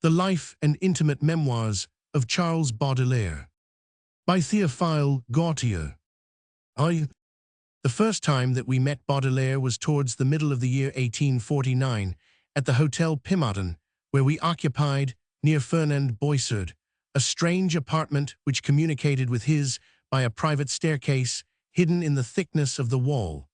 The Life and Intimate Memoirs of Charles Baudelaire by Théophile Gautier. The first time that we met Baudelaire was towards the middle of the year 1849 at the Hotel Pimardon, where we occupied, near Fernand Boissard, a strange apartment which communicated with his by a private staircase hidden in the thickness of the wall,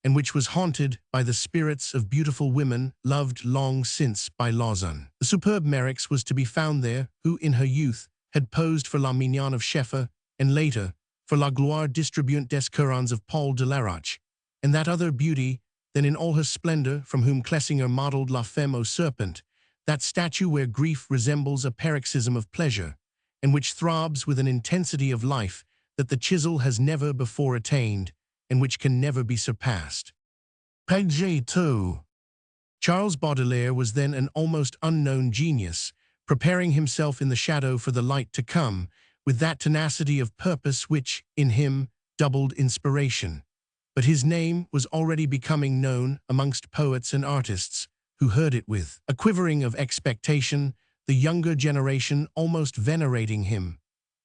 and which was haunted by the spirits of beautiful women loved long since by Lausanne. The superb Merix was to be found there, who in her youth had posed for La Mignonne of Scheffer, and later for La Gloire distribuante des Courants of Paul de Larache, and that other beauty, then in all her splendor, from whom Clesinger modeled La Femme au Serpent, that statue where grief resembles a paroxysm of pleasure, and which throbs with an intensity of life that the chisel has never before attained, and which can never be surpassed. Page 2. Charles Baudelaire was then an almost unknown genius, preparing himself in the shadow for the light to come, with that tenacity of purpose which, in him, doubled inspiration. But his name was already becoming known amongst poets and artists, who heard it with a quivering of expectation, the younger generation almost venerating him.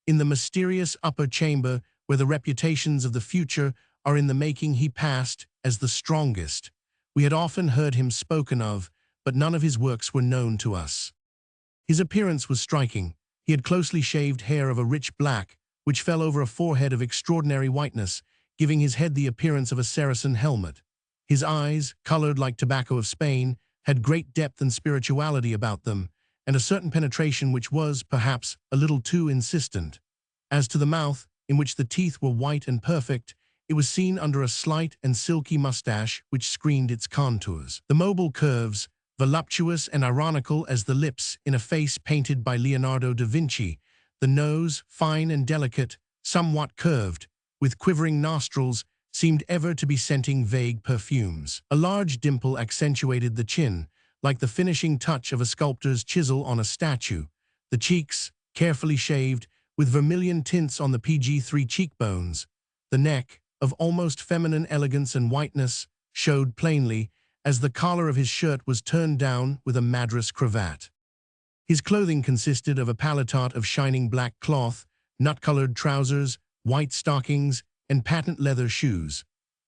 In the mysterious upper chamber, where the reputations of the future are in the making, he passed as the strongest. We had often heard him spoken of, but none of his works were known to us. His appearance was striking. He had closely shaved hair of a rich black, which fell over a forehead of extraordinary whiteness, giving his head the appearance of a Saracen helmet. His eyes, colored like tobacco of Spain, had great depth and spirituality about them, and a certain penetration which was, perhaps, a little too insistent. As to the mouth, in which the teeth were white and perfect, it was seen under a slight and silky mustache which screened its contours. The mobile curves, voluptuous and ironical as the lips in a face painted by Leonardo da Vinci, the nose, fine and delicate, somewhat curved, with quivering nostrils, seemed ever to be scenting vague perfumes. A large dimple accentuated the chin, like the finishing touch of a sculptor's chisel on a statue. The cheeks, carefully shaved, with vermilion tints on the PG3 cheekbones. The neck, of almost feminine elegance and whiteness, showed plainly, as the collar of his shirt was turned down with a madras cravat. His clothing consisted of a paletot of shining black cloth, nut-colored trousers, white stockings, and patent leather shoes,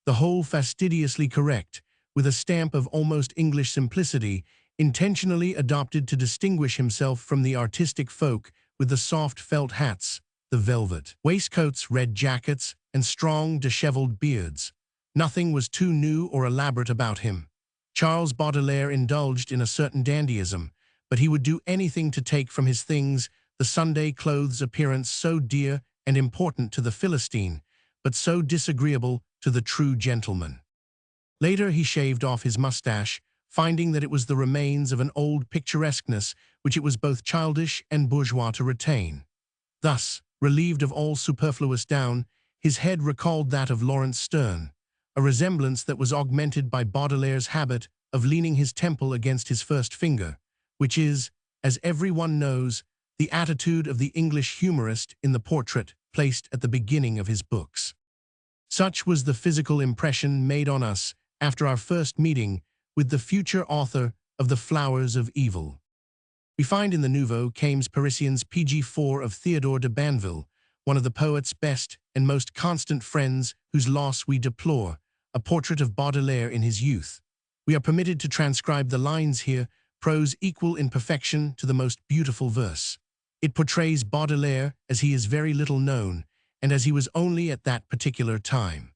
the whole fastidiously correct, with a stamp of almost English simplicity, intentionally adopted to distinguish himself from the artistic folk with the soft felt hats, the velvet waistcoats, red jackets, and strong, disheveled beards. Nothing was too new or elaborate about him. Charles Baudelaire indulged in a certain dandyism, but he would do anything to take from his things the Sunday clothes appearance so dear and important to the Philistine, but so disagreeable to the true gentleman. Later he shaved off his mustache, finding that it was the remains of an old picturesqueness which it was both childish and bourgeois to retain. Thus, relieved of all superfluous down, his head recalled that of Laurence Sterne, a resemblance that was augmented by Baudelaire's habit of leaning his temple against his first finger, which is, as everyone knows, the attitude of the English humorist in the portrait placed at the beginning of his books. Such was the physical impression made on us after our first meeting with the future author of The Flowers of Evil. We find in the Nouveau Cames Parisians PG4 of Theodore de Banville, one of the poet's best and most constant friends whose loss we deplore, a portrait of Baudelaire in his youth. We are permitted to transcribe the lines here, prose equal in perfection to the most beautiful verse. It portrays Baudelaire as he is very little known, and as he was only at that particular time.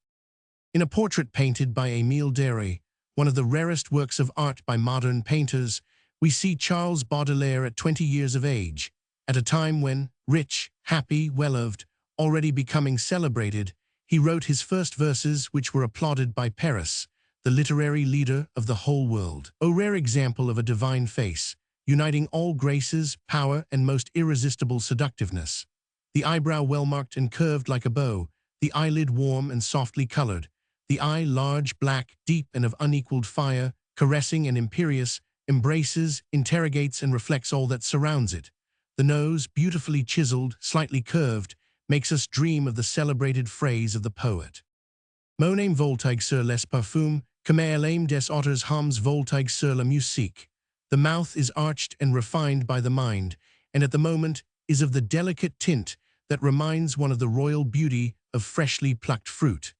In a portrait painted by Émile Déry, one of the rarest works of art by modern painters, we see Charles Baudelaire at 20 years of age, at a time when, rich, happy, well-loved, already becoming celebrated, he wrote his first verses which were applauded by Paris, the literary leader of the whole world. O rare example of a divine face, uniting all graces, power, and most irresistible seductiveness. The eyebrow well-marked and curved like a bow, the eyelid warm and softly colored, the eye large, black, deep, and of unequaled fire, caressing and imperious, embraces, interrogates, and reflects all that surrounds it. The nose, beautifully chiseled, slightly curved, makes us dream of the celebrated phrase of the poet. Mon aime voltigue sur les parfums, comme elle aime des auteurs hommes voltigue sur la musique. The mouth is arched and refined by the mind, and at the moment is of the delicate tint that reminds one of the royal beauty of freshly plucked fruit.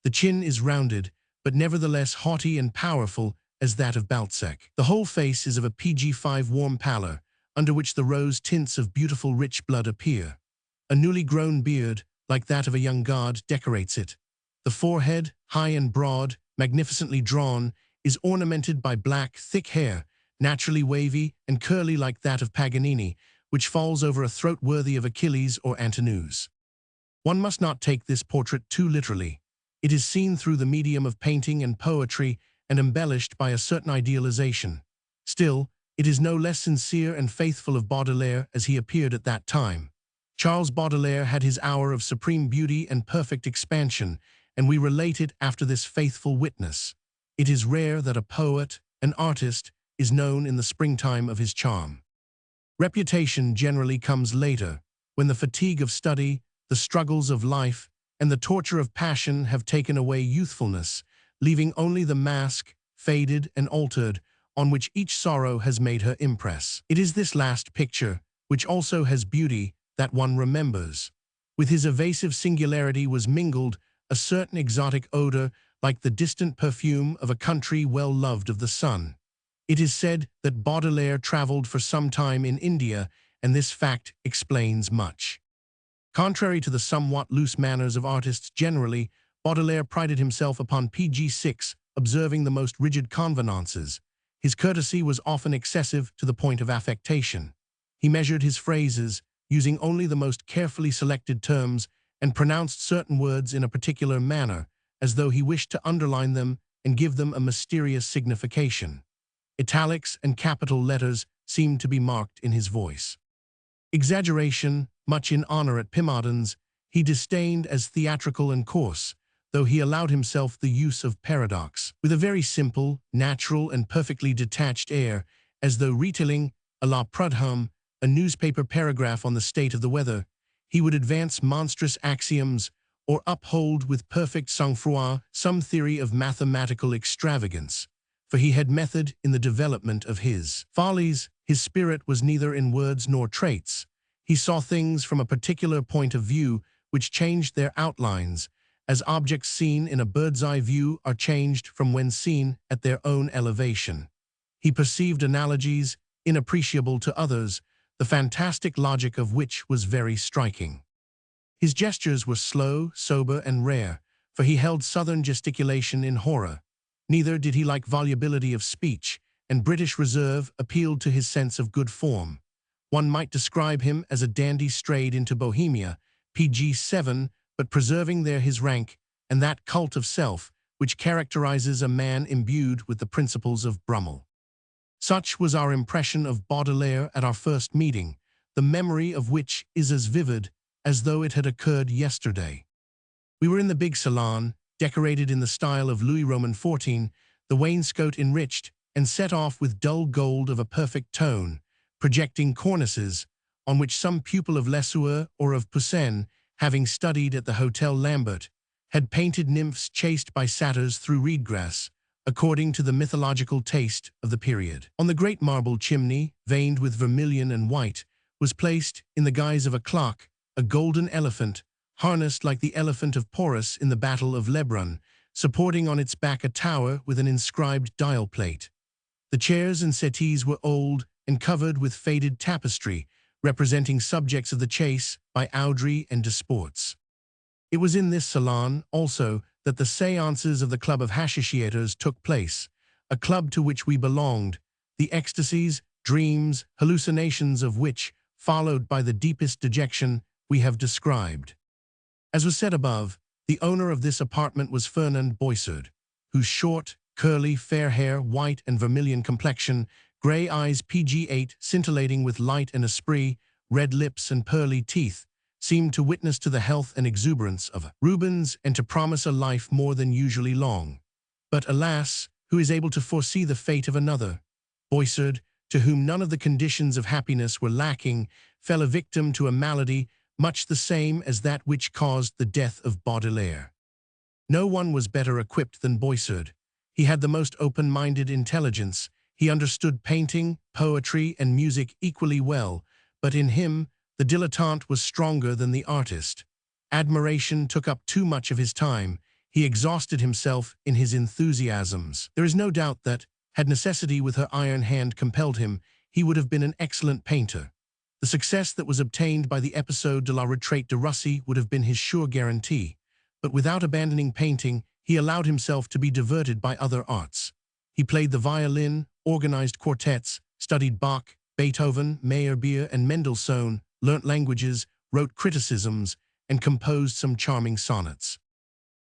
The chin is rounded, but nevertheless haughty and powerful as that of Balzac. The whole face is of a PG5 warm pallor, under which the rose tints of beautiful rich blood appear. A newly grown beard, like that of a young god, decorates it. The forehead, high and broad, magnificently drawn, is ornamented by black, thick hair, naturally wavy and curly like that of Paganini, which falls over a throat worthy of Achilles or Antinous. One must not take this portrait too literally. It is seen through the medium of painting and poetry and embellished by a certain idealization. Still, it is no less sincere and faithful of Baudelaire as he appeared at that time. Charles Baudelaire had his hour of supreme beauty and perfect expansion, and we relate it after this faithful witness. It is rare that a poet, an artist, is known in the springtime of his charm. Reputation generally comes later, when the fatigue of study, the struggles of life, and the torture of passion have taken away youthfulness, leaving only the mask, faded and altered, on which each sorrow has made her impress. It is this last picture, which also has beauty, that one remembers. With his evasive singularity was mingled a certain exotic odor, like the distant perfume of a country well loved of the sun. It is said that Baudelaire traveled for some time in India, and this fact explains much. Contrary to the somewhat loose manners of artists generally, Baudelaire prided himself upon PG6, observing the most rigid convenances. His courtesy was often excessive to the point of affectation. He measured his phrases, using only the most carefully selected terms, and pronounced certain words in a particular manner, as though he wished to underline them and give them a mysterious signification. Italics and capital letters seemed to be marked in his voice. Exaggeration, much in honor at Pimodan's, he disdained as theatrical and coarse, though he allowed himself the use of paradox. With a very simple, natural, and perfectly detached air, as though retelling, à la Prudhomme, a newspaper paragraph on the state of the weather, he would advance monstrous axioms or uphold with perfect sang-froid some theory of mathematical extravagance, for he had method in the development of his follies. His spirit was neither in words nor traits. He saw things from a particular point of view which changed their outlines, as objects seen in a bird's-eye view are changed from when seen at their own elevation. He perceived analogies, inappreciable to others, the fantastic logic of which was very striking. His gestures were slow, sober, and rare, for he held Southern gesticulation in horror. Neither did he like volubility of speech, and British reserve appealed to his sense of good form. One might describe him as a dandy strayed into Bohemia, PG7, but preserving there his rank and that cult of self which characterizes a man imbued with the principles of Brummel. Such was our impression of Baudelaire at our first meeting, the memory of which is as vivid as though it had occurred yesterday. We were in the big salon, decorated in the style of Louis Roman XIV, the wainscot enriched and set off with dull gold of a perfect tone, projecting cornices, on which some pupil of Lesueur or of Poussin, having studied at the Hotel Lambert, had painted nymphs chased by satyrs through reedgrass, according to the mythological taste of the period. On the great marble chimney, veined with vermilion and white, was placed, in the guise of a clock, a golden elephant, harnessed like the elephant of Porus in the Battle of Lebrun, supporting on its back a tower with an inscribed dial plate. The chairs and settees were old and covered with faded tapestry, representing subjects of the chase by Audrey and Desportes. It was in this salon, also, that the séances of the Club of Hashishiators took place, a club to which we belonged, the ecstasies, dreams, hallucinations of which, followed by the deepest dejection, we have described. As was said above, the owner of this apartment was Fernand Boissard, whose short, curly, fair hair, white and vermilion complexion, grey eyes PG8 scintillating with light and esprit, red lips and pearly teeth, seemed to witness to the health and exuberance of Rubens and to promise a life more than usually long. But alas, who is able to foresee the fate of another? Boissard, to whom none of the conditions of happiness were lacking, fell a victim to a malady much the same as that which caused the death of Baudelaire. No one was better equipped than Boissard. He had the most open-minded intelligence. He understood painting, poetry, and music equally well, but in him, the dilettante was stronger than the artist. Admiration took up too much of his time. He exhausted himself in his enthusiasms. There is no doubt that, had necessity with her iron hand compelled him, he would have been an excellent painter. The success that was obtained by the episode de la Retraite de Russie would have been his sure guarantee. But without abandoning painting, he allowed himself to be diverted by other arts. He played the violin, organized quartets, studied Bach, Beethoven, Meyerbeer, and Mendelssohn, learnt languages, wrote criticisms, and composed some charming sonnets.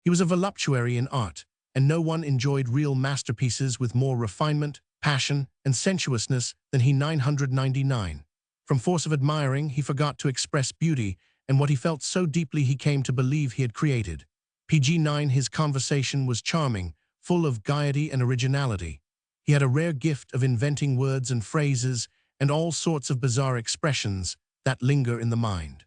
He was a voluptuary in art, and no one enjoyed real masterpieces with more refinement, passion, and sensuousness than he 999. From force of admiring, he forgot to express beauty, and what he felt so deeply he came to believe he had created. PG9, his conversation was charming, full of gaiety and originality. He had a rare gift of inventing words and phrases and all sorts of bizarre expressions that linger in the mind.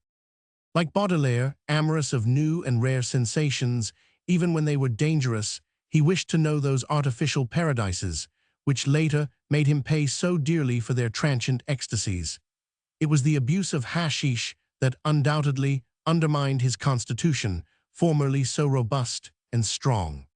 Like Baudelaire, amorous of new and rare sensations, even when they were dangerous, he wished to know those artificial paradises, which later made him pay so dearly for their transient ecstasies. It was the abuse of hashish that undoubtedly undermined his constitution, formerly so robust and strong.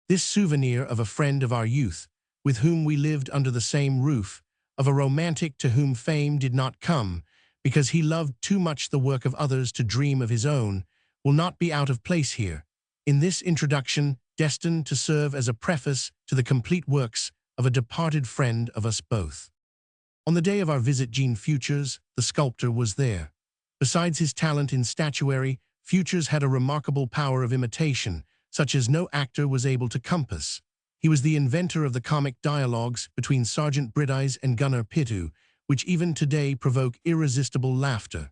This souvenir of a friend of our youth, with whom we lived under the same roof, of a romantic to whom fame did not come, because he loved too much the work of others to dream of his own, will not be out of place here, in this introduction destined to serve as a preface to the complete works of a departed friend of us both. On the day of our visit, Jean Futures, the sculptor, was there. Besides his talent in statuary, Futures had a remarkable power of imitation, such as no actor was able to compass. He was the inventor of the comic dialogues between Sergeant Britice and Gunner Pitou, which even today provoke irresistible laughter.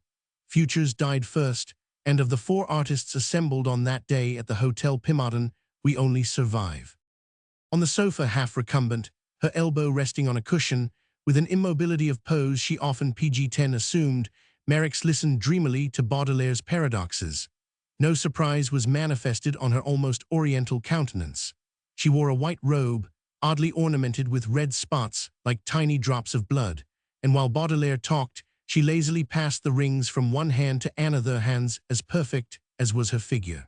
Futures died first, and of the 4 artists assembled on that day at the Hotel Pimodon, we only survive. On the sofa, half recumbent, her elbow resting on a cushion, with an immobility of pose she often PG-10 assumed, Merix listened dreamily to Baudelaire's paradoxes. No surprise was manifested on her almost oriental countenance. She wore a white robe, oddly ornamented with red spots like tiny drops of blood, and while Baudelaire talked, she lazily passed the rings from one hand to another, hands as perfect as was her figure.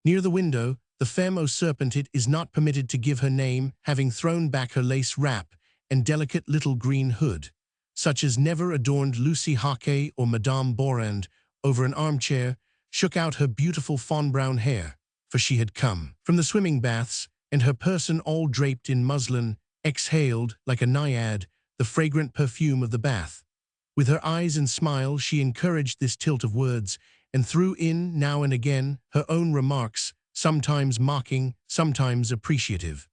Near the window, the femme au serpentit is not permitted to give her name, having thrown back her lace wrap and delicate little green hood, such as never adorned Lucy Hockey or Madame Borand, over an armchair, shook out her beautiful fawn-brown hair, for she had come from the swimming baths, and her person, all draped in muslin, exhaled, like a naiad, the fragrant perfume of the bath. With her eyes and smile she encouraged this tilt of words, and threw in, now and again, her own remarks, sometimes mocking, sometimes appreciative.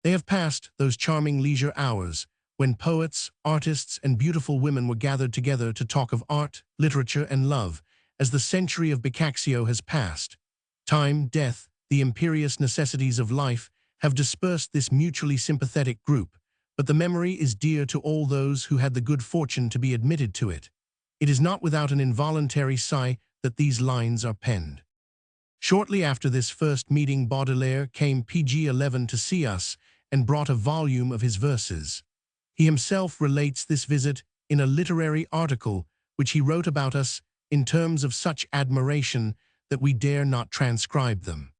They have passed, those charming leisure hours, when poets, artists, and beautiful women were gathered together to talk of art, literature, and love, as the century of Boccaccio has passed. Time, death, the imperious necessities of life have dispersed this mutually sympathetic group, but the memory is dear to all those who had the good fortune to be admitted to it. It is not without an involuntary sigh that these lines are penned. Shortly after this first meeting, Baudelaire came PG-11 to see us and brought a volume of his verses. He himself relates this visit in a literary article which he wrote about us in terms of such admiration that we dare not transcribe them.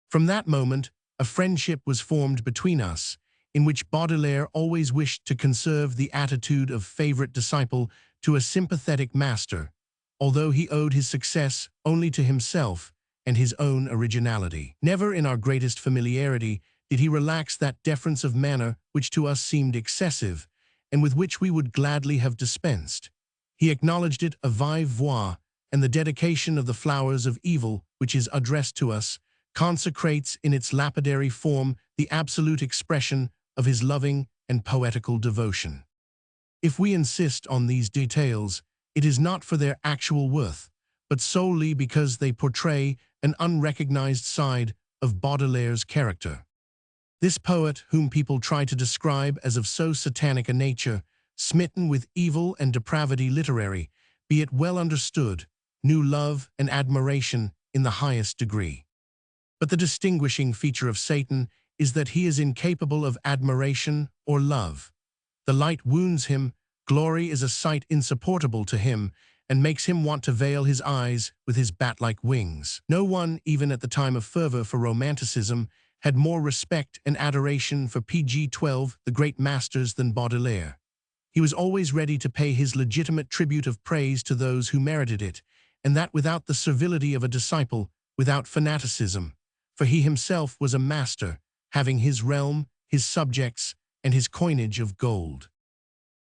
From that moment, a friendship was formed between us, in which Baudelaire always wished to conserve the attitude of favorite disciple to a sympathetic master, although he owed his success only to himself and his own originality. Never in our greatest familiarity did he relax that deference of manner which to us seemed excessive, and with which we would gladly have dispensed. He acknowledged it a vive voix, and the dedication of the Flowers of Evil, which is addressed to us, consecrates in its lapidary form the absolute expression of his loving and poetical devotion. If we insist on these details, it is not for their actual worth, but solely because they portray an unrecognized side of Baudelaire's character. This poet, whom people try to describe as of so satanic a nature, smitten with evil and depravity literary, be it well understood, knew love and admiration in the highest degree. But the distinguishing feature of Satan is that he is incapable of admiration or love. The light wounds him, glory is a sight insupportable to him, and makes him want to veil his eyes with his bat-like wings. No one, even at the time of fervor for Romanticism, had more respect and adoration for PG-12, the great masters, than Baudelaire. He was always ready to pay his legitimate tribute of praise to those who merited it, and that without the servility of a disciple, without fanaticism, for he himself was a master, having his realm, his subjects, and his coinage of gold.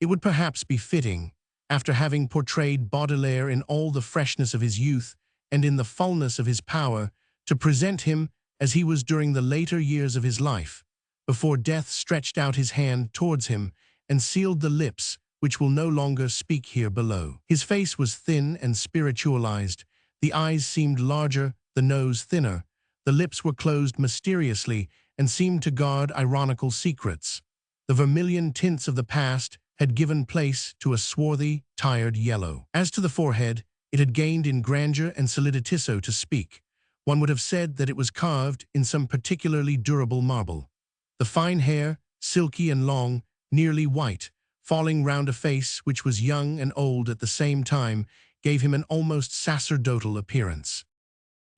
It would perhaps be fitting, after having portrayed Baudelaire in all the freshness of his youth and in the fullness of his power, to present him as he was during the later years of his life, before death stretched out his hand towards him and sealed the lips which will no longer speak here below. His face was thin and spiritualized, the eyes seemed larger, the nose thinner, the lips were closed mysteriously and seemed to guard ironical secrets. The vermilion tints of the past had given place to a swarthy, tired yellow. As to the forehead, it had gained in grandeur and solidity, so to speak. One would have said that it was carved in some particularly durable marble. The fine hair, silky and long, nearly white, falling round a face which was young and old at the same time, gave him an almost sacerdotal appearance.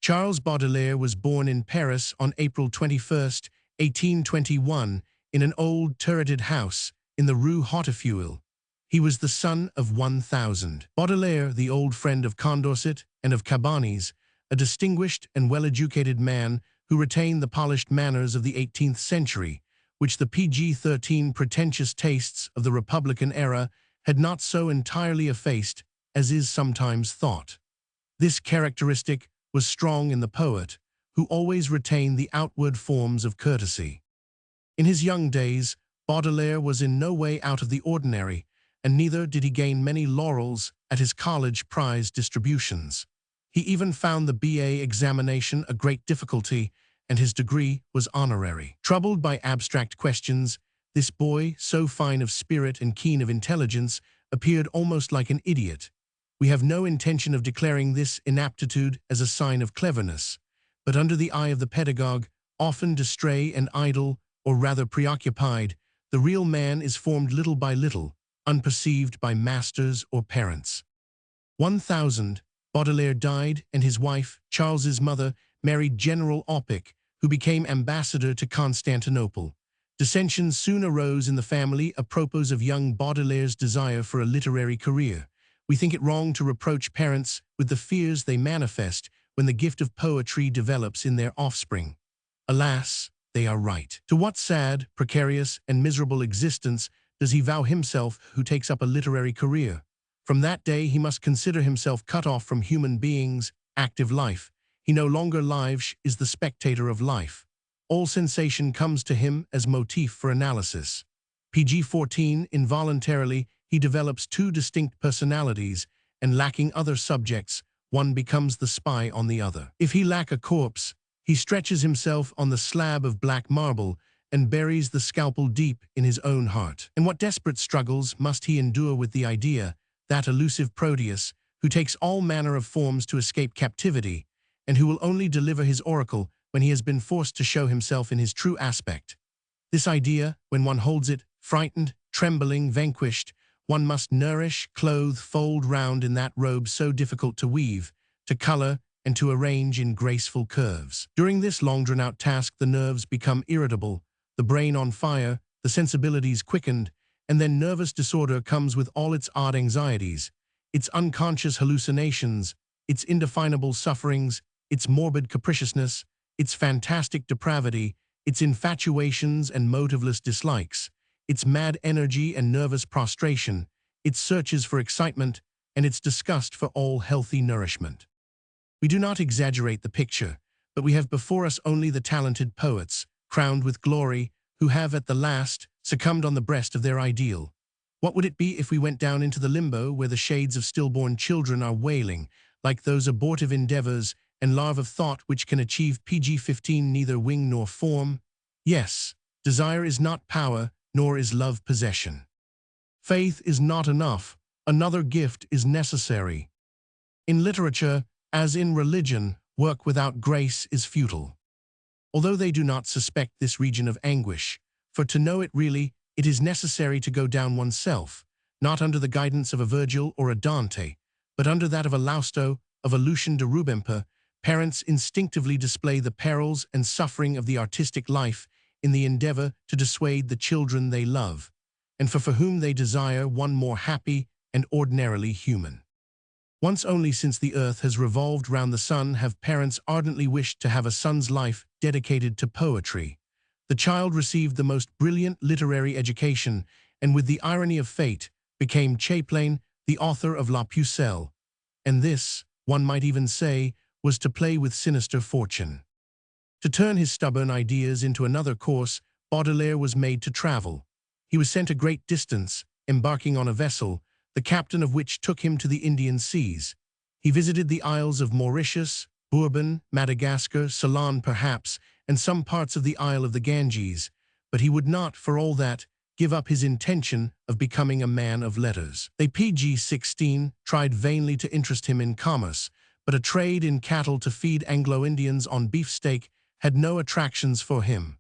Charles Baudelaire was born in Paris on April 21, 1821, in an old turreted house in the Rue Hautefeuille. He was the son of 1000. Baudelaire, the old friend of Condorcet and of Cabanis, a distinguished and well-educated man who retained the polished manners of the 18th century, which the PG-13 pretentious tastes of the Republican era had not so entirely effaced as is sometimes thought. This characteristic was strong in the poet, who always retained the outward forms of courtesy. In his young days, Baudelaire was in no way out of the ordinary, and neither did he gain many laurels at his college prize distributions. He even found the BA examination a great difficulty, and his degree was honorary. Troubled by abstract questions, this boy, so fine of spirit and keen of intelligence, appeared almost like an idiot. We have no intention of declaring this inaptitude as a sign of cleverness, but under the eye of the pedagogue, often distrait and idle, or rather preoccupied, the real man is formed little by little, unperceived by masters or parents. 1000, Baudelaire died, and his wife, Charles's mother, married General Opic, who became ambassador to Constantinople. Dissensions soon arose in the family apropos of young Baudelaire's desire for a literary career. We think it wrong to reproach parents with the fears they manifest when the gift of poetry develops in their offspring. Alas, they are right. To what sad, precarious, and miserable existence does he vow himself who takes up a literary career? From that day he must consider himself cut off from human beings' active life. He no longer lives, is the spectator of life. All sensation comes to him as motif for analysis. PG-14, involuntarily, he develops two distinct personalities, and lacking other subjects, one becomes the spy on the other. If he lack a corpse, he stretches himself on the slab of black marble and buries the scalpel deep in his own heart. And what desperate struggles must he endure with the idea, that elusive Proteus, who takes all manner of forms to escape captivity, and who will only deliver his oracle when he has been forced to show himself in his true aspect. This idea, when one holds it, frightened, trembling, vanquished, one must nourish, clothe, fold round in that robe so difficult to weave, to color, and to arrange in graceful curves. During this long drawn-out task the nerves become irritable, the brain on fire, the sensibilities quickened, and then nervous disorder comes with all its odd anxieties, its unconscious hallucinations, its indefinable sufferings, its morbid capriciousness, its fantastic depravity, its infatuations and motiveless dislikes, its mad energy and nervous prostration, its searches for excitement, and its disgust for all healthy nourishment. We do not exaggerate the picture, but we have before us only the talented poets, crowned with glory, who have at the last succumbed on the breast of their ideal. What would it be if we went down into the limbo where the shades of stillborn children are wailing, like those abortive endeavors and larvae of thought which can achieve PG-15 neither wing nor form? Yes, desire is not power, nor is love possession. Faith is not enough, another gift is necessary. In literature, as in religion, work without grace is futile. although they do not suspect this region of anguish. For to know it really, it is necessary to go down oneself, not under the guidance of a Virgil or a Dante, but under that of a Lausto, of a Lucian de Rubempré. Parents instinctively display the perils and suffering of the artistic life in the endeavor to dissuade the children they love, and for whom they desire one more happy and ordinarily human. Once only since the earth has revolved round the sun have parents ardently wished to have a son's life dedicated to poetry. The child received the most brilliant literary education, and with the irony of fate, became Chaplain, the author of La Pucelle. And this, one might even say, was to play with sinister fortune. To turn his stubborn ideas into another course, Baudelaire was made to travel. He was sent a great distance, embarking on a vessel, the captain of which took him to the Indian seas. He visited the isles of Mauritius, Bourbon, Madagascar, Ceylon perhaps, and some parts of the Isle of the Ganges, but he would not, for all that, give up his intention of becoming a man of letters. They PG-16 tried vainly to interest him in commerce, but a trade in cattle to feed Anglo-Indians on beefsteak had no attractions for him.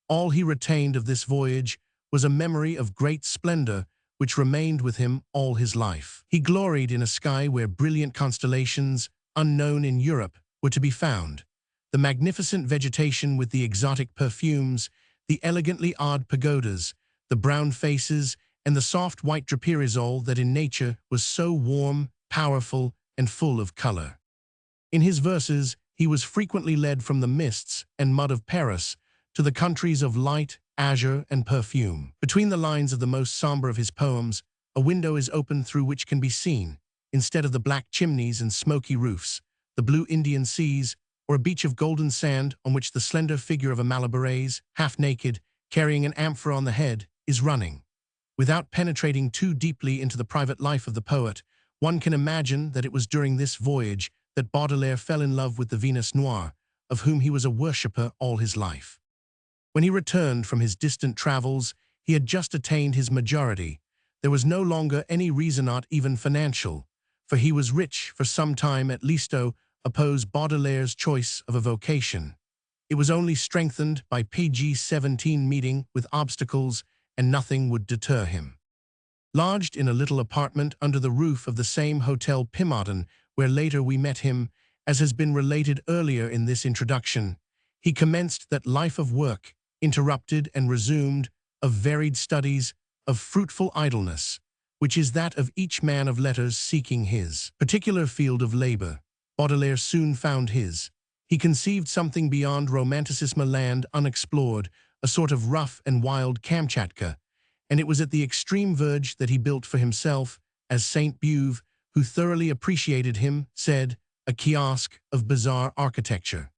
All he retained of this voyage was a memory of great splendor which remained with him all his life. He gloried in a sky where brilliant constellations, unknown in Europe, were to be found. The magnificent vegetation with the exotic perfumes, the elegantly odd pagodas, the brown faces, and the soft white draperisol that in nature was so warm, powerful, and full of color. In his verses, he was frequently led from the mists and mud of Paris to the countries of light, azure, and perfume. Between the lines of the most somber of his poems, a window is opened through which can be seen, instead of the black chimneys and smoky roofs, the blue Indian seas, or a beach of golden sand on which the slender figure of a Malabarese, half naked, carrying an amphora on the head, is running. Without penetrating too deeply into the private life of the poet, one can imagine that it was during this voyage that Baudelaire fell in love with the Venus Noire, of whom he was a worshipper all his life. When he returned from his distant travels, he had just attained his majority. There was no longer any reason, not even financial, for he was rich for some time at least to oppose Baudelaire's choice of a vocation. It was only strengthened by PG-17 meeting with obstacles, and nothing would deter him. Lodged in a little apartment under the roof of the same Hotel Pimodon, where later we met him, as has been related earlier in this introduction, he commenced that life of work, interrupted and resumed, of varied studies, of fruitful idleness, which is that of each man of letters seeking his particular field of labor. Baudelaire soon found his. He conceived something beyond romanticism, a land unexplored, a sort of rough and wild Kamchatka, and it was at the extreme verge that he built for himself, as Saint Beuve, who thoroughly appreciated him, said, a kiosk of bizarre architecture.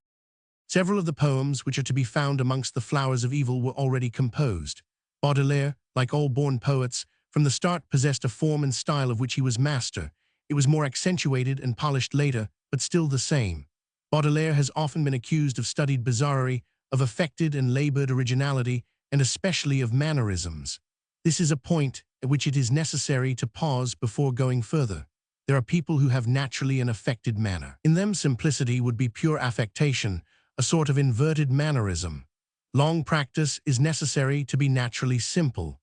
Several of the poems which are to be found amongst the flowers of evil were already composed. Baudelaire, like all born poets, from the start possessed a form and style of which he was master. It was more accentuated and polished later, but still the same. Baudelaire has often been accused of studied bizarrerie, of affected and labored originality, and especially of mannerisms. This is a point at which it is necessary to pause before going further. There are people who have naturally an affected manner. In them simplicity would be pure affectation, a sort of inverted mannerism. Long practice is necessary to be naturally simple.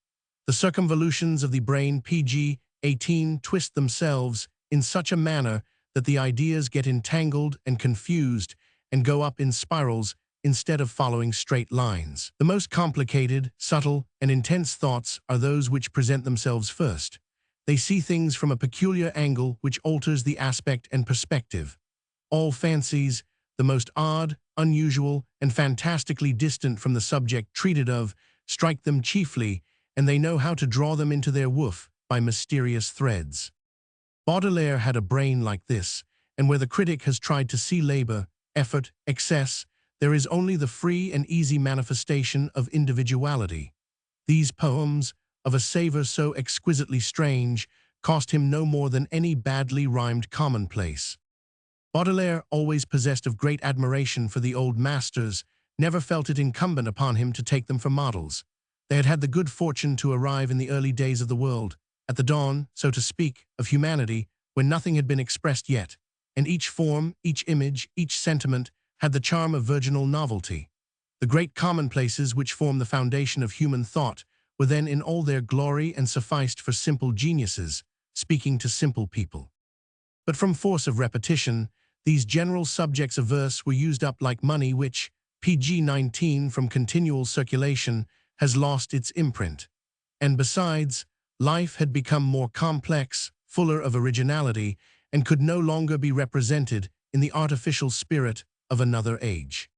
The circumvolutions of the brain PG-18 twist themselves in such a manner that the ideas get entangled and confused and go up in spirals instead of following straight lines. The most complicated, subtle, and intense thoughts are those which present themselves first. They see things from a peculiar angle which alters the aspect and perspective. All fancies, the most odd, unusual, and fantastically distant from the subject treated of, strike them chiefly, and they know how to draw them into their woof by mysterious threads. Baudelaire had a brain like this, and where the critic has tried to see labor, effort, excess, there is only the free and easy manifestation of individuality. These poems, of a savor so exquisitely strange, cost him no more than any badly rhymed commonplace. Baudelaire, always possessed of great admiration for the old masters, never felt it incumbent upon him to take them for models. They had had the good fortune to arrive in the early days of the world, at the dawn, so to speak, of humanity, when nothing had been expressed yet, and each form, each image, each sentiment had the charm of virginal novelty. The great commonplaces which form the foundation of human thought were then in all their glory and sufficed for simple geniuses, speaking to simple people. But from force of repetition, these general subjects of verse were used up like money which, pg-19 from continual circulation, has lost its imprint. And besides, life had become more complex, fuller of originality, and could no longer be represented in the artificial spirit of another age.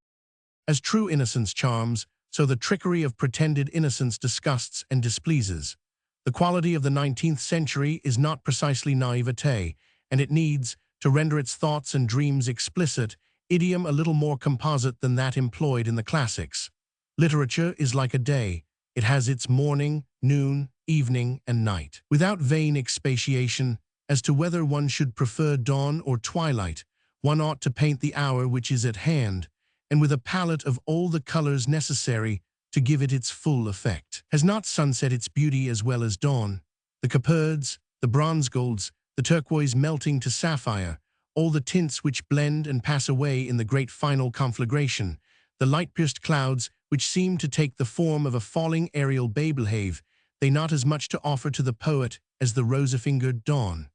As true innocence charms, so the trickery of pretended innocence disgusts and displeases. The quality of the 19th century is not precisely naivete, and it needs, to render its thoughts and dreams explicit, idiom a little more composite than that employed in the classics. Literature is like a day. It has its morning, noon, evening, and night. Without vain expatiation as to whether one should prefer dawn or twilight, one ought to paint the hour which is at hand, and with a palette of all the colors necessary to give it its full effect. Has not sunset its beauty as well as dawn? The copperds, the bronze golds, the turquoise melting to sapphire, all the tints which blend and pass away in the great final conflagration, the light-pierced clouds which seem to take the form of a falling aerial Babelhave, they not as much to offer to the poet as the rosy-fingered dawn.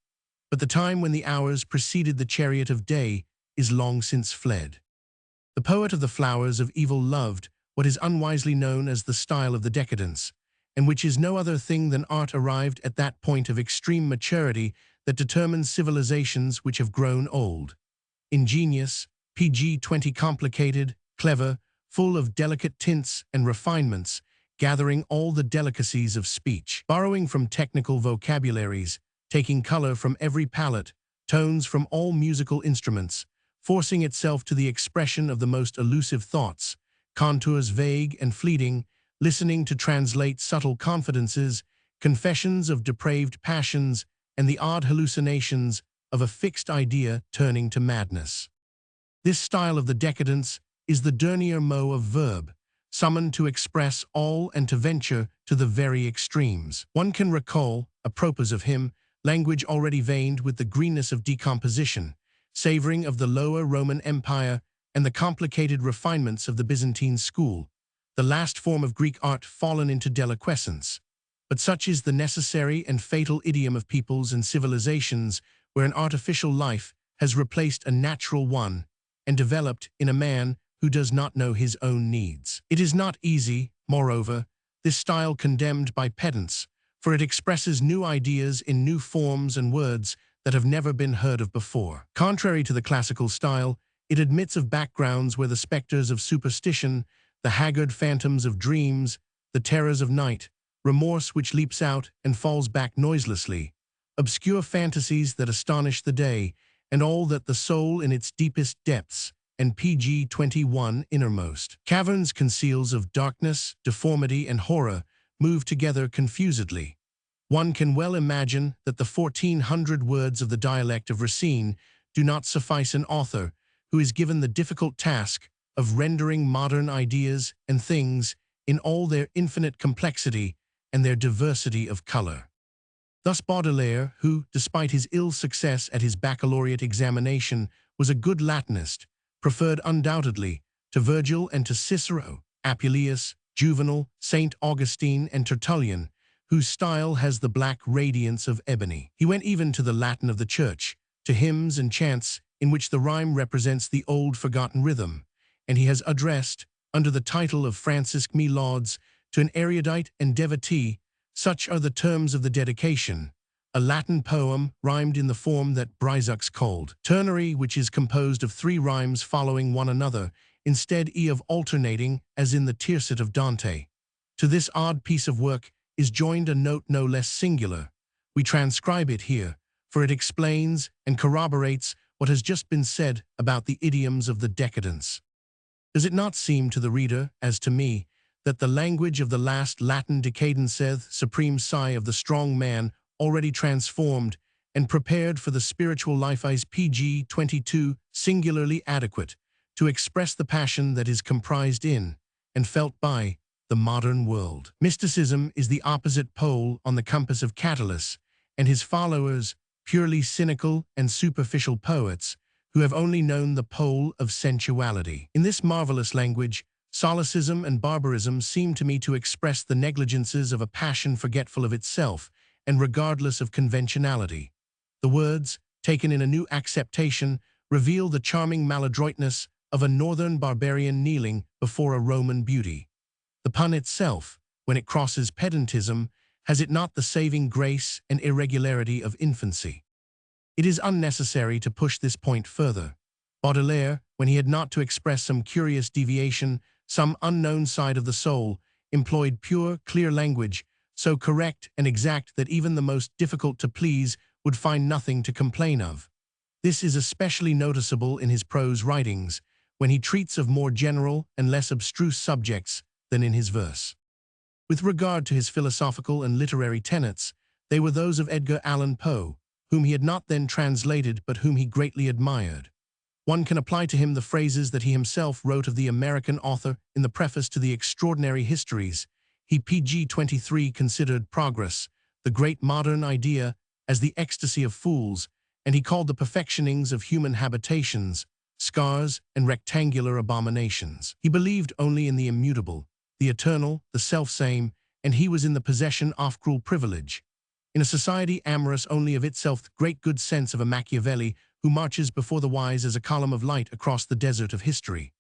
But the time when the hours preceded the chariot of day is long since fled. The poet of the flowers of evil loved what is unwisely known as the style of the decadence, and which is no other thing than art arrived at that point of extreme maturity that determines civilizations which have grown old. Ingenious, pg-20 complicated, clever, full of delicate tints and refinements, gathering all the delicacies of speech, borrowing from technical vocabularies, taking color from every palette, tones from all musical instruments, forcing itself to the expression of the most elusive thoughts, contours vague and fleeting, listening to translate subtle confidences, confessions of depraved passions, and the odd hallucinations of a fixed idea turning to madness. This style of the decadence is the dernier mot of verb, summoned to express all and to venture to the very extremes. One can recall, apropos of him, language already veined with the greenness of decomposition, savoring of the lower Roman Empire and the complicated refinements of the Byzantine school, the last form of Greek art fallen into deliquescence. But such is the necessary and fatal idiom of peoples and civilizations where an artificial life has replaced a natural one and developed in a man who does not know his own needs. It is not easy, moreover, this style condemned by pedants, for it expresses new ideas in new forms and words that have never been heard of before. Contrary to the classical style, it admits of backgrounds where the specters of superstition, the haggard phantoms of dreams, the terrors of night, remorse which leaps out and falls back noiselessly, obscure fantasies that astonish the day, and all that the soul in its deepest depths and pg-21 innermost caverns conceals of darkness, deformity, and horror move together confusedly. One can well imagine that the 1,400 words of the dialect of Racine do not suffice an author who is given the difficult task of rendering modern ideas and things in all their infinite complexity and their diversity of color. Thus Baudelaire, who, despite his ill success at his baccalaureate examination, was a good Latinist, preferred undoubtedly to Virgil and to Cicero, Apuleius, Juvenal, St. Augustine, and Tertullian, whose style has the black radiance of ebony. He went even to the Latin of the Church, to hymns and chants in which the rhyme represents the old forgotten rhythm, and he has addressed, under the title of Francisque me lauds, to an erudite and devotee, such are the terms of the dedication, a Latin poem rhymed in the form that Brizeux called ternary, which is composed of 3 rhymes following one another, instead of alternating as in the Tircet of Dante. To this odd piece of work is joined a note no less singular. We transcribe it here, for it explains and corroborates what has just been said about the idioms of the decadence. Does it not seem to the reader, as to me, that the language of the last Latin decadence saith, supreme sigh of the strong man, already transformed and prepared for the spiritual life is pg-22, singularly adequate to express the passion that is comprised in and felt by the modern world. Mysticism is the opposite pole on the compass of Catullus and his followers, purely cynical and superficial poets who have only known the pole of sensuality. In this marvelous language, Solecism and barbarism seem to me to express the negligences of a passion forgetful of itself and regardless of conventionality. The words, taken in a new acceptation, reveal the charming maladroitness of a northern barbarian kneeling before a Roman beauty. The pun itself, when it crosses pedantism, has it not the saving grace and irregularity of infancy? It is unnecessary to push this point further. Baudelaire, when he had not to express some curious deviation, some unknown side of the soul, employed pure, clear language, so correct and exact that even the most difficult to please would find nothing to complain of. This is especially noticeable in his prose writings, when he treats of more general and less abstruse subjects than in his verse. With regard to his philosophical and literary tenets, they were those of Edgar Allan Poe, whom he had not then translated but whom he greatly admired. One can apply to him the phrases that he himself wrote of the American author in the preface to the Extraordinary Histories. He pg. considered progress, the great modern idea, as the ecstasy of fools, and he called the perfectionings of human habitations, scars and rectangular abominations. He believed only in the immutable, the eternal, the self-same, and he was in the possession of cruel privilege. In a society amorous only of itself, the great good sense of a Machiavelli who marches before the wise as a column of light across the desert of history.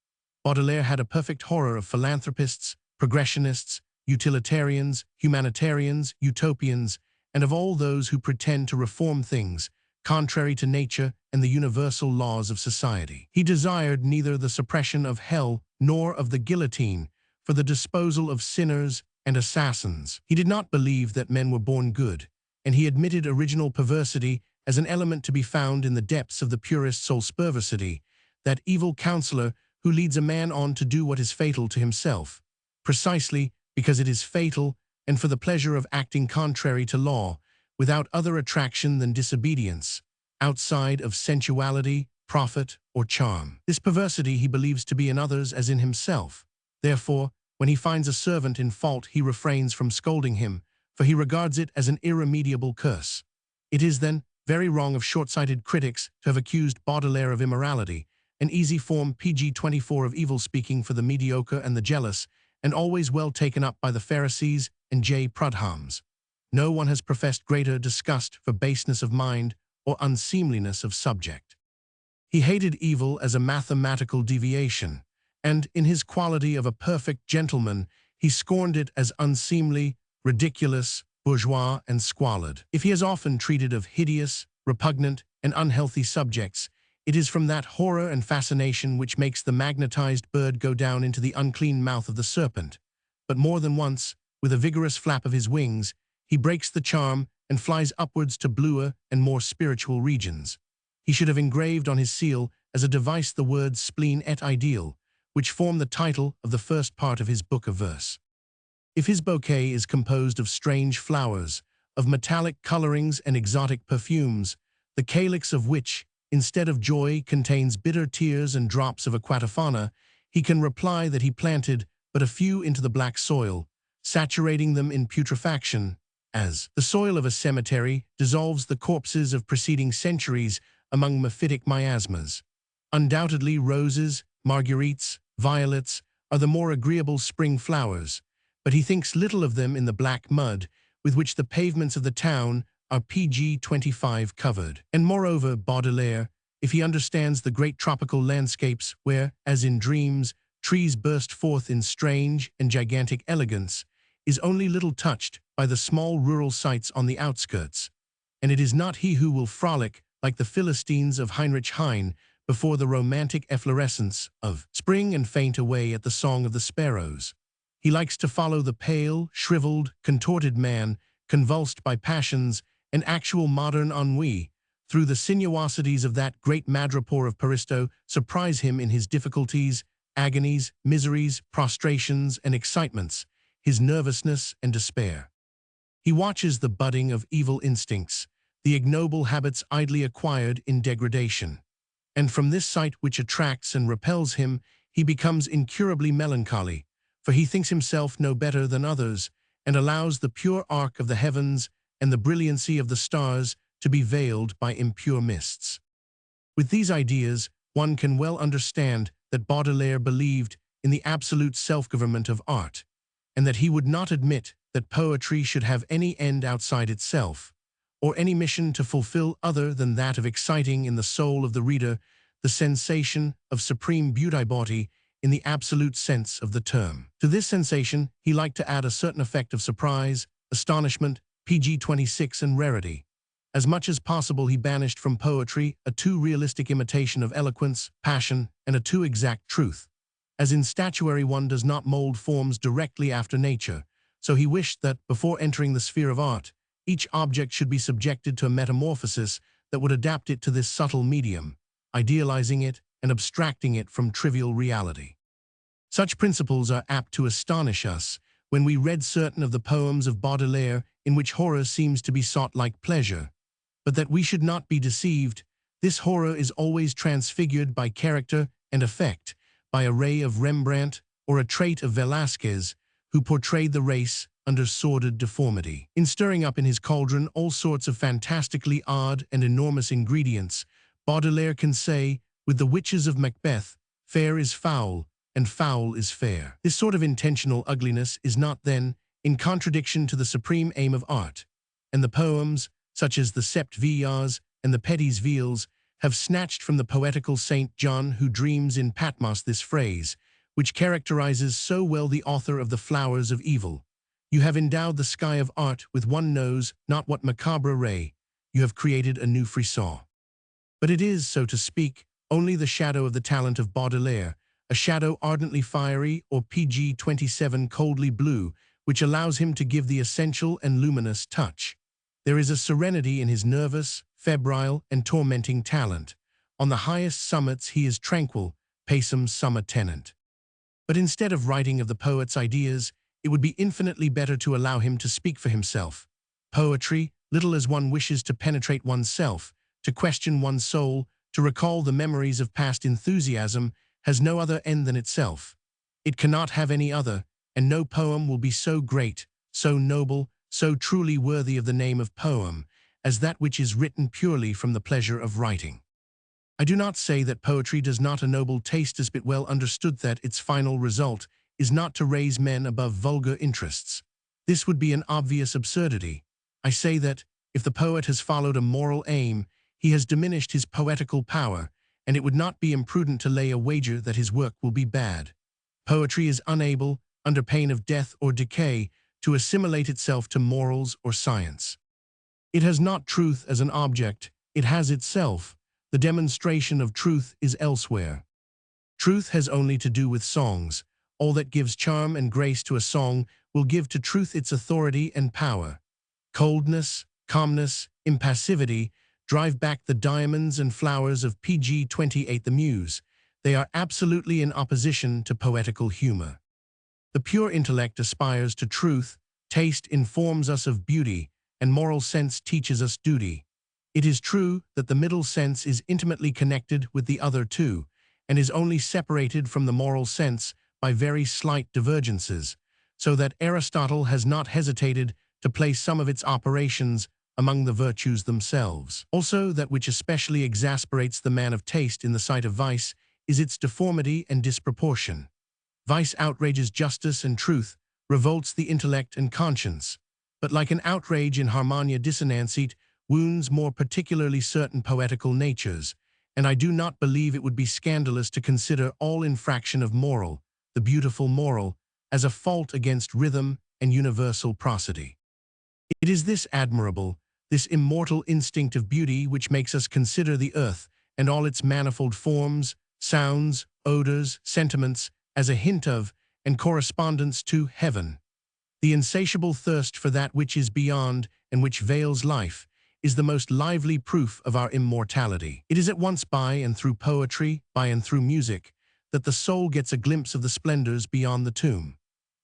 Baudelaire had a perfect horror of philanthropists, progressionists, utilitarians, humanitarians, utopians, and of all those who pretend to reform things, contrary to nature and the universal laws of society. He desired neither the suppression of hell nor of the guillotine for the disposal of sinners and assassins. He did not believe that men were born good, and he admitted original perversity as an element to be found in the depths of the purest soul's perversity, that evil counselor who leads a man on to do what is fatal to himself, precisely because it is fatal and for the pleasure of acting contrary to law, without other attraction than disobedience, outside of sensuality, profit, or charm. This perversity he believes to be in others as in himself. Therefore, when he finds a servant in fault, he refrains from scolding him, for he regards it as an irremediable curse. It is, then, very wrong of short-sighted critics to have accused Baudelaire of immorality, an easy form pg. of evil-speaking for the mediocre and the jealous, and always well taken up by the Pharisees and J. Prudhoms. No one has professed greater disgust for baseness of mind or unseemliness of subject. He hated evil as a mathematical deviation, and, in his quality of a perfect gentleman, he scorned it as unseemly, ridiculous, bourgeois, and squalid. If he has often treated of hideous, repugnant, and unhealthy subjects, it is from that horror and fascination which makes the magnetized bird go down into the unclean mouth of the serpent. But more than once, with a vigorous flap of his wings, he breaks the charm and flies upwards to bluer and more spiritual regions. He should have engraved on his seal as a device the words spleen et ideal, which form the title of the first part of his book of verse. If his bouquet is composed of strange flowers, of metallic colorings and exotic perfumes, the calyx of which, instead of joy, contains bitter tears and drops of aquatofana, he can reply that he planted but a few into the black soil, saturating them in putrefaction, as the soil of a cemetery dissolves the corpses of preceding centuries among mephitic miasmas. Undoubtedly roses, marguerites, violets are the more agreeable spring flowers, but he thinks little of them in the black mud with which the pavements of the town are pg. covered. And moreover, Baudelaire, if he understands the great tropical landscapes where, as in dreams, trees burst forth in strange and gigantic elegance, is only little touched by the small rural sites on the outskirts, and it is not he who will frolic like the Philistines of Heinrich Heine before the romantic efflorescence of spring and faint away at the song of the sparrows. He likes to follow the pale, shriveled, contorted man, convulsed by passions and actual modern ennui, through the sinuosities of that great madripoor of Paristo, surprise him in his difficulties, agonies, miseries, prostrations, and excitements, his nervousness and despair. He watches the budding of evil instincts, the ignoble habits idly acquired in degradation. And from this sight which attracts and repels him, he becomes incurably melancholy, for he thinks himself no better than others, and allows the pure arc of the heavens and the brilliancy of the stars to be veiled by impure mists. With these ideas, one can well understand that Baudelaire believed in the absolute self-government of art, and that he would not admit that poetry should have any end outside itself, or any mission to fulfill other than that of exciting in the soul of the reader the sensation of supreme beauty in the absolute sense of the term. To this sensation, he liked to add a certain effect of surprise, astonishment, PG-26 and rarity. As much as possible he banished from poetry a too realistic imitation of eloquence, passion, and a too exact truth. As in statuary one does not mold forms directly after nature, so he wished that, before entering the sphere of art, each object should be subjected to a metamorphosis that would adapt it to this subtle medium, idealizing it and abstracting it from trivial reality. Such principles are apt to astonish us when we read certain of the poems of Baudelaire in which horror seems to be sought like pleasure. But that we should not be deceived, this horror is always transfigured by character and effect, by a ray of Rembrandt or a trait of Velázquez, who portrayed the race under sordid deformity. In stirring up in his cauldron all sorts of fantastically odd and enormous ingredients, Baudelaire can say, with the witches of Macbeth, fair is foul, and foul is fair. This sort of intentional ugliness is not, then, in contradiction to the supreme aim of art, and the poems, such as the Sept Vieillards and the Petits Vieilles, have snatched from the poetical Saint John who dreams in Patmos this phrase, which characterizes so well the author of The Flowers of Evil. You have endowed the sky of art with one knows not what macabre ray, you have created a new frisson. But it is, so to speak, only the shadow of the talent of Baudelaire, a shadow ardently fiery or PG-27 coldly blue, which allows him to give the essential and luminous touch. There is a serenity in his nervous, febrile, and tormenting talent. On the highest summits he is tranquil, pacem summa tenent. But instead of writing of the poet's ideas, it would be infinitely better to allow him to speak for himself. Poetry, little as one wishes to penetrate oneself, to question one's soul, to recall the memories of past enthusiasm, has no other end than itself. It cannot have any other, and no poem will be so great, so noble, so truly worthy of the name of poem, as that which is written purely from the pleasure of writing. I do not say that poetry does not ennoble taste, as but well understood that its final result is not to raise men above vulgar interests. This would be an obvious absurdity. I say that, if the poet has followed a moral aim, he has diminished his poetical power, and it would not be imprudent to lay a wager that his work will be bad. Poetry is unable, under pain of death or decay, to assimilate itself to morals or science. It has not truth as an object, it has itself. The demonstration of truth is elsewhere. Truth has only to do with songs. All that gives charm and grace to a song will give to truth its authority and power. Coldness, calmness, impassivity drive back the diamonds and flowers of PG-28 the muse. They are absolutely in opposition to poetical humor. The pure intellect aspires to truth, taste informs us of beauty, and moral sense teaches us duty. It is true that the middle sense is intimately connected with the other two, and is only separated from the moral sense by very slight divergences, so that Aristotle has not hesitated to place some of its operations among the virtues themselves. Also, that which especially exasperates the man of taste in the sight of vice is its deformity and disproportion. Vice outrages justice and truth, revolts the intellect and conscience, but like an outrage in harmonia dissonantiae, wounds more particularly certain poetical natures, and I do not believe it would be scandalous to consider all infraction of moral, the beautiful moral, as a fault against rhythm and universal prosody. It is this admirable, this immortal instinct of beauty which makes us consider the earth and all its manifold forms, sounds, odors, sentiments, as a hint of, and correspondence to, heaven. The insatiable thirst for that which is beyond and which veils life is the most lively proof of our immortality. It is at once by and through poetry, by and through music, that the soul gets a glimpse of the splendors beyond the tomb.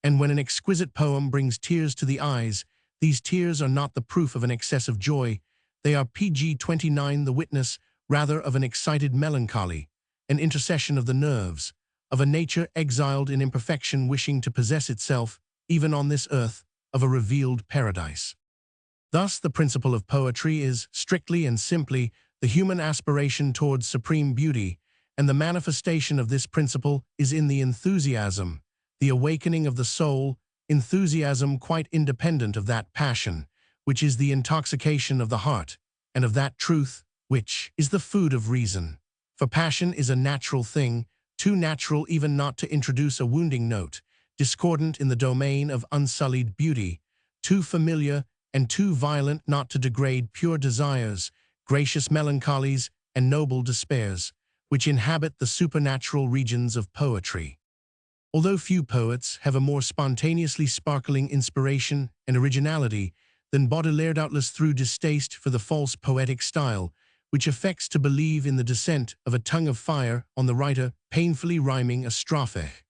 And when an exquisite poem brings tears to the eyes, these tears are not the proof of an excess of joy, they are PG-29 the witness rather of an excited melancholy, an intercession of the nerves, of a nature exiled in imperfection wishing to possess itself, even on this earth, of a revealed paradise. Thus the principle of poetry is, strictly and simply, the human aspiration towards supreme beauty, and the manifestation of this principle is in the enthusiasm, the awakening of the soul, enthusiasm quite independent of that passion, which is the intoxication of the heart, and of that truth, which is the food of reason. For passion is a natural thing, too natural even not to introduce a wounding note, discordant in the domain of unsullied beauty, too familiar and too violent not to degrade pure desires, gracious melancholies, and noble despairs, which inhabit the supernatural regions of poetry. Although few poets have a more spontaneously sparkling inspiration and originality than Baudelaire, doubtless through distaste for the false poetic style, which affects to believe in the descent of a tongue of fire on the writer painfully rhyming a strophe,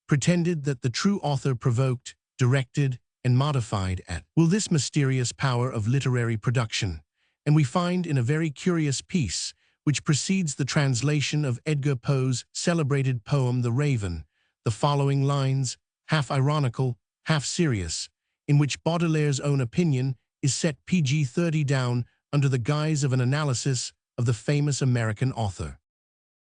pretended that the true author provoked, directed, and modified at will this mysterious power of literary production, and we find in a very curious piece, which precedes the translation of Edgar Poe's celebrated poem The Raven, the following lines, half ironical, half serious, in which Baudelaire's own opinion is set PG-30 down under the guise of an analysis of the famous American author.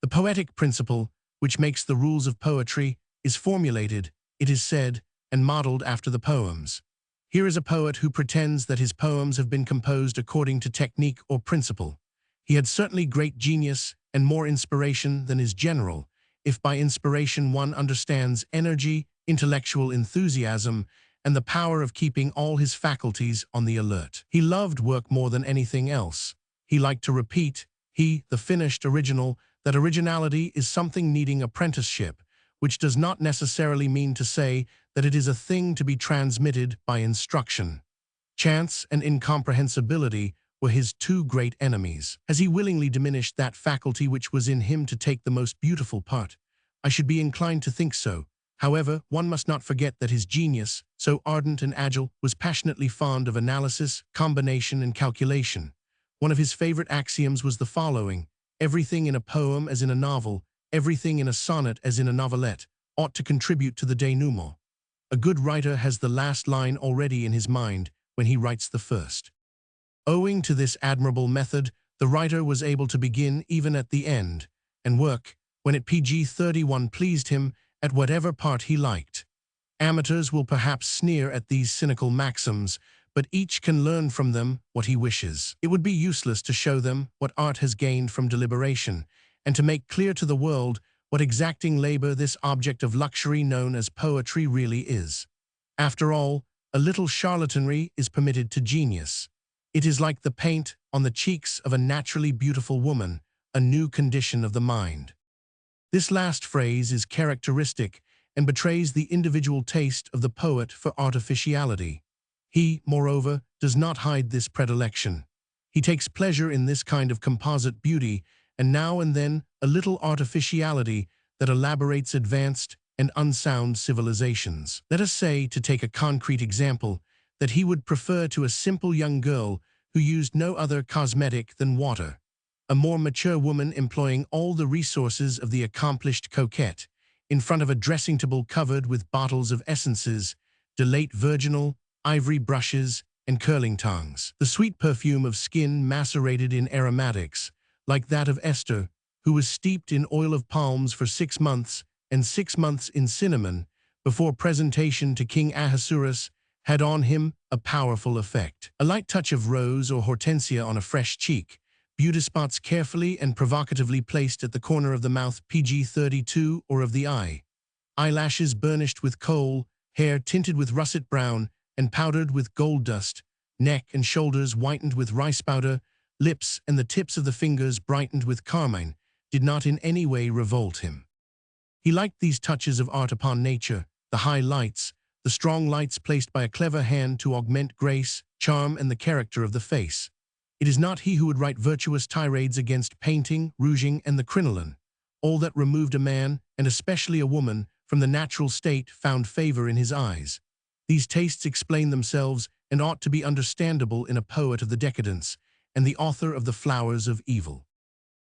The poetic principle, which makes the rules of poetry, is formulated, it is said, and modeled after the poems. Here is a poet who pretends that his poems have been composed according to technique or principle. He had certainly great genius and more inspiration than is general, if by inspiration one understands energy, intellectual enthusiasm, and the power of keeping all his faculties on the alert. He loved work more than anything else. He liked to repeat, the finished original, that originality is something needing apprenticeship, which does not necessarily mean to say that it is a thing to be transmitted by instruction. Chance and incomprehensibility were his two great enemies. Has he willingly diminished that faculty which was in him to take the most beautiful part? I should be inclined to think so. However, one must not forget that his genius, so ardent and agile, was passionately fond of analysis, combination, and calculation. One of his favorite axioms was the following: everything in a poem as in a novel, everything in a sonnet as in a novelette, ought to contribute to the denouement. A good writer has the last line already in his mind when he writes the first. Owing to this admirable method, the writer was able to begin even at the end, and work, when at PG-31 pleased him, at whatever part he liked. Amateurs will perhaps sneer at these cynical maxims, but each can learn from them what he wishes. It would be useless to show them what art has gained from deliberation, and to make clear to the world what exacting labor this object of luxury known as poetry really is. After all, a little charlatanry is permitted to genius. It is like the paint on the cheeks of a naturally beautiful woman, a new condition of the mind. This last phrase is characteristic and betrays the individual taste of the poet for artificiality. He, moreover, does not hide this predilection. He takes pleasure in this kind of composite beauty, and now and then a little artificiality that elaborates advanced and unsound civilizations. Let us say, to take a concrete example, that he would prefer to a simple young girl who used no other cosmetic than water, a more mature woman employing all the resources of the accomplished coquette, in front of a dressing table covered with bottles of essences, dilate virginal, ivory brushes, and curling tongs. The sweet perfume of skin macerated in aromatics, like that of Esther, who was steeped in oil of palms for 6 months, and 6 months in cinnamon, before presentation to King Ahasuerus, had on him a powerful effect. A light touch of rose or hortensia on a fresh cheek, beauty spots carefully and provocatively placed at the corner of the mouth PG-32 or of the eye, eyelashes burnished with kohl, hair tinted with russet brown and powdered with gold dust, neck and shoulders whitened with rice powder, lips and the tips of the fingers brightened with carmine, did not in any way revolt him. He liked these touches of art upon nature, the high lights, the strong lights placed by a clever hand to augment grace, charm, and the character of the face. It is not he who would write virtuous tirades against painting, rouging, and the crinoline. All that removed a man, and especially a woman, from the natural state found favor in his eyes. These tastes explain themselves and ought to be understandable in a poet of the decadence, and the author of the Flowers of Evil.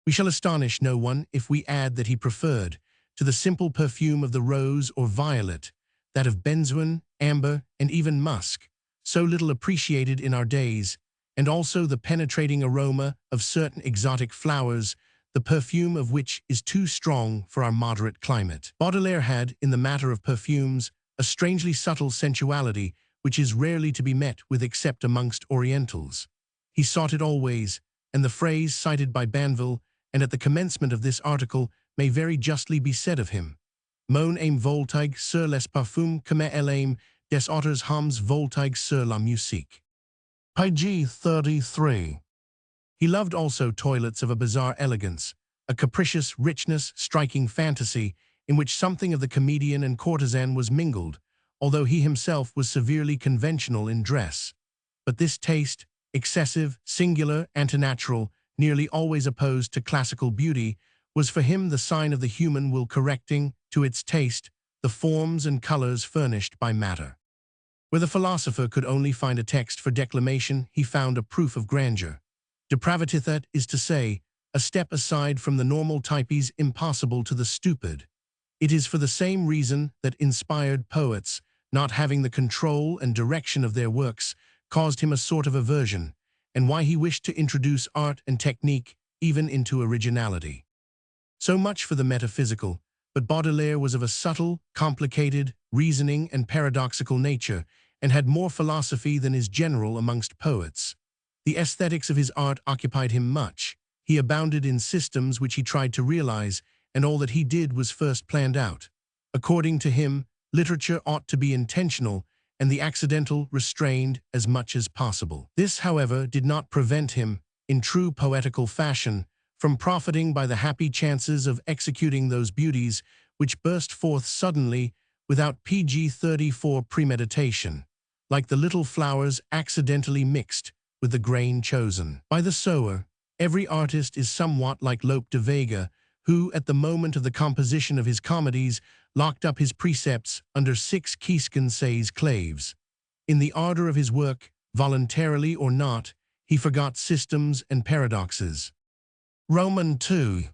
We shall astonish no one if we add that he preferred, to the simple perfume of the rose or violet, that of benzoin, amber, and even musk, so little appreciated in our days, and also the penetrating aroma of certain exotic flowers, the perfume of which is too strong for our moderate climate. Baudelaire had, in the matter of perfumes, a strangely subtle sensuality which is rarely to be met with except amongst Orientals. He sought it always, and the phrase cited by Banville, and at the commencement of this article, may very justly be said of him. Mon aime voltigue sur les parfums comme elle aime des autres hommes voltigue sur la musique. Page 33. He loved also toilets of a bizarre elegance, a capricious richness, striking fantasy, in which something of the comedian and courtesan was mingled, although he himself was severely conventional in dress. But this taste, excessive, singular, antinatural, nearly always opposed to classical beauty, was for him the sign of the human will correcting, to its taste, the forms and colors furnished by matter. Where the philosopher could only find a text for declamation, he found a proof of grandeur. Depravity, that is to say, a step aside from the normal types impossible to the stupid. It is for the same reason that inspired poets, not having the control and direction of their works, caused him a sort of aversion, and why he wished to introduce art and technique even into originality. So much for the metaphysical, but Baudelaire was of a subtle, complicated, reasoning and paradoxical nature, and had more philosophy than is general amongst poets. The aesthetics of his art occupied him much. He abounded in systems which he tried to realize, and all that he did was first planned out. According to him, literature ought to be intentional, and the accidental restrained as much as possible. This, however, did not prevent him, in true poetical fashion, from profiting by the happy chances of executing those beauties which burst forth suddenly without pg-34 premeditation, like the little flowers accidentally mixed with the grain chosen. By the sower, every artist is somewhat like Lope de Vega, who, at the moment of the composition of his comedies, locked up his precepts under 6 Quisquensays claves. In the ardor of his work, voluntarily or not, he forgot systems and paradoxes. Roman II.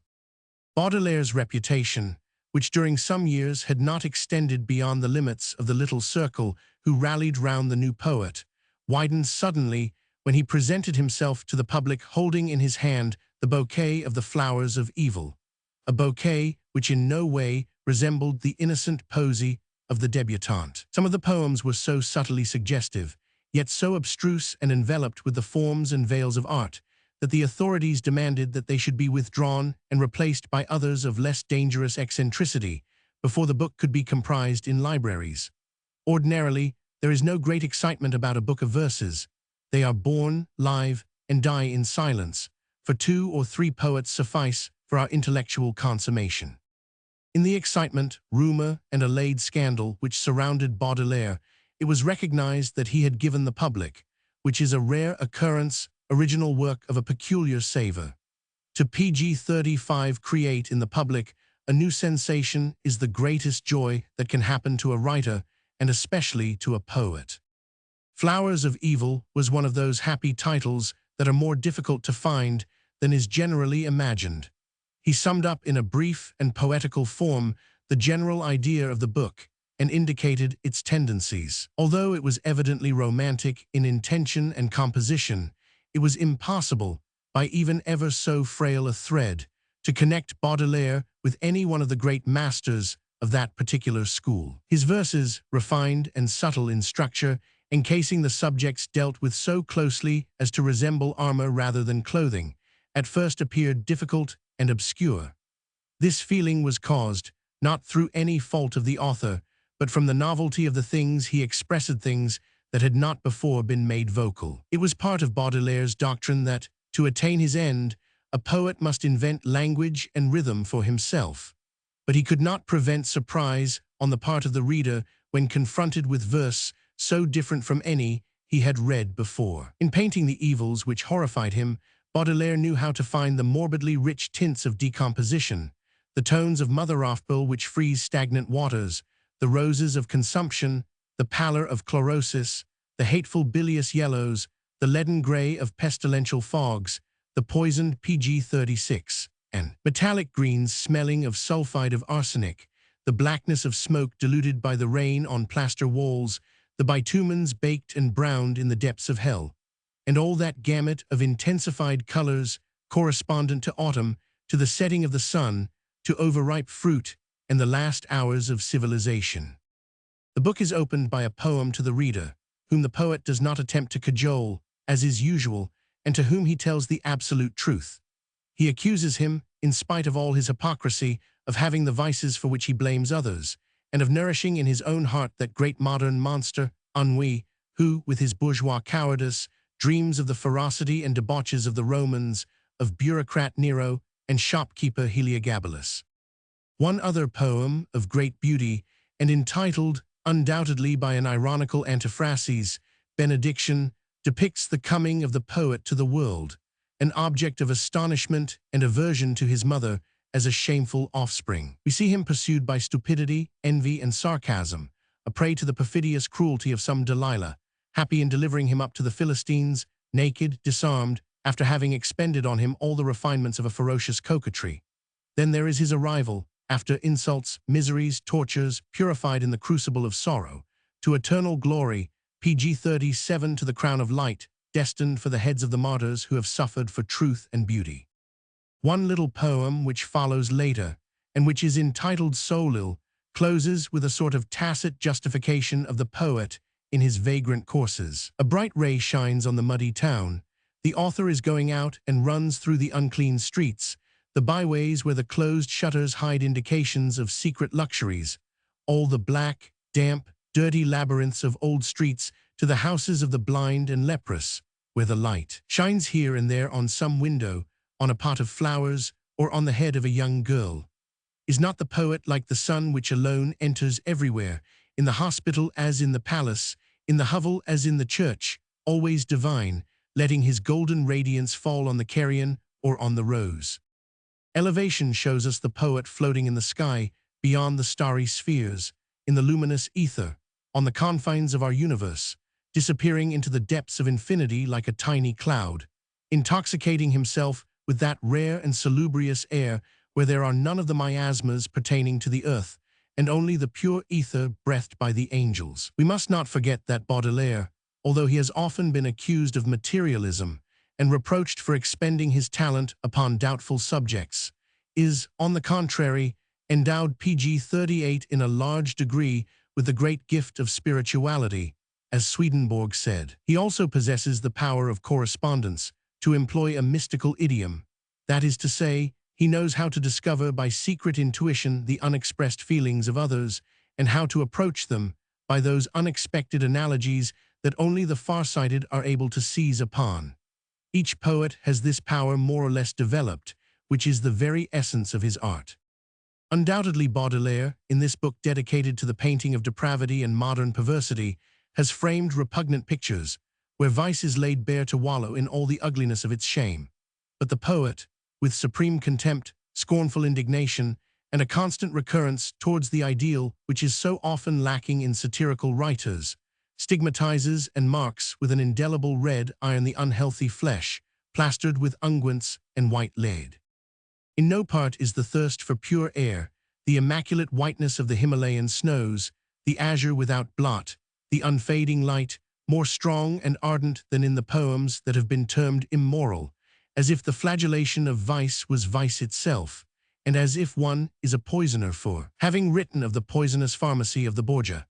Baudelaire's reputation, which during some years had not extended beyond the limits of the little circle who rallied round the new poet, widened suddenly when he presented himself to the public holding in his hand the bouquet of the flowers of evil, a bouquet which in no way resembled the innocent posy of the debutante. Some of the poems were so subtly suggestive, yet so abstruse and enveloped with the forms and veils of art, that the authorities demanded that they should be withdrawn and replaced by others of less dangerous eccentricity before the book could be comprised in libraries. Ordinarily, there is no great excitement about a book of verses. They are born, live, and die in silence, for 2 or 3 poets suffice for our intellectual consummation. In the excitement, rumor, and allayed scandal which surrounded Baudelaire, it was recognized that he had given the public, which is a rare occurrence, original work of a peculiar savor. To pg-35 create in the public a new sensation is the greatest joy that can happen to a writer, and especially to a poet. Flowers of Evil was one of those happy titles that are more difficult to find than is generally imagined. He summed up in a brief and poetical form the general idea of the book and indicated its tendencies. Although it was evidently romantic in intention and composition, it was impossible, by even ever so frail a thread, to connect Baudelaire with any one of the great masters of that particular school. His verses, refined and subtle in structure, encasing the subjects dealt with so closely as to resemble armor rather than clothing, at first appeared difficult and obscure. This feeling was caused, not through any fault of the author, but from the novelty of the things he expressed, things that had not before been made vocal. It was part of Baudelaire's doctrine that, to attain his end, a poet must invent language and rhythm for himself. But he could not prevent surprise on the part of the reader when confronted with verse so different from any he had read before. In painting the evils which horrified him, Baudelaire knew how to find the morbidly rich tints of decomposition, the tones of mother ophile which freeze stagnant waters, the roses of consumption, the pallor of chlorosis, the hateful bilious yellows, the leaden gray of pestilential fogs, the poisoned pg-36, and metallic greens smelling of sulfide of arsenic, the blackness of smoke diluted by the rain on plaster walls, the bitumens baked and browned in the depths of hell, and all that gamut of intensified colors correspondent to autumn to the setting of the sun, to overripe fruit, and the last hours of civilization. The book is opened by a poem to the reader, whom the poet does not attempt to cajole, as is usual, and to whom he tells the absolute truth. He accuses him, in spite of all his hypocrisy, of having the vices for which he blames others, and of nourishing in his own heart that great modern monster, ennui, who, with his bourgeois cowardice, dreams of the ferocity and debauches of the Romans, of bureaucrat Nero, and shopkeeper Heliogabalus. One other poem, of great beauty, and entitled, undoubtedly by an ironical antiphrasis, Benediction, depicts the coming of the poet to the world, an object of astonishment and aversion to his mother as a shameful offspring. We see him pursued by stupidity, envy, and sarcasm, a prey to the perfidious cruelty of some Delilah, happy in delivering him up to the Philistines, naked, disarmed, after having expended on him all the refinements of a ferocious coquetry. Then there is his arrival, after insults, miseries, tortures, purified in the crucible of sorrow, to eternal glory, PG-37 to the crown of light, destined for the heads of the martyrs who have suffered for truth and beauty. One little poem which follows later, and which is entitled Solil, closes with a sort of tacit justification of the poet in his vagrant courses. A bright ray shines on the muddy town. The author is going out and runs through the unclean streets, the byways where the closed shutters hide indications of secret luxuries, all the black, damp, dirty labyrinths of old streets to the houses of the blind and leprous, where the light shines here and there on some window, on a pot of flowers, or on the head of a young girl. Is not the poet like the sun which alone enters everywhere, in the hospital as in the palace, in the hovel as in the church, always divine, letting his golden radiance fall on the carrion or on the rose? Elevation shows us the poet floating in the sky, beyond the starry spheres, in the luminous ether, on the confines of our universe, disappearing into the depths of infinity like a tiny cloud, intoxicating himself with that rare and salubrious air where there are none of the miasmas pertaining to the earth, and only the pure ether breathed by the angels. We must not forget that Baudelaire, although he has often been accused of materialism and reproached for expending his talent upon doubtful subjects, is, on the contrary, endowed PG-38 in a large degree with the great gift of spirituality, as Swedenborg said. He also possesses the power of correspondence, to employ a mystical idiom. That is to say, he knows how to discover by secret intuition the unexpressed feelings of others, and how to approach them by those unexpected analogies that only the farsighted are able to seize upon. Each poet has this power more or less developed, which is the very essence of his art. Undoubtedly Baudelaire, in this book dedicated to the painting of depravity and modern perversity, has framed repugnant pictures, where vice is laid bare to wallow in all the ugliness of its shame. But the poet, with supreme contempt, scornful indignation, and a constant recurrence towards the ideal which is so often lacking in satirical writers, stigmatizes and marks with an indelible red iron the unhealthy flesh, plastered with unguents and white lead. In no part is the thirst for pure air, the immaculate whiteness of the Himalayan snows, the azure without blot, the unfading light, more strong and ardent than in the poems that have been termed immoral, as if the flagellation of vice was vice itself, and as if one is a poisoner for having written of the poisonous pharmacy of the Borgia.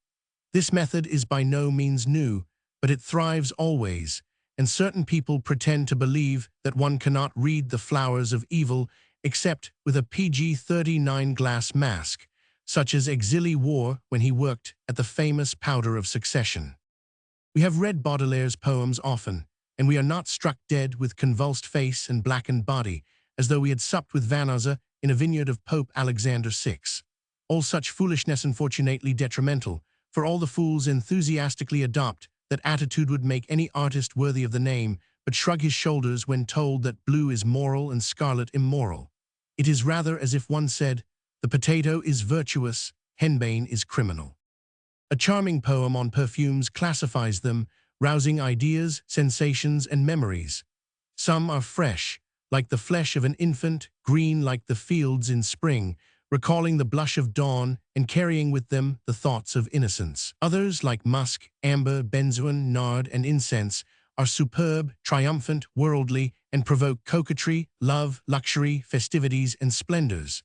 This method is by no means new, but it thrives always, and certain people pretend to believe that one cannot read the flowers of evil except with a PG-39 glass mask, such as Exili wore when he worked at the famous Powder of Succession. We have read Baudelaire's poems often, and we are not struck dead with convulsed face and blackened body, as though we had supped with Vanosa in a vineyard of Pope Alexander VI. All such foolishness unfortunately detrimental, for all the fools enthusiastically adopt that attitude would make any artist worthy of the name, but shrug his shoulders when told that blue is moral and scarlet immoral. It is rather as if one said, the potato is virtuous, henbane is criminal. A charming poem on perfumes classifies them, rousing ideas, sensations, and memories. Some are fresh, like the flesh of an infant, green like the fields in spring, recalling the blush of dawn and carrying with them the thoughts of innocence. Others, like musk, amber, benzoin, nard, and incense, are superb, triumphant, worldly, and and provoke coquetry, love, luxury, festivities, and splendors.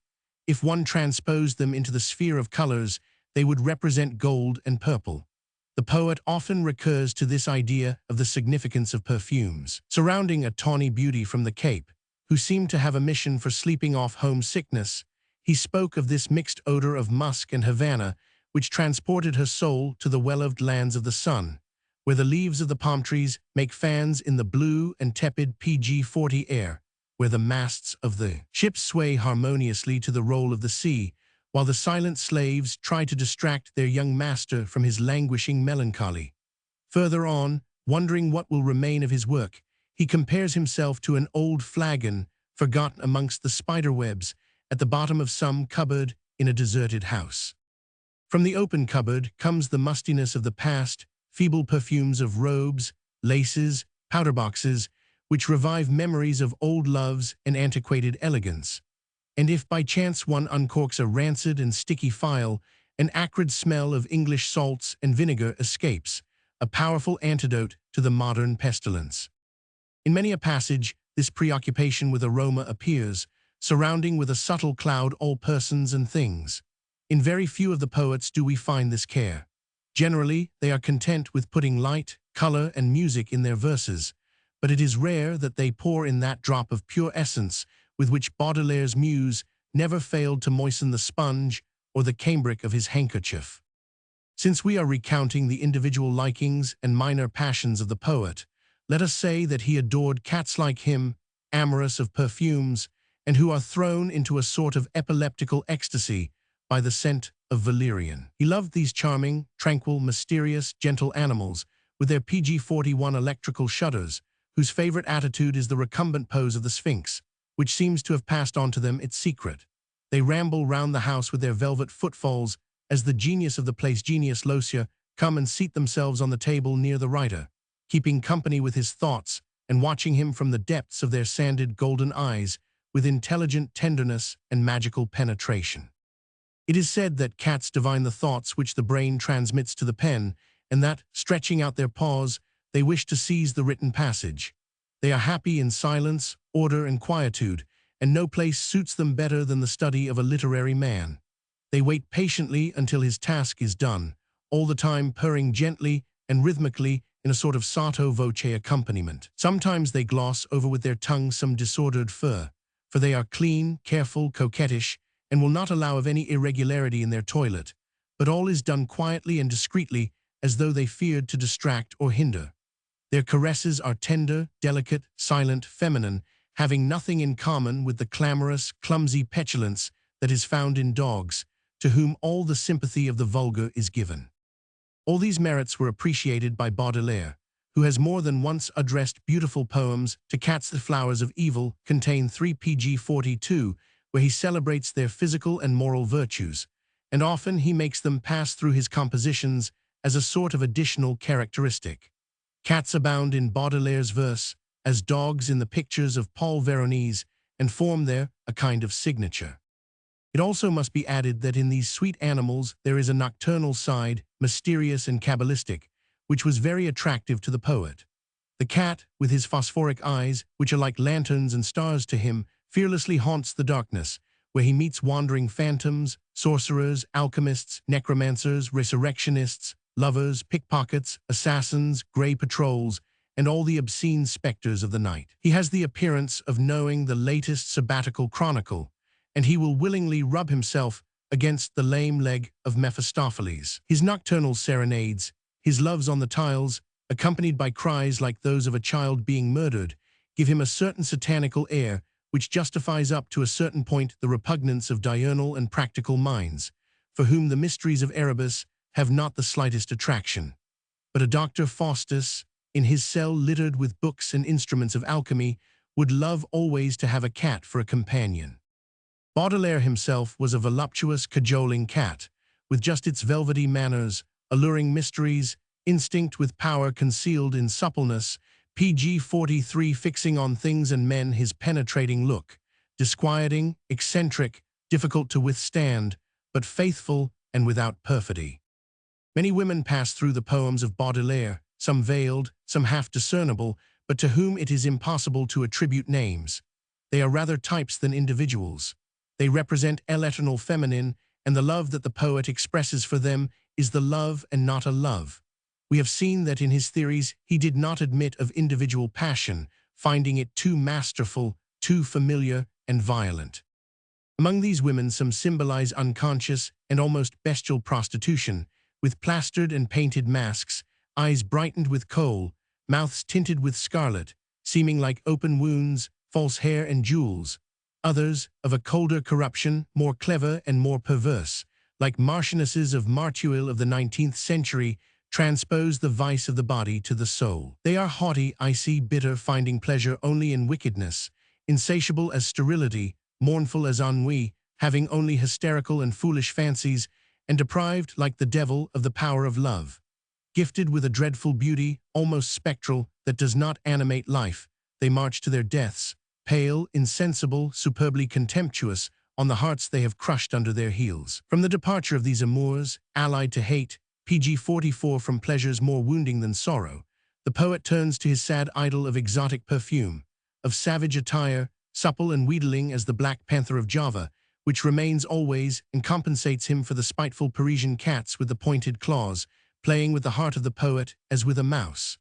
If one transposed them into the sphere of colors, they would represent gold and purple. The poet often recurs to this idea of the significance of perfumes. Surrounding a tawny beauty from the Cape, who seemed to have a mission for sleeping off homesickness, he spoke of this mixed odor of musk and Havana, which transported her soul to the well-loved lands of the sun, where the leaves of the palm trees make fans in the blue and tepid PG-40 air, where the masts of the ships sway harmoniously to the roll of the sea, while the silent slaves try to distract their young master from his languishing melancholy. Further on, wondering what will remain of his work, he compares himself to an old flagon forgotten amongst the spider-webs at the bottom of some cupboard in a deserted house. From the open cupboard comes the mustiness of the past, feeble perfumes of robes, laces, powder boxes, which revive memories of old loves and antiquated elegance. And if by chance one uncorks a rancid and sticky phial, an acrid smell of English salts and vinegar escapes, a powerful antidote to the modern pestilence. In many a passage, this preoccupation with aroma appears, surrounding with a subtle cloud all persons and things. In very few of the poets do we find this care. Generally, they are content with putting light, color, and music in their verses, but it is rare that they pour in that drop of pure essence with which Baudelaire's muse never failed to moisten the sponge or the cambric of his handkerchief. Since we are recounting the individual likings and minor passions of the poet, let us say that he adored cats like him, amorous of perfumes, and who are thrown into a sort of epileptical ecstasy by the scent of valerian. He loved these charming, tranquil, mysterious, gentle animals with their PG-41 electrical shudders, whose favorite attitude is the recumbent pose of the Sphinx, which seems to have passed on to them its secret. They ramble round the house with their velvet footfalls as the genius of the place, Genius Locia, come and seat themselves on the table near the writer, keeping company with his thoughts and watching him from the depths of their sanded golden eyes with intelligent tenderness and magical penetration. It is said that cats divine the thoughts which the brain transmits to the pen, and that, stretching out their paws, they wish to seize the written passage. They are happy in silence, order, and quietude, and no place suits them better than the study of a literary man. They wait patiently until his task is done, all the time purring gently and rhythmically in a sort of sotto voce accompaniment. Sometimes they gloss over with their tongue some disordered fur, for they are clean, careful, coquettish, and will not allow of any irregularity in their toilet, but all is done quietly and discreetly as though they feared to distract or hinder. Their caresses are tender, delicate, silent, feminine, having nothing in common with the clamorous, clumsy petulance that is found in dogs, to whom all the sympathy of the vulgar is given. All these merits were appreciated by Baudelaire, who has more than once addressed beautiful poems to cats. The Flowers of Evil contain 3 PG-42, where he celebrates their physical and moral virtues, and often he makes them pass through his compositions as a sort of additional characteristic. Cats abound in Baudelaire's verse, as dogs in the pictures of Paul Veronese, and form there a kind of signature. It also must be added that in these sweet animals there is a nocturnal side, mysterious and cabalistic, which was very attractive to the poet. The cat, with his phosphoric eyes, which are like lanterns and stars to him, fearlessly haunts the darkness, where he meets wandering phantoms, sorcerers, alchemists, necromancers, resurrectionists, lovers, pickpockets, assassins, grey patrols, and all the obscene spectres of the night. He has the appearance of knowing the latest sabbatical chronicle, and he will willingly rub himself against the lame leg of Mephistopheles. His nocturnal serenades, his loves on the tiles, accompanied by cries like those of a child being murdered, give him a certain satanical air which justifies up to a certain point the repugnance of diurnal and practical minds, for whom the mysteries of Erebus have not the slightest attraction. But a Dr. Faustus, in his cell littered with books and instruments of alchemy, would love always to have a cat for a companion. Baudelaire himself was a voluptuous, cajoling cat, with just its velvety manners, alluring mysteries, instinct with power concealed in suppleness, PG-43 fixing on things and men his penetrating look, disquieting, eccentric, difficult to withstand, but faithful and without perfidy. Many women pass through the poems of Baudelaire, some veiled, some half discernible, but to whom it is impossible to attribute names. They are rather types than individuals. They represent eternal feminine, and the love that the poet expresses for them is the love and not a love. We have seen that in his theories he did not admit of individual passion, finding it too masterful, too familiar, and violent. Among these women some symbolize unconscious and almost bestial prostitution, with plastered and painted masks, eyes brightened with kohl, mouths tinted with scarlet, seeming like open wounds, false hair and jewels. Others, of a colder corruption, more clever and more perverse, like marchionesses of Martuil of the 19th century, transpose the vice of the body to the soul. They are haughty, icy, bitter, finding pleasure only in wickedness, insatiable as sterility, mournful as ennui, having only hysterical and foolish fancies, and deprived, like the devil, of the power of love. Gifted with a dreadful beauty, almost spectral, that does not animate life, they march to their deaths, pale, insensible, superbly contemptuous, on the hearts they have crushed under their heels. From the departure of these amours, allied to hate, pg 44 from pleasures more wounding than sorrow, the poet turns to his sad idol of exotic perfume, of savage attire, supple and wheedling as the Black Panther of Java, which remains always and compensates him for the spiteful Parisian cats with the pointed claws, playing with the heart of the poet as with a mouse.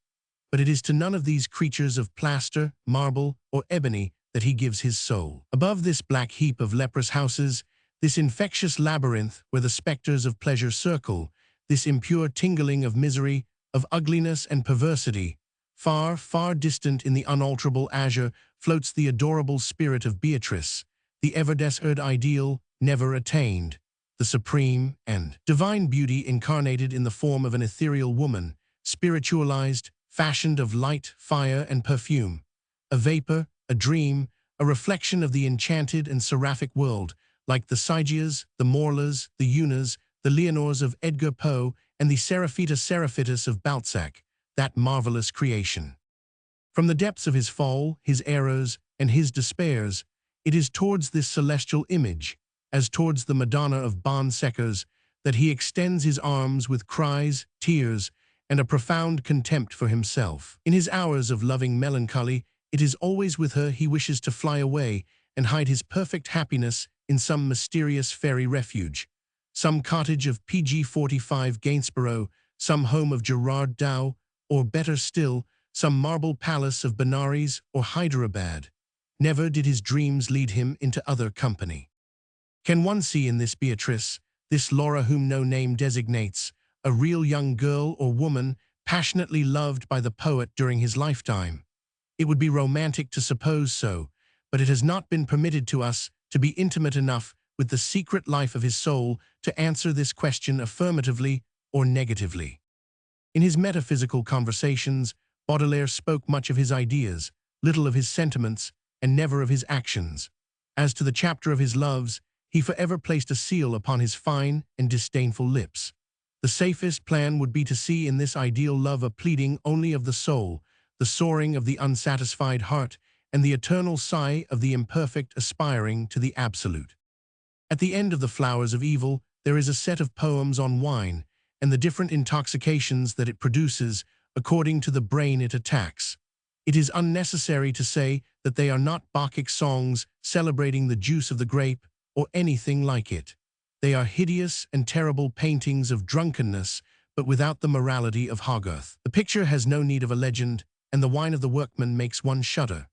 But it is to none of these creatures of plaster, marble, or ebony that he gives his soul. Above this black heap of leprous houses, this infectious labyrinth where the specters of pleasure circle, this impure tingling of misery, of ugliness and perversity, far, far distant in the unalterable azure floats the adorable spirit of Beatrice, the ever-desert ideal, never attained, the supreme and divine beauty incarnated in the form of an ethereal woman, spiritualized, fashioned of light, fire, and perfume, a vapor, a dream, a reflection of the enchanted and seraphic world, like the Sygias, the Morlas, the Unas, the Leonors of Edgar Poe, and the Seraphita Seraphitas of Balzac, that marvelous creation. From the depths of his fall, his errors, and his despairs, it is towards this celestial image, as towards the Madonna of Bon Secours, that he extends his arms with cries, tears, and a profound contempt for himself. In his hours of loving melancholy, it is always with her he wishes to fly away and hide his perfect happiness in some mysterious fairy refuge, some cottage of pg 45 Gainsborough, some home of Gerard Dow, or better still, some marble palace of Benares or Hyderabad. Never did his dreams lead him into other company. Can one see in this Beatrice, this Laura whom no name designates, a real young girl or woman passionately loved by the poet during his lifetime? It would be romantic to suppose so, but it has not been permitted to us to be intimate enough with the secret life of his soul to answer this question affirmatively or negatively. In his metaphysical conversations, Baudelaire spoke much of his ideas, little of his sentiments, and never of his actions. As to the chapter of his loves, he forever placed a seal upon his fine and disdainful lips. The safest plan would be to see in this ideal love a pleading only of the soul, the soaring of the unsatisfied heart, and the eternal sigh of the imperfect aspiring to the absolute. At the end of The Flowers of Evil, there is a set of poems on wine and the different intoxications that it produces according to the brain it attacks. It is unnecessary to say that they are not Bacchic songs celebrating the juice of the grape or anything like it. They are hideous and terrible paintings of drunkenness, but without the morality of Hogarth. The picture has no need of a legend, and the wine of the workman makes one shudder.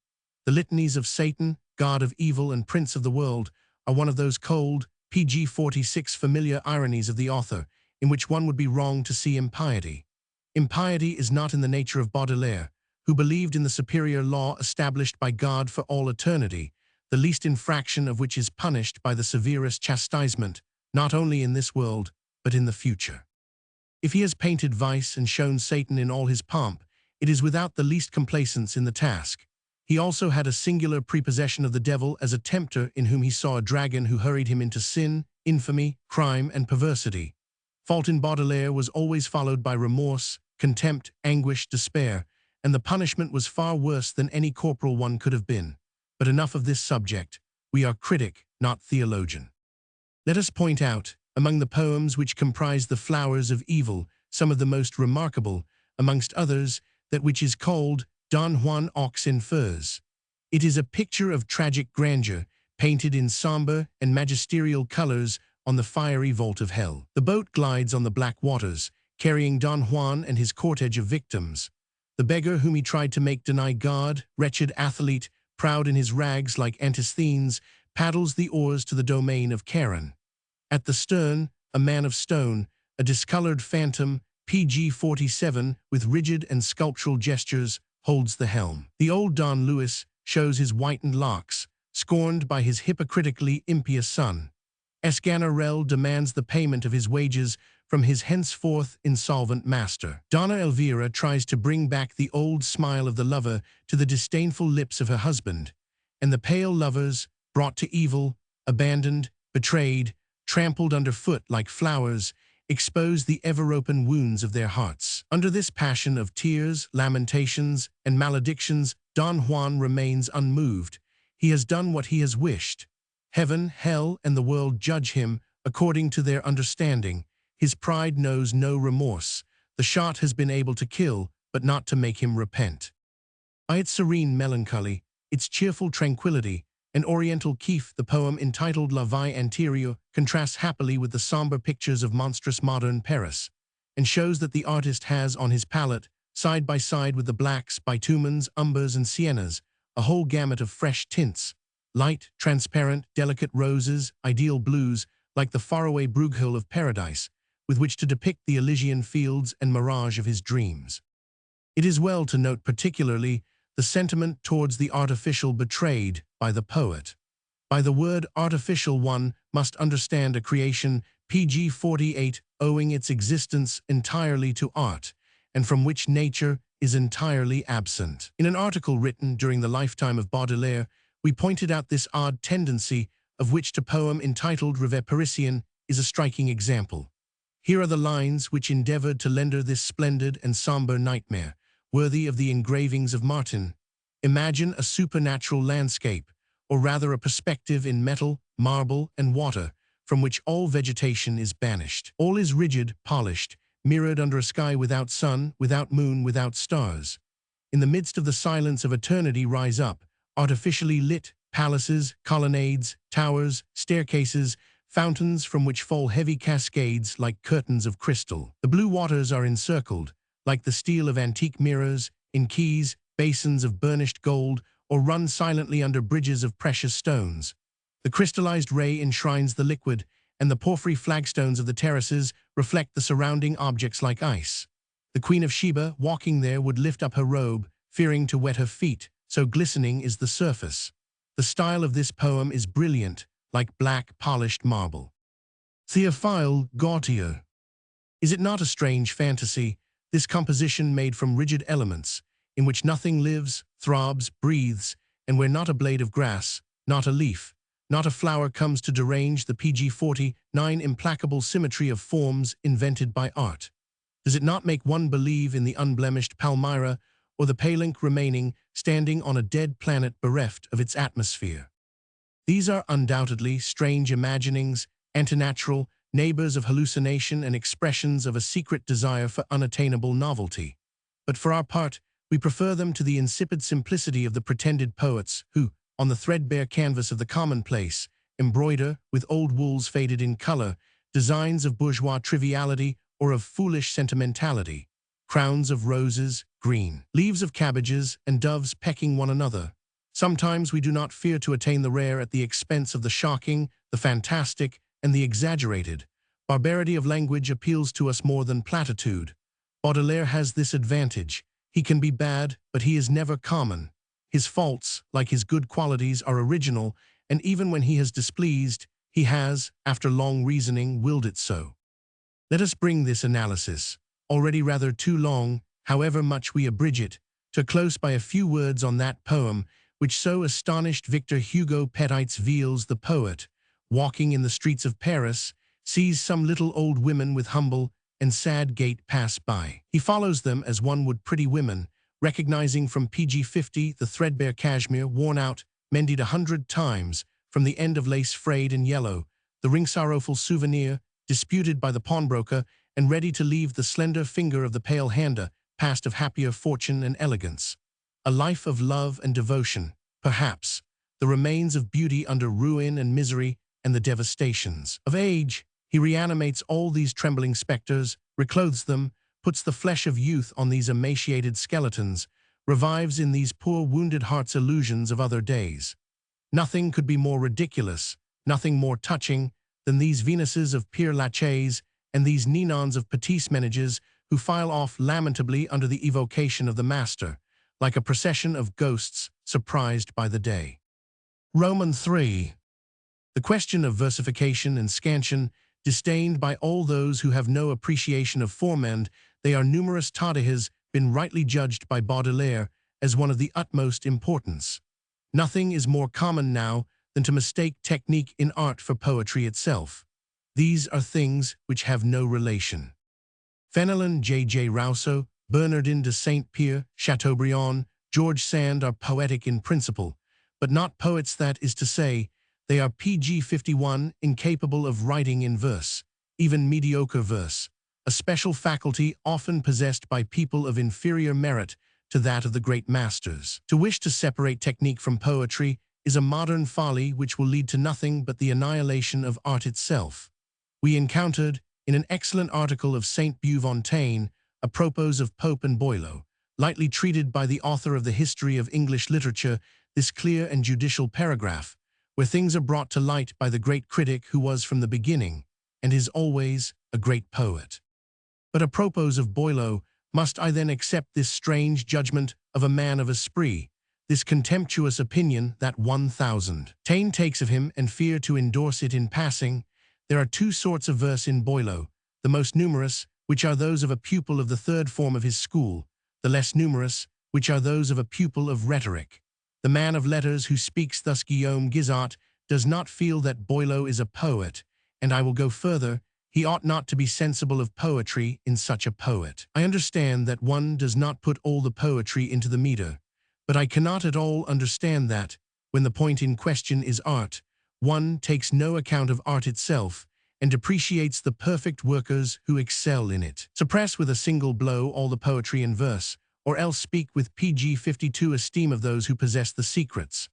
The litanies of Satan, God of evil and prince of the world, are one of those cold, pg 46 familiar ironies of the author, in which one would be wrong to see impiety. Impiety is not in the nature of Baudelaire, who believed in the superior law established by God for all eternity, the least infraction of which is punished by the severest chastisement, not only in this world, but in the future. If he has painted vice and shown Satan in all his pomp, it is without the least complacence in the task. He also had a singular prepossession of the devil as a tempter in whom he saw a dragon who hurried him into sin, infamy, crime, and perversity. Fault in Baudelaire was always followed by remorse, contempt, anguish, despair, and the punishment was far worse than any corporal one could have been. But enough of this subject. We are critic, not theologian. Let us point out, among the poems which comprise The Flowers of Evil, some of the most remarkable, amongst others, that which is called Don Juan Ox in Furs. It is a picture of tragic grandeur, painted in somber and magisterial colors on the fiery vault of hell. The boat glides on the black waters, carrying Don Juan and his cortege of victims. The beggar whom he tried to make deny God, wretched athlete, proud in his rags like Antisthenes, paddles the oars to the domain of Charon. At the stern, a man of stone, a discolored phantom, PG-47, with rigid and sculptural gestures, holds the helm. The old Don Luis shows his whitened locks, scorned by his hypocritically impious son. Esganarelle demands the payment of his wages from his henceforth insolvent master. Donna Elvira tries to bring back the old smile of the lover to the disdainful lips of her husband, and the pale lovers, brought to evil, abandoned, betrayed, trampled underfoot like flowers, expose the ever-open wounds of their hearts. Under this passion of tears, lamentations, and maledictions, Don Juan remains unmoved. He has done what he has wished. Heaven, hell, and the world judge him according to their understanding. His pride knows no remorse. The shot has been able to kill, but not to make him repent. By its serene melancholy, its cheerful tranquility, an Oriental Keef, the poem entitled La Vie Antérieure, contrasts happily with the somber pictures of monstrous modern Paris, and shows that the artist has on his palette, side by side with the blacks, bitumens, umbers, and siennas, a whole gamut of fresh tints, light, transparent, delicate roses, ideal blues, like the faraway Bruegel of paradise, with which to depict the Elysian fields and mirage of his dreams. It is well to note particularly the sentiment towards the artificial betrayed by the poet. By the word artificial one must understand a creation PG-48 owing its existence entirely to art, and from which nature is entirely absent. In an article written during the lifetime of Baudelaire, we pointed out this odd tendency, of which the poem entitled Rêve Parisian is a striking example. Here are the lines which endeavored to render this splendid and somber nightmare, worthy of the engravings of Martin. Imagine a supernatural landscape, or rather a perspective in metal, marble, and water, from which all vegetation is banished. All is rigid, polished, mirrored under a sky without sun, without moon, without stars. In the midst of the silence of eternity rise up, artificially lit, palaces, colonnades, towers, staircases, fountains from which fall heavy cascades like curtains of crystal. The blue waters are encircled, like the steel of antique mirrors, in quays, basins of burnished gold, or run silently under bridges of precious stones. The crystallized ray enshrines the liquid, and the porphyry flagstones of the terraces reflect the surrounding objects like ice. The Queen of Sheba, walking there, would lift up her robe, fearing to wet her feet, so glistening is the surface. The style of this poem is brilliant, like black polished marble. Théophile Gautier. Is it not a strange fantasy, this composition made from rigid elements, in which nothing lives, throbs, breathes, and where not a blade of grass, not a leaf, not a flower comes to derange the PG-49 implacable symmetry of forms invented by art? Does it not make one believe in the unblemished Palmyra, or the Palinque remaining, standing on a dead planet bereft of its atmosphere? These are undoubtedly strange imaginings, antinatural, neighbors of hallucination and expressions of a secret desire for unattainable novelty. But for our part, we prefer them to the insipid simplicity of the pretended poets who, on the threadbare canvas of the commonplace, embroider, with old wools faded in color, designs of bourgeois triviality or of foolish sentimentality, crowns of roses, green, leaves of cabbages, and doves pecking one another. Sometimes we do not fear to attain the rare at the expense of the shocking, the fantastic, and the exaggerated. Barbarity of language appeals to us more than platitude. Baudelaire has this advantage. He can be bad, but he is never common. His faults, like his good qualities, are original, and even when he has displeased, he has, after long reasoning, willed it so. Let us bring this analysis, already rather too long, however much we abridge it, to close by a few words on that poem which so astonished Victor Hugo. Petites Villes, the poet, walking in the streets of Paris, sees some little old women with humble and sad gait pass by. He follows them as one would pretty women, recognizing from PG-50 the threadbare cashmere worn out, mended 100 times, from the end of lace frayed and yellow, the ring-sorrowful souvenir, disputed by the pawnbroker, and ready to leave the slender finger of the pale hander, past of happier fortune and elegance. a life of love and devotion, perhaps, the remains of beauty under ruin and misery and the devastations of age. He reanimates all these trembling spectres, reclothes them, puts the flesh of youth on these emaciated skeletons, revives in these poor wounded hearts illusions of other days. Nothing could be more ridiculous, nothing more touching, than these Venuses of Pere Lachaise and these Ninons of Petits Ménages who file off lamentably under the evocation of the master, like a procession of ghosts surprised by the day. Roman 3. The question of versification and scansion, disdained by all those who have no appreciation of form, and they are numerous taught, has been rightly judged by Baudelaire as one of the utmost importance. Nothing is more common now than to mistake technique in art for poetry itself. These are things which have no relation. Fenelon, J. Rousseau, Bernardin de Saint-Pierre, Chateaubriand, George Sand are poetic in principle, but not poets, that is to say, they are PG 51, incapable of writing in verse, even mediocre verse, a special faculty often possessed by people of inferior merit to that of the great masters. To wish to separate technique from poetry is a modern folly which will lead to nothing but the annihilation of art itself. We encountered, in an excellent article of Saint Beaufontaine, apropos of Pope and Boileau, lightly treated by the author of the History of English Literature, this clear and judicial paragraph, where things are brought to light by the great critic who was from the beginning, and is always, a great poet. But apropos of Boileau, must I then accept this strange judgment of a man of esprit, this contemptuous opinion that 1,000 Taine takes of him and fear to endorse it in passing? There are two sorts of verse in Boileau, the most numerous, which are those of a pupil of the third form of his school, the less numerous, which are those of a pupil of rhetoric. The man of letters who speaks thus, Guillaume Guizot, does not feel that Boileau is a poet, and I will go further, he ought not to be sensible of poetry in such a poet. I understand that one does not put all the poetry into the meter, but I cannot at all understand that, when the point in question is art, one takes no account of art itself and depreciates the perfect workers who excel in it. Suppress with a single blow all the poetry in verse, or else speak with PG 52 esteem of those who possess the secrets.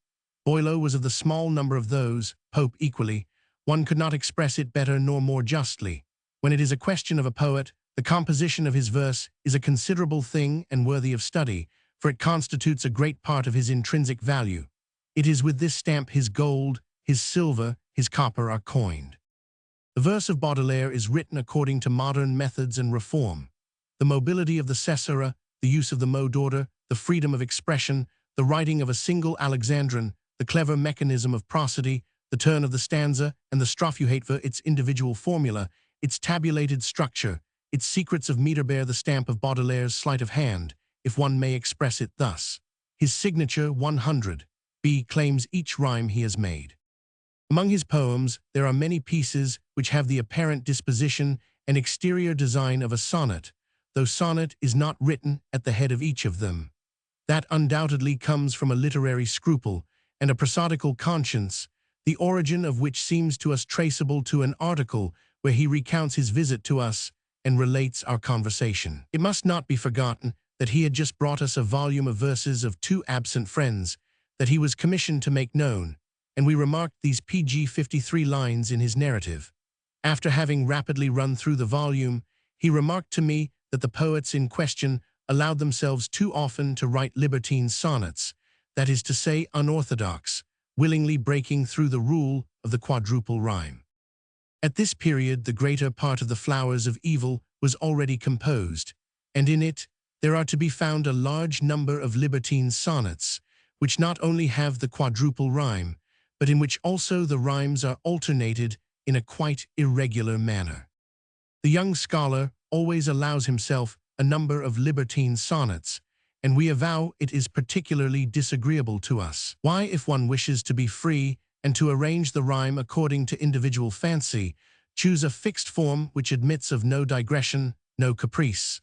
Boileau was of the small number of those, Pope equally. One could not express it better nor more justly. When it is a question of a poet, the composition of his verse is a considerable thing and worthy of study, for it constitutes a great part of his intrinsic value. It is with this stamp his gold, his silver, his copper are coined. The verse of Baudelaire is written according to modern methods and reform. The mobility of the caesura, the use of the mot d'ordre, the freedom of expression, the writing of a single Alexandrine, the clever mechanism of prosody, the turn of the stanza, and the strophe for its individual formula, its tabulated structure, its secrets of meter bear the stamp of Baudelaire's sleight of hand, if one may express it thus. His signature 100 B claims each rhyme he has made. Among his poems, there are many pieces which have the apparent disposition and exterior design of a sonnet, though sonnet is not written at the head of each of them. That undoubtedly comes from a literary scruple and a prosodical conscience, the origin of which seems to us traceable to an article where he recounts his visit to us and relates our conversation. It must not be forgotten that he had just brought us a volume of verses of two absent friends that he was commissioned to make known, and we remarked these PG 53 lines in his narrative. After having rapidly run through the volume, he remarked to me that the poets in question allowed themselves too often to write libertine sonnets, that is to say, unorthodox, willingly breaking through the rule of the quadruple rhyme. At this period, the greater part of the Flowers of Evil was already composed, and in it there are to be found a large number of libertine sonnets, which not only have the quadruple rhyme, but in which also the rhymes are alternated in a quite irregular manner. The young scholar always allows himself a number of libertine sonnets, and we avow it is particularly disagreeable to us. Why, if one wishes to be free and to arrange the rhyme according to individual fancy, choose a fixed form which admits of no digression, no caprice?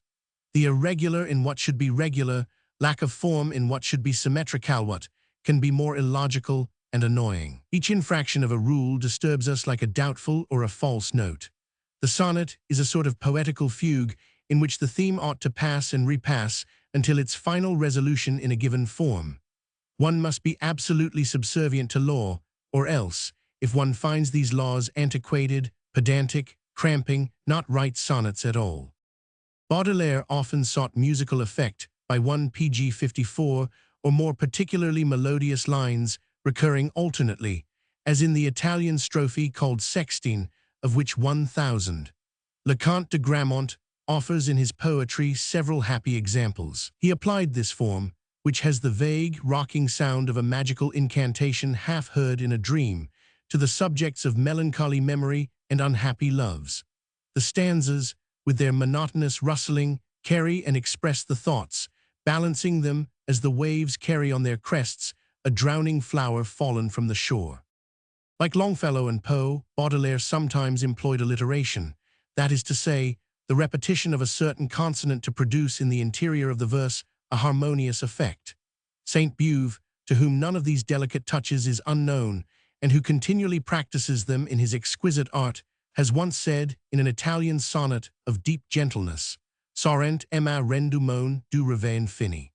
The irregular in what should be regular, lack of form in what should be symmetrical, what can be more illogical and annoying? Each infraction of a rule disturbs us like a doubtful or a false note. The sonnet is a sort of poetical fugue in which the theme ought to pass and repass until its final resolution in a given form. One must be absolutely subservient to law, or else, if one finds these laws antiquated, pedantic, cramping, not write sonnets at all. Baudelaire often sought musical effect by 1 pg 54 or more particularly melodious lines recurring alternately, as in the Italian strophe called Sextine, of which 1000. Le Comte de Grammont offers in his poetry several happy examples. He applied this form, which has the vague, rocking sound of a magical incantation half heard in a dream, to the subjects of melancholy memory and unhappy loves. The stanzas, with their monotonous rustling, carry and express the thoughts, balancing them as the waves carry on their crests a drowning flower fallen from the shore. Like Longfellow and Poe, Baudelaire sometimes employed alliteration, that is to say, the repetition of a certain consonant to produce in the interior of the verse a harmonious effect. Saint Beuve, to whom none of these delicate touches is unknown, and who continually practices them in his exquisite art, has once said, in an Italian sonnet of deep gentleness, «Sorrent Emma rendu mon du revein fini».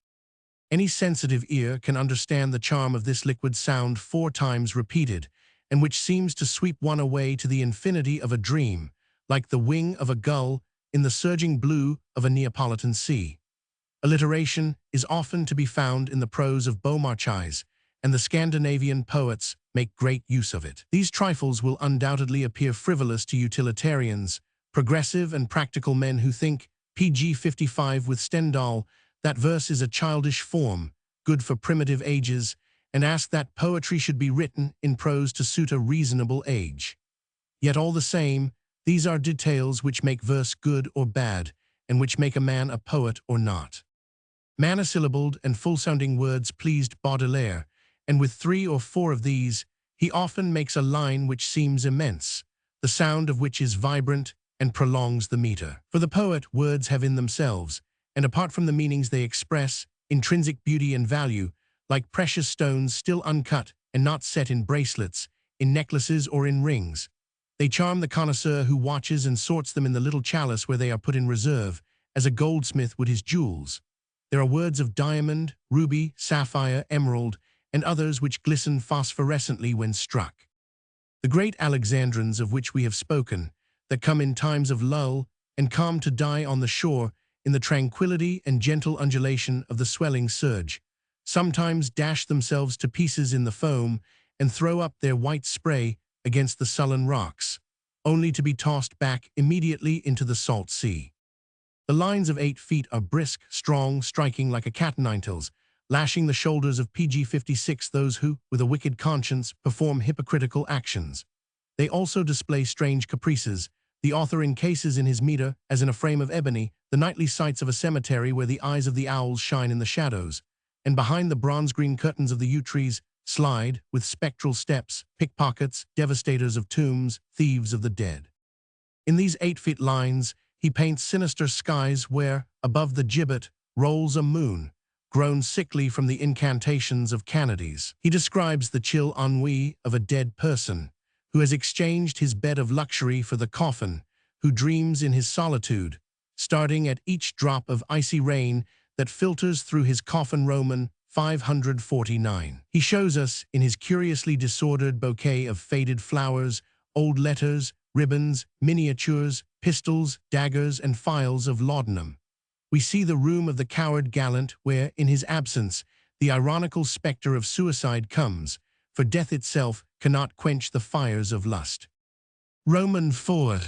Any sensitive ear can understand the charm of this liquid sound 4 times repeated, and which seems to sweep one away to the infinity of a dream, like the wing of a gull in the surging blue of a Neapolitan sea. Alliteration is often to be found in the prose of Beaumarchais, and the Scandinavian poets make great use of it. These trifles will undoubtedly appear frivolous to utilitarians, progressive and practical men who think, pg 55 with Stendhal, that verse is a childish form, good for primitive ages, and ask that poetry should be written in prose to suit a reasonable age. Yet all the same, these are details which make verse good or bad, and which make a man a poet or not. Monosyllabled and full-sounding words pleased Baudelaire, and with 3 or 4 of these, he often makes a line which seems immense, the sound of which is vibrant and prolongs the meter. For the poet, words have in themselves, and apart from the meanings they express, intrinsic beauty and value, like precious stones still uncut and not set in bracelets, in necklaces or in rings. They charm the connoisseur who watches and sorts them in the little chalice where they are put in reserve, as a goldsmith would his jewels. There are words of diamond, ruby, sapphire, emerald, and others which glisten phosphorescently when struck. The great Alexandrines of which we have spoken, that come in times of lull and calm to die on the shore in the tranquility and gentle undulation of the swelling surge, sometimes dash themselves to pieces in the foam and throw up their white spray against the sullen rocks, only to be tossed back immediately into the salt sea. The lines of 8 feet are brisk, strong, striking like a cat-o'-nine-tails, lashing the shoulders of pg 56 those who, with a wicked conscience, perform hypocritical actions. They also display strange caprices. The author encases in his meter, as in a frame of ebony, the nightly sights of a cemetery where the eyes of the owls shine in the shadows, and behind the bronze-green curtains of the yew trees slide, with spectral steps, pickpockets, devastators of tombs, thieves of the dead. In these 8-foot lines, he paints sinister skies where, above the gibbet, rolls a moon, grown sickly from the incantations of Canides. He describes the chill ennui of a dead person, who has exchanged his bed of luxury for the coffin, who dreams in his solitude, starting at each drop of icy rain that filters through his coffin. Roman 549. He shows us, in his curiously disordered bouquet of faded flowers, old letters, ribbons, miniatures, pistols, daggers, and phials of laudanum. We see the room of the coward gallant where, in his absence, the ironical spectre of suicide comes, for death itself cannot quench the fires of lust. Roman 4.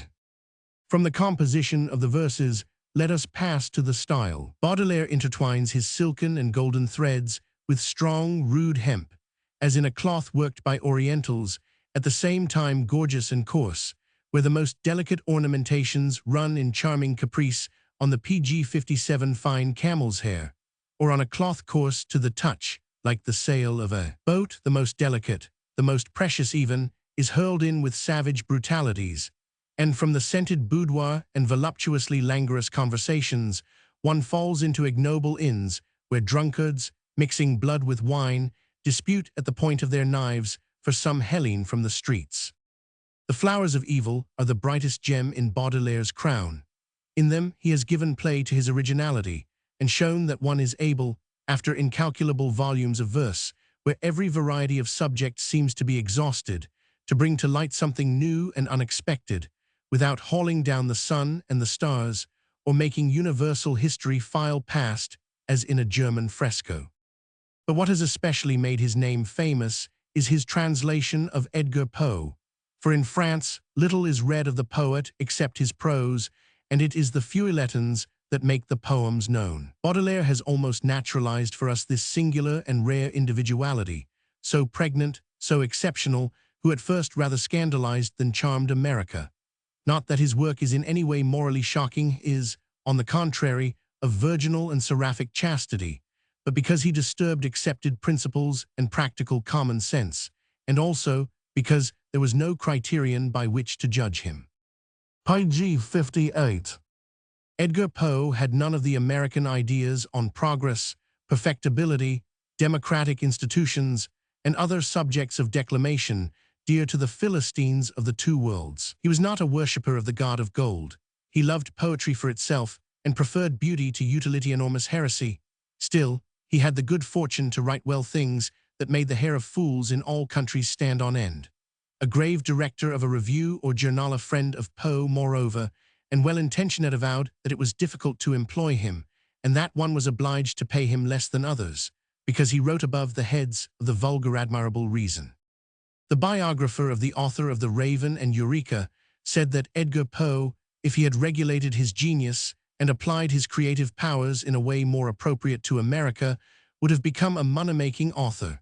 From the composition of the verses, let us pass to the style. Baudelaire intertwines his silken and golden threads with strong, rude hemp, as in a cloth worked by Orientals, at the same time gorgeous and coarse, where the most delicate ornamentations run in charming caprice on the pg 57 fine camel's hair, or on a cloth coarse to the touch, like the sail of a boat. The most delicate, the most precious even, is hurled in with savage brutalities, and from the scented boudoir and voluptuously languorous conversations, one falls into ignoble inns, where drunkards, mixing blood with wine, dispute at the point of their knives for some helene from the streets. The flowers of evil are the brightest gem in Baudelaire's crown. In them, he has given play to his originality and shown that one is able, after incalculable volumes of verse, where every variety of subject seems to be exhausted, to bring to light something new and unexpected, without hauling down the sun and the stars, or making universal history file past, as in a German fresco. But what has especially made his name famous is his translation of Edgar Poe, for in France little is read of the poet except his prose, and it is the feuilletons that make the poems known. Baudelaire has almost naturalized for us this singular and rare individuality, so pregnant, so exceptional, who at first rather scandalized than charmed America. Not that his work is in any way morally shocking, is, on the contrary, of virginal and seraphic chastity, but because he disturbed accepted principles and practical common sense, and also because there was no criterion by which to judge him. Page 58. Edgar Poe had none of the American ideas on progress, perfectibility, democratic institutions, and other subjects of declamation dear to the Philistines of the two worlds. He was not a worshipper of the god of gold. He loved poetry for itself and preferred beauty to utility enormous heresy. Still, he had the good fortune to write well things that made the hair of fools in all countries stand on end. A grave director of a review or journal, a friend of Poe, moreover, and well-intentioned, avowed that it was difficult to employ him, and that one was obliged to pay him less than others, because he wrote above the heads of the vulgar admirable reason. The biographer of the author of The Raven and Eureka said that Edgar Poe, if he had regulated his genius and applied his creative powers in a way more appropriate to America, would have become a money-making author.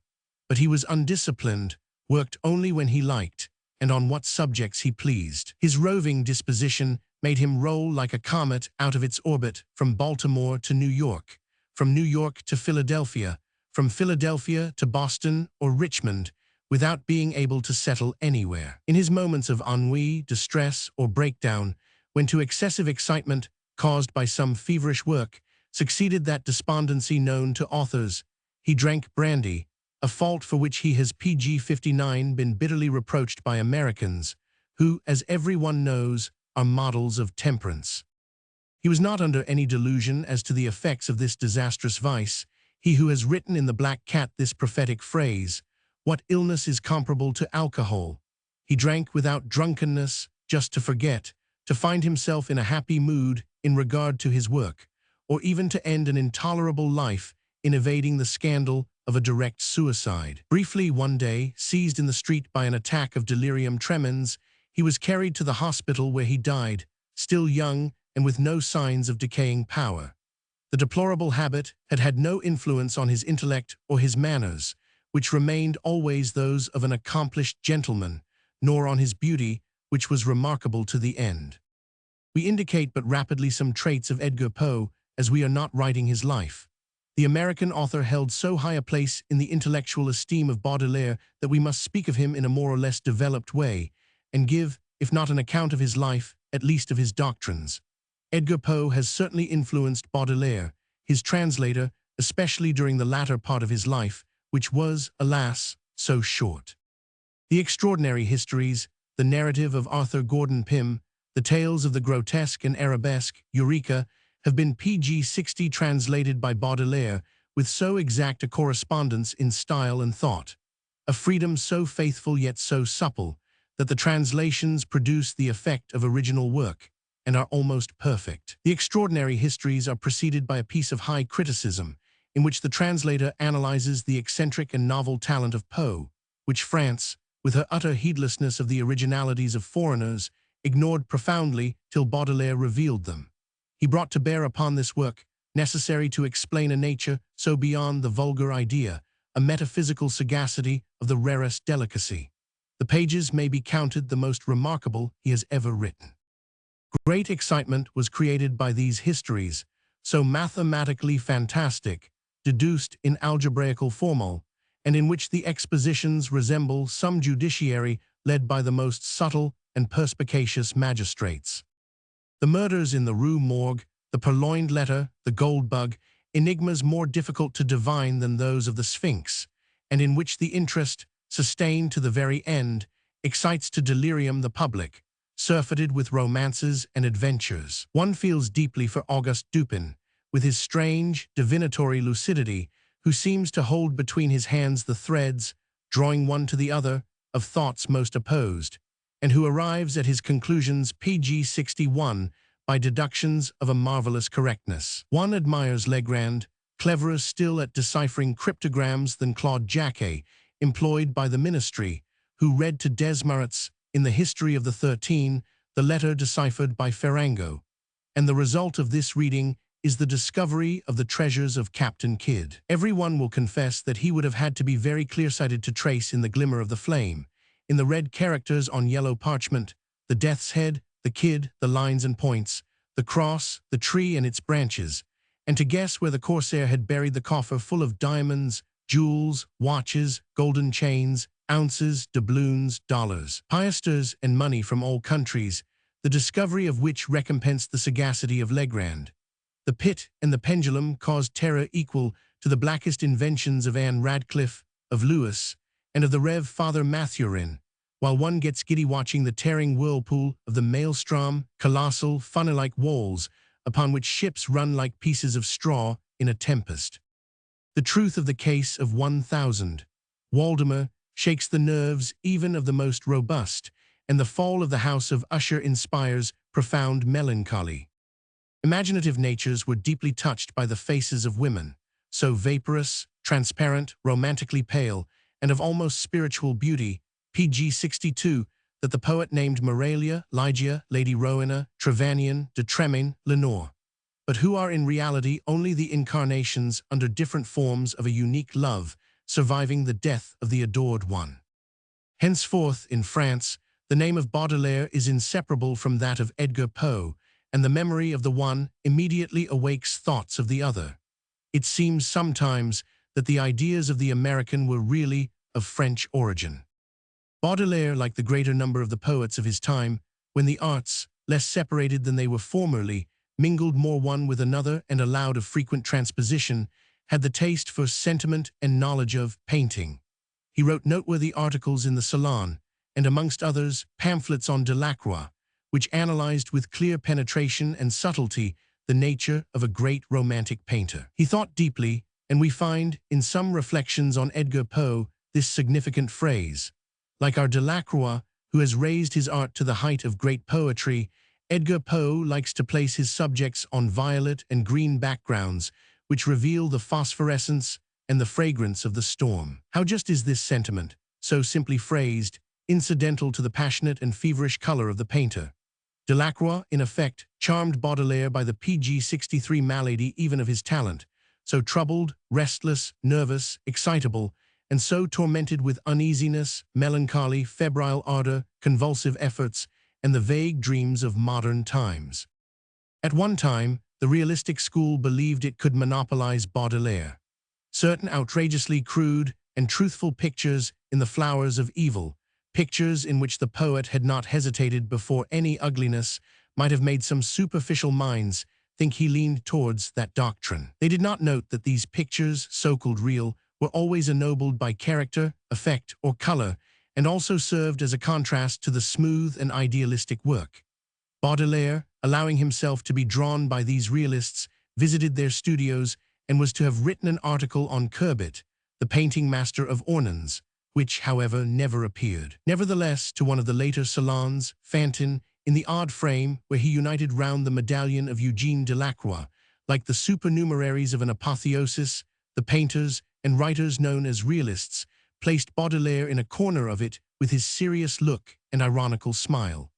But he was undisciplined, worked only when he liked, and on what subjects he pleased. His roving disposition made him roll like a comet out of its orbit from Baltimore to New York, from New York to Philadelphia, from Philadelphia to Boston or Richmond, without being able to settle anywhere. In his moments of ennui, distress, or breakdown, when to excessive excitement, caused by some feverish work, succeeded that despondency known to authors, he drank brandy, a fault for which he has page 59 been bitterly reproached by Americans, who, as everyone knows, are models of temperance. He was not under any delusion as to the effects of this disastrous vice, he who has written in The Black Cat this prophetic phrase, "What illness is comparable to alcohol?" He drank without drunkenness, just to forget, to find himself in a happy mood in regard to his work, or even to end an intolerable life in evading the scandal of a direct suicide. Briefly, one day, seized in the street by an attack of delirium tremens, he was carried to the hospital where he died, still young and with no signs of decaying power. The deplorable habit had had no influence on his intellect or his manners, which remained always those of an accomplished gentleman, nor on his beauty, which was remarkable to the end. We indicate but rapidly some traits of Edgar Poe, as we are not writing his life. The American author held so high a place in the intellectual esteem of Baudelaire that we must speak of him in a more or less developed way, and give, if not an account of his life, at least of his doctrines. Edgar Poe has certainly influenced Baudelaire, his translator, especially during the latter part of his life, which was, alas, so short. The extraordinary histories, the narrative of Arthur Gordon Pym, the tales of the grotesque and arabesque, Eureka, have been page 60 translated by Baudelaire with so exact a correspondence in style and thought, a freedom so faithful yet so supple, that the translations produce the effect of original work, and are almost perfect. The extraordinary histories are preceded by a piece of high criticism, in which the translator analyzes the eccentric and novel talent of Poe, which France, with her utter heedlessness of the originalities of foreigners, ignored profoundly till Baudelaire revealed them. He brought to bear upon this work, necessary to explain a nature so beyond the vulgar idea, a metaphysical sagacity of the rarest delicacy. The pages may be counted the most remarkable he has ever written. Great excitement was created by these histories, so mathematically fantastic, deduced in algebraical formula, and in which the expositions resemble some judiciary led by the most subtle and perspicacious magistrates. The murders in the Rue Morgue, the purloined letter, the gold bug, enigmas more difficult to divine than those of the Sphinx, and in which the interest, sustained to the very end, excites to delirium the public, surfeited with romances and adventures. One feels deeply for Auguste Dupin, with his strange, divinatory lucidity, who seems to hold between his hands the threads, drawing one to the other, of thoughts most opposed, and who arrives at his conclusions pg 61 by deductions of a marvelous correctness. One admires Legrand, cleverer still at deciphering cryptograms than Claude Jacquet, employed by the ministry, who read to Desmarets, in the History of the 13, the letter deciphered by Ferrango, and the result of this reading is the discovery of the treasures of Captain Kidd. Everyone will confess that he would have had to be very clear-sighted to trace in the glimmer of the flame, in the red characters on yellow parchment, the death's head, the kid, the lines and points, the cross, the tree and its branches, and to guess where the corsair had buried the coffer full of diamonds, jewels, watches, golden chains, ounces, doubloons, dollars, piastres, and money from all countries, the discovery of which recompensed the sagacity of Legrand. The pit and the pendulum caused terror equal to the blackest inventions of Anne Radcliffe, of Lewis, and of the Rev. Father Mathurin, while one gets giddy watching the tearing whirlpool of the maelstrom, colossal, funnel-like walls upon which ships run like pieces of straw in a tempest. The truth of the case of 1000, Waldemar, shakes the nerves even of the most robust, and the fall of the house of Usher inspires profound melancholy. Imaginative natures were deeply touched by the faces of women, so vaporous, transparent, romantically pale, and of almost spiritual beauty, pg 62, that the poet named Moralia, Ligia, Lady Rowena, Trevanion, de Tremaine, Lenore, but who are in reality only the incarnations under different forms of a unique love, surviving the death of the adored one. Henceforth, in France, the name of Baudelaire is inseparable from that of Edgar Poe, and the memory of the one immediately awakes thoughts of the other. It seems sometimes that the ideas of the American were really of French origin. Baudelaire, like the greater number of the poets of his time, when the arts, less separated than they were formerly, mingled more one with another and allowed of frequent transposition, had the taste for sentiment and knowledge of painting. He wrote noteworthy articles in the Salon, and amongst others, pamphlets on Delacroix, which analyzed with clear penetration and subtlety the nature of a great romantic painter. He thought deeply, and we find, in some reflections on Edgar Poe, this significant phrase: like our Delacroix, who has raised his art to the height of great poetry, Edgar Poe likes to place his subjects on violet and green backgrounds, which reveal the phosphorescence and the fragrance of the storm. How just is this sentiment, so simply phrased, incidental to the passionate and feverish color of the painter. Delacroix, in effect, charmed Baudelaire by the pg 63 malady even of his talent, so troubled, restless, nervous, excitable, and so tormented with uneasiness, melancholy, febrile ardor, convulsive efforts, and the vague dreams of modern times. At one time, the realistic school believed it could monopolize Baudelaire. Certain outrageously crude and truthful pictures in The Flowers of Evil, pictures in which the poet had not hesitated before any ugliness, might have made some superficial minds think he leaned towards that doctrine. They did not note that these pictures, so-called real, were always ennobled by character, effect, or color, and also served as a contrast to the smooth and idealistic work. Baudelaire, allowing himself to be drawn by these realists, visited their studios and was to have written an article on Courbet, the painting master of Ornans, which, however, never appeared. Nevertheless, to one of the later salons, Fantin, in the odd frame where he united round the medallion of Eugene Delacroix, like the supernumeraries of an apotheosis, the painters and writers known as realists placed Baudelaire in a corner of it with his serious look and ironical smile.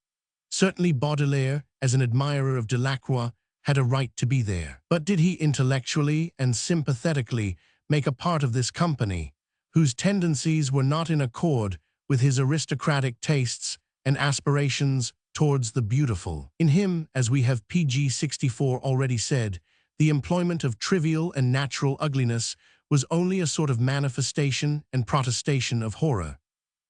Certainly Baudelaire, as an admirer of Delacroix, had a right to be there. But did he intellectually and sympathetically make a part of this company, whose tendencies were not in accord with his aristocratic tastes and aspirations towards the beautiful? In him, as we have pg 64 already said, the employment of trivial and natural ugliness was only a sort of manifestation and protestation of horror,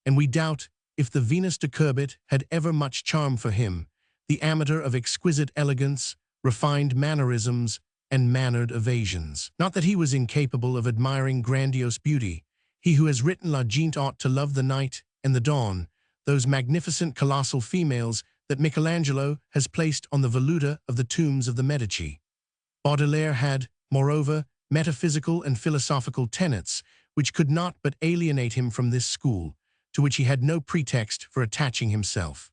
and we doubt if the Venus de Courbet had ever much charm for him, the amateur of exquisite elegance, refined mannerisms, and mannered evasions. Not that he was incapable of admiring grandiose beauty. He who has written La Gente ought to love the night and the dawn, those magnificent colossal females that Michelangelo has placed on the voluta of the tombs of the Medici. Baudelaire had, moreover, metaphysical and philosophical tenets which could not but alienate him from this school, to which he had no pretext for attaching himself.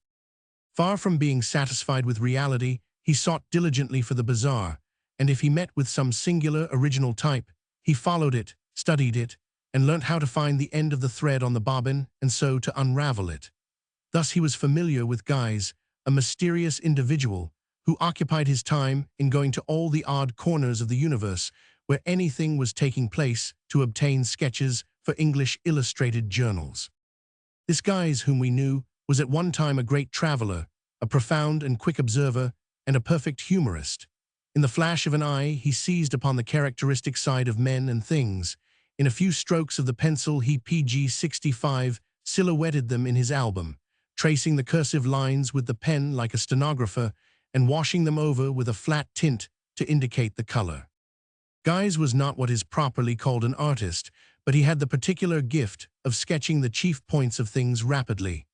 Far from being satisfied with reality, he sought diligently for the bizarre, and if he met with some singular original type, he followed it, studied it, and learnt how to find the end of the thread on the bobbin and so to unravel it. Thus he was familiar with Guise, a mysterious individual who occupied his time in going to all the odd corners of the universe where anything was taking place to obtain sketches for English illustrated journals. This Guise, whom we knew, was at one time a great traveler, a profound and quick observer, and a perfect humorist. In the flash of an eye, he seized upon the characteristic side of men and things. In a few strokes of the pencil, he PG-65 silhouetted them in his album, tracing the cursive lines with the pen like a stenographer and washing them over with a flat tint to indicate the color. Guise was not what is properly called an artist, but he had the particular gift of sketching the chief points of things rapidly.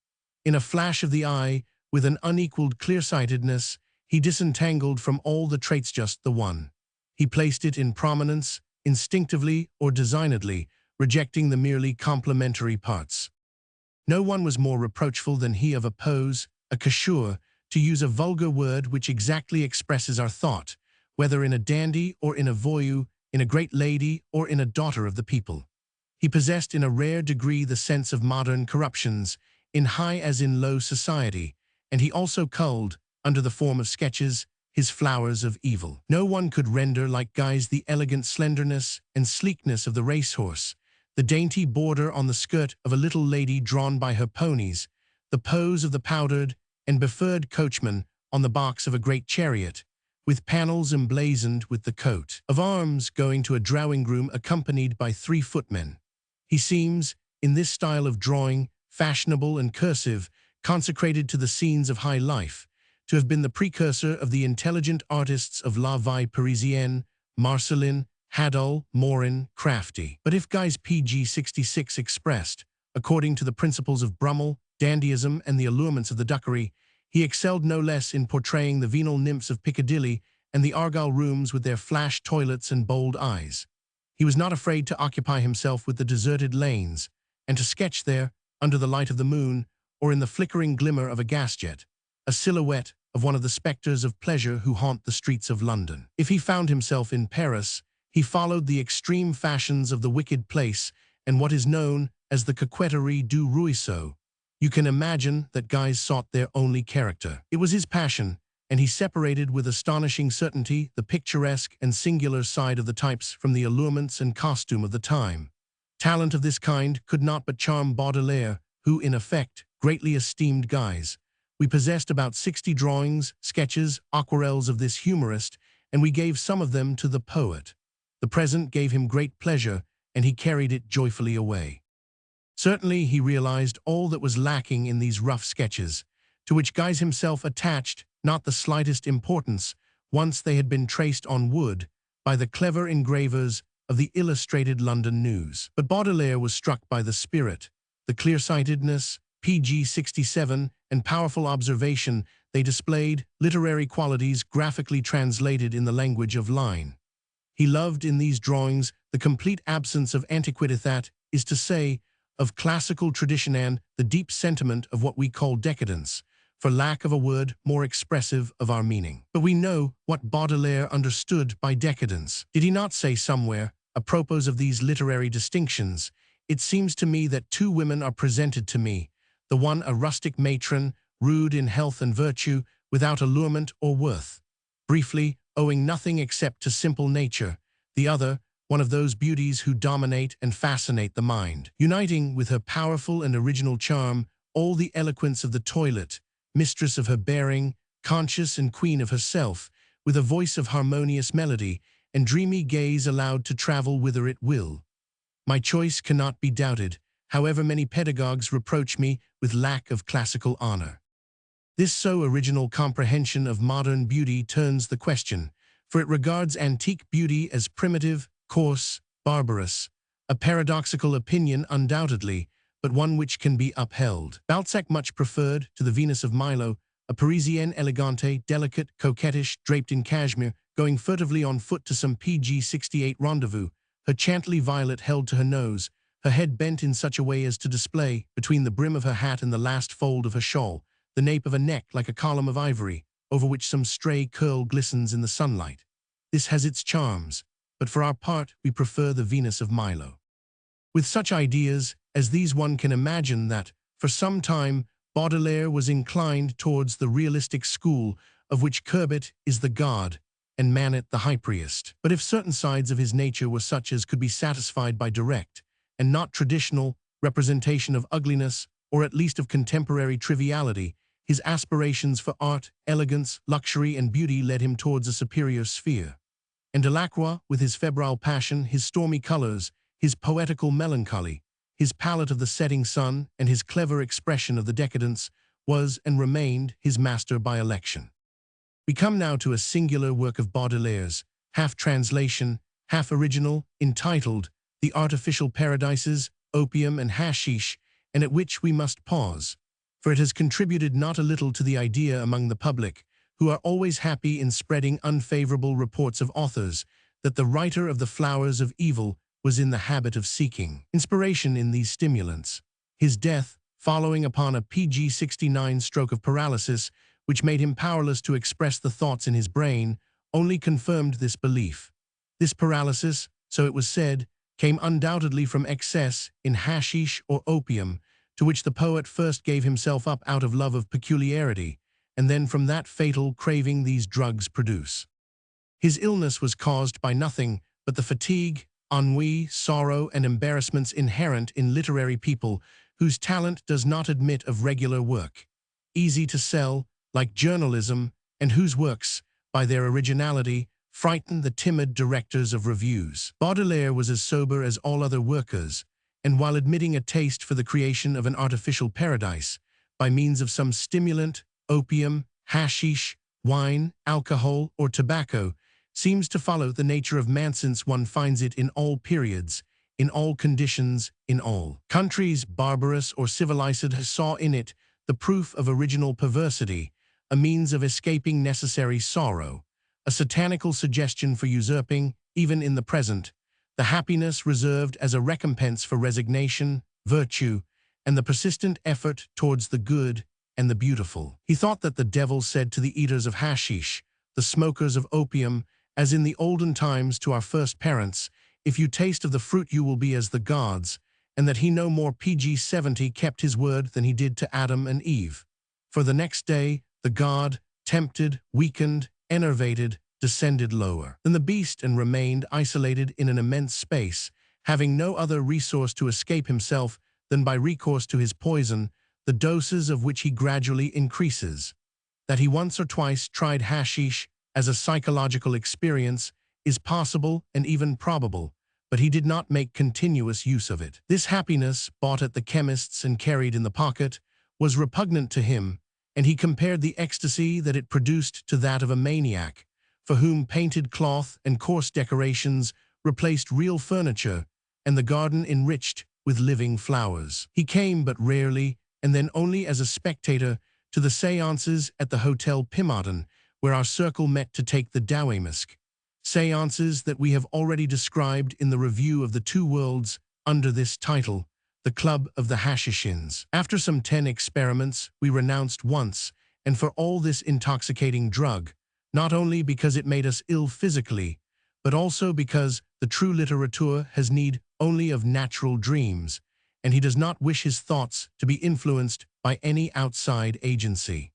In a flash of the eye, with an unequaled clear-sightedness, he disentangled from all the traits just the one. He placed it in prominence, instinctively or designedly, rejecting the merely complementary parts. No one was more reproachful than he of a pose, a cassure, to use a vulgar word which exactly expresses our thought, whether in a dandy or in a voyou, in a great lady or in a daughter of the people. He possessed in a rare degree the sense of modern corruptions, in high as in low society, and he also culled, under the form of sketches, his flowers of evil. No one could render like Guise the elegant slenderness and sleekness of the racehorse, the dainty border on the skirt of a little lady drawn by her ponies, the pose of the powdered and befurred coachman on the box of a great chariot, with panels emblazoned with the coat of arms going to a drawing-room accompanied by 3 footmen. He seems, in this style of drawing, fashionable and cursive, consecrated to the scenes of high life, to have been the precursor of the intelligent artists of La Vie Parisienne, Marcellin, Hadol, Morin, Crafty. But if Guise PG-66 expressed, according to the principles of Brummel, dandyism, and the allurements of the duckery, he excelled no less in portraying the venal nymphs of Piccadilly and the Argyle rooms with their flash toilets and bold eyes. He was not afraid to occupy himself with the deserted lanes, and to sketch there, under the light of the moon, or in the flickering glimmer of a gas jet, a silhouette of one of the spectres of pleasure who haunt the streets of London. If he found himself in Paris, he followed the extreme fashions of the wicked place and what is known as the coquetterie du ruisseau. You can imagine that Guise sought their only character. It was his passion, and he separated with astonishing certainty the picturesque and singular side of the types from the allurements and costume of the time. Talent of this kind could not but charm Baudelaire, who, in effect, greatly esteemed Guise. We possessed about 60 drawings, sketches, aquarelles of this humorist, and we gave some of them to the poet. The present gave him great pleasure, and he carried it joyfully away. Certainly he realized all that was lacking in these rough sketches, to which Guise himself attached not the slightest importance once they had been traced on wood by the clever engravers of the Illustrated London News. But Baudelaire was struck by the spirit, the clear-sightedness, PG-67, and powerful observation they displayed, literary qualities graphically translated in the language of line. He loved in these drawings the complete absence of antiquity, that is to say, of classical tradition, and the deep sentiment of what we call decadence, for lack of a word more expressive of our meaning. But we know what Baudelaire understood by decadence. Did he not say somewhere, apropos of these literary distinctions, "It seems to me that 2 women are presented to me, the one a rustic matron, rude in health and virtue, without allurement or worth, briefly, owing nothing except to simple nature, the other, one of those beauties who dominate and fascinate the mind, uniting with her powerful and original charm all the eloquence of the toilet, mistress of her bearing, conscious and queen of herself, with a voice of harmonious melody, and dreamy gaze allowed to travel whither it will. My choice cannot be doubted, however many pedagogues reproach me with lack of classical honor." This so original comprehension of modern beauty turns the question, for it regards antique beauty as primitive, coarse, barbarous, a paradoxical opinion undoubtedly, but one which can be upheld. Balzac much preferred to the Venus of Milo a Parisian elegante, delicate, coquettish, draped in cashmere, going furtively on foot to some PG-68 rendezvous, her Chantilly violet held to her nose, her head bent in such a way as to display, between the brim of her hat and the last fold of her shawl, the nape of a neck like a column of ivory, over which some stray curl glistens in the sunlight. This has its charms, but for our part we prefer the Venus of Milo. With such ideas as these one can imagine that, for some time, Baudelaire was inclined towards the realistic school of which Courbet is the god and Manet the high priest. But if certain sides of his nature were such as could be satisfied by direct, and not traditional, representation of ugliness, or at least of contemporary triviality, his aspirations for art, elegance, luxury, and beauty led him towards a superior sphere. And Delacroix, with his febrile passion, his stormy colors, his poetical melancholy, his palette of the setting sun, and his clever expression of the decadence, was and remained his master by election. We come now to a singular work of Baudelaire's, half translation, half original, entitled The Artificial Paradises, Opium and Hashish, and at which we must pause, for it has contributed not a little to the idea among the public, who are always happy in spreading unfavorable reports of authors, that the writer of The Flowers of Evil was in the habit of seeking inspiration in these stimulants. His death, following upon a PG-69 stroke of paralysis, which made him powerless to express the thoughts in his brain, only confirmed this belief. This paralysis, so it was said, came undoubtedly from excess in hashish or opium, to which the poet first gave himself up out of love of peculiarity, and then from that fatal craving these drugs produce. His illness was caused by nothing but the fatigue, ennui, sorrow, and embarrassments inherent in literary people whose talent does not admit of regular work, easy to sell, like journalism, and whose works, by their originality, frighten the timid directors of reviews. Baudelaire was as sober as all other workers, and while admitting a taste for the creation of an artificial paradise, by means of some stimulant, opium, hashish, wine, alcohol, or tobacco, seems to follow the nature of man since one finds it in all periods, in all conditions, in all countries, barbarous or civilized, saw in it the proof of original perversity, a means of escaping necessary sorrow, a satanical suggestion for usurping, even in the present, the happiness reserved as a recompense for resignation, virtue, and the persistent effort towards the good and the beautiful. He thought that the devil said to the eaters of hashish, the smokers of opium, as in the olden times to our first parents, if you taste of the fruit you will be as the gods, and that he no more PG-70 kept his word than he did to Adam and Eve. For the next day, the god, tempted, weakened, enervated, descended lower than the beast and remained isolated in an immense space, having no other resource to escape himself than by recourse to his poison, the doses of which he gradually increases. That he once or twice tried hashish as a psychological experience is possible and even probable, but he did not make continuous use of it. This happiness, bought at the chemist's and carried in the pocket, was repugnant to him, and he compared the ecstasy that it produced to that of a maniac, for whom painted cloth and coarse decorations replaced real furniture, and the garden enriched with living flowers. He came but rarely, and then only as a spectator, to the séances at the Hotel Pimardon, where our circle met to take the Dawamisk. Séances that we have already described in the review of the Two Worlds under this title, The Club of the Hashishins. After some 10 experiments, we renounced once, and for all this intoxicating drug, not only because it made us ill physically, but also because the true littérateur has need only of natural dreams, and he does not wish his thoughts to be influenced by any outside agency.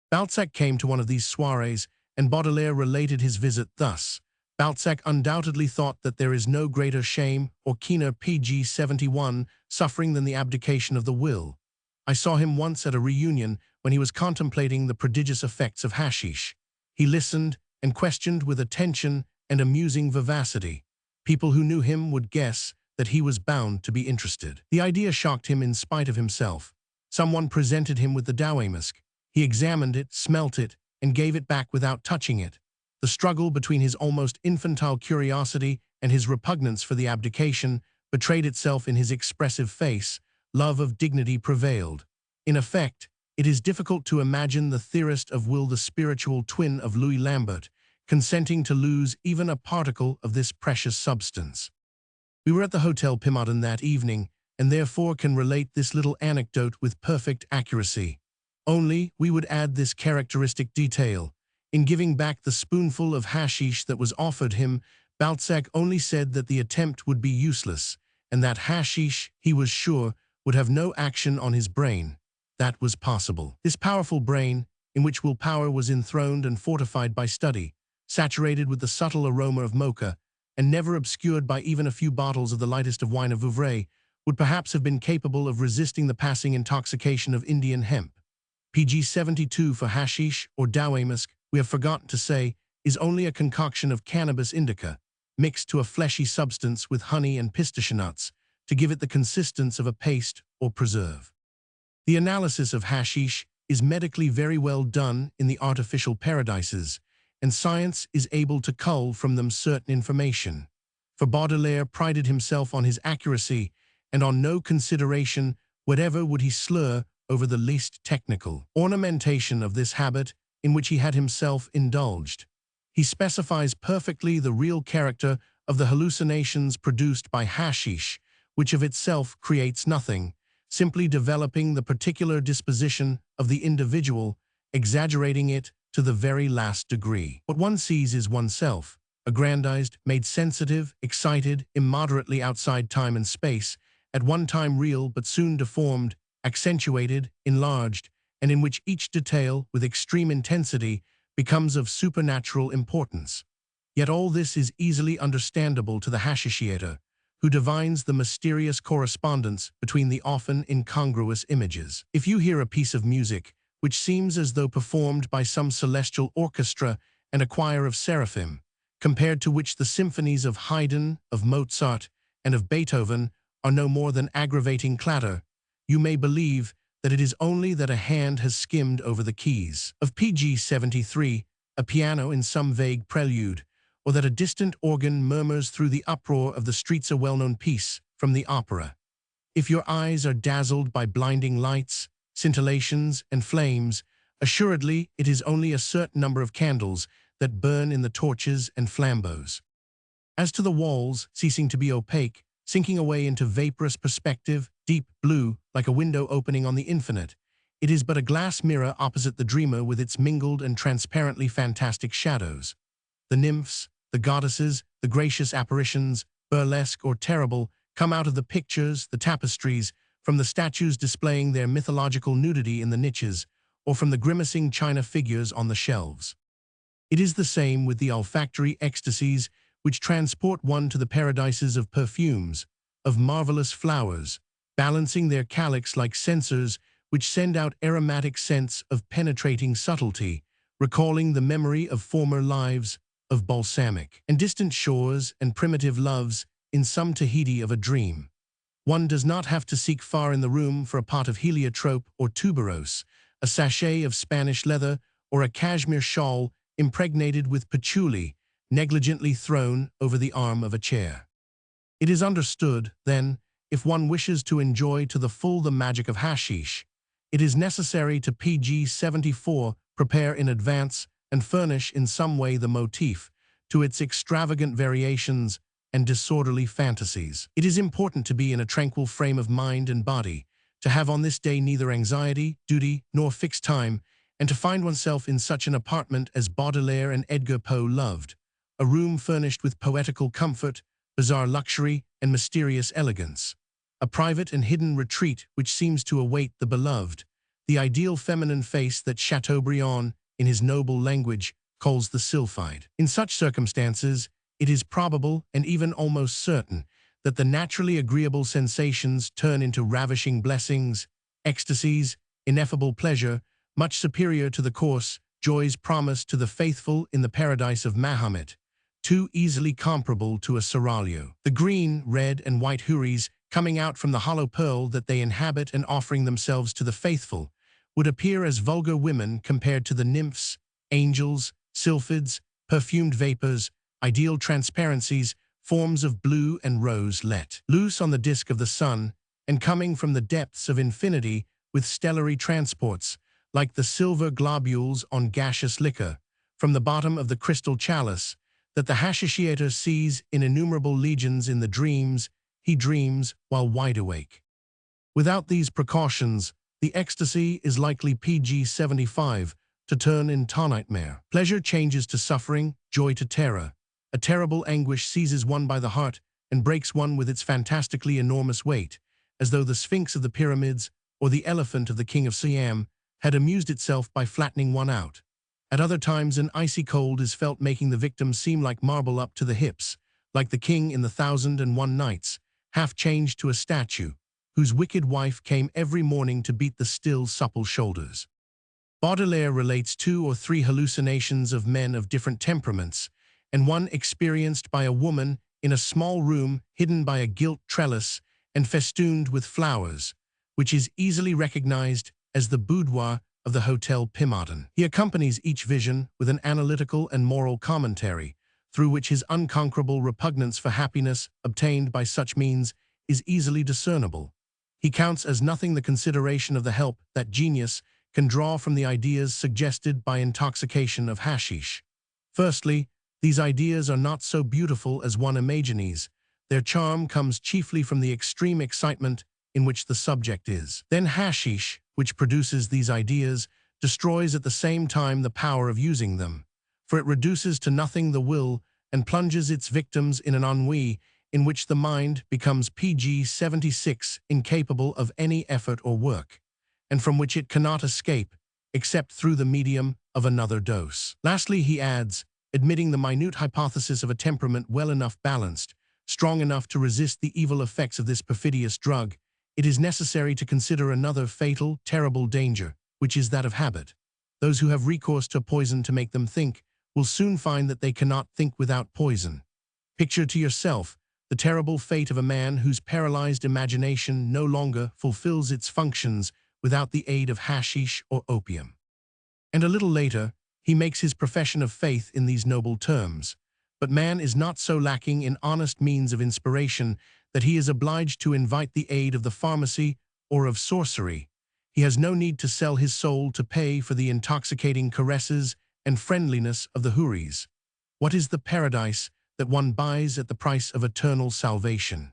Balzac came to one of these soirees, and Baudelaire related his visit thus. Balzac undoubtedly thought that there is no greater shame or keener PG-71 suffering than the abdication of the will. I saw him once at a reunion when he was contemplating the prodigious effects of hashish. He listened and questioned with attention and amusing vivacity. People who knew him would guess that he was bound to be interested. The idea shocked him in spite of himself. Someone presented him with the Dawamisk. He examined it, smelt it, and gave it back without touching it. The struggle between his almost infantile curiosity and his repugnance for the abdication betrayed itself in his expressive face. Love of dignity prevailed. In effect, it is difficult to imagine the theorist of will, the spiritual twin of Louis Lambert, consenting to lose even a particle of this precious substance. We were at the Hotel Pimodon that evening, and therefore can relate this little anecdote with perfect accuracy. Only, we would add this characteristic detail. In giving back the spoonful of hashish that was offered him, Balzac only said that the attempt would be useless, and that hashish, he was sure, would have no action on his brain. That was possible. This powerful brain, in which willpower was enthroned and fortified by study, saturated with the subtle aroma of mocha, and never obscured by even a few bottles of the lightest of wine of Vouvray, would perhaps have been capable of resisting the passing intoxication of Indian hemp. PG 72 for hashish, or dawamusk, we have forgotten to say, is only a concoction of cannabis indica, mixed to a fleshy substance with honey and pistache nuts, to give it the consistence of a paste or preserve. The analysis of hashish is medically very well done in the artificial paradises, and science is able to cull from them certain information. For Baudelaire prided himself on his accuracy, and on no consideration whatever would he slur over the least technical ornamentation of this habit in which he had himself indulged. He specifies perfectly the real character of the hallucinations produced by hashish, which of itself creates nothing, simply developing the particular disposition of the individual, exaggerating it to the very last degree. What one sees is oneself, aggrandized, made sensitive, excited, immoderately outside time and space, at one time real but soon deformed, accentuated, enlarged, and in which each detail, with extreme intensity, becomes of supernatural importance. Yet all this is easily understandable to the hashishiator, who divines the mysterious correspondence between the often incongruous images. If you hear a piece of music, which seems as though performed by some celestial orchestra and a choir of seraphim, compared to which the symphonies of Haydn, of Mozart, and of Beethoven are no more than aggravating clatter, you may believe that it is only that a hand has skimmed over the keys of PG 73, a piano in some vague prelude, or that a distant organ murmurs through the uproar of the streets a well-known piece from the opera. If your eyes are dazzled by blinding lights, scintillations, and flames, assuredly it is only a certain number of candles that burn in the torches and flambeaux. As to the walls, ceasing to be opaque, sinking away into vaporous perspective, deep blue, like a window opening on the infinite, it is but a glass mirror opposite the dreamer with its mingled and transparently fantastic shadows. The nymphs, the goddesses, the gracious apparitions, burlesque or terrible, come out of the pictures, the tapestries, from the statues displaying their mythological nudity in the niches, or from the grimacing china figures on the shelves. It is the same with the olfactory ecstasies which transport one to the paradises of perfumes, of marvelous flowers, balancing their calyx like censers which send out aromatic scents of penetrating subtlety, recalling the memory of former lives, of balsamic and distant shores and primitive loves in some Tahiti of a dream. One does not have to seek far in the room for a pot of heliotrope or tuberose, a sachet of Spanish leather, or a cashmere shawl impregnated with patchouli, negligently thrown over the arm of a chair. It is understood, then, if one wishes to enjoy to the full the magic of hashish, it is necessary to PG 74 prepare in advance and furnish in some way the motif to its extravagant variations and disorderly fantasies. It is important to be in a tranquil frame of mind and body, to have on this day neither anxiety, duty, nor fixed time, and to find oneself in such an apartment as Baudelaire and Edgar Poe loved, a room furnished with poetical comfort, bizarre luxury, and mysterious elegance, a private and hidden retreat which seems to await the beloved, the ideal feminine face that Chateaubriand, in his noble language, calls the sylphide. In such circumstances, it is probable and even almost certain that the naturally agreeable sensations turn into ravishing blessings, ecstasies, ineffable pleasure, much superior to the coarse joys promised to the faithful in the paradise of Mahomet, too easily comparable to a seraglio. The green, red, and white houris coming out from the hollow pearl that they inhabit and offering themselves to the faithful would appear as vulgar women compared to the nymphs, angels, sylphids, perfumed vapors, ideal transparencies, forms of blue and rose let loose on the disk of the sun, and coming from the depths of infinity with stellary transports, like the silver globules on gaseous liquor, from the bottom of the crystal chalice, that the hashishiator sees in innumerable legions in the dreams he dreams while wide awake. Without these precautions, the ecstasy is likely PG-75 to turn into nightmare. Pleasure changes to suffering, joy to terror. A terrible anguish seizes one by the heart and breaks one with its fantastically enormous weight, as though the Sphinx of the pyramids or the elephant of the King of Siam had amused itself by flattening one out. At other times, an icy cold is felt, making the victim seem like marble up to the hips, like the king in the 1001 Nights, half changed to a statue, whose wicked wife came every morning to beat the still supple shoulders. Baudelaire relates 2 or 3 hallucinations of men of different temperaments, and one experienced by a woman in a small room hidden by a gilt trellis and festooned with flowers, which is easily recognized as the boudoir of the Hotel Pimardon. He accompanies each vision with an analytical and moral commentary, through which his unconquerable repugnance for happiness obtained by such means is easily discernible. He counts as nothing the consideration of the help that genius can draw from the ideas suggested by intoxication of hashish. Firstly, these ideas are not so beautiful as one imagines. Their charm comes chiefly from the extreme excitement in which the subject is. Then hashish, which produces these ideas, destroys at the same time the power of using them, for it reduces to nothing the will and plunges its victims in an ennui in which the mind becomes PG-76, incapable of any effort or work, and from which it cannot escape except through the medium of another dose. Lastly, he adds, admitting the minute hypothesis of a temperament well enough balanced, strong enough to resist the evil effects of this perfidious drug, it is necessary to consider another fatal, terrible danger, which is that of habit. Those who have recourse to poison to make them think will soon find that they cannot think without poison. Picture to yourself the terrible fate of a man whose paralyzed imagination no longer fulfills its functions without the aid of hashish or opium. And a little later, he makes his profession of faith in these noble terms. But man is not so lacking in honest means of inspiration that he is obliged to invite the aid of the pharmacy or of sorcery. He has no need to sell his soul to pay for the intoxicating caresses and friendliness of the houris. What is the paradise that one buys at the price of eternal salvation?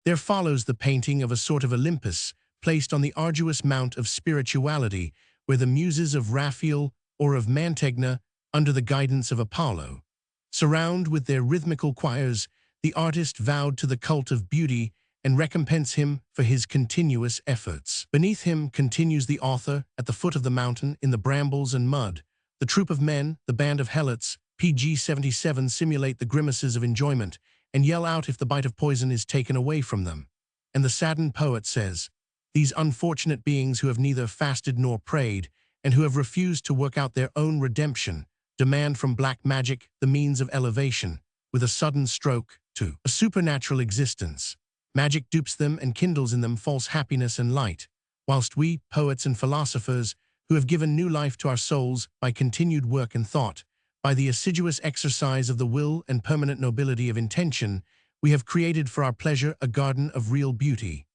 There follows the painting of a sort of Olympus placed on the arduous mount of spirituality, where the muses of Raphael or of Mantegna, under the guidance of Apollo, surround with their rhythmical choirs the artist vowed to the cult of beauty and recompense him for his continuous efforts. Beneath him continues the author at the foot of the mountain in the brambles and mud. The troop of men, the band of helots, PG-77, simulate the grimaces of enjoyment and yell out if the bite of poison is taken away from them. And the saddened poet says, these unfortunate beings who have neither fasted nor prayed and who have refused to work out their own redemption demand from black magic the means of elevation, with a sudden stroke, to a supernatural existence. Magic dupes them and kindles in them false happiness and light, whilst we, poets and philosophers, who have given new life to our souls by continued work and thought, by the assiduous exercise of the will and permanent nobility of intention, we have created for our pleasure a garden of real beauty.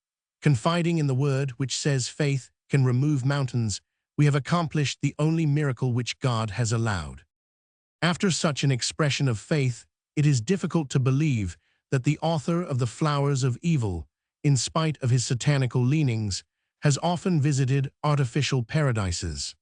Confiding in the word which says faith can remove mountains, we have accomplished the only miracle which God has allowed. After such an expression of faith, it is difficult to believe that the author of The Flowers of Evil, in spite of his satanical leanings, has often visited artificial paradises.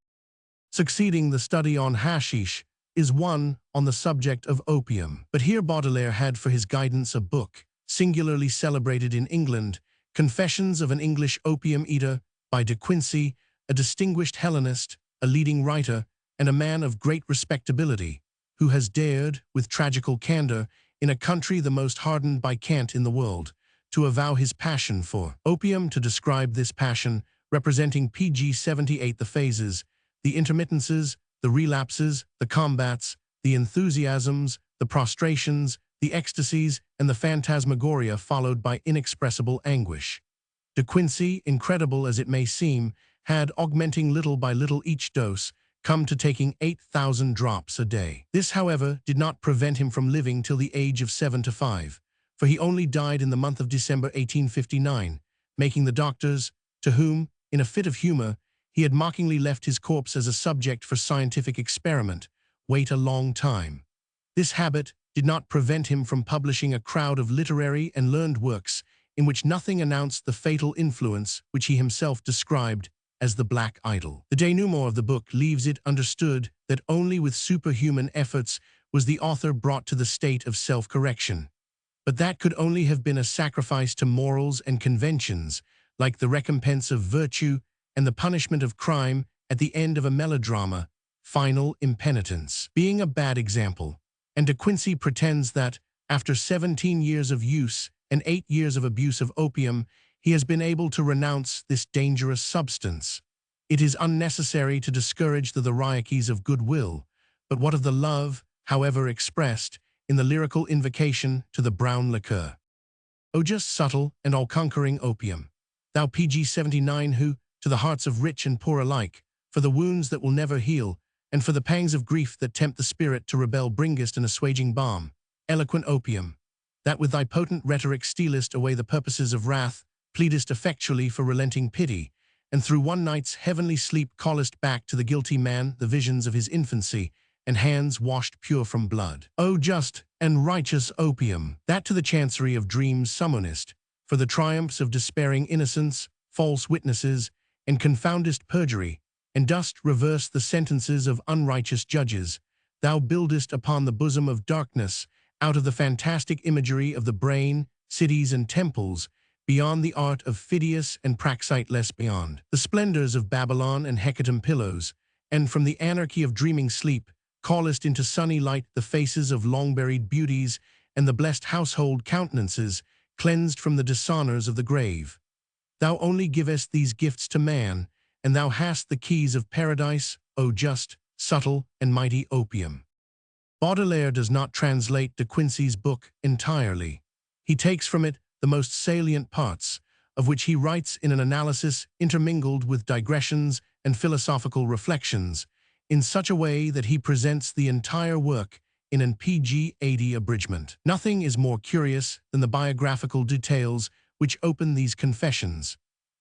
Succeeding the study on hashish is one on the subject of opium. But here Baudelaire had for his guidance a book, singularly celebrated in England, Confessions of an English Opium Eater by De Quincey, a distinguished Hellenist, a leading writer, and a man of great respectability, who has dared, with tragical candor, in a country the most hardened by cant in the world, to avow his passion for opium, to describe this passion, representing PG-78 the phases, the intermittences, the relapses, the combats, the enthusiasms, the prostrations, the ecstasies, and the phantasmagoria followed by inexpressible anguish. De Quincey, incredible as it may seem, had, augmenting little by little each dose, come to taking 8,000 drops a day. This, however, did not prevent him from living till the age of 75, for he only died in the month of December 1859, making the doctors, to whom, in a fit of humor, he had mockingly left his corpse as a subject for scientific experiment. Wait a long time. This habit did not prevent him from publishing a crowd of literary and learned works in which nothing announced the fatal influence which he himself described as the black idol. The denouement of the book leaves it understood that only with superhuman efforts was the author brought to the state of self-correction. But that could only have been a sacrifice to morals and conventions, like the recompense of virtue and the punishment of crime at the end of a melodrama, final impenitence. Being a bad example, and De Quincey pretends that, after 17 years of use and 8 years of abuse of opium, he has been able to renounce this dangerous substance. It is unnecessary to discourage the theriaces of goodwill, but what of the love, however expressed, in the lyrical invocation to the brown liqueur? O just subtle and all-conquering opium, thou PG-79 who, to the hearts of rich and poor alike, for the wounds that will never heal, and for the pangs of grief that tempt the spirit to rebel bringest an assuaging balm, eloquent opium, that with thy potent rhetoric stealest away the purposes of wrath, pleadest effectually for relenting pity, and through one night's heavenly sleep callest back to the guilty man the visions of his infancy, and hands washed pure from blood. O just and righteous opium, that to the chancery of dreams summonest, for the triumphs of despairing innocence, false witnesses, and confoundest perjury, and dost reverse the sentences of unrighteous judges, thou buildest upon the bosom of darkness, out of the fantastic imagery of the brain, cities and temples, beyond the art of Phidias and Praxite less beyond the splendors of Babylon and hecatomb pillows, and from the anarchy of dreaming sleep, callest into sunny light the faces of long-buried beauties and the blessed household countenances, cleansed from the dishonors of the grave. Thou only givest these gifts to man, and thou hast the keys of paradise, O just, subtle, and mighty opium. Baudelaire does not translate De Quincey's book entirely. He takes from it the most salient parts, of which he writes in an analysis intermingled with digressions and philosophical reflections, in such a way that he presents the entire work in an PG-80 abridgment. Nothing is more curious than the biographical details which open these confessions.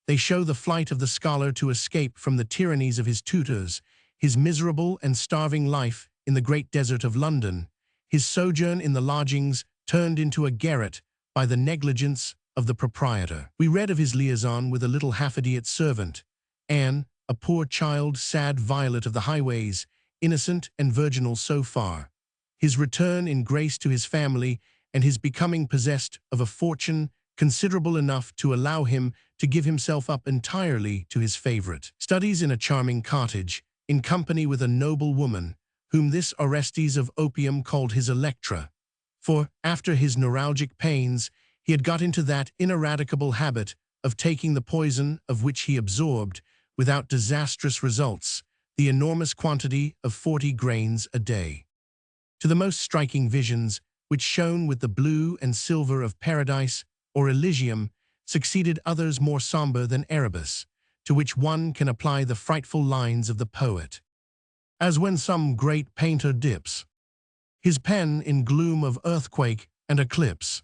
They show the flight of the scholar to escape from the tyrannies of his tutors, his miserable and starving life in the great desert of London, his sojourn in the lodgings turned into a garret by the negligence of the proprietor. We read of his liaison with a little half-idiot servant, Anne, a poor child, sad violet of the highways, innocent and virginal so far, his return in grace to his family, and his becoming possessed of a fortune considerable enough to allow him to give himself up entirely to his favorite. Studies in a charming cottage, in company with a noble woman, whom this Orestes of opium called his Electra, for, after his neuralgic pains, he had got into that ineradicable habit of taking the poison of which he absorbed, without disastrous results, the enormous quantity of 40 grains a day. To the most striking visions, which shone with the blue and silver of paradise, or Elysium, succeeded others more somber than Erebus, to which one can apply the frightful lines of the poet. As when some great painter dips his pen in gloom of earthquake and eclipse.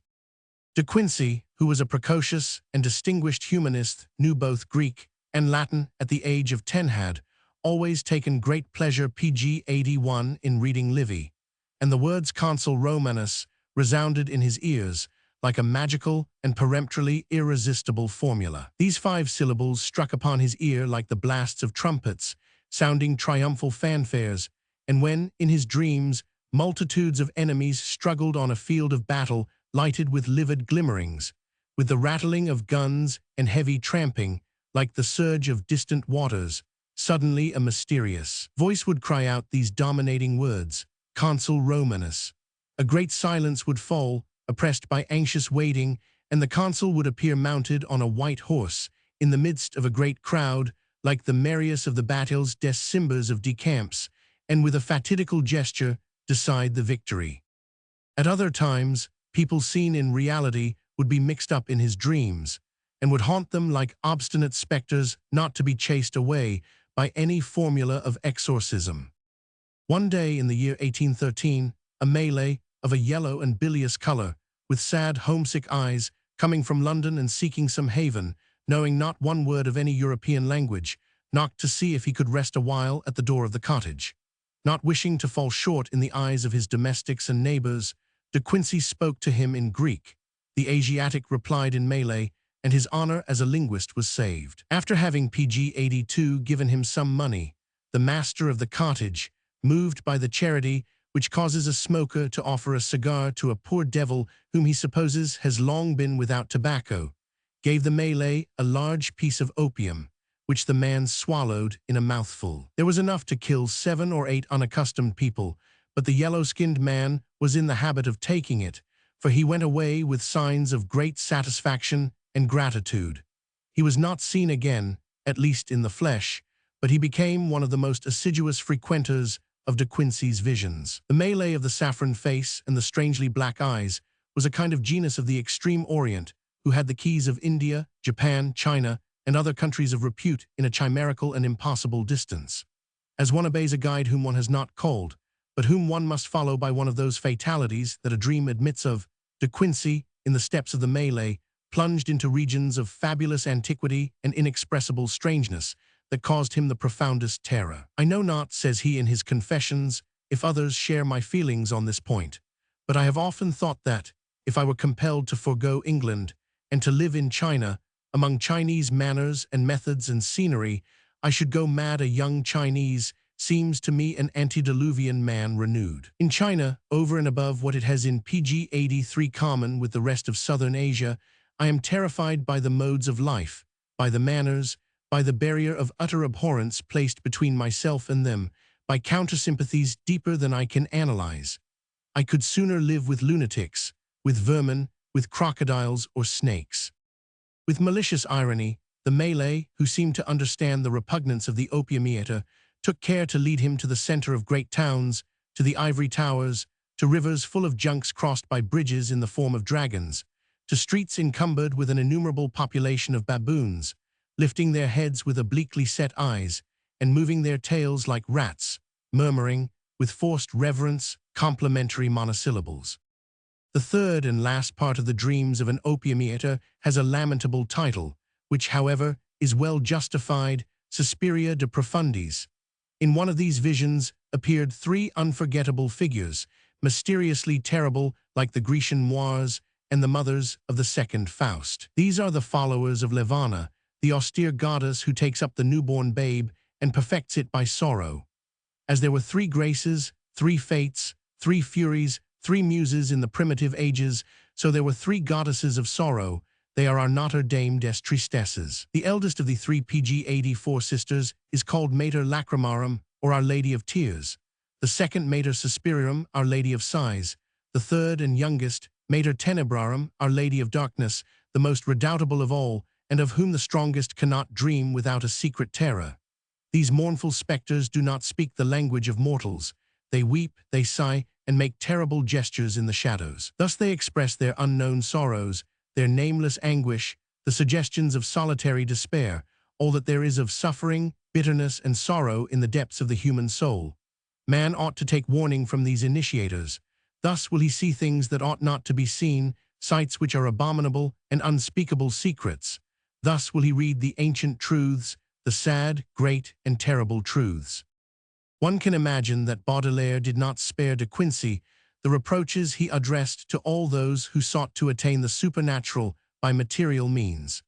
De Quincey, who was a precocious and distinguished humanist, knew both Greek and Latin at the age of 10, had always taken great pleasure PG-81 in reading Livy, and the words consul Romanus resounded in his ears like a magical and peremptorily irresistible formula. These 5 syllables struck upon his ear like the blasts of trumpets, sounding triumphal fanfares, and when, in his dreams, multitudes of enemies struggled on a field of battle lighted with livid glimmerings, with the rattling of guns and heavy tramping, like the surge of distant waters, suddenly a mysterious voice would cry out these dominating words, Consul Romanus. A great silence would fall, oppressed by anxious waiting, and the consul would appear mounted on a white horse, in the midst of a great crowd, like the Marius of the battles des Cimbers of Decamps, and with a fatidical gesture decide the victory. At other times, people seen in reality would be mixed up in his dreams, and would haunt them like obstinate specters not to be chased away by any formula of exorcism. One day in the year 1813, a Malay of a yellow and bilious color, with sad homesick eyes, coming from London and seeking some haven, knowing not one word of any European language, knocked to see if he could rest a while at the door of the cottage. Not wishing to fall short in the eyes of his domestics and neighbors, De Quincey spoke to him in Greek. The Asiatic replied in Malay, and his honor as a linguist was saved. After having PG 82 given him some money, the master of the cottage, moved by the charity which causes a smoker to offer a cigar to a poor devil whom he supposes has long been without tobacco, gave the Malay a large piece of opium, which the man swallowed in a mouthful. There was enough to kill 7 or 8 unaccustomed people, but the yellow-skinned man was in the habit of taking it, for he went away with signs of great satisfaction and gratitude. He was not seen again, at least in the flesh, but he became one of the most assiduous frequenters of De Quincey's visions. The Malay of the saffron face and the strangely black eyes was a kind of genus of the extreme Orient who had the keys of India, Japan, China, and other countries of repute in a chimerical and impossible distance. As one obeys a guide whom one has not called, but whom one must follow by one of those fatalities that a dream admits of, De Quincey, in the steps of the Malay, plunged into regions of fabulous antiquity and inexpressible strangeness that caused him the profoundest terror. I know not, says he in his Confessions, if others share my feelings on this point, but I have often thought that, if I were compelled to forego England and to live in China, among Chinese manners and methods and scenery, I should go mad. A young Chinese seems to me an antediluvian man renewed. In China, over and above what it has in PG 83 common with the rest of Southern Asia, I am terrified by the modes of life, by the manners, by the barrier of utter abhorrence placed between myself and them, by countersympathies deeper than I can analyze. I could sooner live with lunatics, with vermin, with crocodiles or snakes. With malicious irony, the Malay, who seemed to understand the repugnance of the opium eater, took care to lead him to the center of great towns, to the ivory towers, to rivers full of junks crossed by bridges in the form of dragons, to streets encumbered with an innumerable population of baboons, lifting their heads with obliquely set eyes, and moving their tails like rats, murmuring, with forced reverence, complimentary monosyllables. The third and last part of the Dreams of an Opium Eater has a lamentable title, which, however, is well justified, Suspiria de Profundis. In one of these visions appeared 3 unforgettable figures, mysteriously terrible like the Grecian Moirs and the mothers of the second Faust. These are the followers of Levana, the austere goddess who takes up the newborn babe and perfects it by sorrow. As there were 3 graces, 3 fates, 3 furies, 3 muses in the primitive ages, so there were 3 goddesses of sorrow. They are our Notre Dame des Tristesses. The eldest of the 3 PG 84 sisters is called Mater Lacrimarum, or Our Lady of Tears. The second, Mater Suspirium, Our Lady of Sighs. The third and youngest, Mater Tenebrarum, Our Lady of Darkness, the most redoubtable of all, and of whom the strongest cannot dream without a secret terror. These mournful specters do not speak the language of mortals. They weep, they sigh, and make terrible gestures in the shadows. Thus they express their unknown sorrows, their nameless anguish, the suggestions of solitary despair, all that there is of suffering, bitterness, and sorrow in the depths of the human soul. Man ought to take warning from these initiators. Thus will he see things that ought not to be seen, sights which are abominable and unspeakable secrets. Thus will he read the ancient truths, the sad, great, and terrible truths. One can imagine that Baudelaire did not spare De Quincey the reproaches he addressed to all those who sought to attain the supernatural by material means.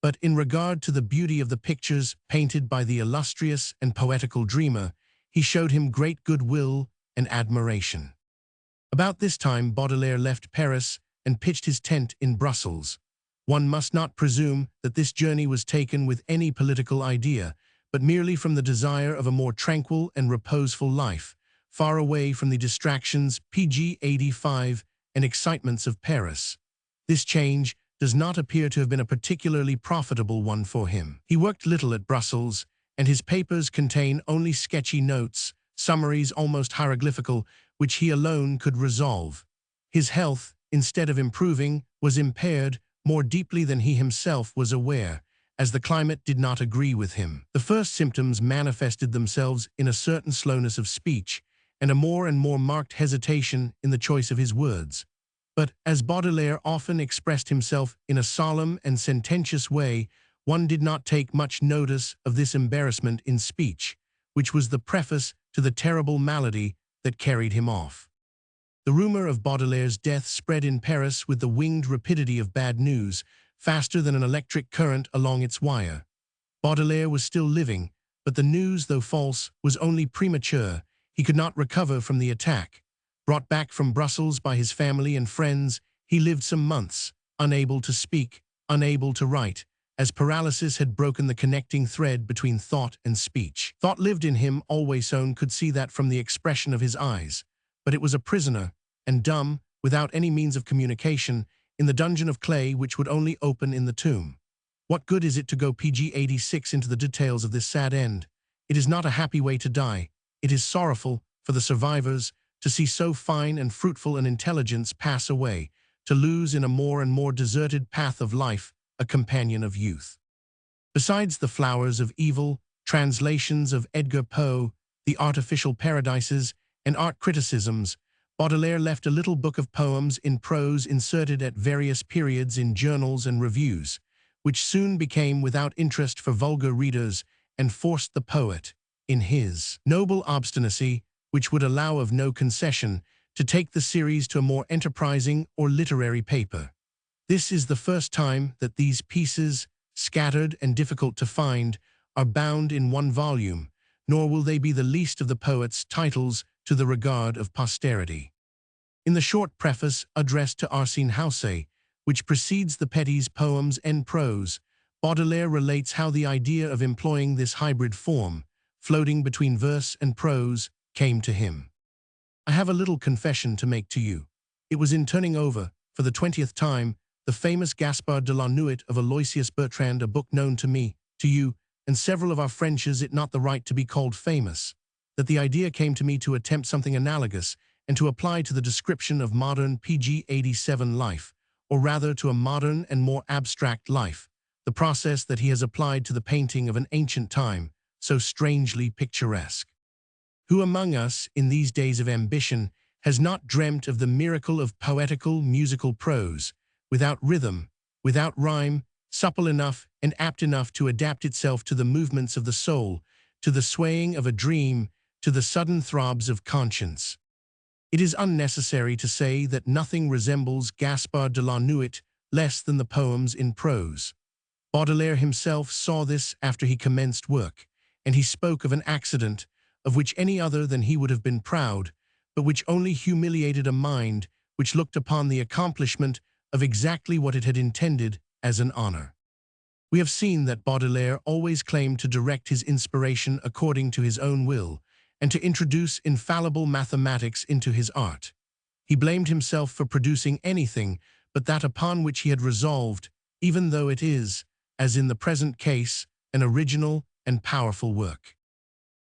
But in regard to the beauty of the pictures painted by the illustrious and poetical dreamer, he showed him great goodwill and admiration. About this time Baudelaire left Paris and pitched his tent in Brussels. One must not presume that this journey was taken with any political idea, but merely from the desire of a more tranquil and reposeful life, far away from the distractions, PG 85, and excitements of Paris. This change does not appear to have been a particularly profitable one for him. He worked little at Brussels, and his papers contain only sketchy notes, summaries almost hieroglyphical, which he alone could resolve. His health, instead of improving, was impaired more deeply than he himself was aware, as the climate did not agree with him. The first symptoms manifested themselves in a certain slowness of speech, and a more and more marked hesitation in the choice of his words. But, as Baudelaire often expressed himself in a solemn and sententious way, one did not take much notice of this embarrassment in speech, which was the preface to the terrible malady that carried him off. The rumor of Baudelaire's death spread in Paris with the winged rapidity of bad news, faster than an electric current along its wire. Baudelaire was still living, but the news, though false, was only premature. He could not recover from the attack. Brought back from Brussels by his family and friends, he lived some months, unable to speak, unable to write, as paralysis had broken the connecting thread between thought and speech. Thought lived in him, always Owen could see that from the expression of his eyes, but it was a prisoner, and dumb, without any means of communication, in the dungeon of clay which would only open in the tomb. What good is it to go page-86 into the details of this sad end? It is not a happy way to die. It is sorrowful, for the survivors, to see so fine and fruitful an intelligence pass away, to lose in a more and more deserted path of life a companion of youth. Besides The Flowers of Evil, translations of Edgar Poe, The Artificial Paradises, and art criticisms, Baudelaire left a little book of poems in prose inserted at various periods in journals and reviews, which soon became without interest for vulgar readers and forced the poet, in his noble obstinacy, which would allow of no concession, to take the series to a more enterprising or literary paper. This is the first time that these pieces, scattered and difficult to find, are bound in one volume, nor will they be the least of the poet's titles to the regard of posterity. In the short preface addressed to Arsène Houssaye, which precedes the Petty's poems en prose, Baudelaire relates how the idea of employing this hybrid form, floating between verse and prose, came to him. I have a little confession to make to you. It was in turning over, for the 20th time, the famous Gaspard de la Nuit of Aloysius Bertrand, a book known to me, to you, and several of our Frenches it not the right to be called famous, that the idea came to me to attempt something analogous and to apply to the description of modern pg-87 life, or rather to a modern and more abstract life, the process that he has applied to the painting of an ancient time, so strangely picturesque. Who among us, in these days of ambition, has not dreamt of the miracle of poetical musical prose, without rhythm, without rhyme, supple enough and apt enough to adapt itself to the movements of the soul, to the swaying of a dream, to the sudden throbs of conscience? It is unnecessary to say that nothing resembles Gaspard de la Nuit less than the poems in prose. Baudelaire himself saw this after he commenced work, and he spoke of an accident of which any other than he would have been proud, but which only humiliated a mind which looked upon the accomplishment of exactly what it had intended as an honor. We have seen that Baudelaire always claimed to direct his inspiration according to his own will, and to introduce infallible mathematics into his art. He blamed himself for producing anything but that upon which he had resolved, even though it is, as in the present case, an original and powerful work.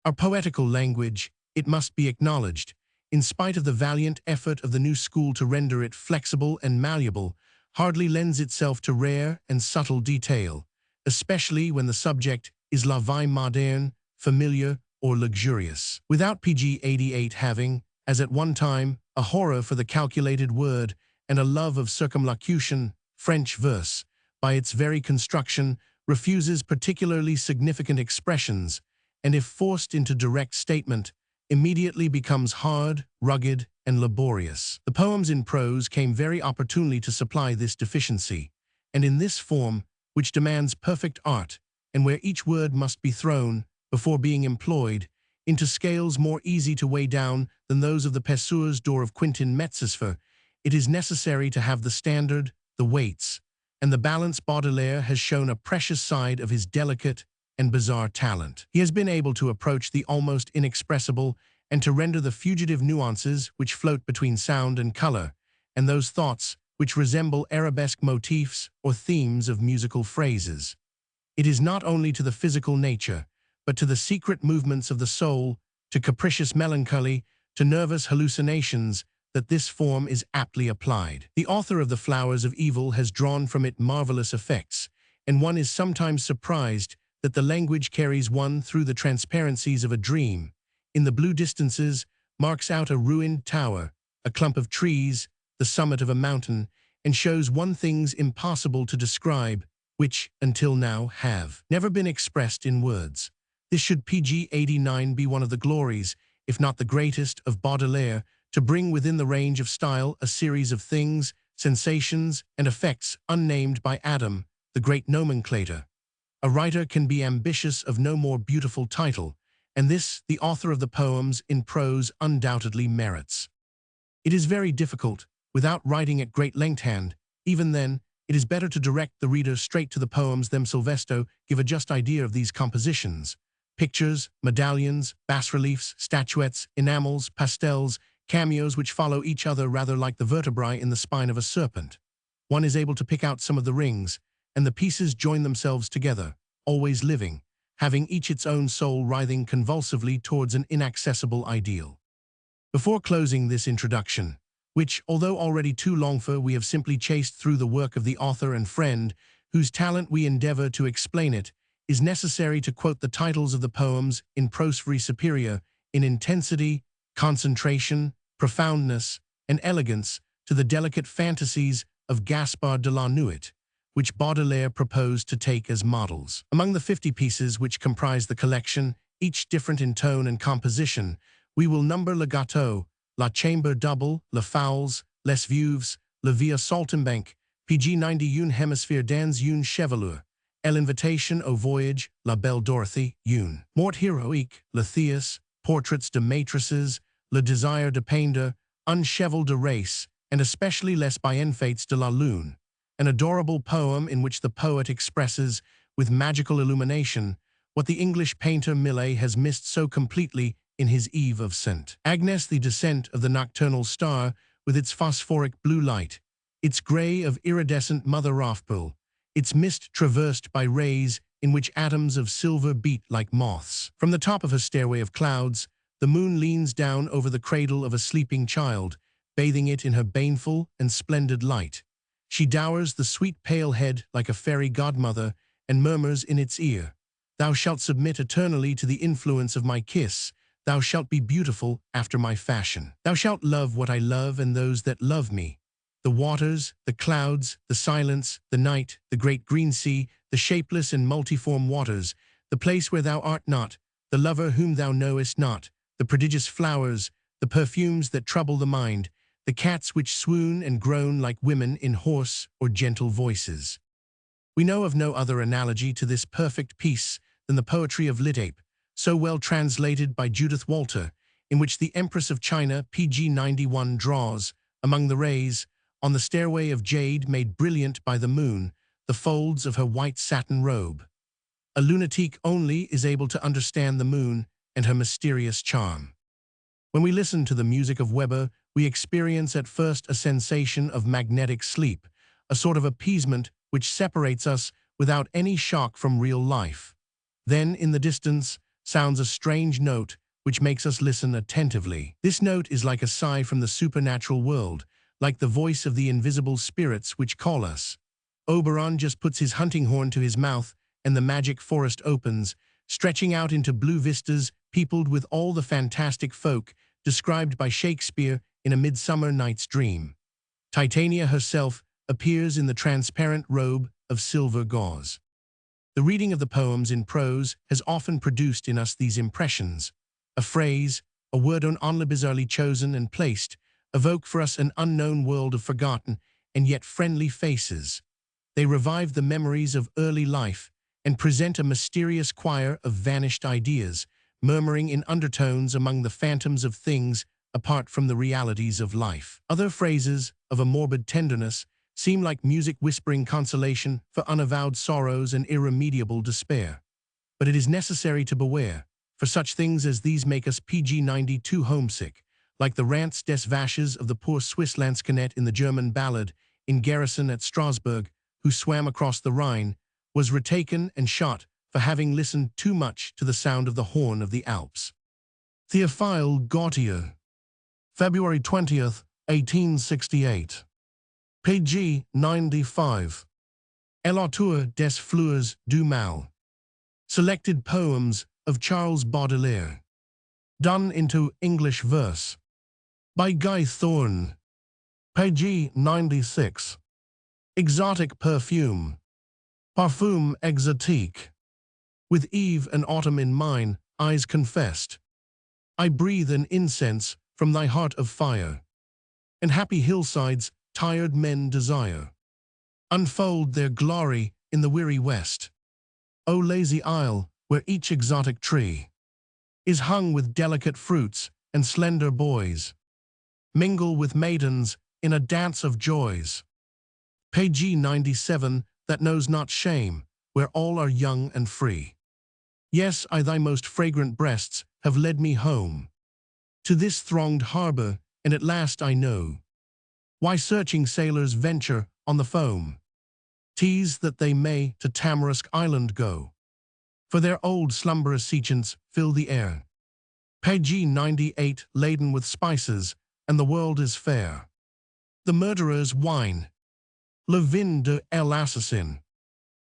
Our poetical language, it must be acknowledged, in spite of the valiant effort of the new school to render it flexible and malleable, hardly lends itself to rare and subtle detail, especially when the subject is la vie moderne, familiar, or luxurious. Without pg-88 having, as at one time, a horror for the calculated word and a love of circumlocution, French verse, by its very construction, refuses particularly significant expressions, and if forced into direct statement, immediately becomes hard, rugged, and laborious. The poems in prose came very opportunely to supply this deficiency, and in this form, which demands perfect art, and where each word must be thrown, before being employed, into scales more easy to weigh down than those of the Peseurs d'or of Quentin Metsesfer, it is necessary to have the standard, the weights, and the balance. Baudelaire has shown a precious side of his delicate and bizarre talent. He has been able to approach the almost inexpressible and to render the fugitive nuances which float between sound and color, and those thoughts which resemble arabesque motifs or themes of musical phrases. It is not only to the physical nature, but to the secret movements of the soul, to capricious melancholy, to nervous hallucinations, that this form is aptly applied. The author of The Flowers of Evil has drawn from it marvelous effects, and one is sometimes surprised that the language carries one through the transparencies of a dream. In the blue distances, marks out a ruined tower, a clump of trees, the summit of a mountain, and shows one things impossible to describe, which, until now, have never been expressed in words. This should pg-89 be one of the glories, if not the greatest, of Baudelaire, to bring within the range of style a series of things, sensations, and effects unnamed by Adam, the great nomenclator. A writer can be ambitious of no more beautiful title, and this the author of the poems in prose undoubtedly merits. It is very difficult, without writing at great length-hand. Even then, it is better to direct the reader straight to the poems themselves to give a just idea of these compositions. Pictures, medallions, bas-reliefs, statuettes, enamels, pastels, cameos which follow each other rather like the vertebrae in the spine of a serpent. One is able to pick out some of the rings, and the pieces join themselves together, always living, having each its own soul writhing convulsively towards an inaccessible ideal. Before closing this introduction, which, although already too long for, we have simply chased through the work of the author and friend, whose talent we endeavor to explain it, is necessary to quote the titles of the poems in prose superior, in intensity, concentration, profoundness, and elegance to the delicate fantasies of Gaspard de la Nuit, which Baudelaire proposed to take as models. Among the 50 pieces which comprise the collection, each different in tone and composition, we will number Le Gâteau, La Chambre Double, Les Foules, Les Veuves, La Via Saltimbanque, pg-91 Hemisphere dans une chevelure, L'Invitation au Voyage, La Belle Dorothy, une Mort Héroïque, Le Théâtre, Portraits de Maîtresses, Le Désir de Peindre, Un Cheval de Race, and especially Les Bienfaits de la Lune, an adorable poem in which the poet expresses, with magical illumination, what the English painter Millet has missed so completely in his Eve of St. Agnes, the descent of the nocturnal star, with its phosphoric blue light, its grey of iridescent mother Rothbull, its mist traversed by rays in which atoms of silver beat like moths. From the top of a stairway of clouds, the moon leans down over the cradle of a sleeping child, bathing it in her baneful and splendid light. She dowers the sweet pale head like a fairy godmother and murmurs in its ear, "Thou shalt submit eternally to the influence of my kiss. Thou shalt be beautiful after my fashion. Thou shalt love what I love and those that love me. The waters, the clouds, the silence, the night, the great green sea, the shapeless and multiform waters, the place where thou art not, the lover whom thou knowest not, the prodigious flowers, the perfumes that trouble the mind, the cats which swoon and groan like women in hoarse or gentle voices." We know of no other analogy to this perfect piece than the poetry of Lytape, so well translated by Judith Walter, in which the Empress of China, pg-91, draws, among the rays, on the stairway of jade made brilliant by the moon, the folds of her white satin robe. A lunatic only is able to understand the moon and her mysterious charm. When we listen to the music of Weber, we experience at first a sensation of magnetic sleep, a sort of appeasement which separates us without any shock from real life. Then, in the distance, sounds a strange note which makes us listen attentively. This note is like a sigh from the supernatural world, like the voice of the invisible spirits which call us. Oberon just puts his hunting horn to his mouth, and the magic forest opens, stretching out into blue vistas peopled with all the fantastic folk described by Shakespeare in A Midsummer Night's Dream. Titania herself appears in the transparent robe of silver gauze. The reading of the poems in prose has often produced in us these impressions. A phrase, a word only bizarrely chosen and placed, evoke for us an unknown world of forgotten and yet friendly faces. They revive the memories of early life and present a mysterious choir of vanished ideas, murmuring in undertones among the phantoms of things apart from the realities of life. Other phrases, of a morbid tenderness, seem like music whispering consolation for unavowed sorrows and irremediable despair. But it is necessary to beware, for such things as these make us pg-92 homesick, like the rants des Vaches of the poor Swiss Lansquenet in the German ballad "In Garrison at Strasbourg, who swam across the Rhine, was retaken and shot for having listened too much to the sound of the horn of the Alps." Théophile Gautier, February 20th, 1868. pg-95. L'auteur des Fleurs du Mal. Selected poems of Charles Baudelaire. Done into English verse. By Guy Thorne. pg-96. Exotic perfume. Parfum exotique. With eve and autumn in mine eyes confessed, I breathe an incense from thy heart of fire, and happy hillsides tired men desire unfold their glory in the weary west. O lazy isle, where each exotic tree is hung with delicate fruits and slender boys mingle with maidens in a dance of joys. Page 97, that knows not shame, where all are young and free. Yes, I thy most fragrant breasts have led me home to this thronged harbor, and at last I know why searching sailors venture on the foam, tease that they may to Tamarisk Island go, for their old slumberous seachants fill the air. Page 98, laden with spices, and the world is fair. The murderer's wine, le vin de l'assassin.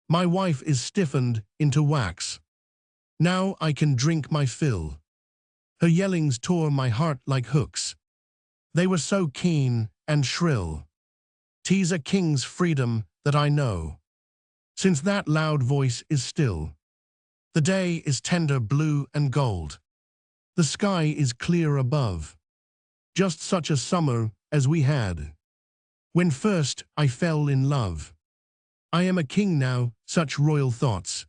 My wife is stiffened into wax. Now I can drink my fill. Her yellings tore my heart like hooks. They were so keen and shrill. 'Tis a king's freedom that I know, since that loud voice is still. The day is tender blue and gold. The sky is clear above. Just such a summer as we had when first I fell in love. I am a king now, such royal thoughts.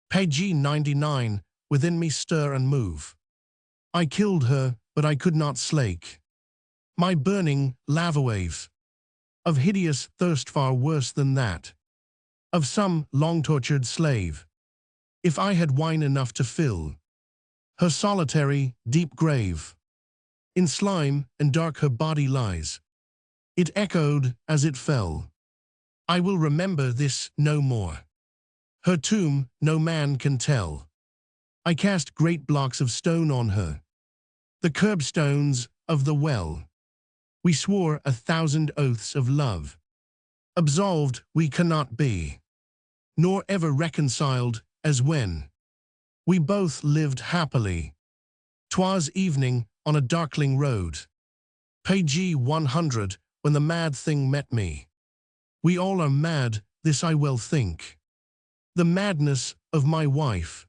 Page 99, within me stir and move. I killed her, but I could not slake my burning lava wave of hideous thirst far worse than that of some long-tortured slave. If I had wine enough to fill her solitary, deep grave, in slime and dark her body lies. It echoed as it fell. I will remember this no more. Her tomb no man can tell. I cast great blocks of stone on her, the curbstones of the well. We swore 1,000 oaths of love. Absolved we cannot be, nor ever reconciled as when we both lived happily. 'Twas evening on a darkling road. Page 100, when the mad thing met me. We all are mad, this I well think. The madness of my wife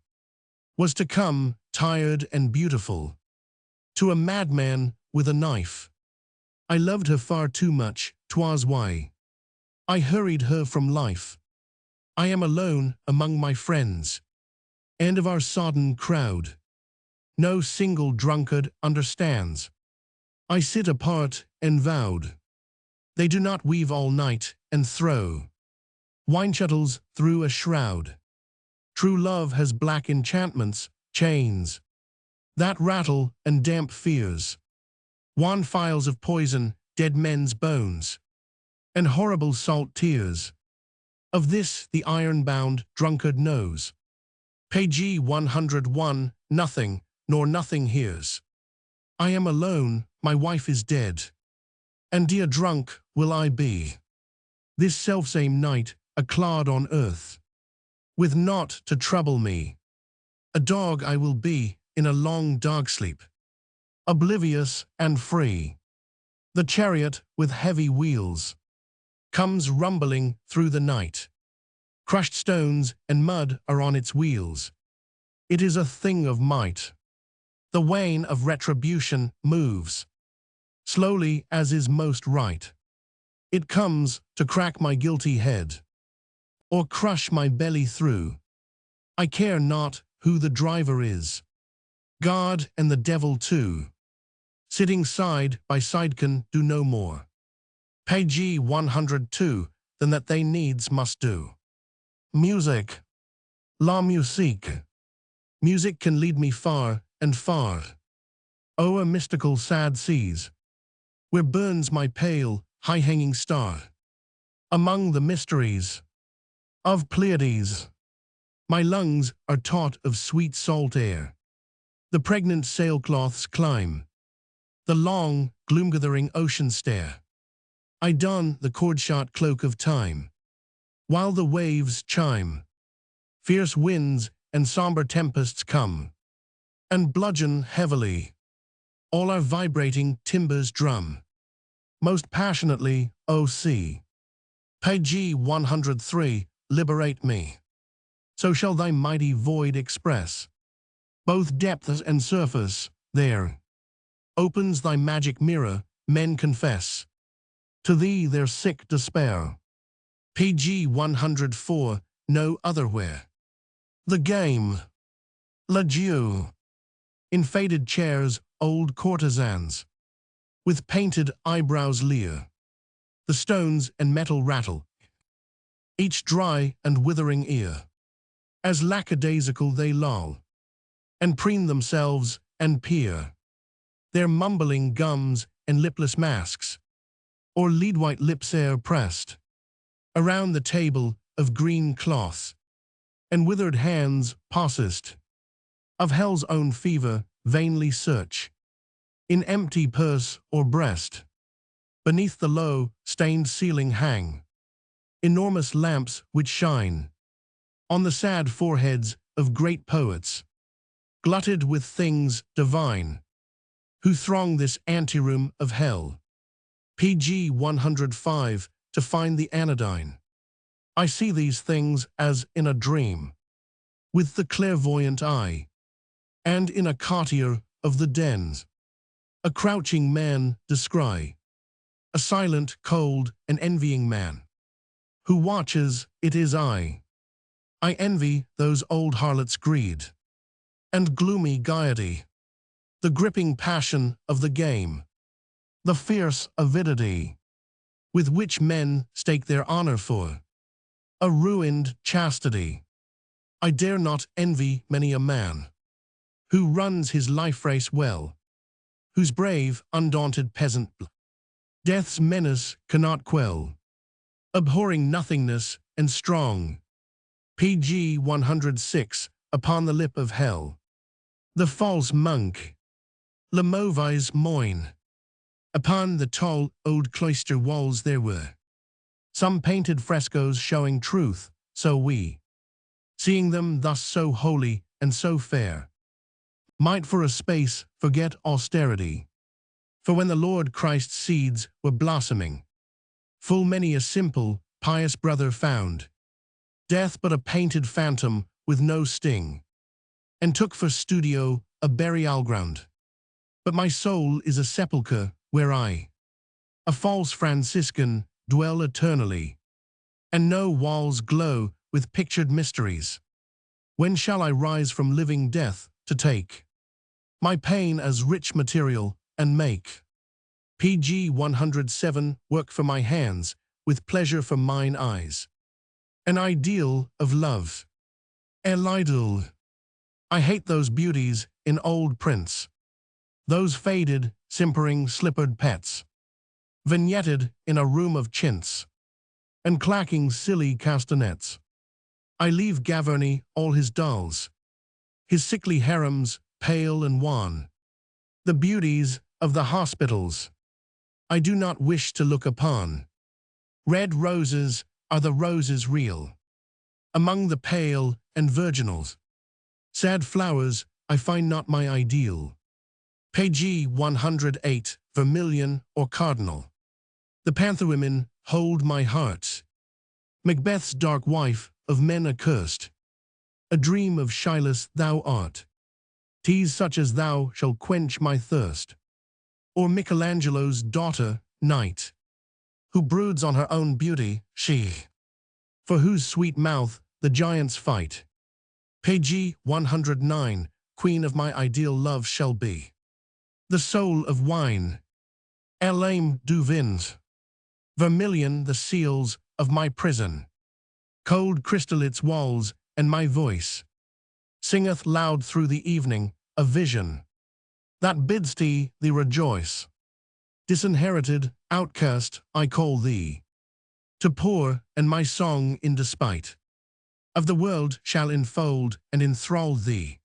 was to come, tired and beautiful, to a madman with a knife. I loved her far too much, 'twas why I hurried her from life. I am alone among my friends, and of our sodden crowd no single drunkard understands. I sit apart and vowed they do not weave all night and throw wine shuttles through a shroud. True love has black enchantments, chains that rattle and damp fears, wan phials of poison, dead men's bones, and horrible salt tears. Of this the iron-bound drunkard knows. Page 101, nothing, nor nothing hears. I am alone, my wife is dead, and dear drunk will I be. This selfsame night, a clod on earth, with naught to trouble me. A dog I will be in a long dog sleep, oblivious and free. The chariot with heavy wheels comes rumbling through the night. Crushed stones and mud are on its wheels. It is a thing of might. The wain of retribution moves, slowly as is most right. It comes to crack my guilty head, or crush my belly through. I care not who the driver is. God and the devil too, sitting side by side, can do no more. Page 102, than that they needs must do. Music. La musique. Music can lead me far and far, o'er mystical sad seas, where burns my pale, high-hanging star. Among the mysteries of Pleiades, my lungs are taught of sweet salt air. The pregnant sailcloths climb the long, gloom-gathering ocean stair. I don the cord-shot cloak of time, while the waves chime. Fierce winds and somber tempests come, and bludgeon heavily all our vibrating timbers drum. Most passionately, O sea. Page 103, liberate me. So shall thy mighty void express both depth and surface. There opens thy magic mirror, men confess to thee their sick despair. Pg 104, no otherwhere. The game. L'adieu. In faded chairs, old courtesans with painted eyebrows leer. The stones and metal rattle, each dry and withering ear. As lackadaisical they loll, and preen themselves and peer. Their mumbling gums and lipless masks, or lead-white lips ere pressed around the table of green cloth, and withered hands possessed of hell's own fever vainly search in empty purse or breast. Beneath the low, stained ceiling hang enormous lamps which shine on the sad foreheads of great poets, glutted with things divine, who throng this anteroom of hell. Pg 105, to find the anodyne. I see these things as in a dream, with the clairvoyant eye, and in a courtier of the dens, a crouching man descry, a silent, cold, and envying man, who watches. It is I envy those old harlots' greed and gloomy gaiety, the gripping passion of the game, the fierce avidity with which men stake their honor for a ruined chastity. I dare not envy many a man who runs his life race well, whose brave, undaunted peasant death's menace cannot quell, abhorring nothingness and strong. Pg 106, upon the lip of hell. The false monk, le mauvais moine. Upon the tall old cloister walls there were some painted frescoes showing truth, so we, seeing them thus so holy and so fair, might for a space forget austerity. For when the Lord Christ's seeds were blossoming, full many a simple, pious brother found death but a painted phantom with no sting, and took for studio a burial ground. But my soul is a sepulchre where I, a false Franciscan, dwell eternally, and no walls glow with pictured mysteries. When shall I rise from living death to take my pain as rich material and make Pg 107 work for my hands with pleasure for mine eyes? An ideal of love. Elidal. I hate those beauties in old prints, those faded, simpering, slippered pets, vignetted in a room of chintz, and clacking silly castanets. I leave Gavarni all his dolls, his sickly harems, pale and wan, the beauties of the hospitals I do not wish to look upon. Red roses are the roses real, among the pale and virginals. Sad flowers I find not my ideal. Pg 108, vermilion or cardinal. The panther women hold my heart, Macbeth's dark wife of men accursed. A dream of Shyless thou art. Teas such as thou shall quench my thirst. Or Michelangelo's daughter, Night, who broods on her own beauty, she, for whose sweet mouth the giants fight. Pg 109, queen of my ideal love shall be the soul of wine, elame du vins, vermilion the seals of my prison, cold crystal its walls, and my voice singeth loud through the evening a vision that bids thee rejoice. Disinherited, outcast, I call thee to pour, and my song in despite of the world shall enfold and enthrall thee,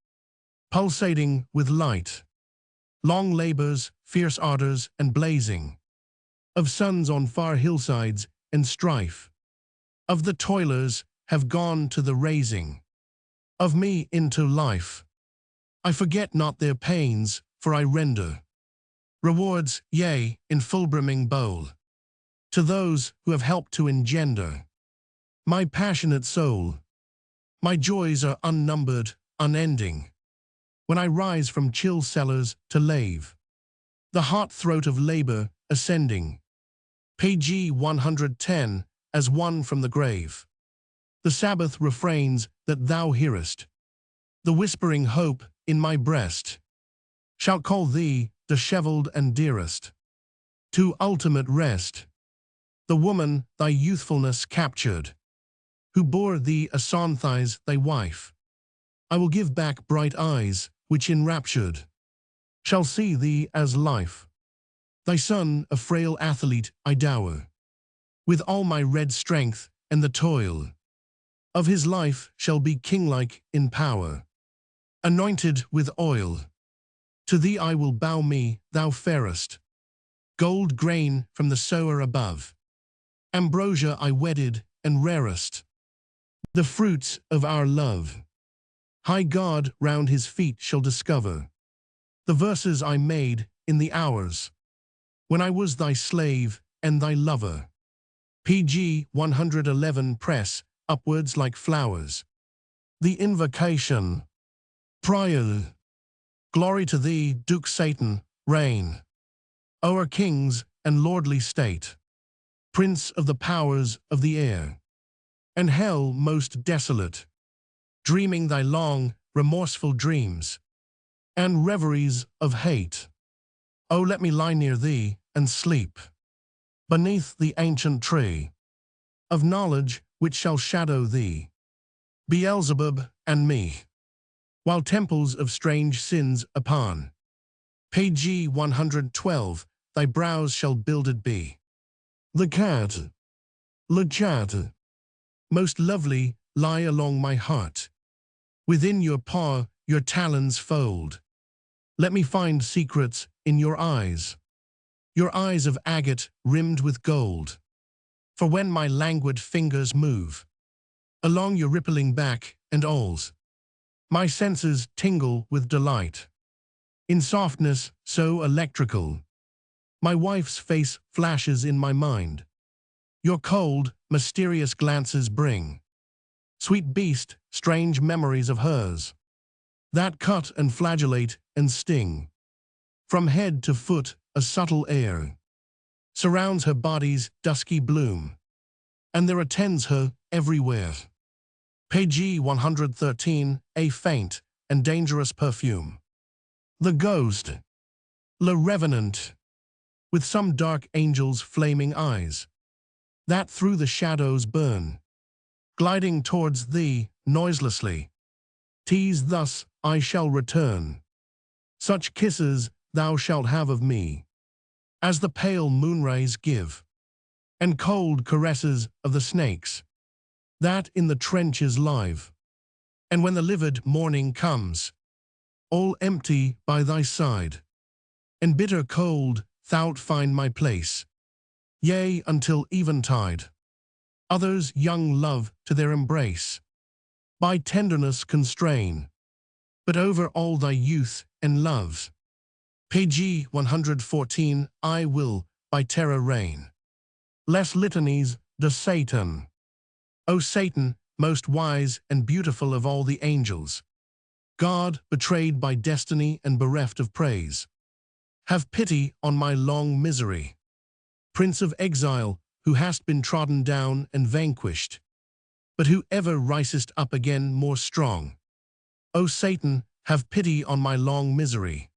pulsating with light. Long labors, fierce ardors, and blazing of suns on far hillsides and strife of the toilers have gone to the raising of me into life. I forget not their pains, for I render rewards, yea, in full brimming bowl, to those who have helped to engender my passionate soul. My joys are unnumbered, unending. When I rise from chill cellars to lave, the hot throat of labor ascending. Page 110, as one from the grave. The Sabbath refrains that thou hearest. The whispering hope in my breast shall call thee dishevelled and dearest to ultimate rest. The woman thy youthfulness captured, who bore thee Asanthis thy wife, I will give back bright eyes, which enraptured shall see thee as life. Thy son, a frail athlete, I dower with all my red strength, and the toil of his life shall be kinglike in power, anointed with oil. To thee I will bow me, thou fairest, gold grain from the sower above. Ambrosia I wedded, and rarest, the fruits of our love. High God round his feet shall discover the verses I made in the hours when I was thy slave and thy lover. Page 111 press upwards like flowers. The invocation. Prior. Glory to thee, Duke Satan, reign o'er kings and lordly state, Prince of the powers of the air, and hell most desolate, dreaming thy long, remorseful dreams, and reveries of hate. Oh, let me lie near thee, and sleep, beneath the ancient tree of knowledge which shall shadow thee, Beelzebub and me, while temples of strange sins upon. Page 112, thy brows shall builded be. The cat, most lovely, lie along my heart. Within your paw, your talons fold. Let me find secrets in your eyes of agate rimmed with gold. For when my languid fingers move along your rippling back and awls, my senses tingle with delight. In softness so electrical, my wife's face flashes in my mind. Your cold, mysterious glances bring, sweet beast, strange memories of hers, that cut and flagellate and sting. From head to foot a subtle air surrounds her body's dusky bloom, and there attends her everywhere. Page 113, a faint and dangerous perfume. The ghost, le revenant, with some dark angel's flaming eyes, that through the shadows burn, gliding towards thee noiselessly. Tease thus I shall return. Such kisses thou shalt have of me, as the pale moonrays give, and cold caresses of the snakes, that in the trenches live. And when the livid morning comes, all empty by thy side, and bitter cold thou'lt find my place, yea, until eventide. Others young love to their embrace, by tenderness constrain, but over all thy youth and love. Page 114, I will by terror reign. Less litanies de Satan. O Satan, most wise and beautiful of all the angels, God, betrayed by destiny and bereft of praise, have pity on my long misery. Prince of exile, who hast been trodden down and vanquished, but who ever risest up again more strong. O Satan, have pity on my long misery.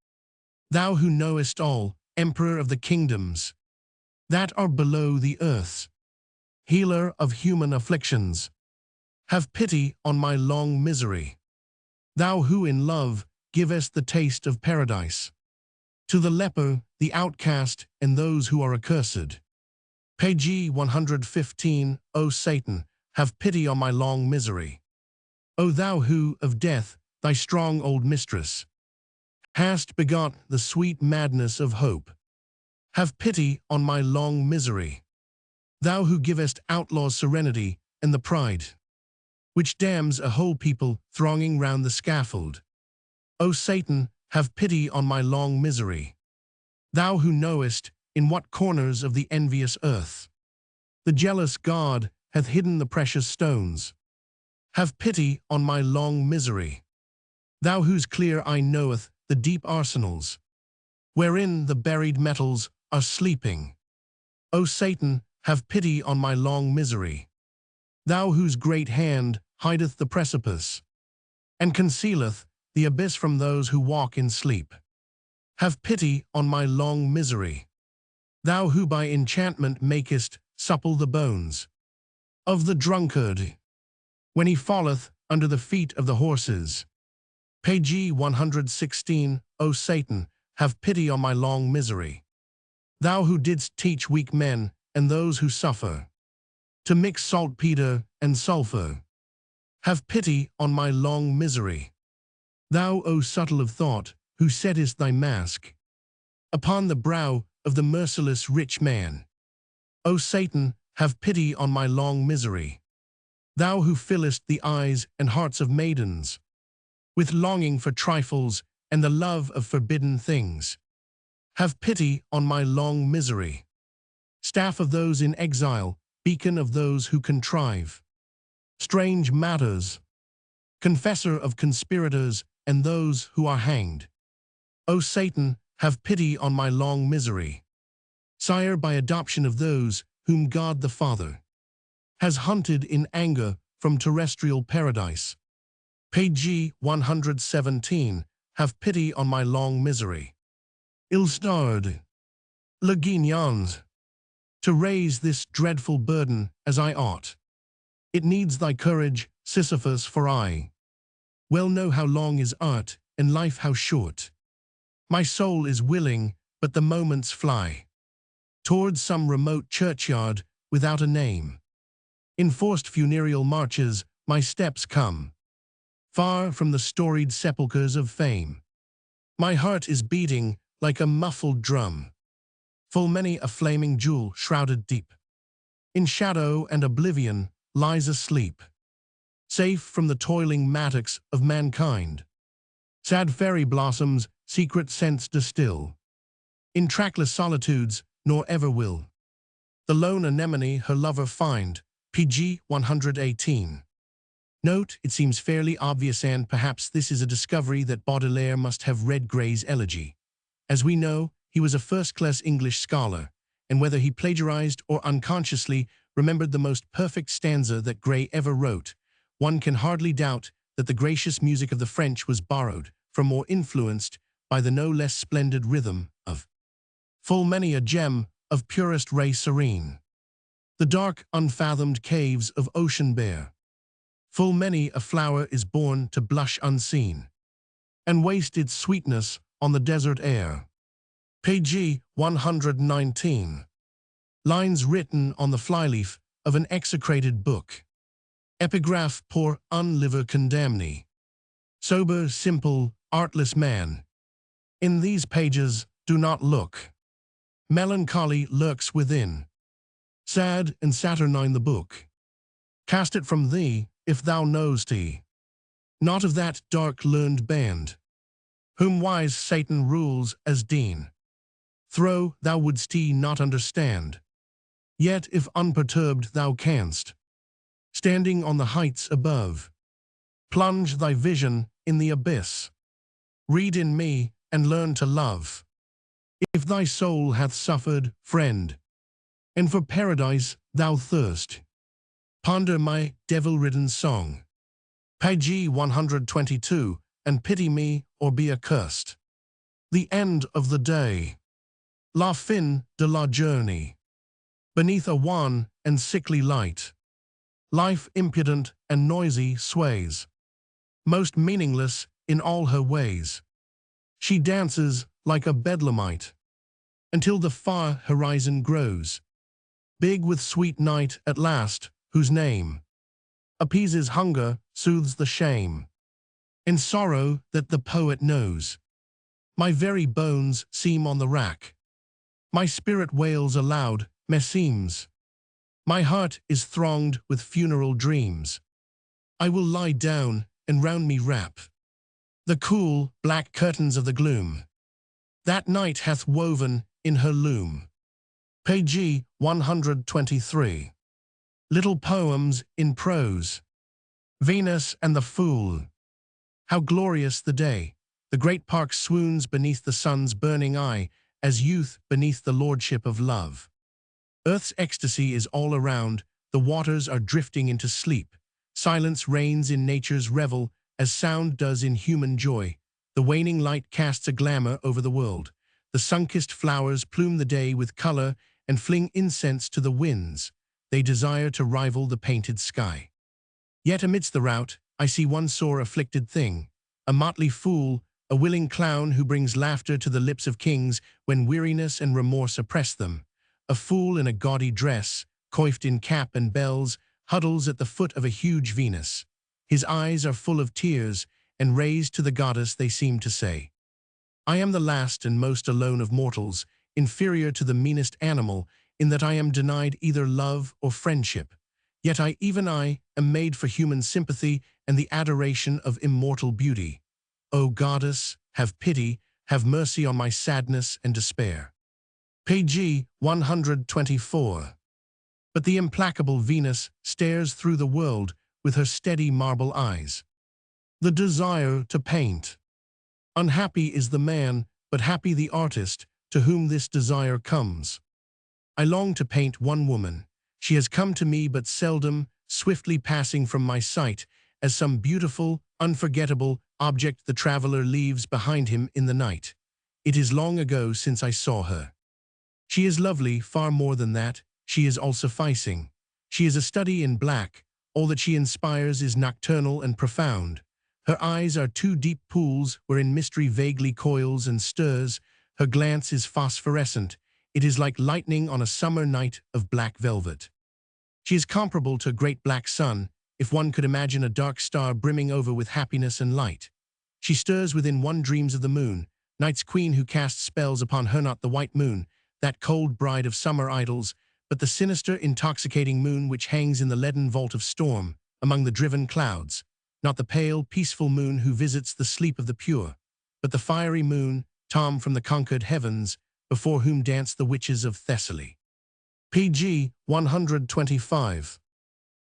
Thou who knowest all, Emperor of the kingdoms that are below the earth, healer of human afflictions, have pity on my long misery. Thou who in love givest the taste of paradise to the leper, the outcast, and those who are accursed. Page 115, O Satan, have pity on my long misery. O thou who, of death, thy strong old mistress, hast begot the sweet madness of hope, have pity on my long misery. Thou who givest outlaws serenity and the pride which damns a whole people thronging round the scaffold. O Satan, have pity on my long misery. Thou who knowest in what corners of the envious earth the jealous God hath hidden the precious stones. Have pity on my long misery. Thou whose clear eye knoweth the deep arsenals, wherein the buried metals are sleeping. O Satan, have pity on my long misery. Thou whose great hand hideth the precipice, and concealeth the abyss from those who walk in sleep. Have pity on my long misery. Thou who by enchantment makest supple the bones of the drunkard, when he falleth under the feet of the horses. Page 116. O Satan, have pity on my long misery. Thou who didst teach weak men and those who suffer to mix saltpeter and sulphur. Have pity on my long misery. Thou, O subtle of thought, who settest thy mask upon the brow of the merciless rich man. O Satan, have pity on my long misery. Thou who fillest the eyes and hearts of maidens with longing for trifles and the love of forbidden things. Have pity on my long misery. Staff of those in exile, beacon of those who contrive strange matters, confessor of conspirators and those who are hanged. O Satan, have pity on my long misery. Sire by adoption of those whom God the Father has hunted in anger from terrestrial paradise. Page 117. Have pity on my long misery. Il-starred le guignons, to raise this dreadful burden as I ought. It needs thy courage, Sisyphus, for I well know how long is art, and life how short. My soul is willing, but the moments fly towards some remote churchyard without a name. In forced funereal marches my steps come, far from the storied sepulchres of fame. My heart is beating like a muffled drum, full many a flaming jewel shrouded deep in shadow and oblivion lies asleep, safe from the toiling mattocks of mankind. Sad fairy blossoms secret scents distill in trackless solitudes, nor ever will the lone anemone her lover find. Pg 118. Note, it seems fairly obvious, and perhaps this is a discovery, that Baudelaire must have read Gray's elegy. As we know, he was a first-class English scholar, and whether he plagiarized or unconsciously remembered the most perfect stanza that Gray ever wrote, one can hardly doubt that the gracious music of the French was borrowed from or influenced by the no less splendid rhythm of full many a gem of purest ray serene. The dark, unfathomed caves of ocean bare. Full many a flower is born to blush unseen, and waste its sweetness on the desert air. Page 119. Lines written on the flyleaf of an execrated book. Epigraph pour un livre condamné. Sober, simple, artless man, in these pages do not look. Melancholy lurks within. Sad and saturnine the book. Cast it from thee, if thou know'st not of that dark learned band, whom wise Satan rules as dean. Through thou wouldst not understand. Yet if unperturbed thou canst, standing on the heights above, plunge thy vision in the abyss. Read in me, and learn to love. If thy soul hath suffered, friend, and for paradise thou thirst, ponder my devil-ridden song. Page 122, and pity me or be accursed. The end of the day. La fin de la journey. Beneath a wan and sickly light, life impudent and noisy sways, most meaningless in all her ways. She dances like a bedlamite, until the far horizon grows big with sweet night at last, whose name appeases hunger, soothes the shame and sorrow that the poet knows. My very bones seem on the rack. My spirit wails aloud, meseems. My heart is thronged with funeral dreams. I will lie down and round me wrap the cool, black curtains of the gloom that night hath woven in her loom. Page 123. Little poems in prose. Venus and the Fool. How glorious the day! The great park swoons beneath the sun's burning eye, as youth beneath the lordship of love. Earth's ecstasy is all around, the waters are drifting into sleep. Silence reigns in nature's revel, as sound does in human joy. The waning light casts a glamour over the world. The sun-kissed flowers plume the day with color and fling incense to the winds. They desire to rival the painted sky. Yet amidst the rout, I see one sore afflicted thing, a motley fool, a willing clown who brings laughter to the lips of kings when weariness and remorse oppress them. A fool in a gaudy dress, coiffed in cap and bells, huddles at the foot of a huge Venus. His eyes are full of tears, and raised to the goddess they seem to say, "I am the last and most alone of mortals, inferior to the meanest animal, in that I am denied either love or friendship. Yet even I, am made for human sympathy and the adoration of immortal beauty. O goddess, have pity, have mercy on my sadness and despair." Page 124. But the implacable Venus stares through the world with her steady marble eyes. The desire to paint. Unhappy is the man, but happy the artist, to whom this desire comes. I long to paint one woman. She has come to me but seldom, swiftly passing from my sight, as some beautiful, unforgettable object the traveler leaves behind him in the night. It is long ago since I saw her. She is lovely, far more than that. She is all-sufficing. She is a study in black. All that she inspires is nocturnal and profound. Her eyes are two deep pools wherein mystery vaguely coils and stirs. Her glance is phosphorescent. It is like lightning on a summer night of black velvet. She is comparable to a great black sun, if one could imagine a dark star brimming over with happiness and light. She stirs within one dreams of the moon, night's queen who casts spells upon her, not the white moon, that cold bride of summer idols, but the sinister, intoxicating moon which hangs in the leaden vault of storm, among the driven clouds, not the pale, peaceful moon who visits the sleep of the pure, but the fiery moon, Tom from the conquered heavens, before whom dance the witches of Thessaly. Page 125.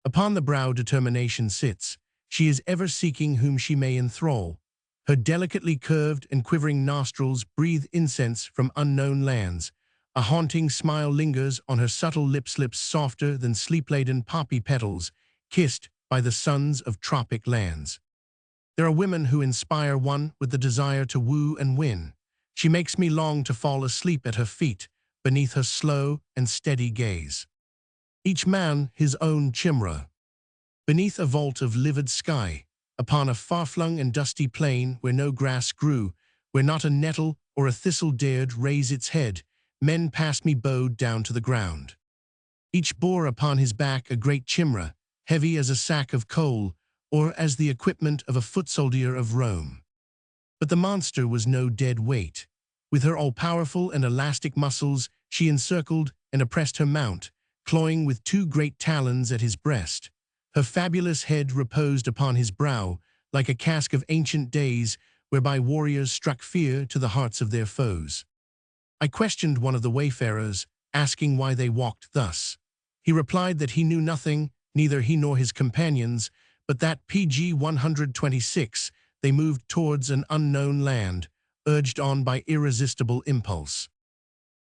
Upon the brow determination sits. She is ever seeking whom she may enthrall. Her delicately curved and quivering nostrils breathe incense from unknown lands. A haunting smile lingers on her subtle lips softer than sleep-laden poppy petals, kissed by the suns of tropic lands. There are women who inspire one with the desire to woo and win. She makes me long to fall asleep at her feet, beneath her slow and steady gaze. Each man his own chimera. Beneath a vault of livid sky, upon a far-flung and dusty plain where no grass grew, where not a nettle or a thistle dared raise its head, men past me bowed down to the ground. Each bore upon his back a great chimera, heavy as a sack of coal, or as the equipment of a foot soldier of Rome. But the monster was no dead weight. With her all-powerful and elastic muscles, she encircled and oppressed her mount, clawing with two great talons at his breast. Her fabulous head reposed upon his brow, like a casque of ancient days, whereby warriors struck fear to the hearts of their foes. I questioned one of the wayfarers, asking why they walked thus. He replied that he knew nothing, neither he nor his companions, but that page 126, they moved towards an unknown land, urged on by irresistible impulse.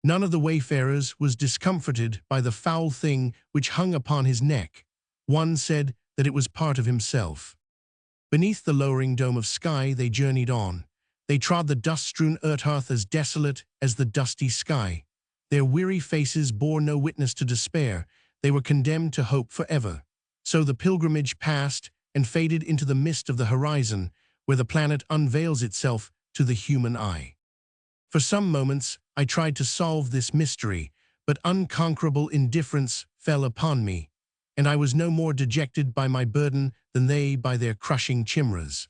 None of the wayfarers was discomforted by the foul thing which hung upon his neck. One said that it was part of himself. Beneath the lowering dome of sky they journeyed on. They trod the dust-strewn earth as desolate as the dusty sky. Their weary faces bore no witness to despair. They were condemned to hope forever. So the pilgrimage passed and faded into the mist of the horizon, where the planet unveils itself to the human eye. For some moments, I tried to solve this mystery, but unconquerable indifference fell upon me, and I was no more dejected by my burden than they by their crushing chimeras.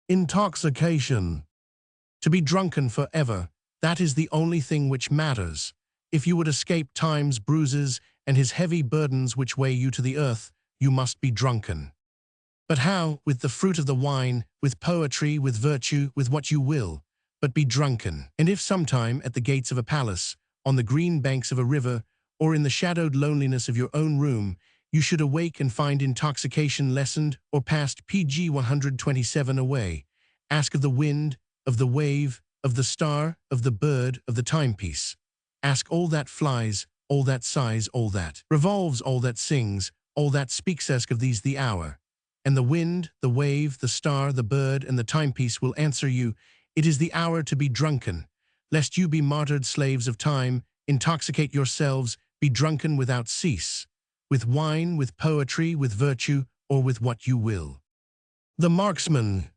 Intoxication. To be drunken forever, that is the only thing which matters. If you would escape time's bruises and his heavy burdens which weigh you to the earth, you must be drunken. But how? With the fruit of the wine, with poetry, with virtue, with what you will, but be drunken. And if sometime at the gates of a palace, on the green banks of a river, or in the shadowed loneliness of your own room, you should awake and find intoxication lessened or past pg 127 away. Ask of the wind, of the wave, of the star, of the bird, of the timepiece. Ask all that flies, all that sighs, all that revolves, all that sings, all that speaks. Ask of these the hour. And the wind, the wave, the star, the bird, and the timepiece will answer you, it is the hour to be drunken, lest you be martyred slaves of time, intoxicate yourselves, be drunken without cease, with wine, with poetry, with virtue, or with what you will. The marksman.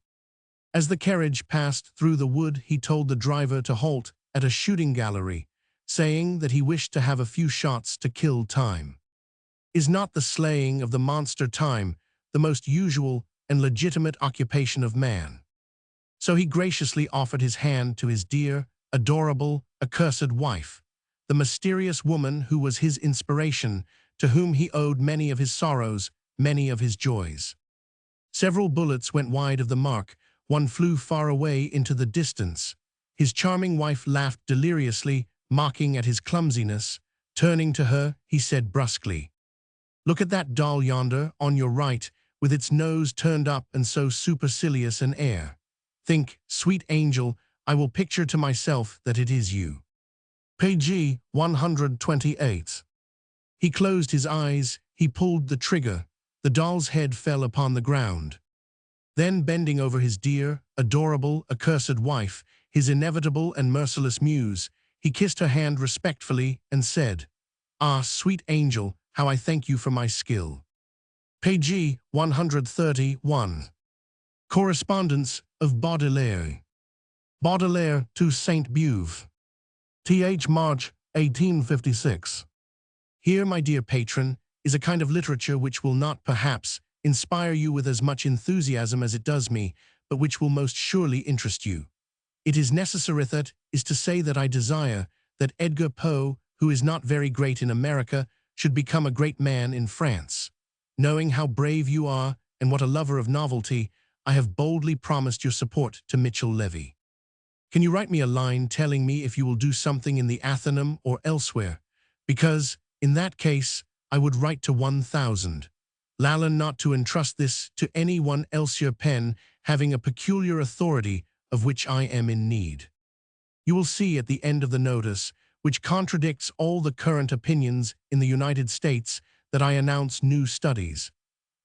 As the carriage passed through the wood, he told the driver to halt at a shooting gallery, saying that he wished to have a few shots to kill time. Is not the slaying of the monster time the most usual and legitimate occupation of man? So he graciously offered his hand to his dear, adorable, accursed wife, the mysterious woman who was his inspiration, to whom he owed many of his sorrows, many of his joys. Several bullets went wide of the mark, one flew far away into the distance. His charming wife laughed deliriously, mocking at his clumsiness. Turning to her, he said brusquely, "Look at that doll yonder, on your right, with its nose turned up and so supercilious an air. Think, sweet angel, I will picture to myself that it is you." Page 128. He closed his eyes, he pulled the trigger, the doll's head fell upon the ground. Then, bending over his dear, adorable, accursed wife, his inevitable and merciless muse, he kissed her hand respectfully and said, "Ah, sweet angel, how I thank you for my skill." Page 131. Correspondence of Baudelaire. Baudelaire to Sainte-Beuve. Th. March, 1856. Here, my dear patron, is a kind of literature which will not, perhaps, inspire you with as much enthusiasm as it does me, but which will most surely interest you. It is necessary that is to say that I desire that Edgar Poe, who is not very great in America, should become a great man in France. Knowing how brave you are and what a lover of novelty, I have boldly promised your support to Mitchell Levy. Can you write me a line telling me if you will do something in the Athenaeum or elsewhere? Because, in that case, I would write to 1,000. Lallen not to entrust this to any one else, your pen having a peculiar authority of which I am in need. You will see at the end of the notice, which contradicts all the current opinions in the United States, that I announce new studies.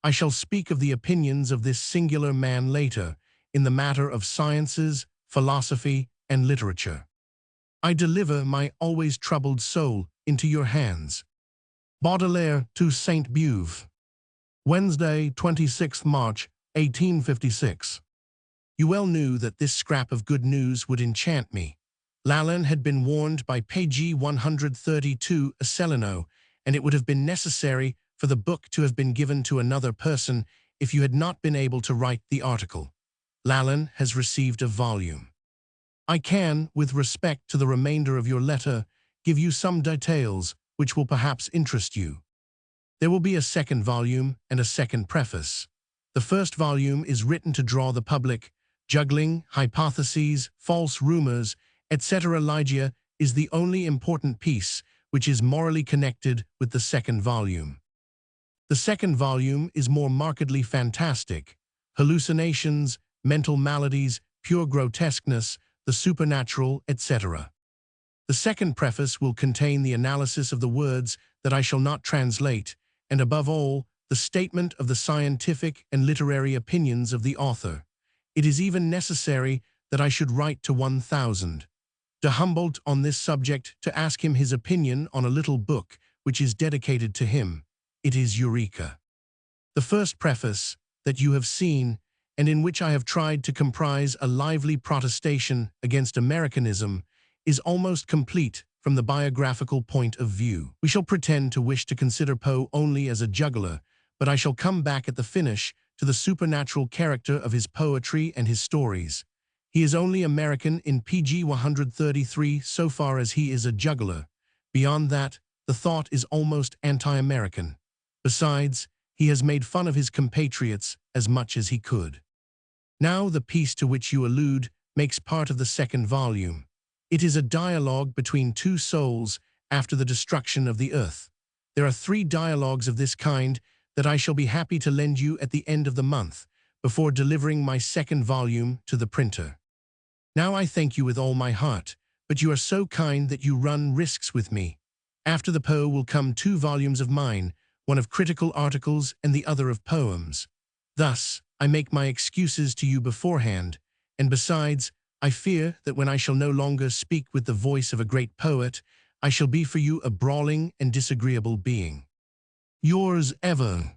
I shall speak of the opinions of this singular man later, in the matter of sciences, philosophy, and literature. I deliver my always troubled soul into your hands. Baudelaire to Sainte-Beuve. Wednesday, 26th March, 1856. You well knew that this scrap of good news would enchant me. Lallen had been warned by page 132 Asselineau, and it would have been necessary for the book to have been given to another person if you had not been able to write the article. Lallen has received a volume. I can, with respect to the remainder of your letter, give you some details which will perhaps interest you. There will be a second volume and a second preface. The first volume is written to draw the public. Juggling, hypotheses, false rumors, etc. Lygia is the only important piece which is morally connected with the second volume. The second volume is more markedly fantastic. Hallucinations, mental maladies, pure grotesqueness, the supernatural, etc. The second preface will contain the analysis of the words that I shall not translate, and above all, the statement of the scientific and literary opinions of the author. It is even necessary that I should write to 1,000. De Humboldt on this subject to ask him his opinion on a little book which is dedicated to him. It is Eureka. The first preface that you have seen, and in which I have tried to comprise a lively protestation against Americanism, is almost complete from the biographical point of view. We shall pretend to wish to consider Poe only as a juggler, but I shall come back at the finish to the supernatural character of his poetry and his stories. He is only American in pg 133 so far as he is a juggler. Beyond that, the thought is almost anti-American. Besides, he has made fun of his compatriots as much as he could. Now the piece to which you allude makes part of the second volume. It is a dialogue between two souls after the destruction of the earth. There are 3 dialogues of this kind that I shall be happy to lend you at the end of the month, before delivering my 2nd volume to the printer. Now I thank you with all my heart, but you are so kind that you run risks with me. After the Poe will come 2 volumes of mine, one of critical articles and the other of poems. Thus, I make my excuses to you beforehand, and besides, I fear that when I shall no longer speak with the voice of a great poet, I shall be for you a brawling and disagreeable being. Yours ever.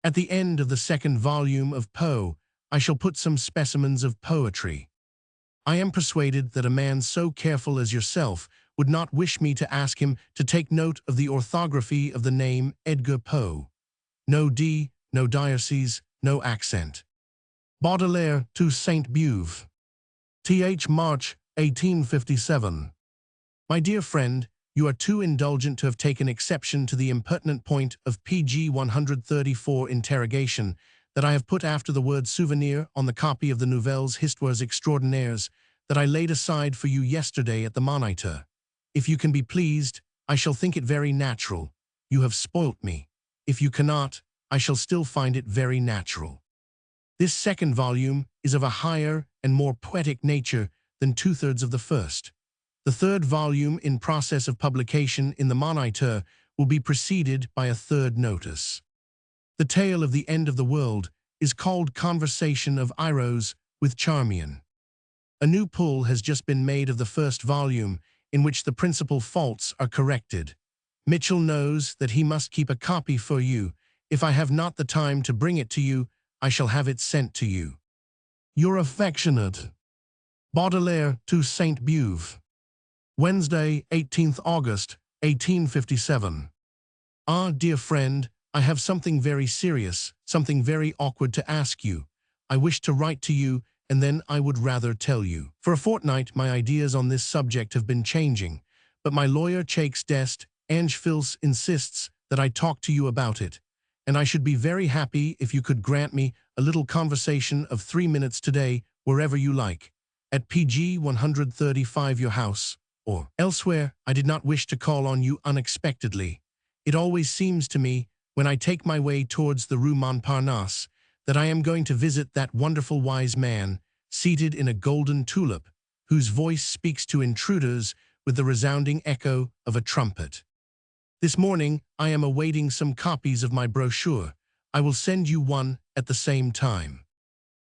At the end of the 2nd volume of Poe, I shall put some specimens of poetry. I am persuaded that a man so careful as yourself would not wish me to ask him to take note of the orthography of the name Edgar Poe. No D, no diocese, no accent. Baudelaire to Sainte-Beuve. Th. March, 1857. My dear friend, you are too indulgent to have taken exception to the impertinent point of pg 134 interrogation that I have put after the word souvenir on the copy of the Nouvelles Histoires Extraordinaires that I laid aside for you yesterday at the Moniteur. If you can be pleased, I shall think it very natural. You have spoilt me. If you cannot, I shall still find it very natural. This 2nd volume is of a higher and more poetic nature than 2/3 of the first. The 3rd volume in process of publication in the Moniteur will be preceded by a 3rd notice. The tale of the end of the world is called Conversation of Eros with Charmian. A new pull has just been made of the 1st volume, in which the principal faults are corrected. Mitchell knows that he must keep a copy for you. If I have not the time to bring it to you, I shall have it sent to you. Your affectionate Baudelaire to Sainte-Beuve. Wednesday, 18th August, 1857. Ah, dear friend, I have something very serious, something very awkward to ask you. I wish to write to you, and then I would rather tell you. For a fortnight, my ideas on this subject have been changing, but my lawyer Chakes Dest, Ange Fils, insists that I talk to you about it, and I should be very happy if you could grant me a little conversation of 3 minutes today, wherever you like, at pg 135 your house, or elsewhere. I did not wish to call on you unexpectedly. It always seems to me, when I take my way towards the Rue Montparnasse, that I am going to visit that wonderful wise man, seated in a golden tulip, whose voice speaks to intruders with the resounding echo of a trumpet. This morning, I am awaiting some copies of my brochure. I will send you one at the same time.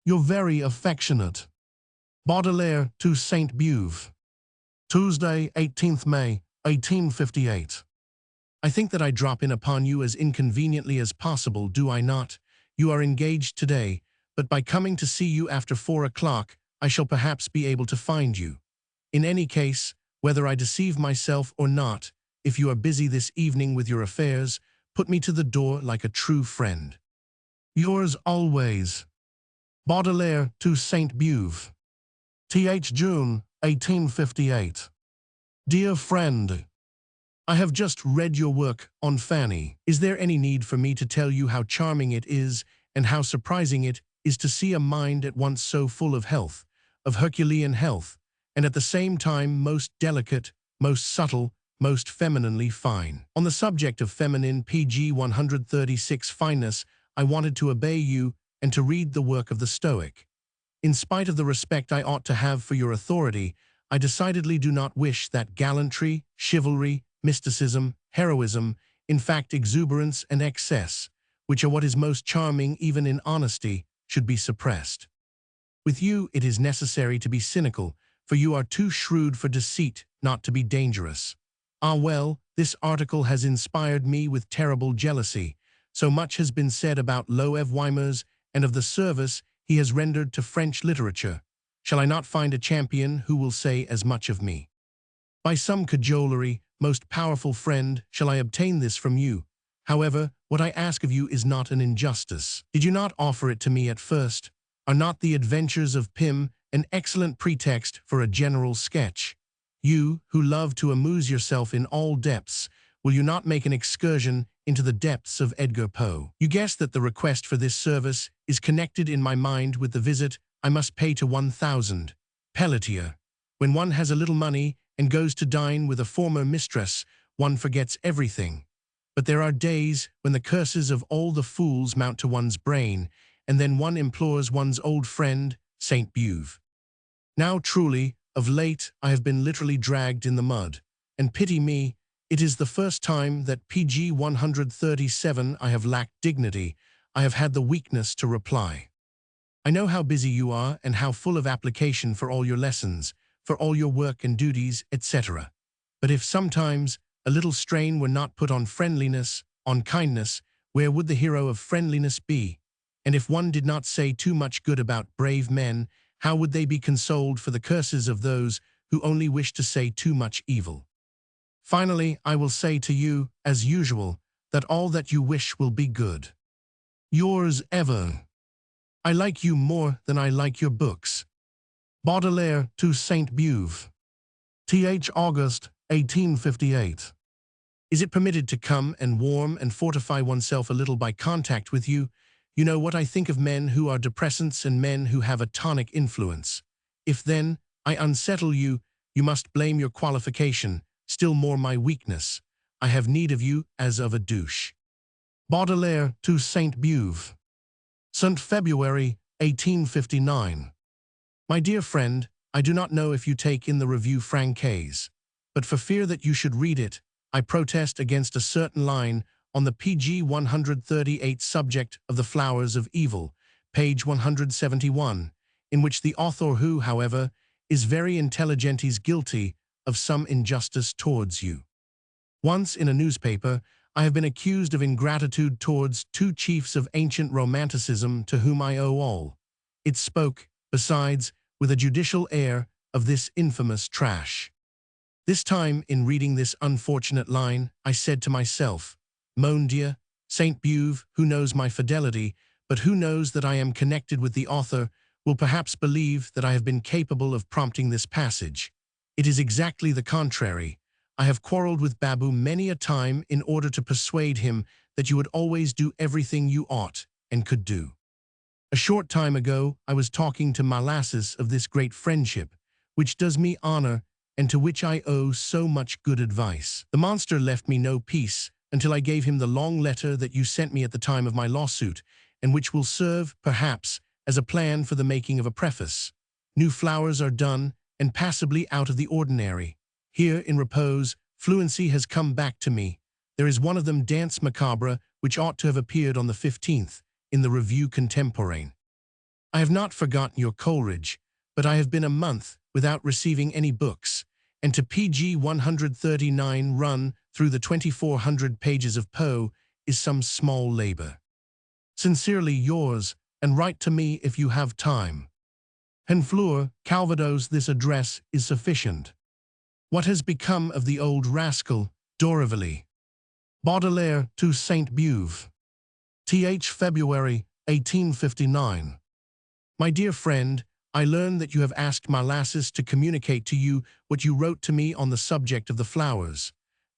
Your very affectionate Baudelaire to Sainte-Beuve. Tuesday, 18th May, 1858. I think that I drop in upon you as inconveniently as possible, do I not? You are engaged today, but by coming to see you after 4 o'clock, I shall perhaps be able to find you. In any case, whether I deceive myself or not, if you are busy this evening with your affairs, put me to the door like a true friend. Yours always, Baudelaire to Sainte-Beuve. Th. June, 1858. Dear friend, I have just read your work on Fanny. Is there any need for me to tell you how charming it is and how surprising it is to see a mind at once so full of health, of Herculean health, and at the same time most delicate, most subtle, most femininely fine? On the subject of feminine pg 136 fineness, I wanted to obey you and to read the work of the Stoic. In spite of the respect I ought to have for your authority, I decidedly do not wish that gallantry, chivalry, mysticism, heroism, in fact exuberance and excess, which are what is most charming even in honesty, should be suppressed. With you it is necessary to be cynical, for you are too shrewd for deceit not to be dangerous. Ah well, this article has inspired me with terrible jealousy. So much has been said about Loew Weimers and of the service he has rendered to French literature. Shall I not find a champion who will say as much of me? By some cajolery, most powerful friend, shall I obtain this from you. However, what I ask of you is not an injustice. Did you not offer it to me at first? Are not the adventures of Pym an excellent pretext for a general sketch? You, who love to amuse yourself in all depths, will you not make an excursion into the depths of Edgar Poe? You guess that the request for this service is connected in my mind with the visit I must pay to 1000 Pelletier. When one has a little money and goes to dine with a former mistress, one forgets everything. But there are days when the curses of all the fools mount to one's brain, and then one implores one's old friend, Saint Beuve. Now truly, of late, I have been literally dragged in the mud, and pity me, it is the first time that PG 137 I have lacked dignity. I have had the weakness to reply. I know how busy you are and how full of application for all your lessons, for all your work and duties, etc. But if sometimes a little strain were not put on friendliness, on kindness, where would the hero of friendliness be? And if one did not say too much good about brave men, how would they be consoled for the curses of those who only wish to say too much evil? Finally, I will say to you, as usual, that all that you wish will be good. Yours ever. I like you more than I like your books. Baudelaire to Saint Beuve. Th. August, 1858. Is it permitted to come and warm and fortify oneself a little by contact with you? You know what I think of men who are depressants and men who have a tonic influence. If then I unsettle you, you must blame your qualification, still more my weakness. I have need of you as of a douche. Baudelaire to Saint Beuve. St. February, 1859. My dear friend, I do not know if you take in the Revue Francaise, but for fear that you should read it, I protest against a certain line on the pg 138 subject of the flowers of evil, page 171, in which the author who, however, is very intelligent is guilty of some injustice towards you. Once in a newspaper, I have been accused of ingratitude towards two chiefs of ancient romanticism to whom I owe all. It spoke, besides, with a judicial air of this infamous trash. This time, in reading this unfortunate line, I said to myself, Mon Dieu, Saint Beuve, who knows my fidelity, but who knows that I am connected with the author, will perhaps believe that I have been capable of prompting this passage. It is exactly the contrary. I have quarreled with Babu many a time in order to persuade him that you would always do everything you ought and could do. A short time ago, I was talking to Molasses of this great friendship, which does me honor and to which I owe so much good advice. The monster left me no peace until I gave him the long letter that you sent me at the time of my lawsuit, and which will serve, perhaps, as a plan for the making of a preface. New flowers are done, and passably out of the ordinary. Here, in repose, fluency has come back to me. There is one of them, Danse Macabre, which ought to have appeared on the 15th, in the Revue Contemporaine. I have not forgotten your Coleridge, but I have been a month without receiving any books, and to PG 139 run through the 2400 pages of Poe is some small labor. Sincerely yours, and write to me if you have time. Henfleur, Calvados, this address is sufficient. What has become of the old rascal, D'Aurevilly? Baudelaire to Saint Beuve. Th. February, 1859. My dear friend, I learn that you have asked Molasses to communicate to you what you wrote to me on the subject of the flowers.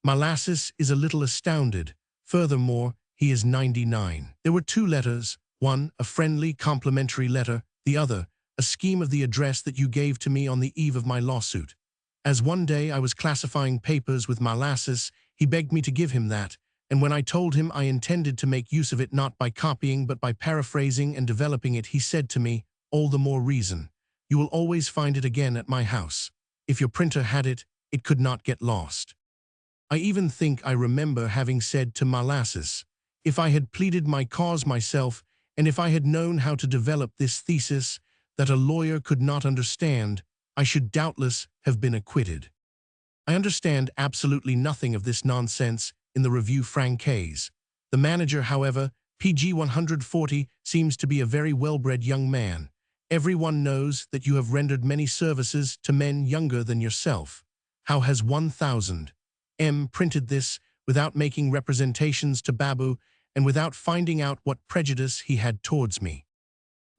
Molasses is a little astounded. Furthermore, he is 99. There were two letters, one a friendly, complimentary letter, the other a scheme of the address that you gave to me on the eve of my lawsuit. As one day I was classifying papers with Molasses, he begged me to give him that, and when I told him I intended to make use of it not by copying but by paraphrasing and developing it, he said to me, all the more reason. You will always find it again at my house. If your printer had it, it could not get lost. I even think I remember having said to Molasses, if I had pleaded my cause myself, and if I had known how to develop this thesis that a lawyer could not understand, I should doubtless have been acquitted. I understand absolutely nothing of this nonsense in the Revue Francaise. The manager, however, PG 140, seems to be a very well-bred young man. Everyone knows that you have rendered many services to men younger than yourself. How has 1000 M printed this without making representations to Babu and without finding out what prejudice he had towards me?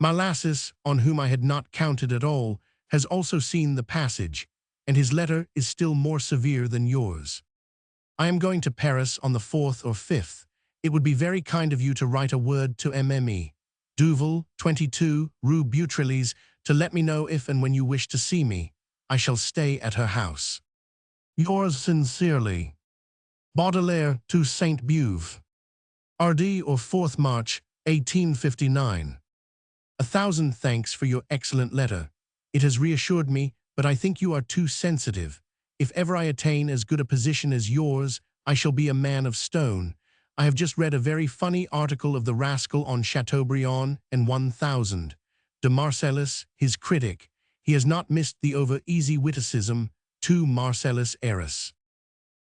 Molasses, on whom I had not counted at all, has also seen the passage, and his letter is still more severe than yours. I am going to Paris on the 4th or 5th. It would be very kind of you to write a word to MME, Duval, 22, Rue Beautreillis, to let me know if and when you wish to see me. I shall stay at her house. Yours sincerely, Baudelaire to Sainte-Beuve. RD or 4th March, 1859. 1,000 thanks for your excellent letter. It has reassured me, but I think you are too sensitive. If ever I attain as good a position as yours, I shall be a man of stone. I have just read a very funny article of the rascal on Chateaubriand and 1000. De Marcellus, his critic. He has not missed the over-easy witticism, tu Marcellus eris.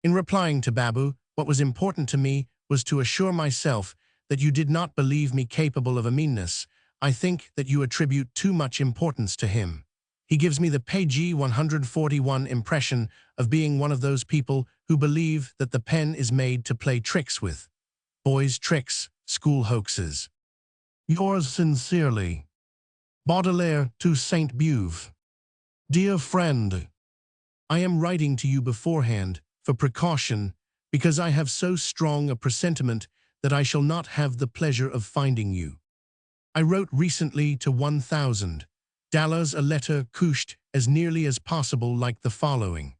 In replying to Babu, what was important to me was to assure myself that you did not believe me capable of a meanness. I think that you attribute too much importance to him. He gives me the page 141 impression of being one of those people who believe that the pen is made to play tricks with. Boys' tricks, school hoaxes. Yours sincerely, Baudelaire to Sainte-Beuve. Dear friend, I am writing to you beforehand, for precaution, because I have so strong a presentiment that I shall not have the pleasure of finding you. I wrote recently to 1000. Dallas a letter couched as nearly as possible like the following.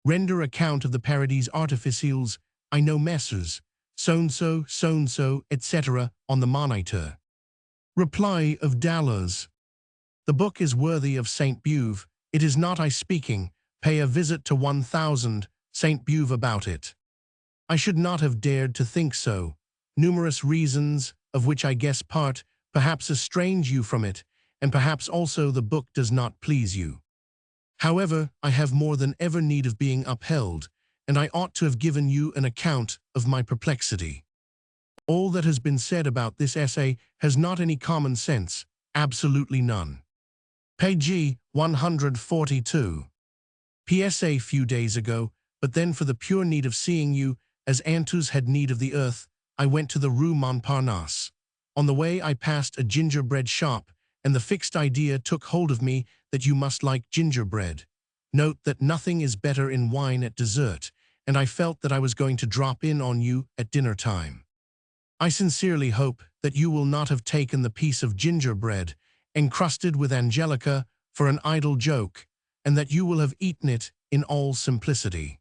Render account of the Paradis artificiels, I know Messrs. So-and-so, etc. on the Monitor. Reply of Dallas. The book is worthy of Sainte-Beuve. It is not I speaking. Pay a visit to 1000, Sainte-Beuve about it. I should not have dared to think so. Numerous reasons, of which I guess part, perhaps estrange you from it, and perhaps also the book does not please you. However, I have more than ever need of being upheld, and I ought to have given you an account of my perplexity. All that has been said about this essay has not any common sense, absolutely none. Page 142. PSA few days ago, but then for the pure need of seeing you, as Antus had need of the earth, I went to the Rue Montparnasse. On the way I passed a gingerbread shop, and the fixed idea took hold of me that you must like gingerbread. Note that nothing is better in wine at dessert, and I felt that I was going to drop in on you at dinner time. I sincerely hope that you will not have taken the piece of gingerbread, encrusted with angelica, for an idle joke, and that you will have eaten it in all simplicity.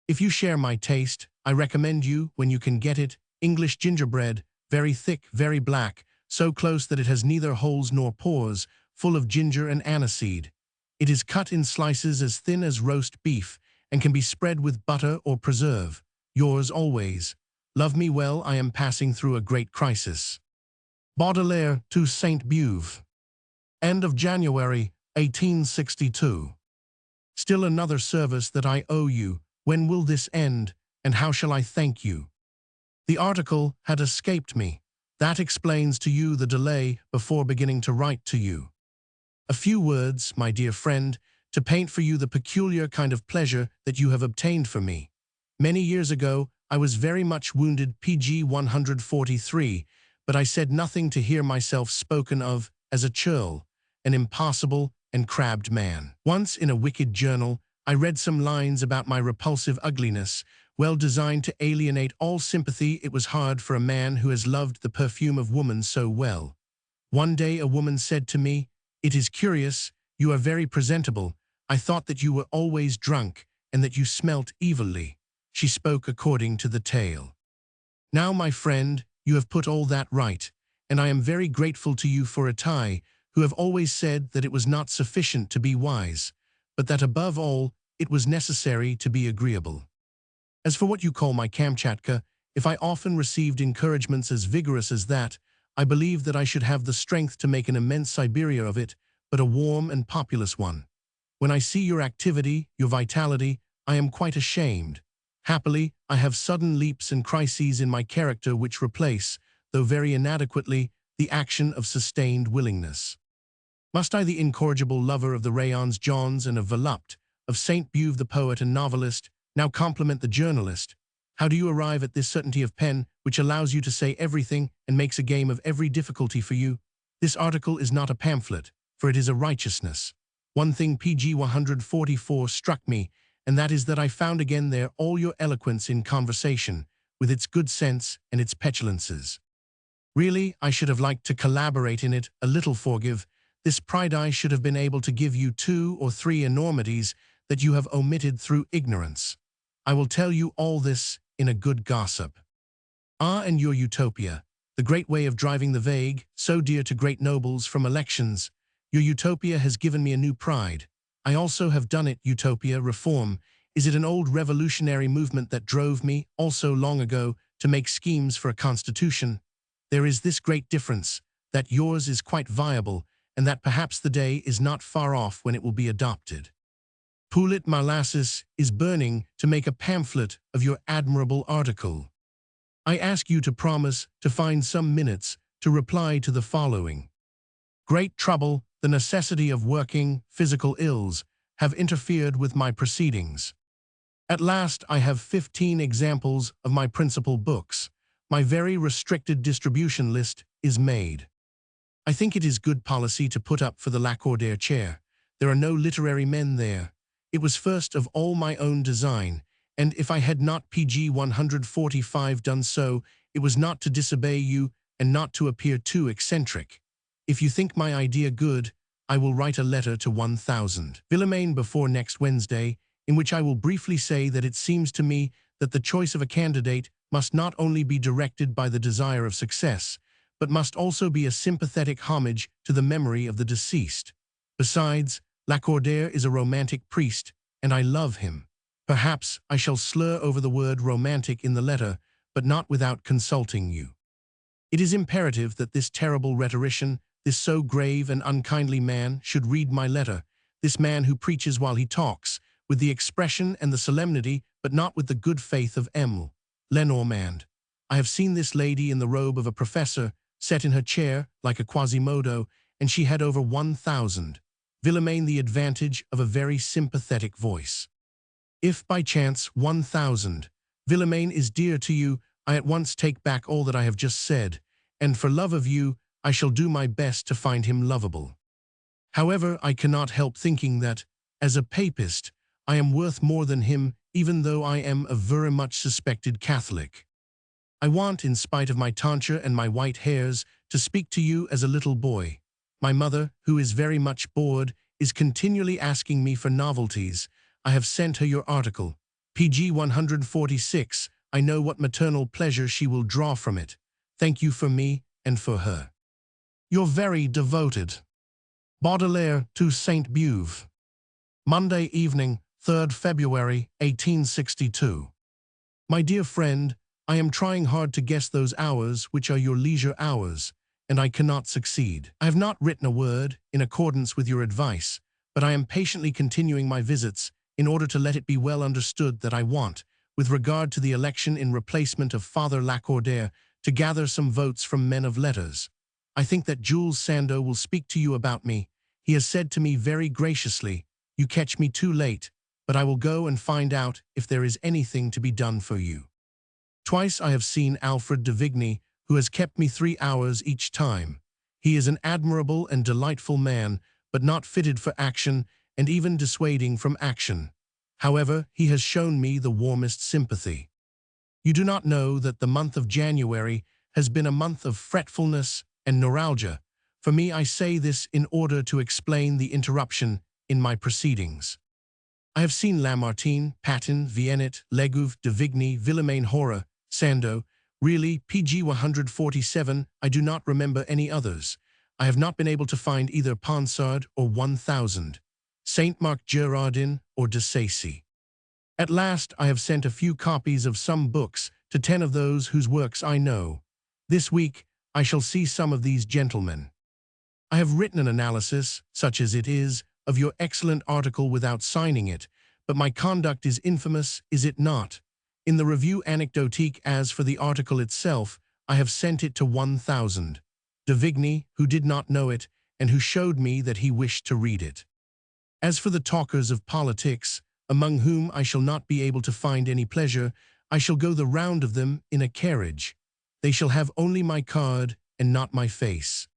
If you share my taste, I recommend you, when you can get it, English gingerbread, very thick, very black, so close that it has neither holes nor pores, full of ginger and aniseed. It is cut in slices as thin as roast beef, and can be spread with butter or preserve. Yours always. Love me well, I am passing through a great crisis. Baudelaire to Sainte-Beuve. End of January, 1862. Still another service that I owe you. When will this end, and how shall I thank you? The article had escaped me. That explains to you the delay before beginning to write to you. A few words, my dear friend, to paint for you the peculiar kind of pleasure that you have obtained for me. Many years ago, I was very much wounded, pg 143, but I said nothing to hear myself spoken of as a churl, an impassible and crabbed man. Once in a wicked journal, I read some lines about my repulsive ugliness, well designed to alienate all sympathy. It was hard for a man who has loved the perfume of woman so well. One day a woman said to me, "It is curious, you are very presentable. I thought that you were always drunk, and that you smelt evilly." She spoke according to the tale. Now, my friend, you have put all that right, and I am very grateful to you for it. I, who have always said that it was not sufficient to be wise, but that above all, it was necessary to be agreeable. As for what you call my Kamchatka, if I often received encouragements as vigorous as that, I believe that I should have the strength to make an immense Siberia of it, but a warm and populous one. When I see your activity, your vitality, I am quite ashamed. Happily, I have sudden leaps and crises in my character which replace, though very inadequately, the action of sustained willingness. Must I, the incorrigible lover of the rayons Johns and of Volupte, of Sainte-Beuve the poet and novelist, now compliment the journalist? How do you arrive at this certainty of pen which allows you to say everything and makes a game of every difficulty for you? This article is not a pamphlet, for it is a righteousness. One thing, pg 144, struck me, and that is that I found again there all your eloquence in conversation, with its good sense and its petulances. Really, I should have liked to collaborate in it a little. Forgive this pride. I should have been able to give you 2 or 3 enormities that you have omitted through ignorance. I will tell you all this in a good gossip. Ah, and your utopia, the great way of driving the vague, so dear to great nobles, from elections. Your utopia has given me a new pride. I also have done it, utopia, reform. Is it an old revolutionary movement that drove me, also long ago, to make schemes for a constitution? There is this great difference, that yours is quite viable, and that perhaps the day is not far off when it will be adopted. Poulet Molasses is burning to make a pamphlet of your admirable article. I ask you to promise to find some minutes to reply to the following. Great trouble, the necessity of working, physical ills, have interfered with my proceedings. At last I have 15 examples of my principal books. My very restricted distribution list is made. I think it is good policy to put up for the Lacordaire chair. There are no literary men there. It was first of all my own design, and if I had not PG 145 done so, it was not to disobey you and not to appear too eccentric. If you think my idea good, I will write a letter to 1000 Villemain before next Wednesday, in which I will briefly say that it seems to me that the choice of a candidate must not only be directed by the desire of success, but must also be a sympathetic homage to the memory of the deceased. Besides, Lacordaire is a romantic priest, and I love him. Perhaps I shall slur over the word romantic in the letter, but not without consulting you. It is imperative that this terrible rhetorician, this so grave and unkindly man, should read my letter, this man who preaches while he talks, with the expression and the solemnity, but not with the good faith of M. Lenormand. I have seen this lady in the robe of a professor, set in her chair, like a Quasimodo, and she had over 1000 Villemain the advantage of a very sympathetic voice. If, by chance, 1000 Villemain is dear to you, I at once take back all that I have just said, and for love of you, I shall do my best to find him lovable. However, I cannot help thinking that, as a papist, I am worth more than him, even though I am a very much suspected Catholic. I want, in spite of my tonsure and my white hairs, to speak to you as a little boy. My mother, who is very much bored, is continually asking me for novelties. I have sent her your article. PG 146, I know what maternal pleasure she will draw from it. Thank you for me and for her. You're very devoted. Baudelaire to Saint Beuve. Monday evening, 3rd February, 1862. My dear friend, I am trying hard to guess those hours which are your leisure hours, and I cannot succeed. I have not written a word, in accordance with your advice, but I am patiently continuing my visits, in order to let it be well understood that I want, with regard to the election in replacement of Father Lacordaire, to gather some votes from men of letters. I think that Jules Sandeau will speak to you about me. He has said to me very graciously, "You catch me too late, but I will go and find out if there is anything to be done for you." Twice I have seen Alfred de Vigny, who has kept me 3 hours each time. He is an admirable and delightful man, but not fitted for action, and even dissuading from action. However, he has shown me the warmest sympathy. You do not know that the month of January has been a month of fretfulness and neuralgia. For me, I say this in order to explain the interruption in my proceedings. I have seen Lamartine, Patin, Viennet, Legouve, de Vigny, Villemain, Hora, Sandeau. Really, PG 147, I do not remember any others. I have not been able to find either Ponsard or 1000, Saint-Marc Girardin or de Sacy. At last I have sent a few copies of some books to 10 of those whose works I know. This week I shall see some of these gentlemen. I have written an analysis, such as it is, of your excellent article without signing it, but my conduct is infamous, is it not? In the review anecdotique, as for the article itself, I have sent it to 1000. De Vigny, who did not know it, and who showed me that he wished to read it. As for the talkers of politics, among whom I shall not be able to find any pleasure, I shall go the round of them in a carriage. They shall have only my card and not my face.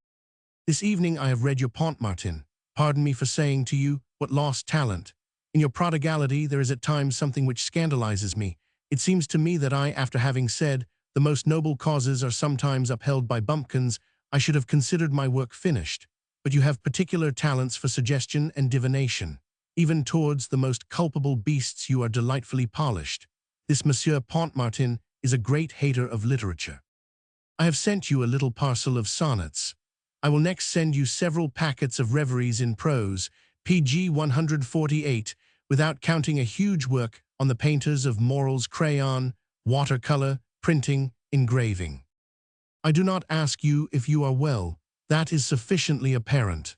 This evening I have read your Pontmartin. Pardon me for saying to you, what lost talent. In your prodigality there is at times something which scandalizes me. It seems to me that I, after having said, the most noble causes are sometimes upheld by bumpkins, I should have considered my work finished. But you have particular talents for suggestion and divination. Even towards the most culpable beasts you are delightfully polished. this Monsieur Pontmartin is a great hater of literature. I have sent you a little parcel of sonnets. I will next send you several packets of reveries in prose, pg 148, without counting a huge work on the painters of morals, crayon, watercolor, printing, engraving. I do not ask you if you are well, that is sufficiently apparent.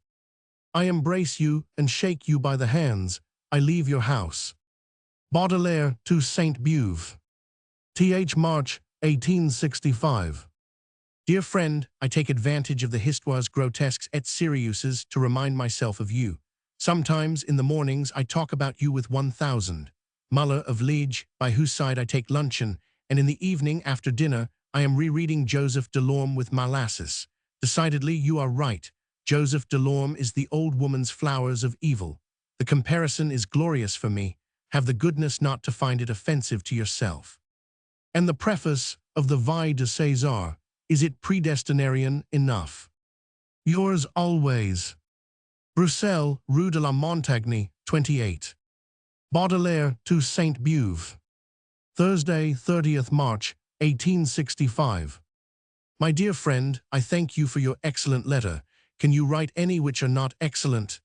I embrace you and shake you by the hands. I leave your house. Baudelaire to Sainte-Beuve. Th. March, 1865. Dear friend, I take advantage of the histoires grotesques et sérieuses to remind myself of you. Sometimes in the mornings I talk about you with 1000. Muller of Liege, by whose side I take luncheon, and in the evening after dinner I am rereading Joseph Delorme with Molasses. Decidedly, you are right. Joseph Delorme is the old woman's flowers of evil. The comparison is glorious for me. Have the goodness not to find it offensive to yourself. And the preface of the Vie de César, is it predestinarian enough? Yours always. Bruxelles, Rue de la Montagne, 28. Baudelaire to Sainte-Beuve. Thursday, 30th March, 1865. My dear friend, I thank you for your excellent letter. Can you write any which are not excellent?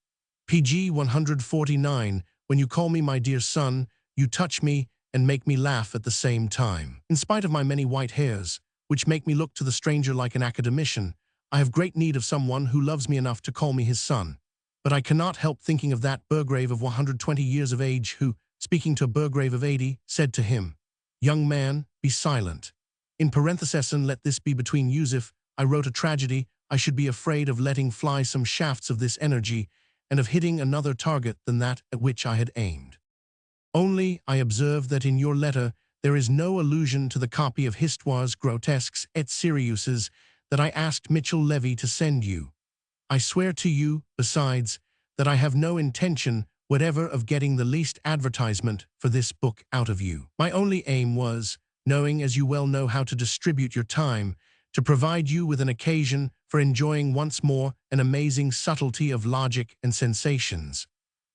pg 149, when you call me my dear son, you touch me and make me laugh at the same time. In spite of my many white hairs, which make me look to the stranger like an academician, I have great need of someone who loves me enough to call me his son. But I cannot help thinking of that Burgrave of 120 years of age who, speaking to a Burgrave of 80, said to him, "Young man, be silent. In parentheses, and let this be between yous, if I wrote a tragedy, I should be afraid of letting fly some shafts of this energy and of hitting another target than that at which I had aimed. Only, I observe that in your letter there is no allusion to the copy of Histoires grotesques et sérieuses that I asked Mitchell Levy to send you. I swear to you, besides, that I have no intention whatever of getting the least advertisement for this book out of you. My only aim was, knowing as you well know how to distribute your time, to provide you with an occasion for enjoying once more an amazing subtlety of logic and sensations.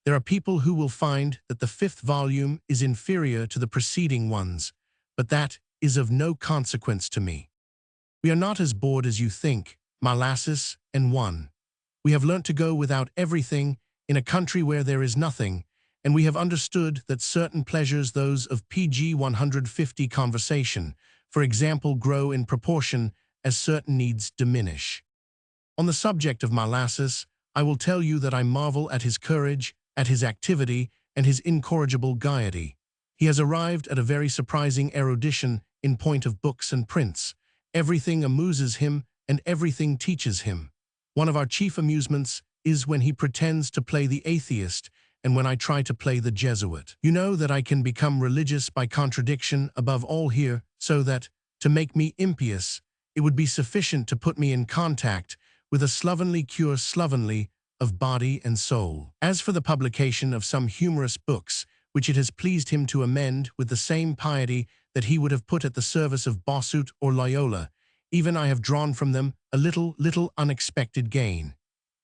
There are people who will find that the 5th volume is inferior to the preceding ones, but that is of no consequence to me. We are not as bored as you think, Molasses and one. We have learnt to go without everything in a country where there is nothing, and we have understood that certain pleasures, those of pg 150 conversation, for example, grow in proportion as certain needs diminish. On the subject of Molasses, I will tell you that I marvel at his courage, at his activity, and his incorrigible gaiety. He has arrived at a very surprising erudition in point of books and prints. Everything amuses him, and everything teaches him. One of our chief amusements is when he pretends to play the atheist, and when I try to play the Jesuit. You know that I can become religious by contradiction above all here, so that, to make me impious, it would be sufficient to put me in contact with a slovenly cure slovenly of body and soul. As for the publication of some humorous books, which it has pleased him to amend with the same piety that he would have put at the service of Bossuet or Loyola, even I have drawn from them a little unexpected gain.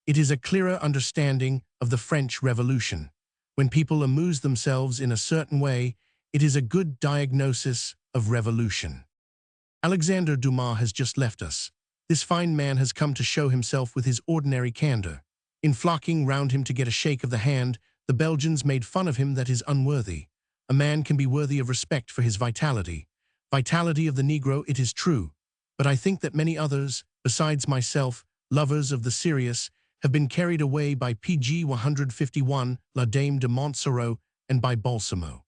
It is a clearer understanding of the French Revolution. When people amuse themselves in a certain way, it is a good diagnosis of revolution. Alexander Dumas has just left us. This fine man has come to show himself with his ordinary candor. In flocking round him to get a shake of the hand, the Belgians made fun of him that is unworthy. A man can be worthy of respect for his vitality. Vitality of the Negro, it is true, but I think that many others, besides myself, lovers of the serious, have been carried away by pg 151, La Dame de Montsoreau, and by Balsamo.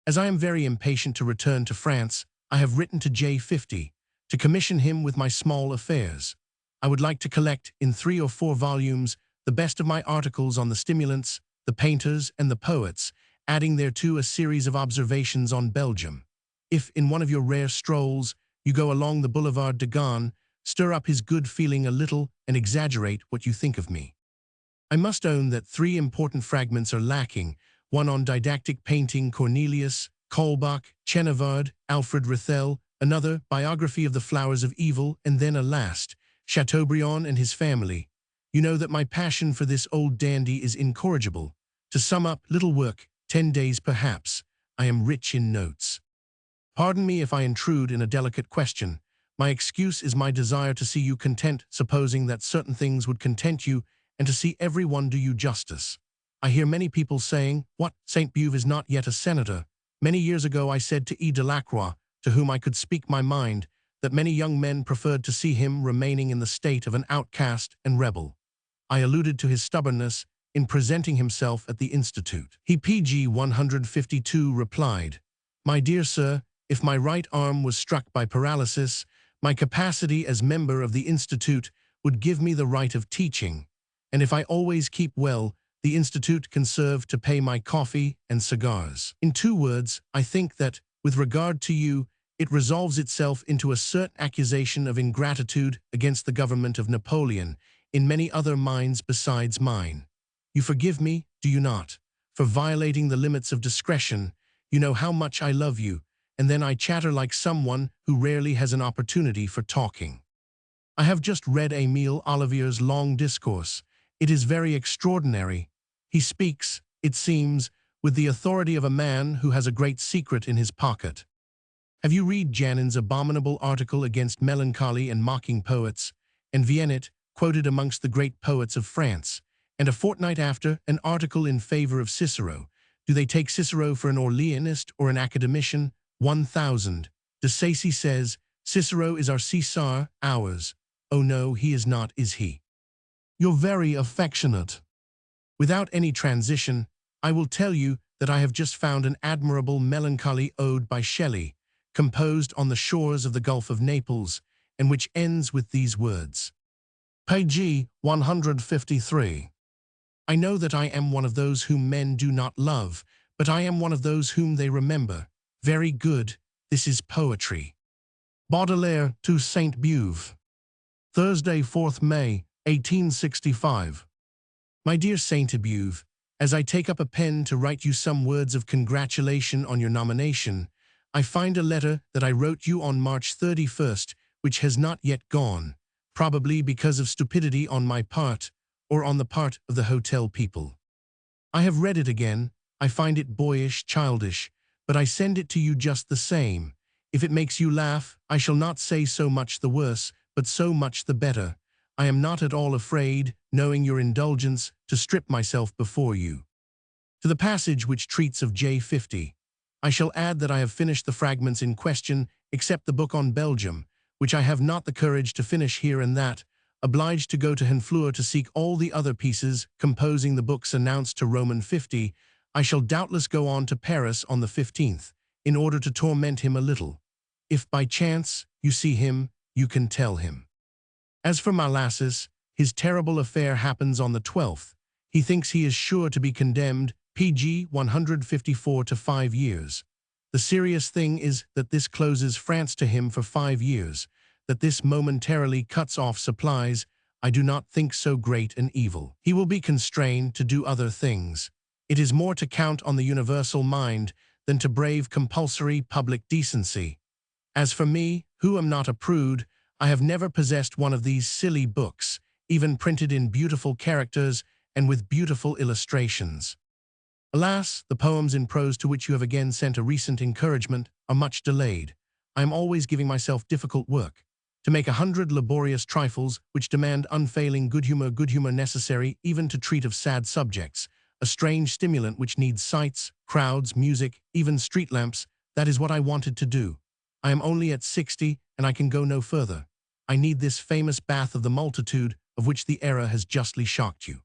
As I am very impatient to return to France, I have written to J50 to commission him with my small affairs. I would like to collect, in 3 or 4 volumes, the best of my articles on the stimulants, the painters, and the poets, adding thereto a series of observations on Belgium. If, in one of your rare strolls, you go along the Boulevard de Gaulle, stir up his good feeling a little and exaggerate what you think of me. I must own that 3 important fragments are lacking, one on didactic painting, Cornelius, Kaulbach, Chenevard, Alfred Rethel, another, biography of the flowers of evil, and then a last, Chateaubriand and his family. You know that my passion for this old dandy is incorrigible. To sum up, little work, 10 days perhaps. I am rich in notes. Pardon me if I intrude in a delicate question. My excuse is my desire to see you content, supposing that certain things would content you, and to see everyone do you justice. I hear many people saying, "What, Saint Beuve is not yet a senator." Many years ago I said to E. Delacroix, to whom I could speak my mind, that many young men preferred to see him remaining in the state of an outcast and rebel. I alluded to his stubbornness in presenting himself at the Institute. He pg 152 replied, "My dear sir, if my right arm was struck by paralysis, my capacity as member of the Institute would give me the right of teaching, and if I always keep well, the Institute can serve to pay my coffee and cigars." In 2 words, I think that, with regard to you, it resolves itself into a certain accusation of ingratitude against the government of Napoleon, in many other minds besides mine. You forgive me, do you not, for violating the limits of discretion? You know how much I love you, and then I chatter like someone who rarely has an opportunity for talking. I have just read Émile Olivier's long discourse. It is very extraordinary. He speaks, it seems, with the authority of a man who has a great secret in his pocket. Have you read Janin's abominable article against melancholy and mocking poets, and Viennet, quoted amongst the great poets of France, and a fortnight after, an article in favor of Cicero? Do they take Cicero for an Orleanist or an academician? 1000. De Sacy says, "Cicero is our Caesar, ours." Oh no, he is not, is he? You're very affectionate. Without any transition, I will tell you that I have just found an admirable melancholy ode by Shelley, composed on the shores of the Gulf of Naples, and which ends with these words. Pg 153. I know that I am one of those whom men do not love, but I am one of those whom they remember. Very good, this is poetry. Baudelaire to Saint Beuve. Thursday, 4th May, 1865. My dear Saint Beuve, as I take up a pen to write you some words of congratulation on your nomination, I find a letter that I wrote you on March 31st, which has not yet gone, probably because of stupidity on my part, or on the part of the hotel people. I have read it again. I find it boyish, childish, but I send it to you just the same. If it makes you laugh, I shall not say so much the worse, but so much the better. I am not at all afraid, knowing your indulgence, to strip myself before you. To the passage which treats of J50, I shall add that I have finished the fragments in question, except the book on Belgium, which I have not the courage to finish here, and that, obliged to go to Honfleur to seek all the other pieces composing the books announced to Roman 50, I shall doubtless go on to Paris on the 15th, in order to torment him a little. If by chance you see him, you can tell him. As for Malassis, his terrible affair happens on the 12th. He thinks he is sure to be condemned, pg 154 to 5 years. The serious thing is that this closes France to him for 5 years, that this momentarily cuts off supplies. I do not think so great an evil. He will be constrained to do other things. It is more to count on the universal mind than to brave compulsory public decency. As for me, who am not a prude, I have never possessed one of these silly books, even printed in beautiful characters and with beautiful illustrations. Alas, the poems in prose to which you have again sent a recent encouragement are much delayed. I am always giving myself difficult work. To make 100 laborious trifles which demand unfailing good humor necessary even to treat of sad subjects, a strange stimulant which needs sights, crowds, music, even street lamps, that is what I wanted to do. I am only at 60, and I can go no further. I need this famous bath of the multitude, of which the era has justly shocked you.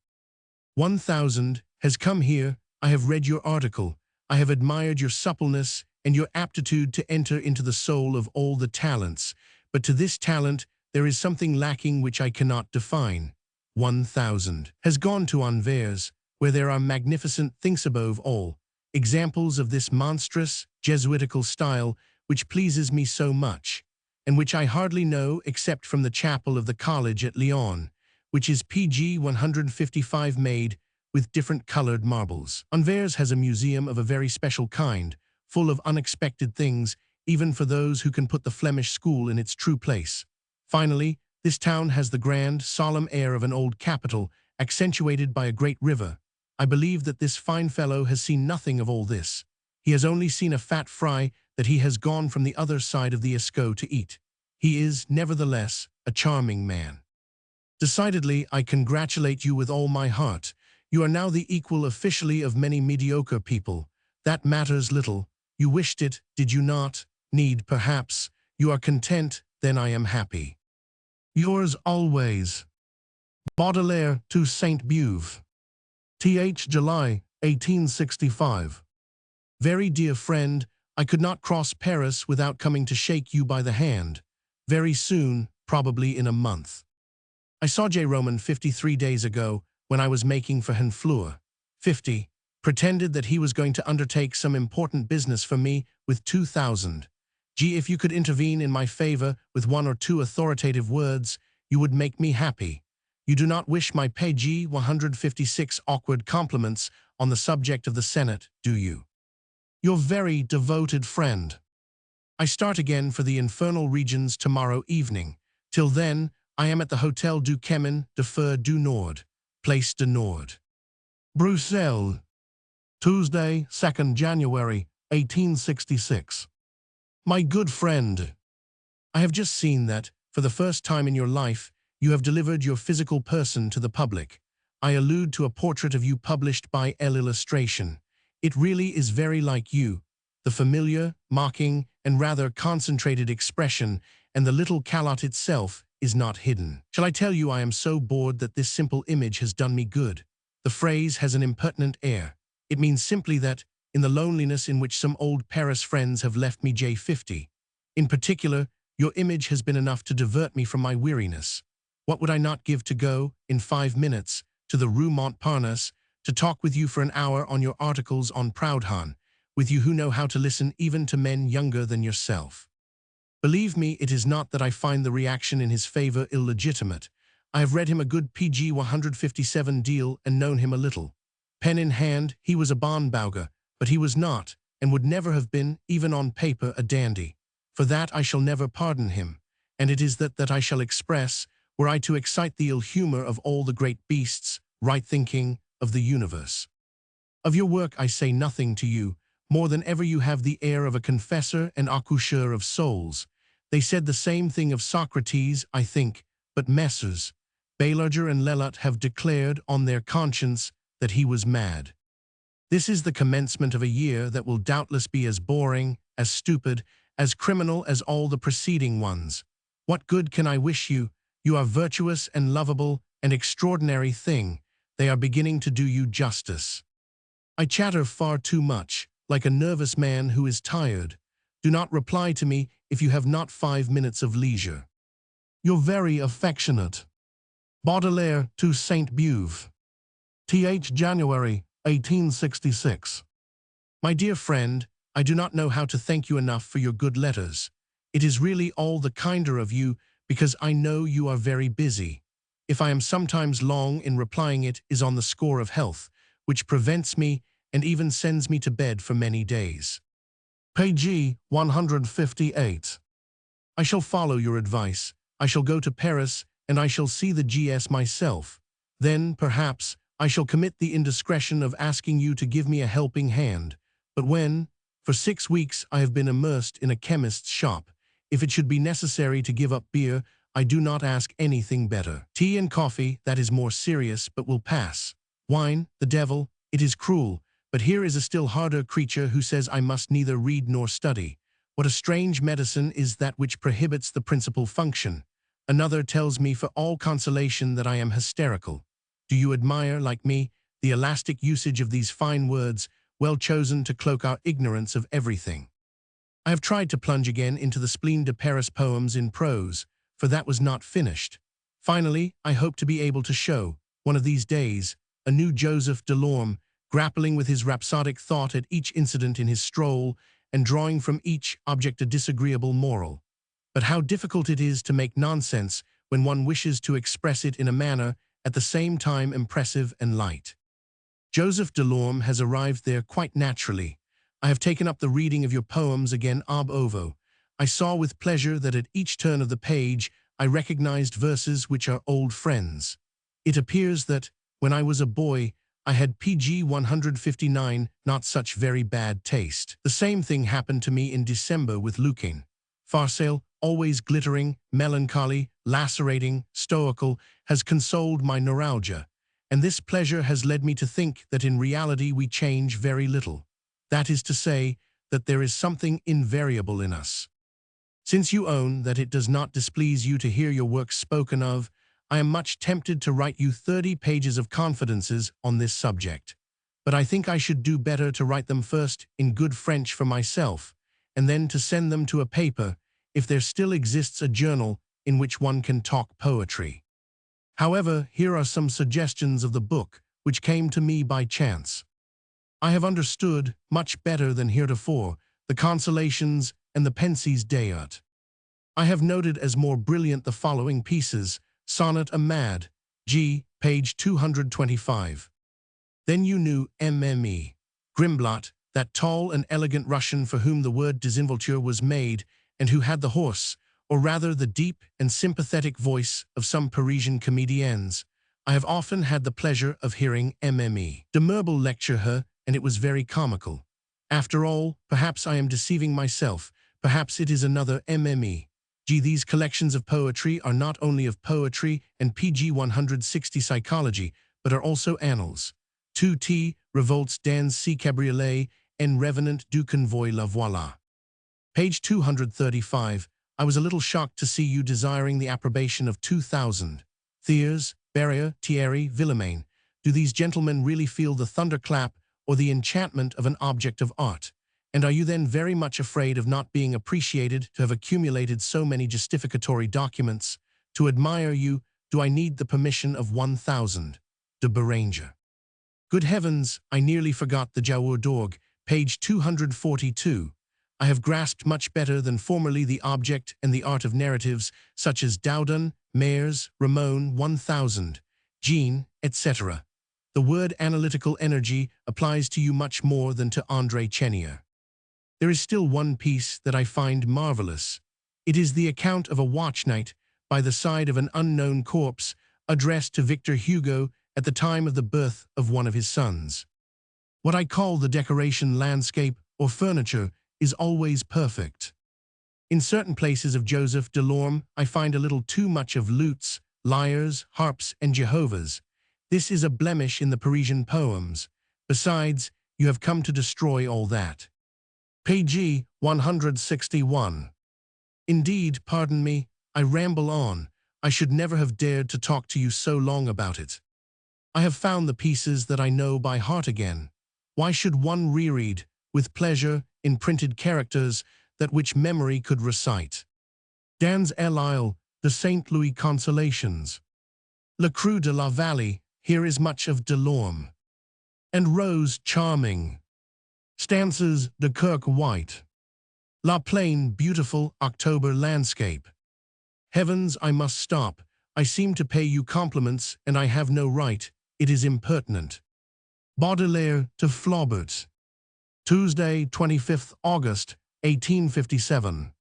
1000 has come here. I have read your article. I have admired your suppleness and your aptitude to enter into the soul of all the talents, but to this talent there is something lacking which I cannot define. 1000 has gone to Anvers, where there are magnificent things above all, examples of this monstrous, Jesuitical style which pleases me so much, and which I hardly know except from the chapel of the college at Lyon, which is pg 155 made with different colored marbles. Anvers has a museum of a very special kind, full of unexpected things, even for those who can put the Flemish school in its true place. Finally, this town has the grand, solemn air of an old capital, accentuated by a great river. I believe that this fine fellow has seen nothing of all this. He has only seen a fat fry that he has gone from the other side of the escaut to eat. He is, nevertheless, a charming man. Decidedly, I congratulate you with all my heart. You are now the equal officially of many mediocre people. That matters little. You wished it, did you not? Need, perhaps. You are content, then I am happy. Yours always. Baudelaire to Saint Beuve. Th. July, 1865. Very dear friend, I could not cross Paris without coming to shake you by the hand. Very soon, probably in a month. I saw J. Roman 53 days ago when I was making for Honfleur. 50. Pretended that he was going to undertake some important business for me with 2,000. Gee, if you could intervene in my favor with 1 or 2 authoritative words, you would make me happy. You do not wish my page 156 awkward compliments on the subject of the Senate, do you? Your very devoted friend. I start again for the infernal regions tomorrow evening. Till then, I am at the Hotel du Chemin de Fer du Nord, Place du Nord. Bruxelles. Tuesday, 2nd January, 1866. My good friend, I have just seen that, for the first time in your life, you have delivered your physical person to the public. I allude to a portrait of you published by L'Illustration. It really is very like you, the familiar, mocking, and rather concentrated expression, and the little calotte itself is not hidden. Shall I tell you I am so bored that this simple image has done me good? The phrase has an impertinent air. It means simply that, in the loneliness in which some old Paris friends have left me J50. In particular, your image has been enough to divert me from my weariness. What would I not give to go, in 5 minutes, to the Rue Montparnasse, to talk with you for an hour on your articles on Proudhon, with you who know how to listen even to men younger than yourself. Believe me, it is not that I find the reaction in his favor illegitimate. I have read him a good PG 157 deal and known him a little. Pen in hand, he was a Bonbauger, but he was not, and would never have been, even on paper, a dandy. For that I shall never pardon him, and it is that I shall express, were I to excite the ill humor of all the great beasts, right-thinking, of the universe. Of your work I say nothing to you, more than ever you have the air of a confessor and accoucheur of souls. They said the same thing of Socrates, I think, but Messrs. Beilarger and Lelot have declared on their conscience that he was mad. This is the commencement of a year that will doubtless be as boring, as stupid, as criminal as all the preceding ones. What good can I wish you? You are virtuous and lovable, an extraordinary thing. They are beginning to do you justice. I chatter far too much, like a nervous man who is tired. Do not reply to me if you have not 5 minutes of leisure. You're very affectionate. Baudelaire to Saint Beuve. Th. January, 1866. My dear friend, I do not know how to thank you enough for your good letters. It is really all the kinder of you because I know you are very busy. If I am sometimes long in replying it is on the score of health, which prevents me and even sends me to bed for many days. Page 158. I shall follow your advice. I shall go to Paris and I shall see the GS myself. Then, perhaps, I shall commit the indiscretion of asking you to give me a helping hand. But when, for 6 weeks, I have been immersed in a chemist's shop, if it should be necessary to give up beer, I do not ask anything better. Tea and coffee, that is more serious, but will pass. Wine, the devil, it is cruel, but here is a still harder creature who says I must neither read nor study. What a strange medicine is that which prohibits the principal function. Another tells me for all consolation that I am hysterical. Do you admire, like me, the elastic usage of these fine words, well chosen to cloak our ignorance of everything? I have tried to plunge again into the Spleen de Paris poems in prose, for that was not finished. Finally, I hope to be able to show, one of these days, a new Joseph Delorme, grappling with his rhapsodic thought at each incident in his stroll, and drawing from each object a disagreeable moral. But how difficult it is to make nonsense when one wishes to express it in a manner at the same time impressive and light. Joseph Delorme has arrived there quite naturally. I have taken up the reading of your poems again ab ovo. I saw with pleasure that at each turn of the page I recognized verses which are old friends. It appears that, when I was a boy, I had PG 159, not such very bad taste. The same thing happened to me in December with Lucain. Farcale, always glittering, melancholy, lacerating, stoical, has consoled my neuralgia, and this pleasure has led me to think that in reality we change very little. That is to say, that there is something invariable in us. Since you own that it does not displease you to hear your works spoken of, I am much tempted to write you 30 pages of confidences on this subject. But I think I should do better to write them first in good French for myself, and then to send them to a paper, if there still exists a journal in which one can talk poetry. However, here are some suggestions of the book which came to me by chance. I have understood, much better than heretofore, the consolations and the pensies deat. I have noted as more brilliant the following pieces: Sonnet a Mad, G, page 225. Then you knew Mme. Grimblat, that tall and elegant Russian for whom the word désinvolture was made, and who had the hoarse, or rather the deep and sympathetic voice of some Parisian comedians. I have often had the pleasure of hearing Mme. de Merbel lecture her, and it was very comical. After all, perhaps I am deceiving myself. Perhaps it is another Mme. G. These collections of poetry are not only of poetry and PG 160 psychology, but are also annals. 2T. Revolts dans ce cabriolet en revenant du convoi la voilà. Page 235. I was a little shocked to see you desiring the approbation of 2000. Thiers, Berrier, Thierry, Villemain. Do these gentlemen really feel the thunderclap or the enchantment of an object of art? And are you then very much afraid of not being appreciated, to have accumulated so many justificatory documents? To admire you, do I need the permission of 1000? De Beranger. Good heavens, I nearly forgot the Joueur d'Orgue, page 242. I have grasped much better than formerly the object and the art of narratives, such as Dowdon, Mayers, Ramon 1000, Jean, etc. The word analytical energy applies to you much more than to André Chenier. There is still one piece that I find marvelous. It is the account of a watch night by the side of an unknown corpse, addressed to Victor Hugo at the time of the birth of one of his sons. What I call the decoration, landscape, or furniture is always perfect. In certain places of Joseph Delorme, I find a little too much of lutes, lyres, harps, and Jehovah's. This is a blemish in the Parisian poems. Besides, you have come to destroy all that. Page 161. Indeed, pardon me, I ramble on. I should never have dared to talk to you so long about it. I have found the pieces that I know by heart again. Why should one reread, with pleasure, in printed characters, that which memory could recite? Dans l'Isle, the St. Louis Consolations. Le Creux de la Vallée, here is much of Delorme. And Rose charming. Stances de Kirk White. La Plaine, beautiful October landscape. Heavens, I must stop. I seem to pay you compliments, and I have no right. It is impertinent. Baudelaire to Flaubert. Tuesday, 25th August, 1857.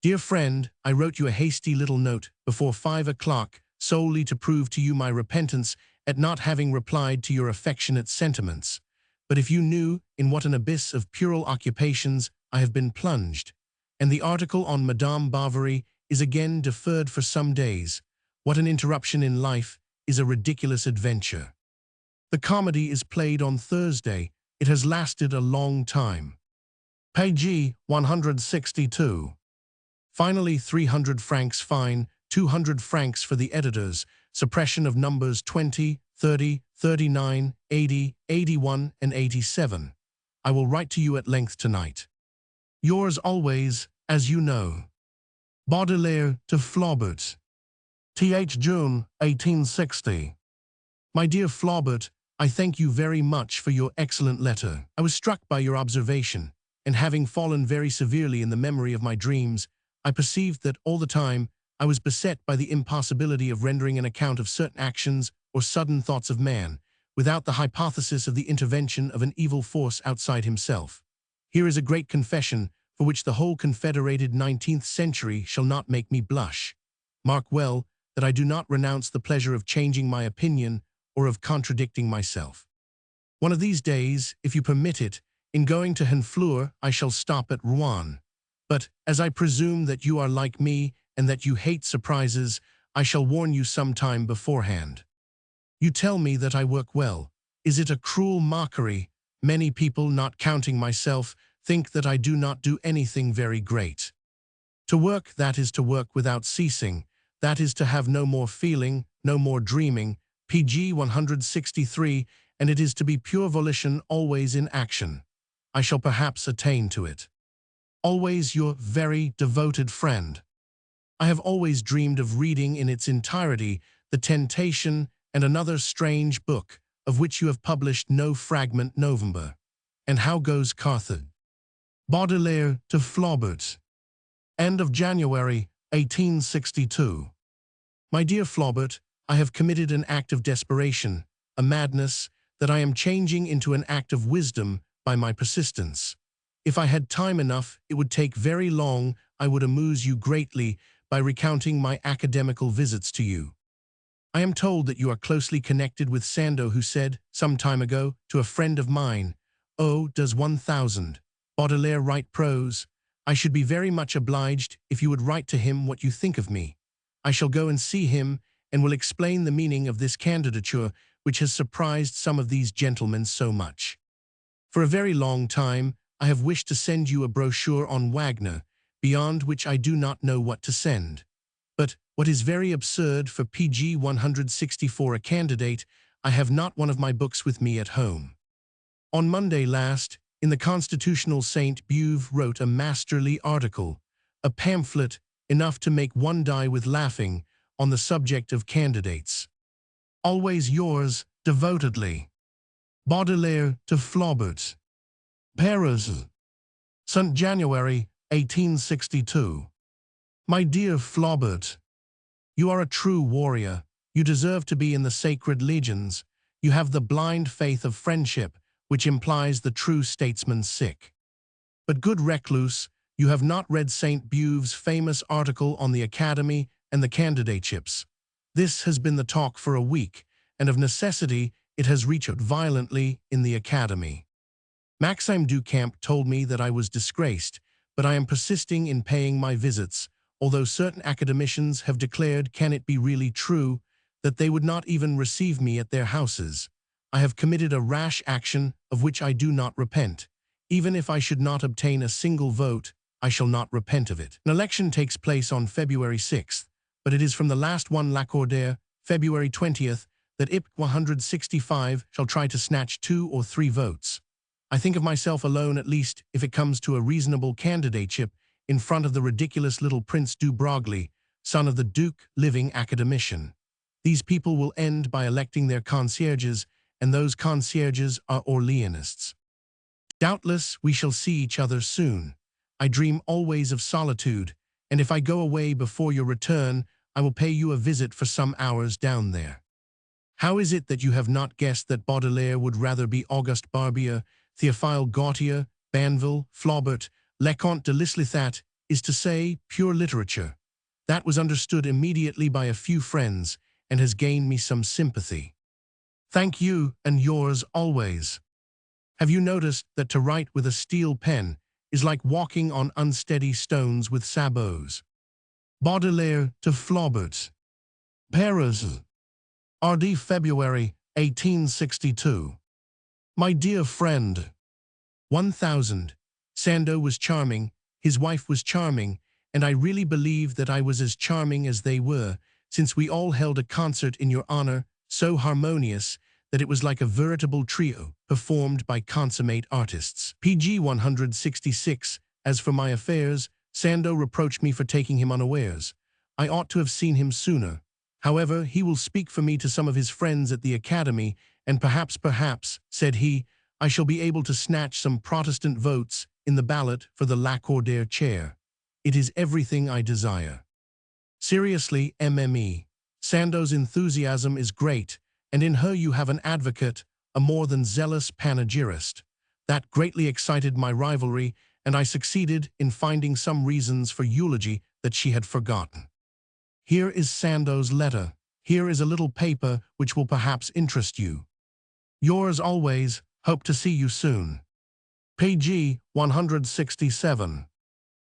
Dear friend, I wrote you a hasty little note before 5 o'clock, solely to prove to you my repentance at not having replied to your affectionate sentiments. But if you knew in what an abyss of puerile occupations I have been plunged, and the article on Madame Bovary is again deferred for some days, what an interruption in life is a ridiculous adventure. The comedy is played on Thursday. It has lasted a long time. Page 162. Finally, 300 francs fine, 200 francs for the editors, suppression of numbers 20, 30, 39, 80, 81, and 87. I will write to you at length tonight. Yours always, as you know. Baudelaire to Flaubert. Th. June, 1860. My dear Flaubert, I thank you very much for your excellent letter. I was struck by your observation, and having fallen very severely in the memory of my dreams, I perceived that all the time I was beset by the impossibility of rendering an account of certain actions or sudden thoughts of man, without the hypothesis of the intervention of an evil force outside himself. Here is a great confession, for which the whole confederated 19th century shall not make me blush. Mark well that I do not renounce the pleasure of changing my opinion or of contradicting myself. One of these days, if you permit it, in going to Honfleur, I shall stop at Rouen. But, as I presume that you are like me and that you hate surprises, I shall warn you some time beforehand. You tell me that I work well. Is it a cruel mockery? Many people, not counting myself, think that I do not do anything very great. To work, that is to work without ceasing. That is to have no more feeling, no more dreaming, pg 163, and it is to be pure volition always in action. I shall perhaps attain to it. Always your very devoted friend. I have always dreamed of reading in its entirety The Temptation and Another Strange Book, of which you have published no fragment. November. And how goes Carthage? Baudelaire to Flaubert. End of January, 1862. My dear Flaubert, I have committed an act of desperation, a madness, that I am changing into an act of wisdom by my persistence. If I had time enough, it would take very long, I would amuse you greatly by recounting my academical visits to you. I am told that you are closely connected with Sandeau, who said, some time ago, to a friend of mine, "Oh, does 1000 Baudelaire write prose? I should be very much obliged if you would write to him what you think of me. I shall go and see him, and will explain the meaning of this candidature which has surprised some of these gentlemen so much. For a very long time, I have wished to send you a brochure on Wagner, beyond which I do not know what to send. But, what is very absurd for pg 164 a candidate, I have not one of my books with me at home. On Monday last, in the Constitutional, St. Beuve wrote a masterly article, a pamphlet enough to make one die with laughing, on the subject of candidates. Always yours, devotedly. Baudelaire to Flaubert. Paris. St. January, 1862. My dear Flaubert, you are a true warrior. You deserve to be in the sacred legions. You have the blind faith of friendship, which implies the true statesman's sick. But good recluse, you have not read St. Beuve's famous article on the Academy and the candidateships. This has been the talk for a week, and of necessity it has reached out violently in the Academy. Maxime Ducamp told me that I was disgraced, but I am persisting in paying my visits, although certain academicians have declared, can it be really true, that they would not even receive me at their houses. I have committed a rash action of which I do not repent. Even if I should not obtain a single vote, I shall not repent of it. An election takes place on February 6th, but it is from the last one Lacordaire, February 20th, that IP 165 shall try to snatch 2 or 3 votes. I think of myself alone, at least, if it comes to a reasonable candidateship, in front of the ridiculous little Prince du Broglie, son of the Duke, living academician. These people will end by electing their concierges, and those concierges are Orleanists. Doubtless we shall see each other soon. I dream always of solitude, and if I go away before your return, I will pay you a visit for some hours down there. How is it that you have not guessed that Baudelaire would rather be Auguste Barbier, Théophile Gautier, Banville, Flaubert, Leconte de Lislethat, is to say, pure literature? That was understood immediately by a few friends, and has gained me some sympathy. Thank you, and yours always. Have you noticed that to write with a steel pen is like walking on unsteady stones with sabots? Baudelaire to Flaubert. Paris. RD February, 1862. My dear friend. 1000. Sandeau was charming, his wife was charming, and I really believe that I was as charming as they were, since we all held a concert in your honor, so harmonious that it was like a veritable trio, performed by consummate artists. pg 166. As for my affairs, Sandeau reproached me for taking him unawares. I ought to have seen him sooner. However, he will speak for me to some of his friends at the Academy, and perhaps, said he, I shall be able to snatch some Protestant votes in the ballot for the Lacordaire chair. It is everything I desire. Seriously, MME. Sandeau's enthusiasm is great, and in her you have an advocate, a more than zealous panegyrist. That greatly excited my rivalry, and I succeeded in finding some reasons for eulogy that she had forgotten. Here is Sandeau's letter. Here is a little paper which will perhaps interest you. Yours always, Hope to see you soon. Page 167.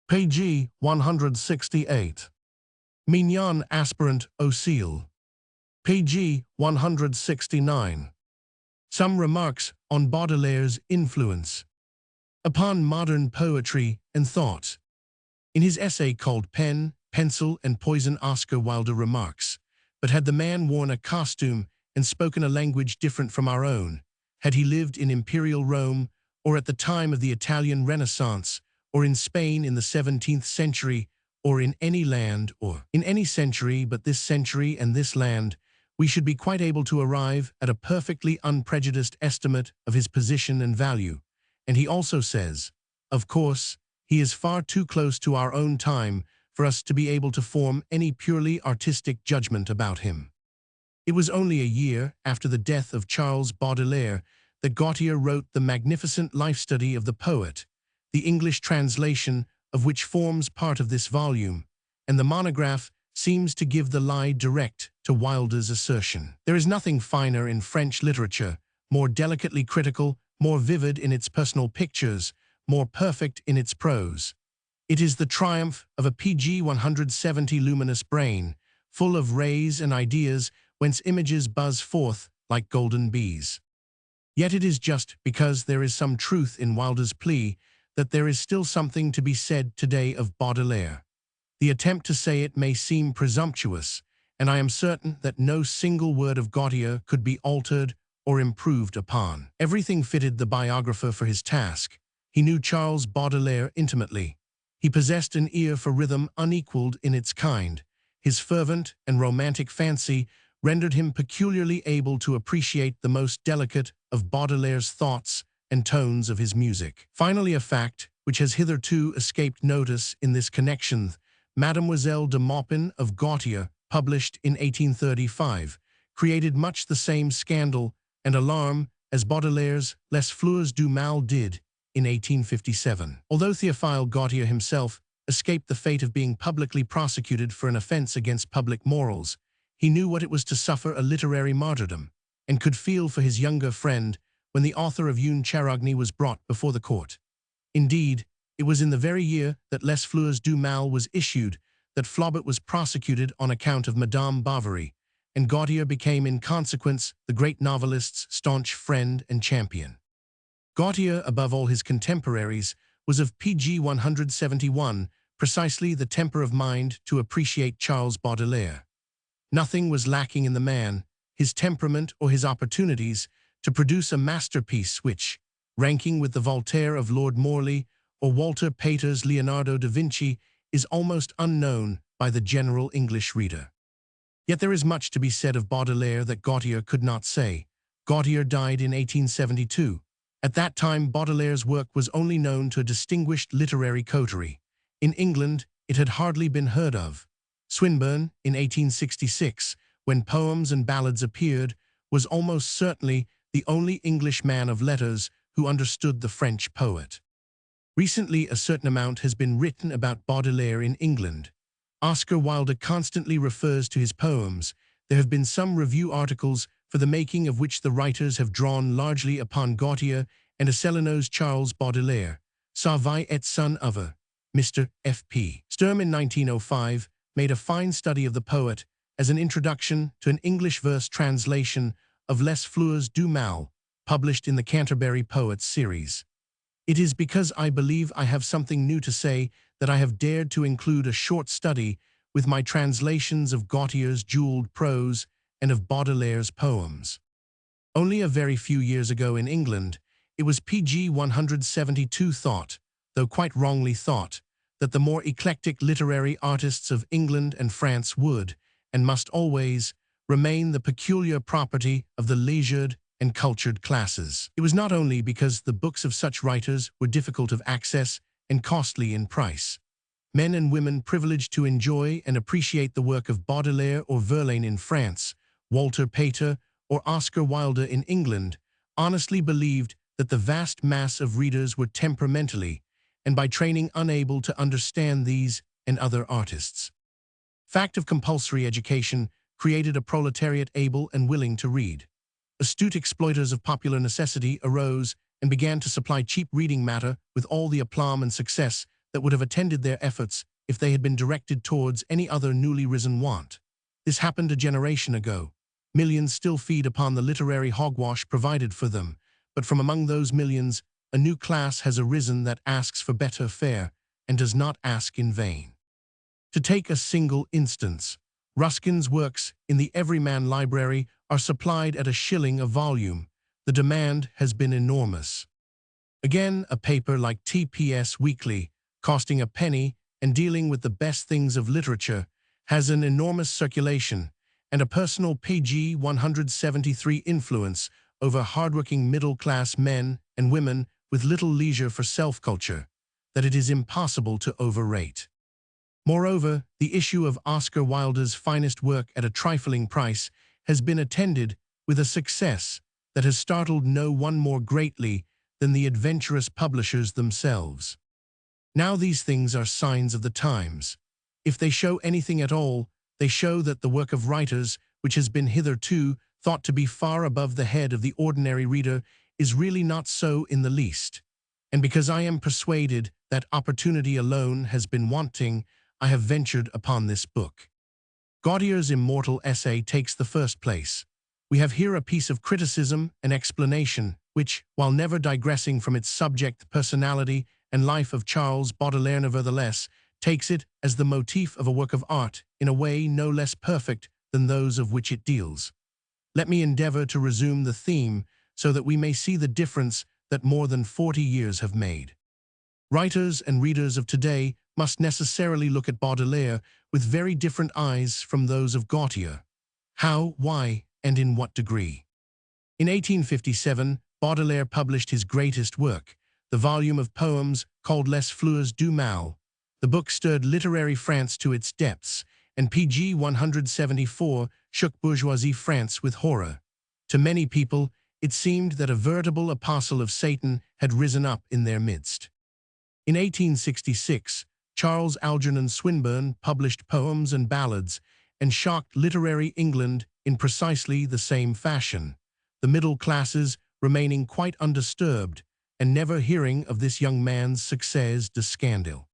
Page 168. Mignon aspirant ophile. Page 169. Some remarks on Baudelaire's influence upon modern poetry and thought. In his essay called Pen, Pencil, and Poison, Oscar Wilde remarks, "But had the man worn a costume and spoken a language different from our own, had he lived in imperial Rome, or at the time of the Italian Renaissance, or in Spain in the 17th century, or in any land, or in any century but this century and this land, we should be quite able to arrive at a perfectly unprejudiced estimate of his position and value." And he also says, "Of course, he is far too close to our own time for us to be able to form any purely artistic judgment about him." It was only a year after the death of Charles Baudelaire that Gautier wrote the magnificent life study of the poet, the English translation of which forms part of this volume, and the monograph seems to give the lie direct to Wilde's assertion. There is nothing finer in French literature, more delicately critical, more vivid in its personal pictures, more perfect in its prose. It is the triumph of a PG 170 luminous brain, full of rays and ideas whence images buzz forth like golden bees. Yet it is just because there is some truth in Wilde's plea that there is still something to be said today of Baudelaire. The attempt to say it may seem presumptuous, and I am certain that no single word of Gautier could be altered or improved upon. Everything fitted the biographer for his task. He knew Charles Baudelaire intimately. He possessed an ear for rhythm unequaled in its kind. His fervent and romantic fancy rendered him peculiarly able to appreciate the most delicate of Baudelaire's thoughts and tones of his music. Finally, a fact which has hitherto escaped notice in this connection: Mademoiselle de Maupin of Gautier, published in 1835, created much the same scandal and alarm as Baudelaire's Les Fleurs du Mal did in 1857. Although Théophile Gautier himself escaped the fate of being publicly prosecuted for an offense against public morals, he knew what it was to suffer a literary martyrdom, and could feel for his younger friend when the author of Une Charogny was brought before the court. Indeed, it was in the very year that Les Fleurs du Mal was issued that Flaubert was prosecuted on account of Madame Bovary, and Gautier became in consequence the great novelist's staunch friend and champion. Gautier, above all his contemporaries, was of PG 171, precisely the temper of mind to appreciate Charles Baudelaire. Nothing was lacking in the man, his temperament or his opportunities, to produce a masterpiece which, ranking with the Voltaire of Lord Morley or Walter Pater's Leonardo da Vinci, is almost unknown by the general English reader. Yet there is much to be said of Baudelaire that Gautier could not say. Gautier died in 1872. At that time, Baudelaire's work was only known to a distinguished literary coterie. In England, it had hardly been heard of. Swinburne, in 1866, when Poems and Ballads appeared, was almost certainly the only English man of letters who understood the French poet. Recently, a certain amount has been written about Baudelaire in England. Oscar Wilde constantly refers to his poems. There have been some review articles for the making of which the writers have drawn largely upon Gautier and Asselineau's Charles Baudelaire, Savy et son of a Mr. F.P. Sturm in 1905 made a fine study of the poet as an introduction to an English verse translation of Les Fleurs du Mal, published in the Canterbury Poets series. It is because I believe I have something new to say that I have dared to include a short study with my translations of Gautier's jeweled prose and of Baudelaire's poems. Only a very few years ago in England, it was PG 172 thought, though quite wrongly thought, that the more eclectic literary artists of England and France would, and must always, remain the peculiar property of the leisured and cultured classes. It was not only because the books of such writers were difficult of access and costly in price. Men and women privileged to enjoy and appreciate the work of Baudelaire or Verlaine in France, Walter Pater or Oscar Wilde in England, honestly believed that the vast mass of readers were temperamentally, and by training unable to understand these and other artists. Fact of compulsory education created a proletariat able and willing to read. astute exploiters of popular necessity arose and began to supply cheap reading matter with all the aplomb and success that would have attended their efforts if they had been directed towards any other newly risen want. This happened a generation ago. Millions still feed upon the literary hogwash provided for them, but from among those millions, a new class has arisen that asks for better fare and does not ask in vain. To take a single instance, Ruskin's works in the Everyman Library are supplied at £1 a volume. The demand has been enormous. Again, a paper like TPS Weekly, costing a penny and dealing with the best things of literature, has an enormous circulation and a personal PG 173 influence over hardworking middle-class men and women with little leisure for self-culture that it is impossible to overrate. Moreover, the issue of Oscar Wilde's finest work at a trifling price has been attended with a success that has startled no one more greatly than the adventurous publishers themselves. Now these things are signs of the times. If they show anything at all, they show that the work of writers, which has been hitherto thought to be far above the head of the ordinary reader, is really not so in the least. And because I am persuaded that opportunity alone has been wanting, I have ventured upon this book. Gautier's immortal essay takes the first place. We have here a piece of criticism and explanation, which, while never digressing from its subject, personality, and life of Charles Baudelaire, nevertheless, takes it as the motif of a work of art in a way no less perfect than those of which it deals. Let me endeavor to resume the theme so that we may see the difference that more than 40 years have made. Writers and readers of today must necessarily look at Baudelaire with very different eyes from those of Gautier. How, why, and in what degree? In 1857, Baudelaire published his greatest work, the volume of poems called Les Fleurs du Mal. The book stirred literary France to its depths, and PG 174 shook bourgeoisie France with horror. To many people, it seemed that a veritable apostle of Satan had risen up in their midst. In 1866, Charles Algernon Swinburne published Poems and Ballads and shocked literary England in precisely the same fashion, the middle classes remaining quite undisturbed and never hearing of this young man's succès de scandale.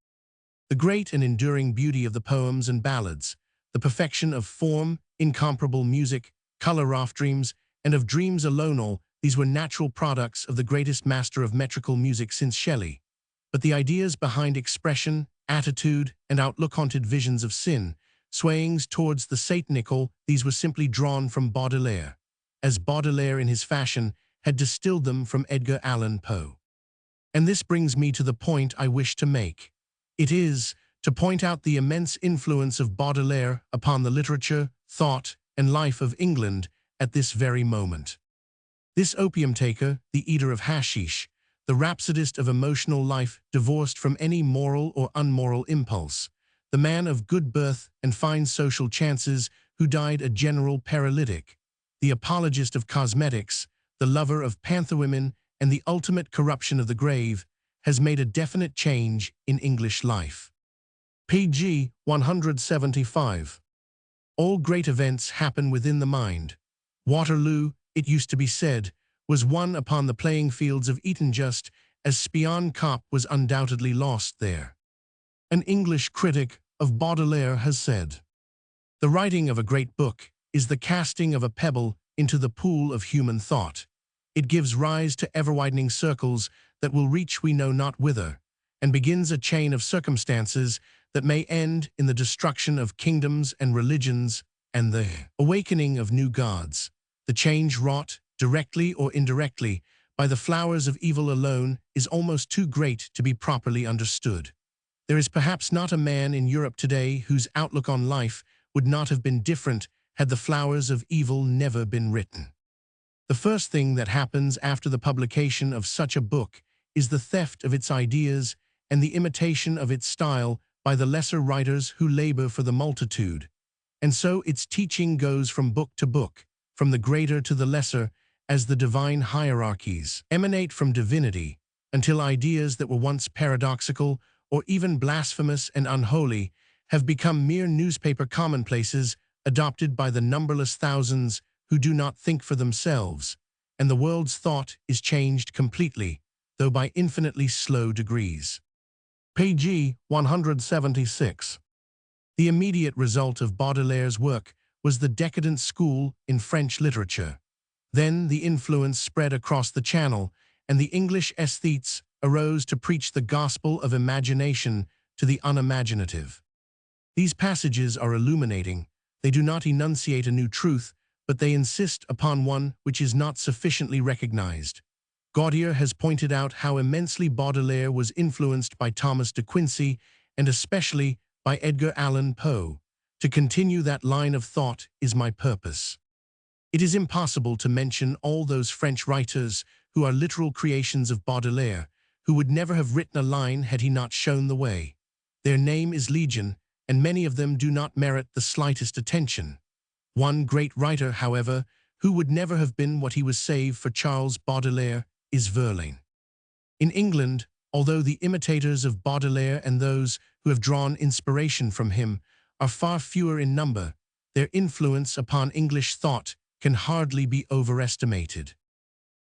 The great and enduring beauty of the poems and ballads, the perfection of form, incomparable music, color of dreams, and of dreams alone, all these were natural products of the greatest master of metrical music since Shelley. But the ideas behind expression, attitude, and outlook haunted visions of sin, swayings towards the satanical, these were simply drawn from Baudelaire, as Baudelaire in his fashion had distilled them from Edgar Allan Poe. And this brings me to the point I wish to make. It is to point out the immense influence of Baudelaire upon the literature, thought, and life of England at this very moment. This opium-taker, the eater of hashish, the rhapsodist of emotional life divorced from any moral or unmoral impulse, the man of good birth and fine social chances who died a general paralytic, the apologist of cosmetics, the lover of pantherwomen, and the ultimate corruption of the grave, has made a definite change in English life. PG 175. All great events happen within the mind. Waterloo, it used to be said, was won upon the playing fields of Eton just as Spion Kop was undoubtedly lost there. An English critic of Baudelaire has said, "The writing of a great book is the casting of a pebble into the pool of human thought. It gives rise to ever-widening circles that will reach we know not whither, and begins a chain of circumstances that may end in the destruction of kingdoms and religions and the awakening of new gods. The change wrought, directly or indirectly, by the flowers of evil alone is almost too great to be properly understood. There is perhaps not a man in Europe today whose outlook on life would not have been different had the flowers of evil never been written." The first thing that happens after the publication of such a book is the theft of its ideas and the imitation of its style by the lesser writers who labor for the multitude. And so its teaching goes from book to book, from the greater to the lesser, as the divine hierarchies emanate from divinity, until ideas that were once paradoxical or even blasphemous and unholy have become mere newspaper commonplaces adopted by the numberless thousands who do not think for themselves, and the world's thought is changed completely, though by infinitely slow degrees. Page 176. The immediate result of Baudelaire's work was the decadent school in French literature. Then the influence spread across the Channel, and the English aesthetes arose to preach the gospel of imagination to the unimaginative. These passages are illuminating. They do not enunciate a new truth, but they insist upon one which is not sufficiently recognized. Gautier has pointed out how immensely Baudelaire was influenced by Thomas de Quincey and especially by Edgar Allan Poe. To continue that line of thought is my purpose. It is impossible to mention all those French writers who are literal creations of Baudelaire, who would never have written a line had he not shown the way. Their name is legion, and many of them do not merit the slightest attention. One great writer, however, who would never have been what he was save for Charles Baudelaire, is Verlaine. In England, although the imitators of Baudelaire and those who have drawn inspiration from him are far fewer in number, their influence upon English thought can hardly be overestimated.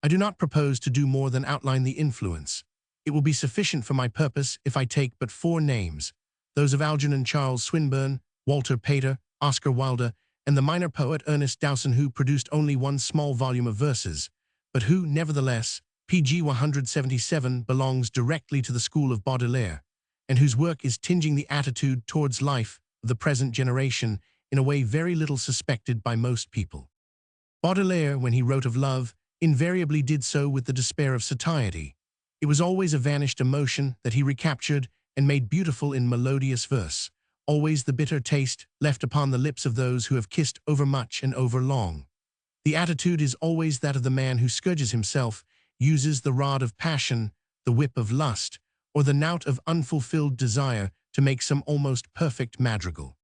I do not propose to do more than outline the influence. It will be sufficient for my purpose if I take but 4 names, those of Algernon Charles Swinburne, Walter Pater, Oscar Wilde, and the minor poet Ernest Dowson, who produced only one small volume of verses, but who, nevertheless, page 177, belongs directly to the school of Baudelaire, and whose work is tinging the attitude towards life of the present generation in a way very little suspected by most people. Baudelaire, when he wrote of love, invariably did so with the despair of satiety. It was always a vanished emotion that he recaptured and made beautiful in melodious verse, always the bitter taste left upon the lips of those who have kissed overmuch and overlong. The attitude is always that of the man who scourges himself, uses the rod of passion, the whip of lust, or the knout of unfulfilled desire to make some almost perfect madrigal.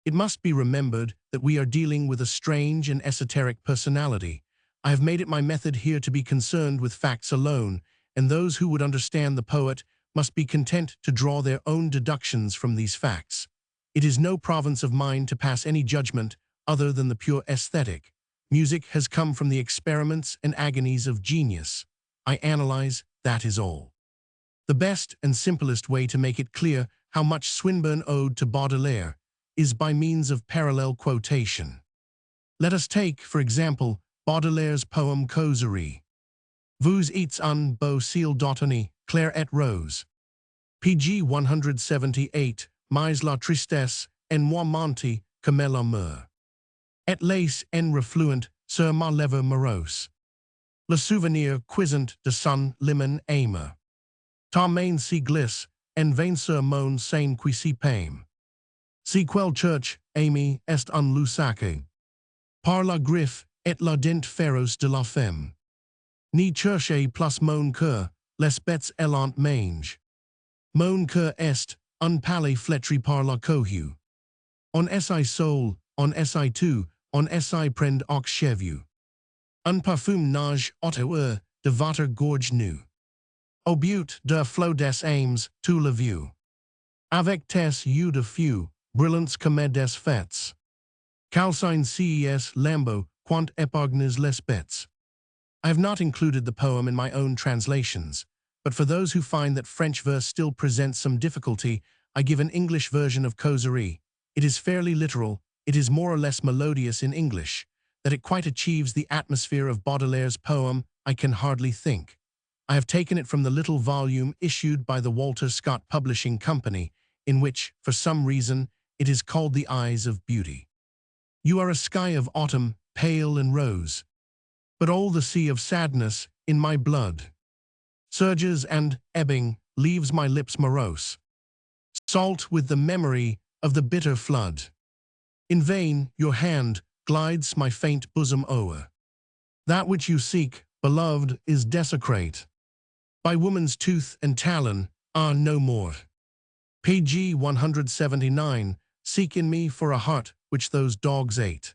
It must be remembered that we are dealing with a strange and esoteric personality. I have made it my method here to be concerned with facts alone, and those who would understand the poet must be content to draw their own deductions from these facts. It is no province of mine to pass any judgment other than the pure aesthetic. Music has come from the experiments and agonies of genius. I analyze, that is all. The best and simplest way to make it clear how much Swinburne owed to Baudelaire is by means of parallel quotation. Let us take, for example, Baudelaire's poem Causerie. Vous êtes un beau ciel d'automne, clair et rose. Page 178, mais la tristesse en moi monte comme l'amour. Et laisse en refluent sur ma lèvre morose. Le souvenir cuisant de son limon amer. Ta main si glisse, en vain sur mon sein qui si pâme. Si quel church, ami, est un lussac. Par la griffe et la dent féroce de la femme. Ni cherchez plus mon cœur, les bêtes elant mange. Mon cœur est un palais flétri par la cohue. On essaie sol, on essaie tout, on essaie prendre aux cheveux. Un parfum nage autour de votre gorge nue. Au but de flot des aimes, tout le view. Avec tes yeux de feu, brillants comme des fêtes. Calcine ces lambeaux, quant épagnes les bêtes. I have not included the poem in my own translations, but for those who find that French verse still presents some difficulty, I give an English version of Causerie. It is fairly literal, it is more or less melodious in English. That it quite achieves the atmosphere of Baudelaire's poem, I can hardly think. I have taken it from the little volume issued by the Walter Scott Publishing Company, in which, for some reason, it is called The Eyes of Beauty. You are a sky of autumn, pale and rose, but all the sea of sadness in my blood. Surges and, ebbing, leaves my lips morose, salt with the memory of the bitter flood. In vain your hand glides my faint bosom o'er. That which you seek, beloved, is desecrate. By woman's tooth and talon, are no more. Page 179, seek in me for a heart which those dogs ate.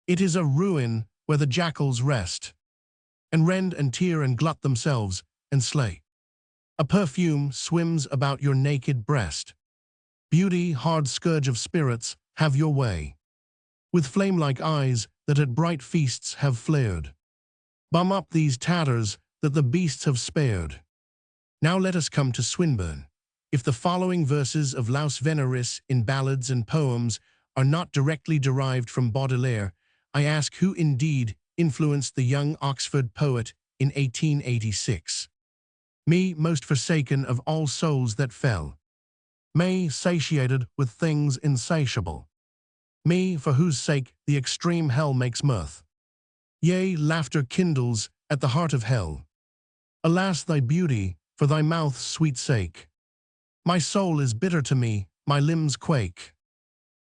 It is a ruin where the jackals rest, and rend and tear and glut themselves, and slay. A perfume swims about your naked breast. Beauty, hard scourge of spirits, have your way. With flame-like eyes, that at bright feasts have flared. Bum up these tatters that the beasts have spared. Now let us come to Swinburne. If the following verses of Laus Veneris in ballads and poems are not directly derived from Baudelaire, I ask who indeed influenced the young Oxford poet in 1886. Me most forsaken of all souls that fell. Me satiated with things insatiable. Me for whose sake the extreme hell makes mirth. Yea, laughter kindles at the heart of hell. Alas thy beauty, for thy mouth's sweet sake. My soul is bitter to me, my limbs quake.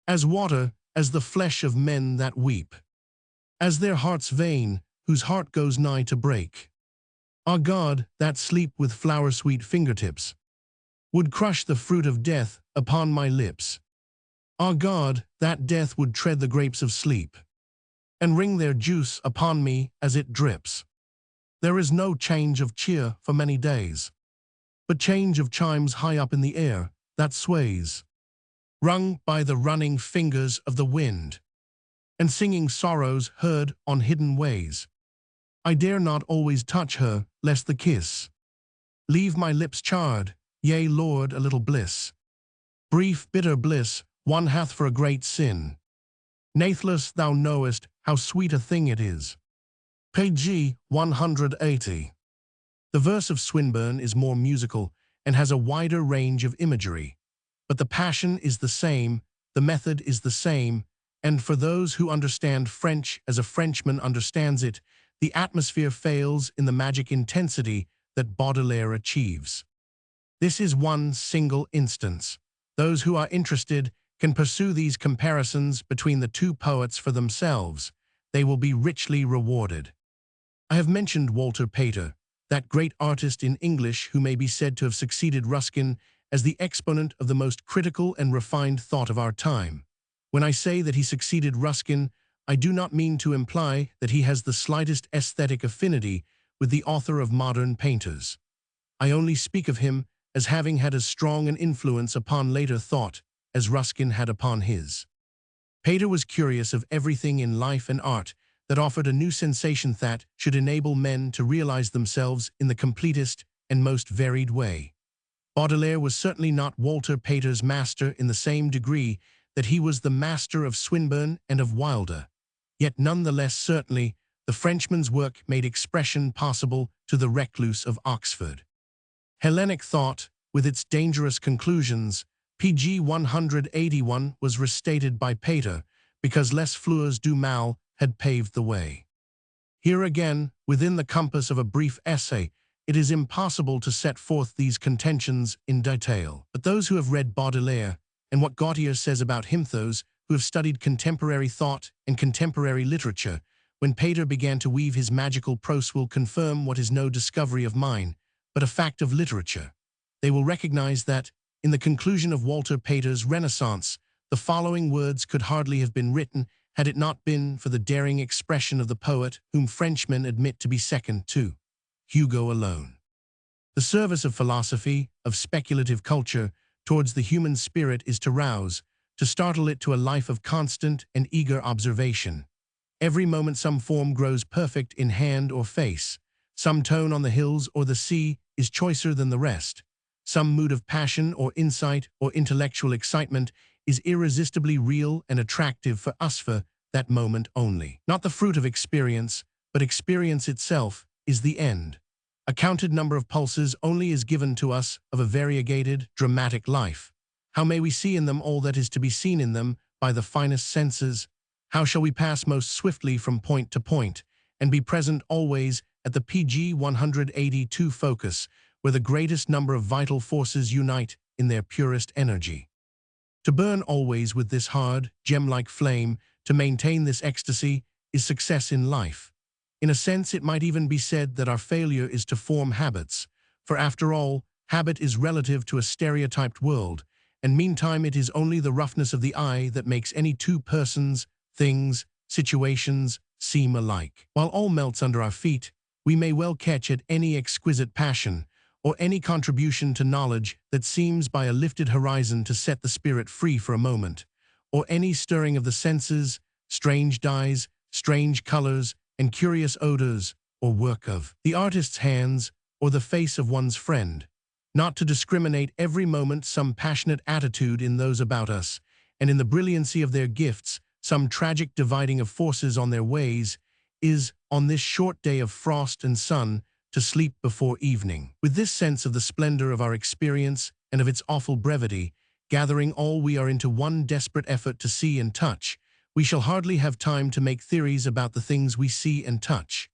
As water, as the flesh of men that weep. As their heart's vein, whose heart goes nigh to break. Ah God, that sleep with flower-sweet fingertips would crush the fruit of death upon my lips. Ah God, that death would tread the grapes of sleep and wring their juice upon me as it drips. There is no change of cheer for many days, but change of chimes high up in the air that sways, wrung by the running fingers of the wind, and singing sorrows heard on hidden ways. I dare not always touch her, lest the kiss leave my lips charred. Yea, Lord, a little bliss, brief, bitter bliss, one hath for a great sin. Nathless, thou knowest how sweet a thing it is. Page 180. The verse of Swinburne is more musical and has a wider range of imagery, but the passion is the same, the method is the same, and for those who understand French as a Frenchman understands it, the atmosphere fails in the magic intensity that Baudelaire achieves. This is one single instance. Those who are interested can pursue these comparisons between the two poets for themselves. They will be richly rewarded. I have mentioned Walter Pater, that great artist in English who may be said to have succeeded Ruskin as the exponent of the most critical and refined thought of our time. When I say that he succeeded Ruskin, I do not mean to imply that he has the slightest aesthetic affinity with the author of modern painters. I only speak of him as having had as strong an influence upon later thought as Ruskin had upon his. Pater was curious of everything in life and art that offered a new sensation that should enable men to realize themselves in the completest and most varied way. Baudelaire was certainly not Walter Pater's master in the same degree that he was the master of Swinburne and of Wilder, yet none the less certainly the Frenchman's work made expression possible to the recluse of Oxford. Hellenic thought, with its dangerous conclusions, pg 181 was restated by Pater because Les Fleurs du Mal had paved the way. Here again, within the compass of a brief essay, it is impossible to set forth these contentions in detail. But those who have read Baudelaire and what Gautier says about him, those who have studied contemporary thought and contemporary literature, when Pater began to weave his magical prose will confirm what is no discovery of mine, but a fact of literature. They will recognize that, in the conclusion of Walter Pater's Renaissance, the following words could hardly have been written had it not been for the daring expression of the poet whom Frenchmen admit to be second to Hugo alone. The service of philosophy, of speculative culture, towards the human spirit is to rouse, to startle it to a life of constant and eager observation. Every moment some form grows perfect in hand or face. Some tone on the hills or the sea is choicer than the rest. Some mood of passion or insight or intellectual excitement is irresistibly real and attractive for us for that moment only. Not the fruit of experience, but experience itself is the end. A counted number of pulses only is given to us of a variegated, dramatic life. How may we see in them all that is to be seen in them by the finest senses? How shall we pass most swiftly from point to point, and be present always at the pg 182 focus, where the greatest number of vital forces unite in their purest energy? To burn always with this hard, gem-like flame, to maintain this ecstasy, is success in life. In a sense, it might even be said that our failure is to form habits, for after all, habit is relative to a stereotyped world, and meantime it is only the roughness of the eye that makes any two persons, things, situations seem alike. While all melts under our feet, we may well catch at any exquisite passion, or any contribution to knowledge that seems by a lifted horizon to set the spirit free for a moment, or any stirring of the senses, strange dyes, strange colors, and curious odors, or work of the artist's hands, or the face of one's friend. Not to discriminate every moment some passionate attitude in those about us, and in the brilliancy of their gifts, some tragic dividing of forces on their ways, is, on this short day of frost and sun, to sleep before evening. With this sense of the splendor of our experience and of its awful brevity, gathering all we are into one desperate effort to see and touch, we shall hardly have time to make theories about the things we see and touch.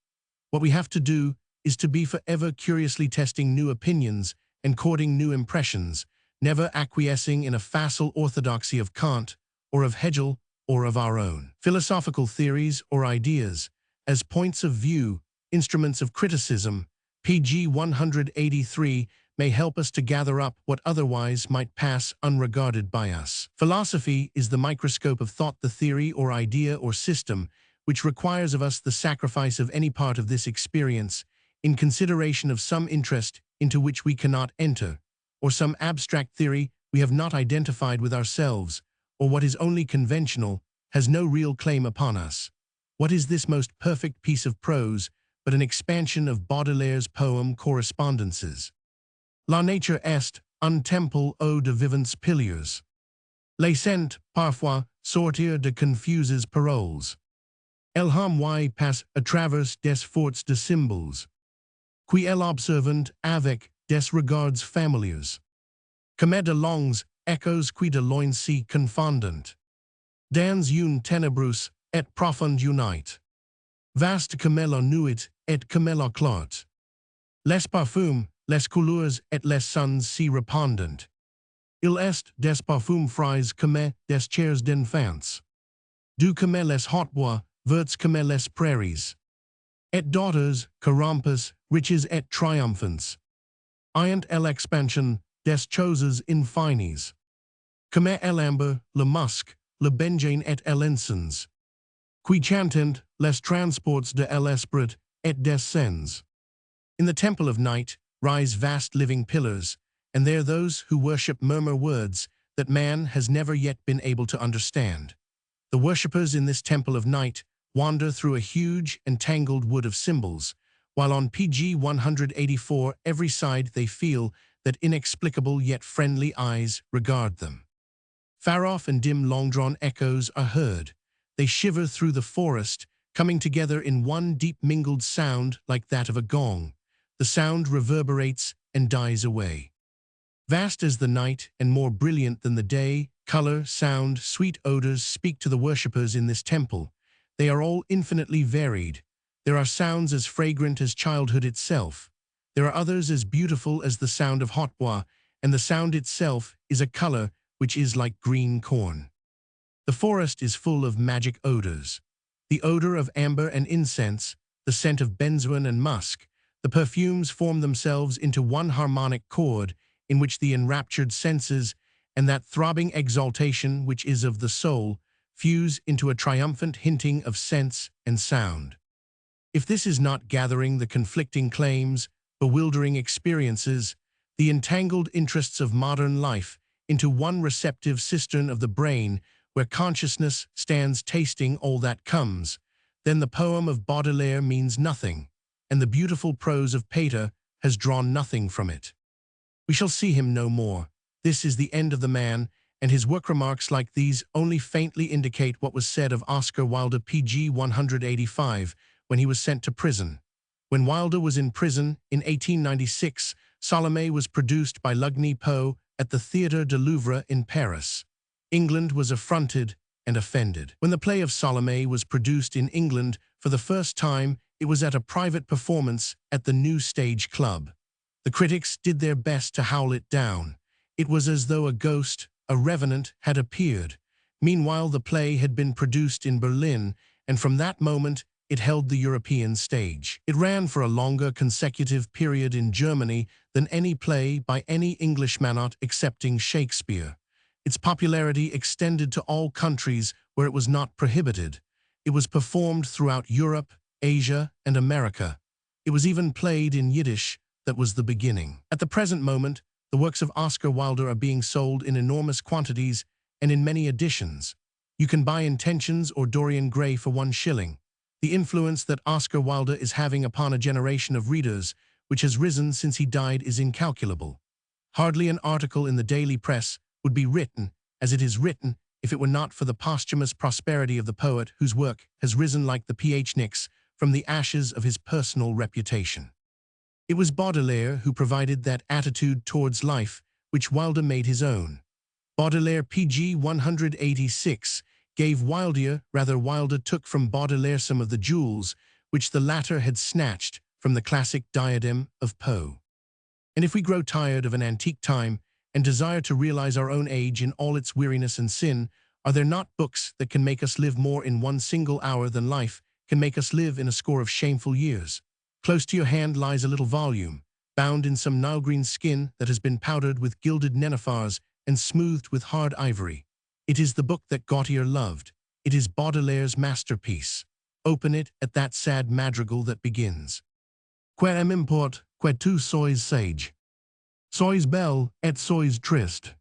What we have to do is to be forever curiously testing new opinions and courting new impressions, never acquiescing in a facile orthodoxy of Kant, or of Hegel, or of our own philosophical theories or ideas, as points of view, instruments of criticism. Pg 183 may help us to gather up what otherwise might pass unregarded by us. Philosophy is the microscope of thought, the theory or idea or system which requires of us the sacrifice of any part of this experience in consideration of some interest into which we cannot enter, or some abstract theory we have not identified with ourselves, or what is only conventional, has no real claim upon us. What is this most perfect piece of prose but an expansion of Baudelaire's poem Correspondences? La nature est un temple au de vivants piliers. Laissant, parfois, sortir de confuses paroles. Elle y passe à travers des forts de symboles, qui elle observant avec des regards familiers. Comme de longs échos qui de loin s'y confondent. Dans une ténébreuse et profonde unite. Vaste comme la nuit et comme la clarté. Les parfums, les couleurs et les sons s'y répondent. Il est des parfums frais comme des chairs d'enfance. Doux comme les hautbois, verts comme les prairies. Et daughters, carampes, riches et triomphants. Ayant l'expansion des choses infinies. Comme l'amber, le musc, le benjamin et l'encens. Qui chantent les transports de l'esprit et des sens. In the temple of night rise vast living pillars, and there those who worship murmur words that man has never yet been able to understand. The worshippers in this temple of night wander through a huge and tangled wood of symbols, while on Pg 184 every side they feel that inexplicable yet friendly eyes regard them. Far off and dim long-drawn echoes are heard. They shiver through the forest, coming together in one deep mingled sound like that of a gong. The sound reverberates and dies away. Vast as the night and more brilliant than the day, color, sound, sweet odors speak to the worshippers in this temple. They are all infinitely varied. There are sounds as fragrant as childhood itself. There are others as beautiful as the sound of hautbois, and the sound itself is a color which is like green corn. The forest is full of magic odors. The odor of amber and incense, the scent of benzoin and musk, the perfumes form themselves into one harmonic chord in which the enraptured senses and that throbbing exaltation which is of the soul fuse into a triumphant hinting of sense and sound. If this is not gathering the conflicting claims, bewildering experiences, the entangled interests of modern life into one receptive cistern of the brain where consciousness stands tasting all that comes, then the poem of Baudelaire means nothing, and the beautiful prose of Pater has drawn nothing from it. We shall see him no more. This is the end of the man, and his work remarks like these only faintly indicate what was said of Oscar Wilde Pg 185 when he was sent to prison. When Wilde was in prison in 1896, Salome was produced by Lugny Poe at the Théâtre de Louvre in Paris. England was affronted and offended. When the play of Salome was produced in England for the first time, it was at a private performance at the New Stage Club. The critics did their best to howl it down. It was as though a ghost, a revenant, had appeared. Meanwhile, the play had been produced in Berlin, and from that moment it held the European stage. It ran for a longer consecutive period in Germany than any play by any Englishman excepting Shakespeare. Its popularity extended to all countries where it was not prohibited. It was performed throughout Europe, Asia, and America. It was even played in Yiddish. That was the beginning. At the present moment, the works of Oscar Wilde are being sold in enormous quantities and in many editions. You can buy Intentions or Dorian Gray for 1 shilling. The influence that Oscar Wilde is having upon a generation of readers, which has risen since he died, is incalculable. Hardly an article in the daily press would be written, as it is written, if it were not for the posthumous prosperity of the poet whose work has risen like the phoenix from the ashes of his personal reputation. It was Baudelaire who provided that attitude towards life which Wilde made his own. Baudelaire pg 186 gave Wilde took from Baudelaire some of the jewels which the latter had snatched from the classic diadem of Poe. And if we grow tired of an antique time and desire to realize our own age in all its weariness and sin, are there not books that can make us live more in one single hour than life can make us live in a score of shameful years? Close to your hand lies a little volume, bound in some Nile-green skin that has been powdered with gilded nenuphars and smoothed with hard ivory. It is the book that Gautier loved. It is Baudelaire's masterpiece. Open it at that sad madrigal that begins. Que m'importe que tu sois sage. Sois belle et sois triste.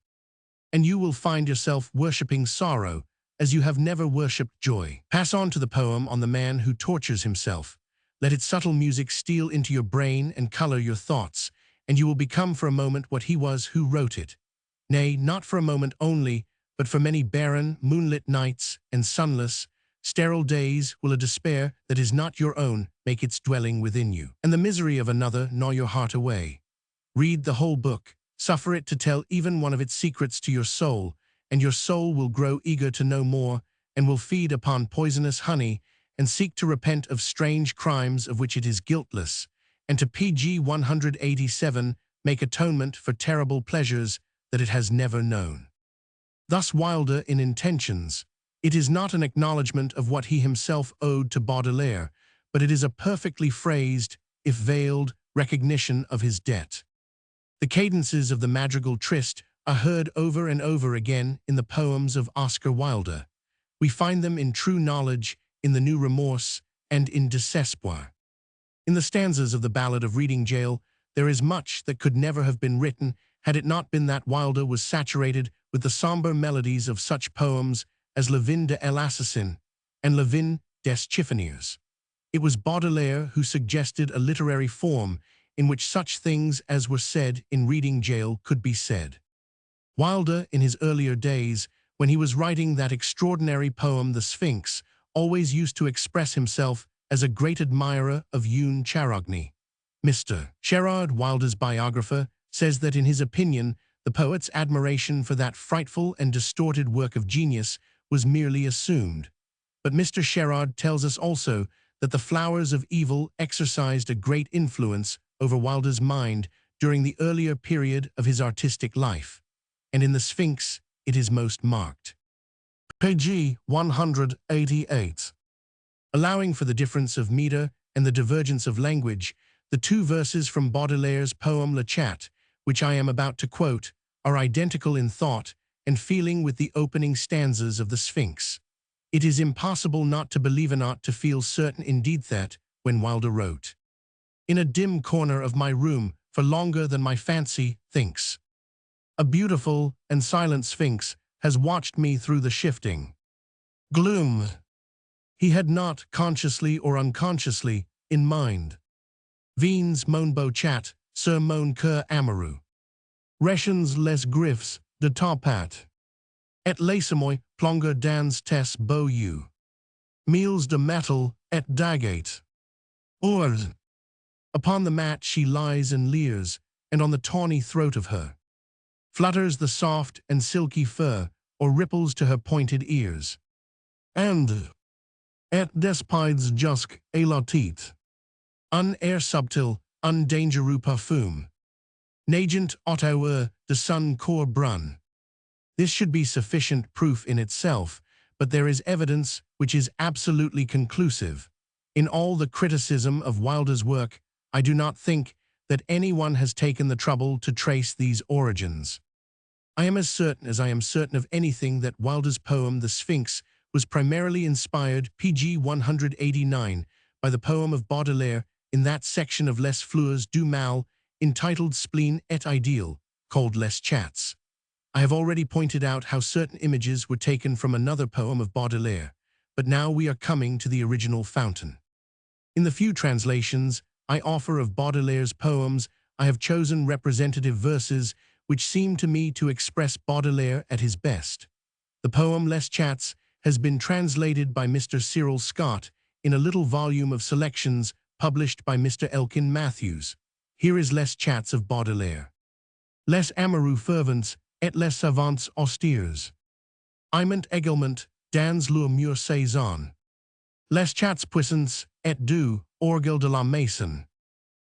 And you will find yourself worshipping sorrow as you have never worshipped joy. Pass on to the poem on the man who tortures himself. Let its subtle music steal into your brain and color your thoughts, and you will become for a moment what he was who wrote it. Nay, not for a moment only, but for many barren, moonlit nights and sunless, sterile days will a despair that is not your own make its dwelling within you, and the misery of another gnaw your heart away. Read the whole book, suffer it to tell even one of its secrets to your soul, and your soul will grow eager to know more, and will feed upon poisonous honey, and seek to repent of strange crimes of which it is guiltless, and to pg 187 make atonement for terrible pleasures that it has never known. Thus Wilde in Intentions. It is not an acknowledgement of what he himself owed to Baudelaire, but it is a perfectly phrased, if veiled, recognition of his debt. The cadences of the madrigal tryst are heard over and over again in the poems of Oscar Wilde. We find them in True Knowledge, in The New Remorse, and in Desespoir. In the stanzas of the Ballad of Reading Gaol, there is much that could never have been written had it not been that Wilde was saturated with the sombre melodies of such poems as Le Vin de l'Assassin and Le Vin des Chiffoniers. It was Baudelaire who suggested a literary form in which such things as were said in Reading Gaol could be said. Wilde, in his earlier days, when he was writing that extraordinary poem The Sphinx, always used to express himself as a great admirer of Ewan Charogny. Mr. Sherard, Wilde's biographer, says that in his opinion, the poet's admiration for that frightful and distorted work of genius was merely assumed. But Mr. Sherard tells us also that the flowers of evil exercised a great influence over Wilde's mind during the earlier period of his artistic life, and in The Sphinx it is most marked. Pg 188. Allowing for the difference of meter and the divergence of language, the two verses from Baudelaire's poem Le Chat, which I am about to quote, are identical in thought and feeling with the opening stanzas of The Sphinx. It is impossible not to believe and not to feel certain indeed that, when Wilde wrote, "In a dim corner of my room, for longer than my fancy thinks, a beautiful and silent sphinx has watched me through the shifting gloom." He had not, consciously or unconsciously, in mind. Vins mon beau chat, sur mon cœur amoureux. Rechens les griffes de ta patte. Et laisse-moi plonger dans tes beaux yeux. Meals de metal et d'agate. Ord. Upon the mat she lies and leers, and on the tawny throat of her flutters the soft and silky fur, or ripples to her pointed ears. And et despides jusque et la tête. Un air subtil, un dangereux parfum. Nagent autour de son corps brun. This should be sufficient proof in itself, but there is evidence which is absolutely conclusive. In all the criticism of Wilde's work, I do not think that anyone has taken the trouble to trace these origins. I am as certain as I am certain of anything that Wilde's poem The Sphinx was primarily inspired, pg 189, by the poem of Baudelaire in that section of Les Fleurs du Mal entitled Spleen et Ideal, called Les Chats. I have already pointed out how certain images were taken from another poem of Baudelaire, but now we are coming to the original fountain. In the few translations I offer of Baudelaire's poems, I have chosen representative verses which seem to me to express Baudelaire at his best. The poem Les Chats has been translated by Mr. Cyril Scott in a little volume of selections published by Mr. Elkin Matthews. Here is Les Chats of Baudelaire. Les amoureux fervents et les savants austere. Aimant également dans leur mur saison. Les chats puissants et doux, orgueil de la maison.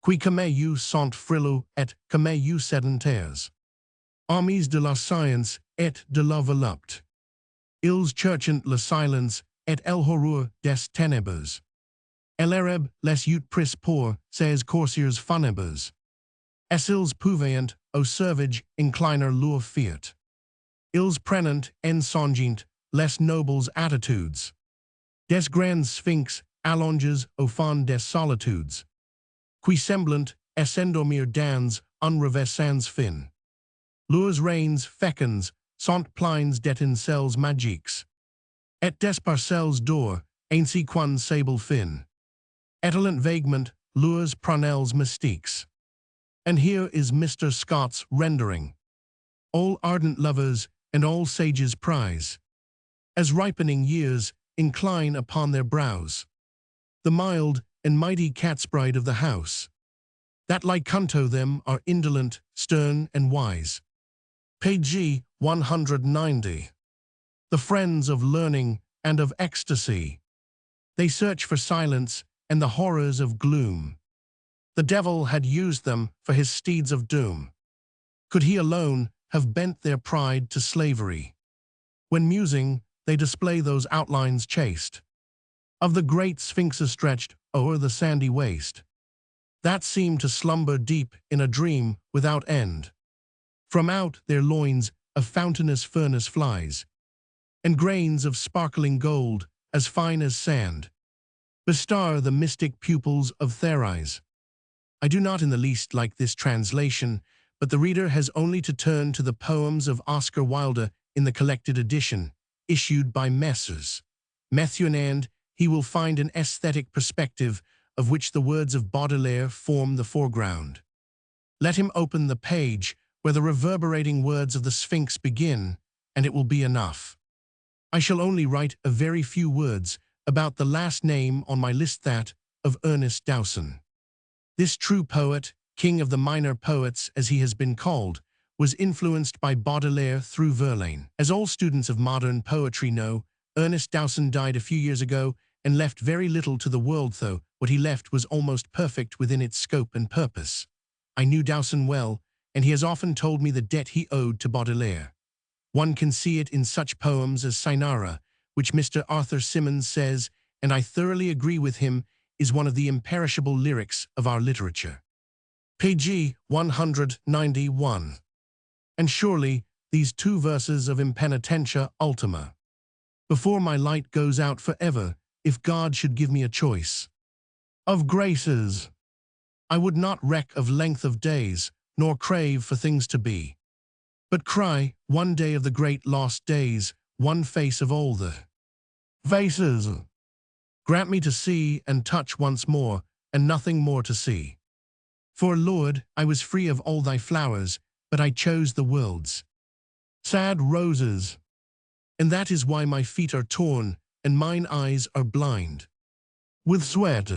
Qui comme you sont frileux et comme you sédentaires. Amis de la science et de la volupté. Ils cherchent le silence et l'horreur des ténèbres. L'Arab les eut pris pour ses coursiers funèbres. Ils pouvaient, au sauvage, incliner leur fiat. Ils prenant en songent les nobles attitudes. Des grands sphinx allonges au fond des solitudes. Qui semblant à s'endormir dans un rêve sans fin. Leurs reins féconds sont pleins d'étincelles magiques. Et des parcelles d'or, ainsi qu'un sable fin. Étalent vaguement leurs prunelles mystiques. And here is Mr. Scott's rendering. All ardent lovers and all sages prize, as ripening years incline upon their brows, the mild and mighty catspride of the house, that like unto them are indolent, stern, and wise. Page 190. The friends of learning and of ecstasy. They search for silence and the horrors of gloom. The devil had used them for his steeds of doom. Could he alone have bent their pride to slavery? When musing, they display those outlines chaste of the great sphinxes stretched o'er the sandy waste, that seem to slumber deep in a dream without end. From out their loins a fountainous furnace flies, and grains of sparkling gold, as fine as sand, bestar the mystic pupils of their eyes. I do not in the least like this translation, but the reader has only to turn to the poems of Oscar Wilde in the collected edition, issued by Messrs. Methuen, and he will find an aesthetic perspective of which the words of Baudelaire form the foreground. Let him open the page where the reverberating words of the Sphinx begin, and it will be enough. I shall only write a very few words about the last name on my list, that of Ernest Dowson. This true poet, king of the minor poets as he has been called, was influenced by Baudelaire through Verlaine. As all students of modern poetry know, Ernest Dowson died a few years ago and left very little to the world, though what he left was almost perfect within its scope and purpose. I knew Dowson well, and he has often told me the debt he owed to Baudelaire. One can see it in such poems as Cynara, which Mr. Arthur Symons says, and I thoroughly agree with him, is one of the imperishable lyrics of our literature. Page 191. And surely these two verses of Impenitentia Ultima. Before my light goes out forever, if God should give me a choice of graces, I would not reck of length of days, nor crave for things to be, but cry one day of the great lost days, one face of all the faces. Grant me to see and touch once more, and nothing more to see. For, Lord, I was free of all thy flowers, but I chose the world's sad roses. And that is why my feet are torn, and mine eyes are blind with sweat.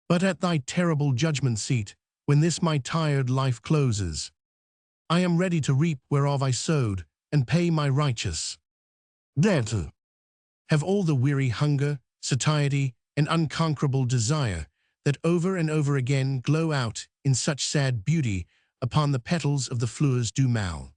But at thy terrible judgment seat, when this my tired life closes, I am ready to reap whereof I sowed, and pay my righteous debt. Have all the weary hunger, satiety, and unconquerable desire that over and over again glow out in such sad beauty upon the petals of the fleurs du mal.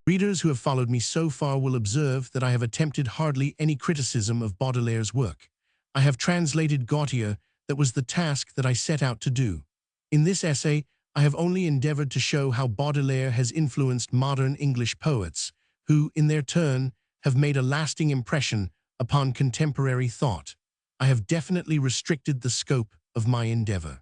Readers who have followed me so far will observe that I have attempted hardly any criticism of Baudelaire's work. I have translated Gautier, that was the task that I set out to do. In this essay, I have only endeavored to show how Baudelaire has influenced modern English poets, who, in their turn, have made a lasting impression upon contemporary thought. I have definitely restricted the scope of my endeavor.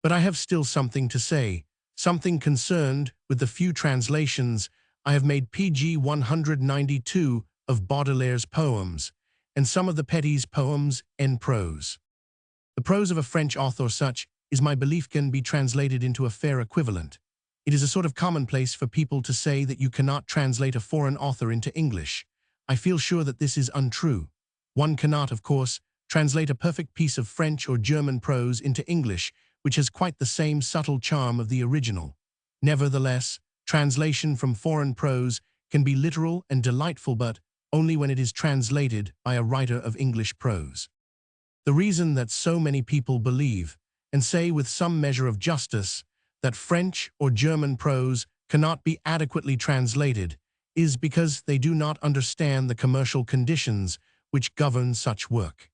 But I have still something to say, something concerned with the few translations I have made. Page 192 of Baudelaire's poems, and some of the Petty's poems en prose. The prose of a French author such, is my belief, can be translated into a fair equivalent. It is a sort of commonplace for people to say that you cannot translate a foreign author into English. I feel sure that this is untrue. One cannot, of course, translate a perfect piece of French or German prose into English, which has quite the same subtle charm of the original. Nevertheless, translation from foreign prose can be literal and delightful, but only when it is translated by a writer of English prose. The reason that so many people believe, and say with some measure of justice, that French or German prose cannot be adequately translated is because they do not understand the commercial conditions which govern such work.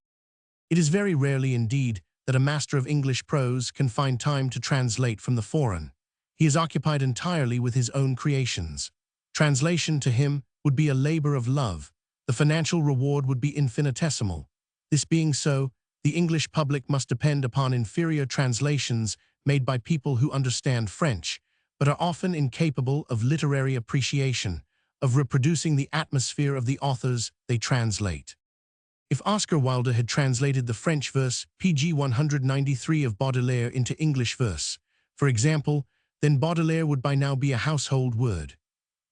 It is very rarely indeed that a master of English prose can find time to translate from the foreign. He is occupied entirely with his own creations. Translation to him would be a labor of love. The financial reward would be infinitesimal. This being so, the English public must depend upon inferior translations made by people who understand French, but are often incapable of literary appreciation, of reproducing the atmosphere of the authors they translate. If Oscar Wilde had translated the French verse pg 193 of Baudelaire into English verse, for example, then Baudelaire would by now be a household word.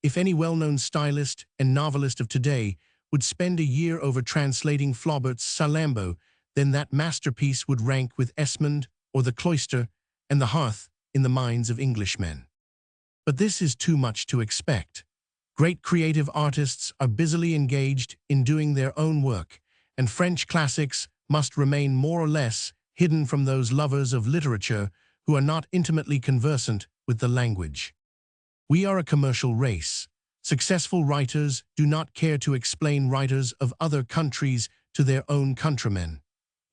If any well-known stylist and novelist of today would spend a year over translating Flaubert's Salammbô, then that masterpiece would rank with Esmond or The Cloister and The Hearth in the minds of Englishmen. But this is too much to expect. Great creative artists are busily engaged in doing their own work, and French classics must remain more or less hidden from those lovers of literature who are not intimately conversant with the language. We are a commercial race. Successful writers do not care to explain writers of other countries to their own countrymen.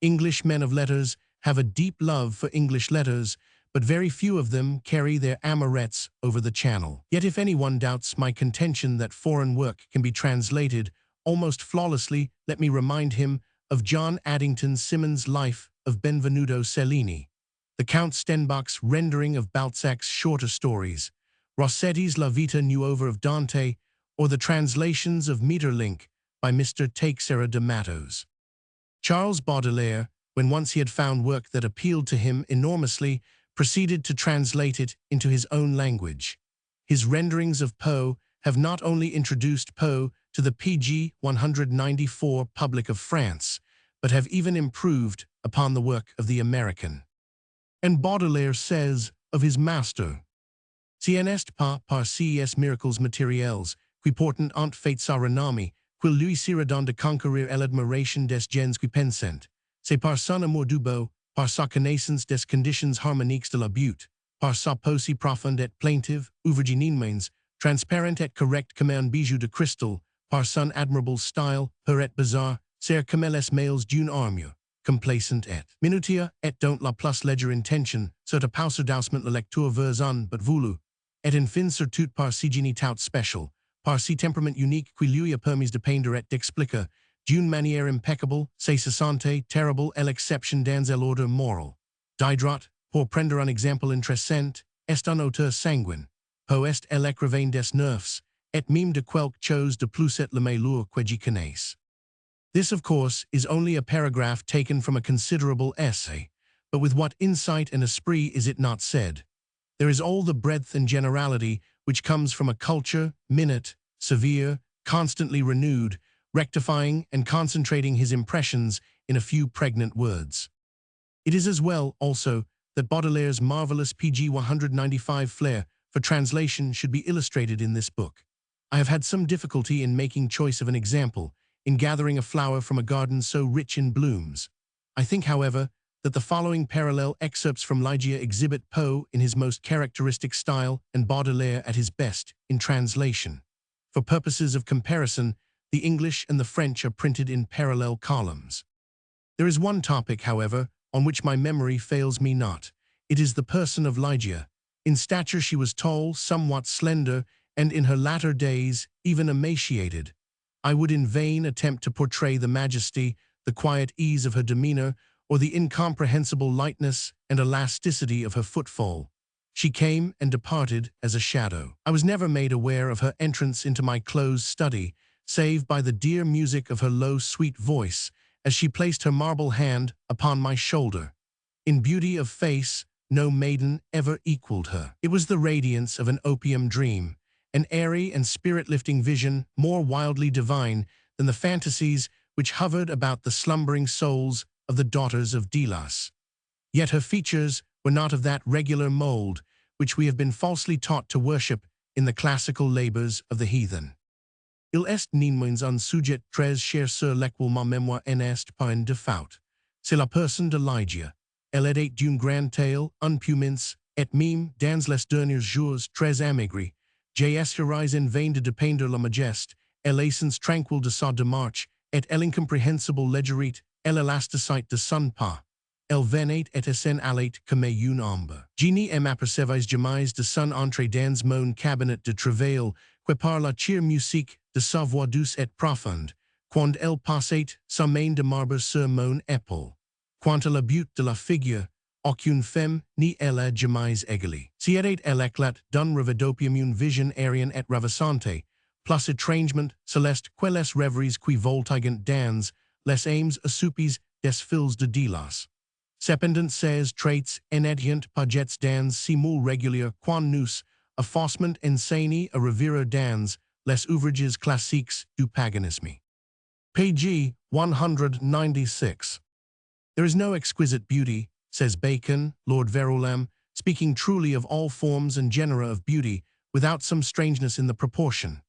English men of letters have a deep love for English letters, but very few of them carry their amourettes over the channel. Yet if anyone doubts my contention that foreign work can be translated almost flawlessly, let me remind him of John Addington Symonds' Life of Benvenuto Cellini, the Count Stenbach's rendering of Balzac's shorter stories, Rossetti's La Vita Nuova of Dante, or the translations of Maeterlinck by Mr. Teixeira de Mattos. Charles Baudelaire, when once he had found work that appealed to him enormously, proceeded to translate it into his own language. His renderings of Poe have not only introduced Poe to the pg 194 public of France, but have even improved upon the work of the American. And Baudelaire says of his master, Si en est pas par ces miracles matériels, qui portent en fait sa renommée, qu'il lui sera don de conquérir l'admiration des gens qui pensent. C'est par son amour du beau, par sa connaissance des conditions harmoniques de la beauté, par sa poésie profonde et plaintive, ouverginimens, transparent et correct comme un bijou de cristal, par son admirable style, pur et bizarre, ser comme les mails d'une armure, complacent et minutia, et dont la plus légère intention, sota pauser d'ausment la lecture vers un but voulu, et enfin surtout par si génie tout spécial, par si temperament unique qui lui a permis de peindre et d'expliquer, d'une manière impeccable, ses santé terrible et l'exception dans l'ordre moral. Diderot, pour prendre un exemple intéressant, est un auteur sanguin, Poe est l'écrivain des nerfs, et même de quelque chose de plus et le meilleur que j'y connaisse. This, of course, is only a paragraph taken from a considerable essay, but with what insight and esprit is it not said? There is all the breadth and generality which comes from a culture, minute, severe, constantly renewed, rectifying and concentrating his impressions in a few pregnant words. It is as well, also, that Baudelaire's marvelous pg 195 flair for translation should be illustrated in this book. I have had some difficulty in making choice of an example, in gathering a flower from a garden so rich in blooms. I think, however, that the following parallel excerpts from Ligeia exhibit Poe in his most characteristic style and Baudelaire at his best in translation. For purposes of comparison, the English and the French are printed in parallel columns. There is one topic, however, on which my memory fails me not. It is the person of Ligeia. In stature she was tall, somewhat slender, and in her latter days even emaciated. I would in vain attempt to portray the majesty, the quiet ease of her demeanor, or the incomprehensible lightness and elasticity of her footfall. She came and departed as a shadow. I was never made aware of her entrance into my closed study, save by the dear music of her low, sweet voice, as she placed her marble hand upon my shoulder. In beauty of face, no maiden ever equaled her. It was the radiance of an opium dream, an airy and spirit-lifting vision more wildly divine than the fantasies which hovered about the slumbering souls of the daughters of Delos. Yet her features were not of that regular mold which we have been falsely taught to worship in the classical labors of the heathen. Il est néanmoins un sujet très cher sur lequel ma mémoire n'est pas défaut. C'est la personne de Lygia. Elle était d'une grande taille, un peu mince, et même, dans les derniers jours, très amaigrie. J'ai essayé en vain de dépeindre la majesté, et l'essence tranquille de sa démarche, et l'incompréhensible légèreté, et l'élasticité de son pas. Elle venait et s'en allait comme une ombre. Je ne m'apercevais jamais de son entrée dans mon cabinet de travail, que par la cheer musique de sa voix douce et profonde, quand elle passait sa main de marbre sur mon épaule. Quant à la beauté de la figure, aucune femme n'y elle jamais égalée. Si était l'éclat d'un rêve d'opium une vision aérienne et ravissante, plus étrangement céleste que les rêveries qui voltigent dans les aims assoupis des fils de Delos. Cependant ces traits n'étaient pas jets dans si moule régulier quand nous, a faussement insane a revirer dans les ouvrages classiques du paganisme. Page 196. There is no exquisite beauty, says Bacon, Lord Verulam, speaking truly of all forms and genera of beauty, without some strangeness in the proportion.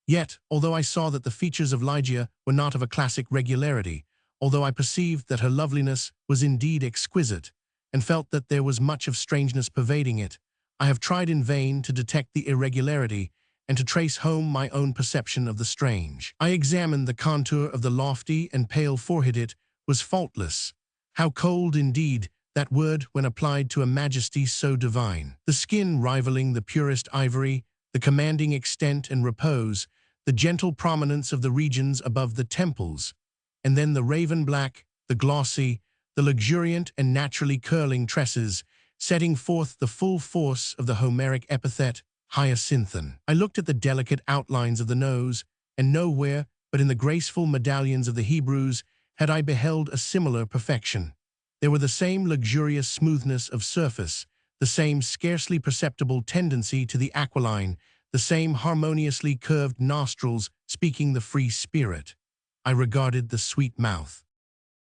Yet, although I saw that the features of Lygia were not of a classic regularity, although I perceived that her loveliness was indeed exquisite, and felt that there was much of strangeness pervading it, I have tried in vain to detect the irregularity and to trace home my own perception of the strange. I examined the contour of the lofty and pale forehead. It was faultless. How cold, indeed, that word when applied to a majesty so divine. The skin rivaling the purest ivory, the commanding extent and repose, the gentle prominence of the regions above the temples, and then the raven black, the glossy, the luxuriant and naturally curling tresses, setting forth the full force of the Homeric epithet, hyacinthine. I looked at the delicate outlines of the nose, and nowhere but in the graceful medallions of the Hebrews had I beheld a similar perfection. There were the same luxurious smoothness of surface, the same scarcely perceptible tendency to the aquiline, the same harmoniously curved nostrils speaking the free spirit. I regarded the sweet mouth.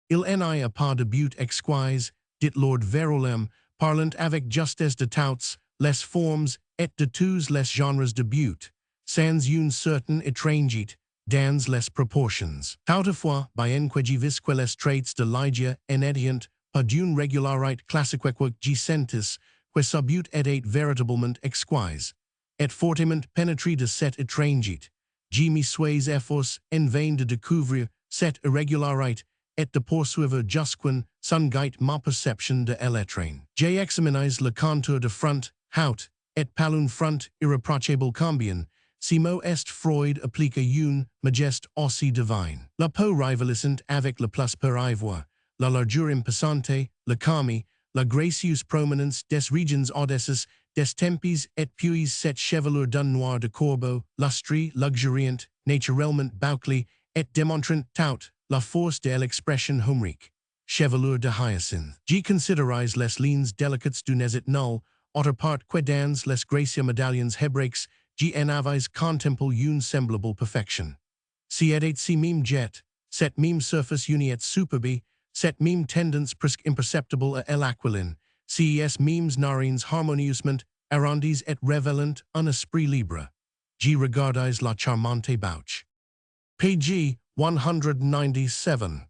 Il n'y a pas de beauté exquise, dit Lord Verulam, parlant avec justesse de toutes les formes et de tous les genres de beauté, sans une certaine étrangeté dans les proportions. Toutefois, bien que je vis que les traits de Lygia n'étaient pas d'une régularité classique que je sentis que sa beauté était véritablement exquise, et fortement pénétré de cette étrangeté, je me suis efforcé en vain de découvrir cette irrégularité et de poursuivre jusqu'en son guide ma perception de l'étrange. J'ai examiné le contour de front, haut, et palun front irréprochable combien, si mot est Freud applique une majesté aussi divine. La peau rivalissante avec la plus pure ivoire, la largeur impassante, la calme, la gracieuse prominence des regions audaces, des tempes et puis cette chevelure d'un noir de corbeau, lustre, luxuriant, naturellement bouclée, et démontrant tout la force de l'expression homérique. Chevelure de hyacinthe. J'y considerais les lignes délicates du nez null, autre part que dans les gracieux médaillons hébraïques, j'y en avais contemple une semblable perfection. Si était si même jet, cette même surface unique superbe, cette même tendance presque imperceptible à l'aquiline, si es mêmes narines harmonieusement arrondies et révélant un esprit libre. J'y regardais la charmante bouche. Page 197.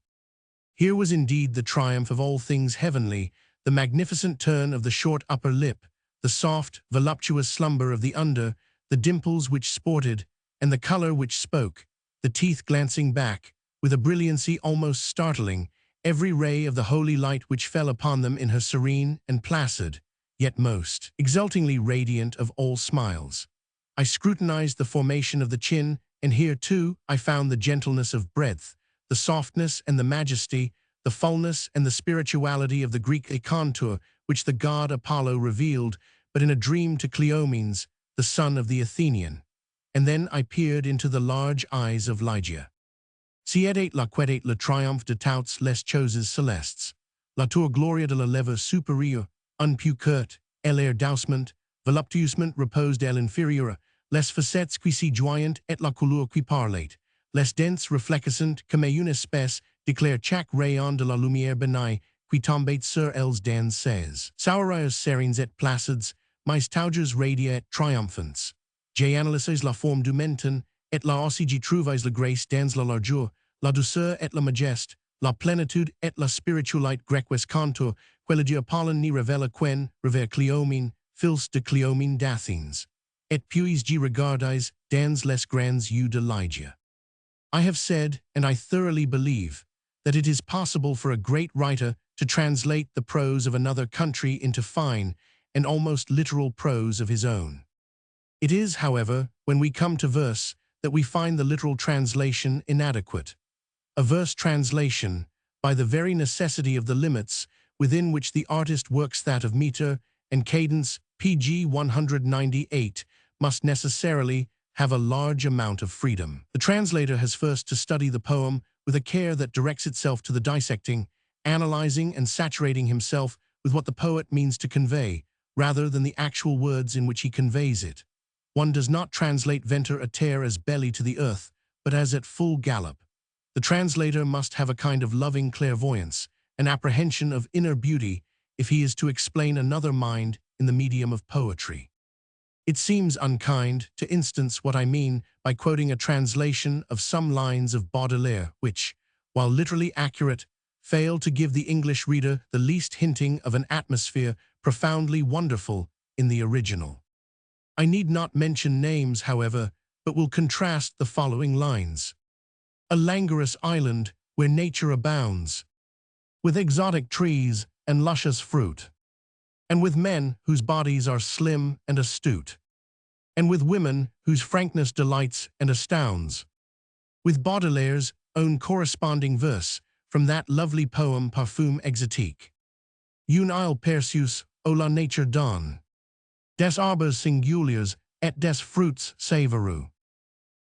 Here was indeed the triumph of all things heavenly, the magnificent turn of the short upper lip, the soft, voluptuous slumber of the under, the dimples which sported, and the color which spoke, the teeth glancing back, with a brilliancy almost startling, every ray of the holy light which fell upon them in her serene and placid, yet most exultingly radiant of all smiles. I scrutinized the formation of the chin, and here, too, I found the gentleness of breadth, the softness and the majesty, the fullness and the spirituality of the Greek contour which the god Apollo revealed, but in a dream to Cleomenes, the son of the Athenian. and then I peered into the large eyes of Lygia. Siedate la quedate le triomphe de toutes les choses célestes, la tour gloria de la lèvre supérieure, un peu court, l'air d'ausement, voluptueusement reposed à l'inférieur, les facettes qui s'y joignent et la couleur qui parlait, les dents réfléchissant comme une espèce d'éclair chaque rayon de la lumière bénie qui tombait sur elles dans ses sourires serens et placides, mais toujours radia et triomphants. J'ai analysé la forme du menton, et là aussi j'y trouvais la grâce dans la largeur, la douceur et la majesté, la plénitude et la spiritualité grecques contour, quelle Dieu Apollon ni revela quen, rever Cléomène, fils de Cléomène d'Athens. Et puis j'y regardais dans les grands yeux de Lygia. I have said, and I thoroughly believe, that it is possible for a great writer to translate the prose of another country into fine and almost literal prose of his own. It is, however, when we come to verse, that we find the literal translation inadequate. A verse translation, by the very necessity of the limits within which the artist works that of meter and cadence, pg 198, must necessarily have a large amount of freedom. The translator has first to study the poem with a care that directs itself to the dissecting, analyzing and saturating himself with what the poet means to convey, rather than the actual words in which he conveys it. One does not translate venter a terre as belly to the earth, but as at full gallop. The translator must have a kind of loving clairvoyance, an apprehension of inner beauty, if he is to explain another mind in the medium of poetry. It seems unkind to instance what I mean by quoting a translation of some lines of Baudelaire which, while literally accurate, fail to give the English reader the least hinting of an atmosphere profoundly wonderful in the original. I need not mention names, however, but will contrast the following lines. A languorous island where nature abounds, with exotic trees and luscious fruit, and with men whose bodies are slim and astute, and with women whose frankness delights and astounds, with Baudelaire's own corresponding verse from that lovely poem Parfum exotique. Une île perseus o la nature donne, des arbres singuliers et des fruits savoureux,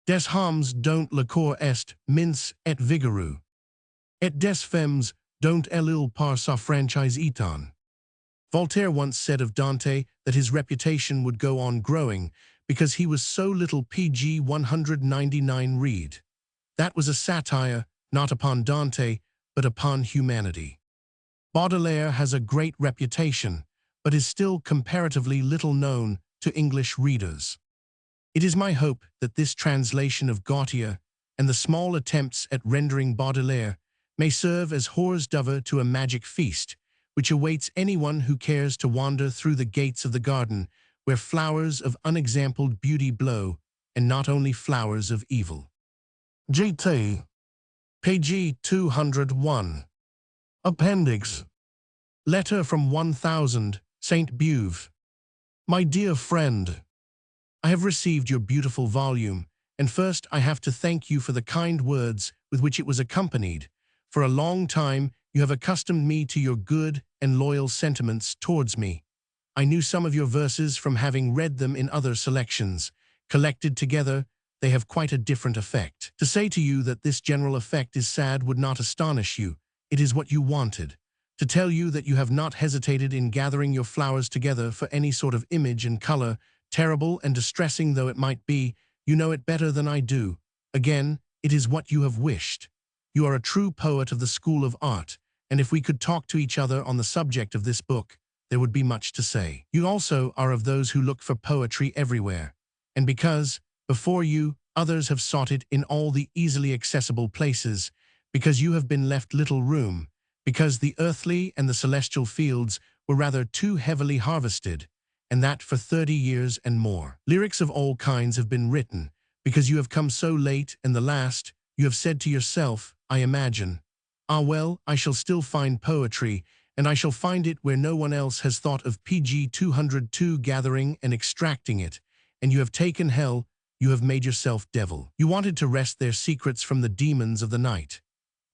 des hommes dont le corps est mince et vigoureux, et des femmes dont elle par sa franchise étonne. Voltaire once said of Dante that his reputation would go on growing because he was so little pg 199 read. That was a satire not upon Dante, but upon humanity. Baudelaire has a great reputation, but is still comparatively little known to English readers. It is my hope that this translation of Gautier and the small attempts at rendering Baudelaire may serve as hors d'oeuvre to a magic feast, which awaits anyone who cares to wander through the gates of the garden where flowers of unexampled beauty blow, and not only flowers of evil. GT. Pg 201. Appendix. Letter from 1000, St. Beuve. My dear friend, I have received your beautiful volume, and first I have to thank you for the kind words with which it was accompanied. For a long time you have accustomed me to your good and loyal sentiments towards me. I knew some of your verses from having read them in other selections. Collected together, they have quite a different effect. To say to you that this general effect is sad would not astonish you. It is what you wanted. To tell you that you have not hesitated in gathering your flowers together for any sort of image and color, terrible and distressing though it might be, you know it better than I do. Again, it is what you have wished. You are a true poet of the school of art, and if we could talk to each other on the subject of this book, there would be much to say. You also are of those who look for poetry everywhere, and because, before you, others have sought it in all the easily accessible places, because you have been left little room, because the earthly and the celestial fields were rather too heavily harvested, and that for 30 years and more. Lyrics of all kinds have been written, because you have come so late, and the last, you have said to yourself, I imagine, ah well, I shall still find poetry, and I shall find it where no one else has thought of pg 202 gathering and extracting it, and you have taken hell, you have made yourself devil. You wanted to wrest their secrets from the demons of the night.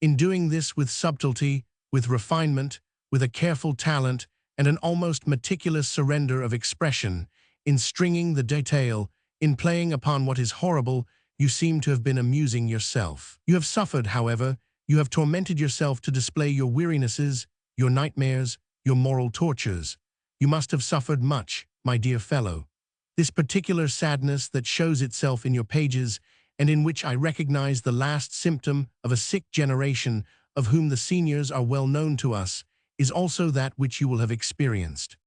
In doing this with subtlety, with refinement, with a careful talent, and an almost meticulous surrender of expression, in stringing the detail, In playing upon what is horrible, you seem to have been amusing yourself. You have suffered, however, you have tormented yourself to display your wearinesses, your nightmares, your moral tortures. You must have suffered much, my dear fellow. This particular sadness that shows itself in your pages, and in which I recognize the last symptom of a sick generation of whom the seniors are well known to us, is also that which you will have experienced.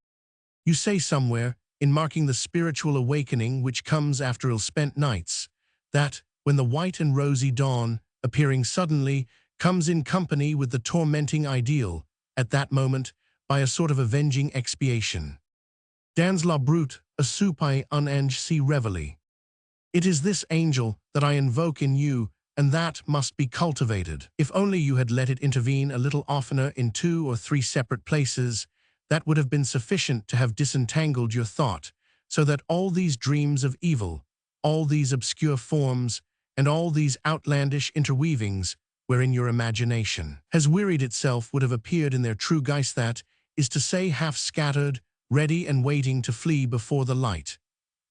You say somewhere, in marking the spiritual awakening which comes after ill-spent nights, that, when the white and rosy dawn, appearing suddenly, comes in company with the tormenting ideal, at that moment, by a sort of avenging expiation. Dans la brute, a soupai un ange si réveillé. It is this angel that I invoke in you, and that must be cultivated. If only you had let it intervene a little oftener in 2 or 3 separate places, that would have been sufficient to have disentangled your thought, so that all these dreams of evil, all these obscure forms, and all these outlandish interweavings wherein your imagination has wearied itself would have appeared in their true guise, that is to say, half scattered, ready and waiting to flee before the light.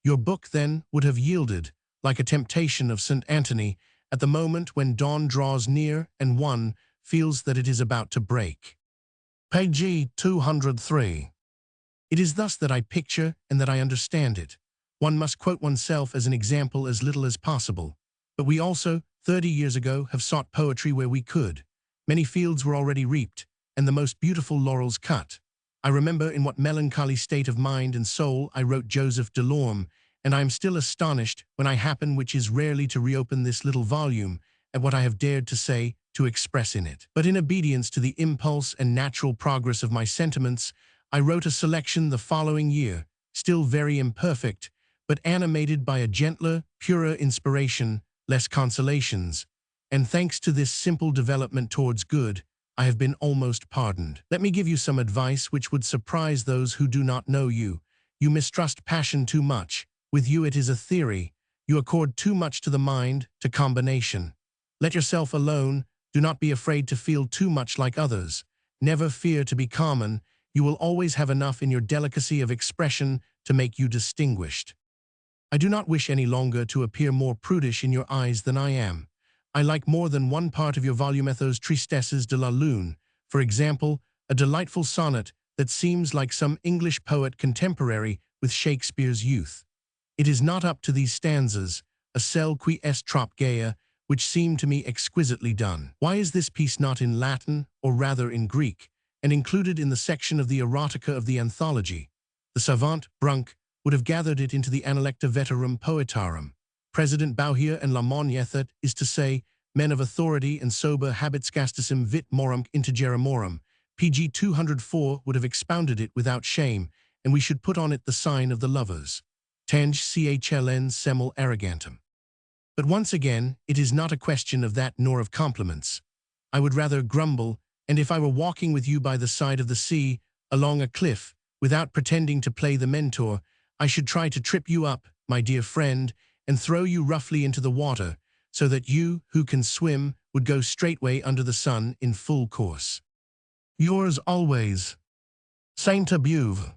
Your book, then, would have yielded, like a temptation of St. Anthony, at the moment when dawn draws near and one feels that it is about to break. Page 203. It is thus that I picture and that I understand it. One must quote oneself as an example as little as possible. But we also, 30 years ago, have sought poetry where we could. Many fields were already reaped, and the most beautiful laurels cut. I remember in what melancholy state of mind and soul I wrote Joseph Delorme, and I am still astonished when I happen, which is rarely, to reopen this little volume, at what I have dared to say, to express in it. But in obedience to the impulse and natural progress of my sentiments, I wrote a selection the following year, still very imperfect, but animated by a gentler, purer inspiration, less consolations, and thanks to this simple development towards good, I have been almost pardoned. Let me give you some advice which would surprise those who do not know you. You mistrust passion too much. With you it is a theory. You accord too much to the mind, to combination. Let yourself alone. Do not be afraid to feel too much like others. Never fear to be common. You will always have enough in your delicacy of expression to make you distinguished. I do not wish any longer to appear more prudish in your eyes than I am. I like more than one part of your volumettos Tristesses de la Lune, for example, a delightful sonnet that seems like some English poet contemporary with Shakespeare's youth. It is not up to these stanzas, a cell qui est trop gaia, which seem to me exquisitely done. Why is this piece not in Latin, or rather in Greek, and included in the section of the erotica of the anthology? The savant Brunk would have gathered it into the Analecta Veterum Poetarum. President Bouhier and La Monniethet, is to say, men of authority and sober habits castissim vit morum integerimorum. PG 204 would have expounded it without shame, and we should put on it the sign of the lovers. Tange chln semel arrogantum. But once again, it is not a question of that nor of compliments. I would rather grumble, and if I were walking with you by the side of the sea, along a cliff, without pretending to play the mentor, I should try to trip you up, my dear friend, and throw you roughly into the water, so that you, who can swim, would go straightway under the sun in full course. Yours always, Saint Abuve.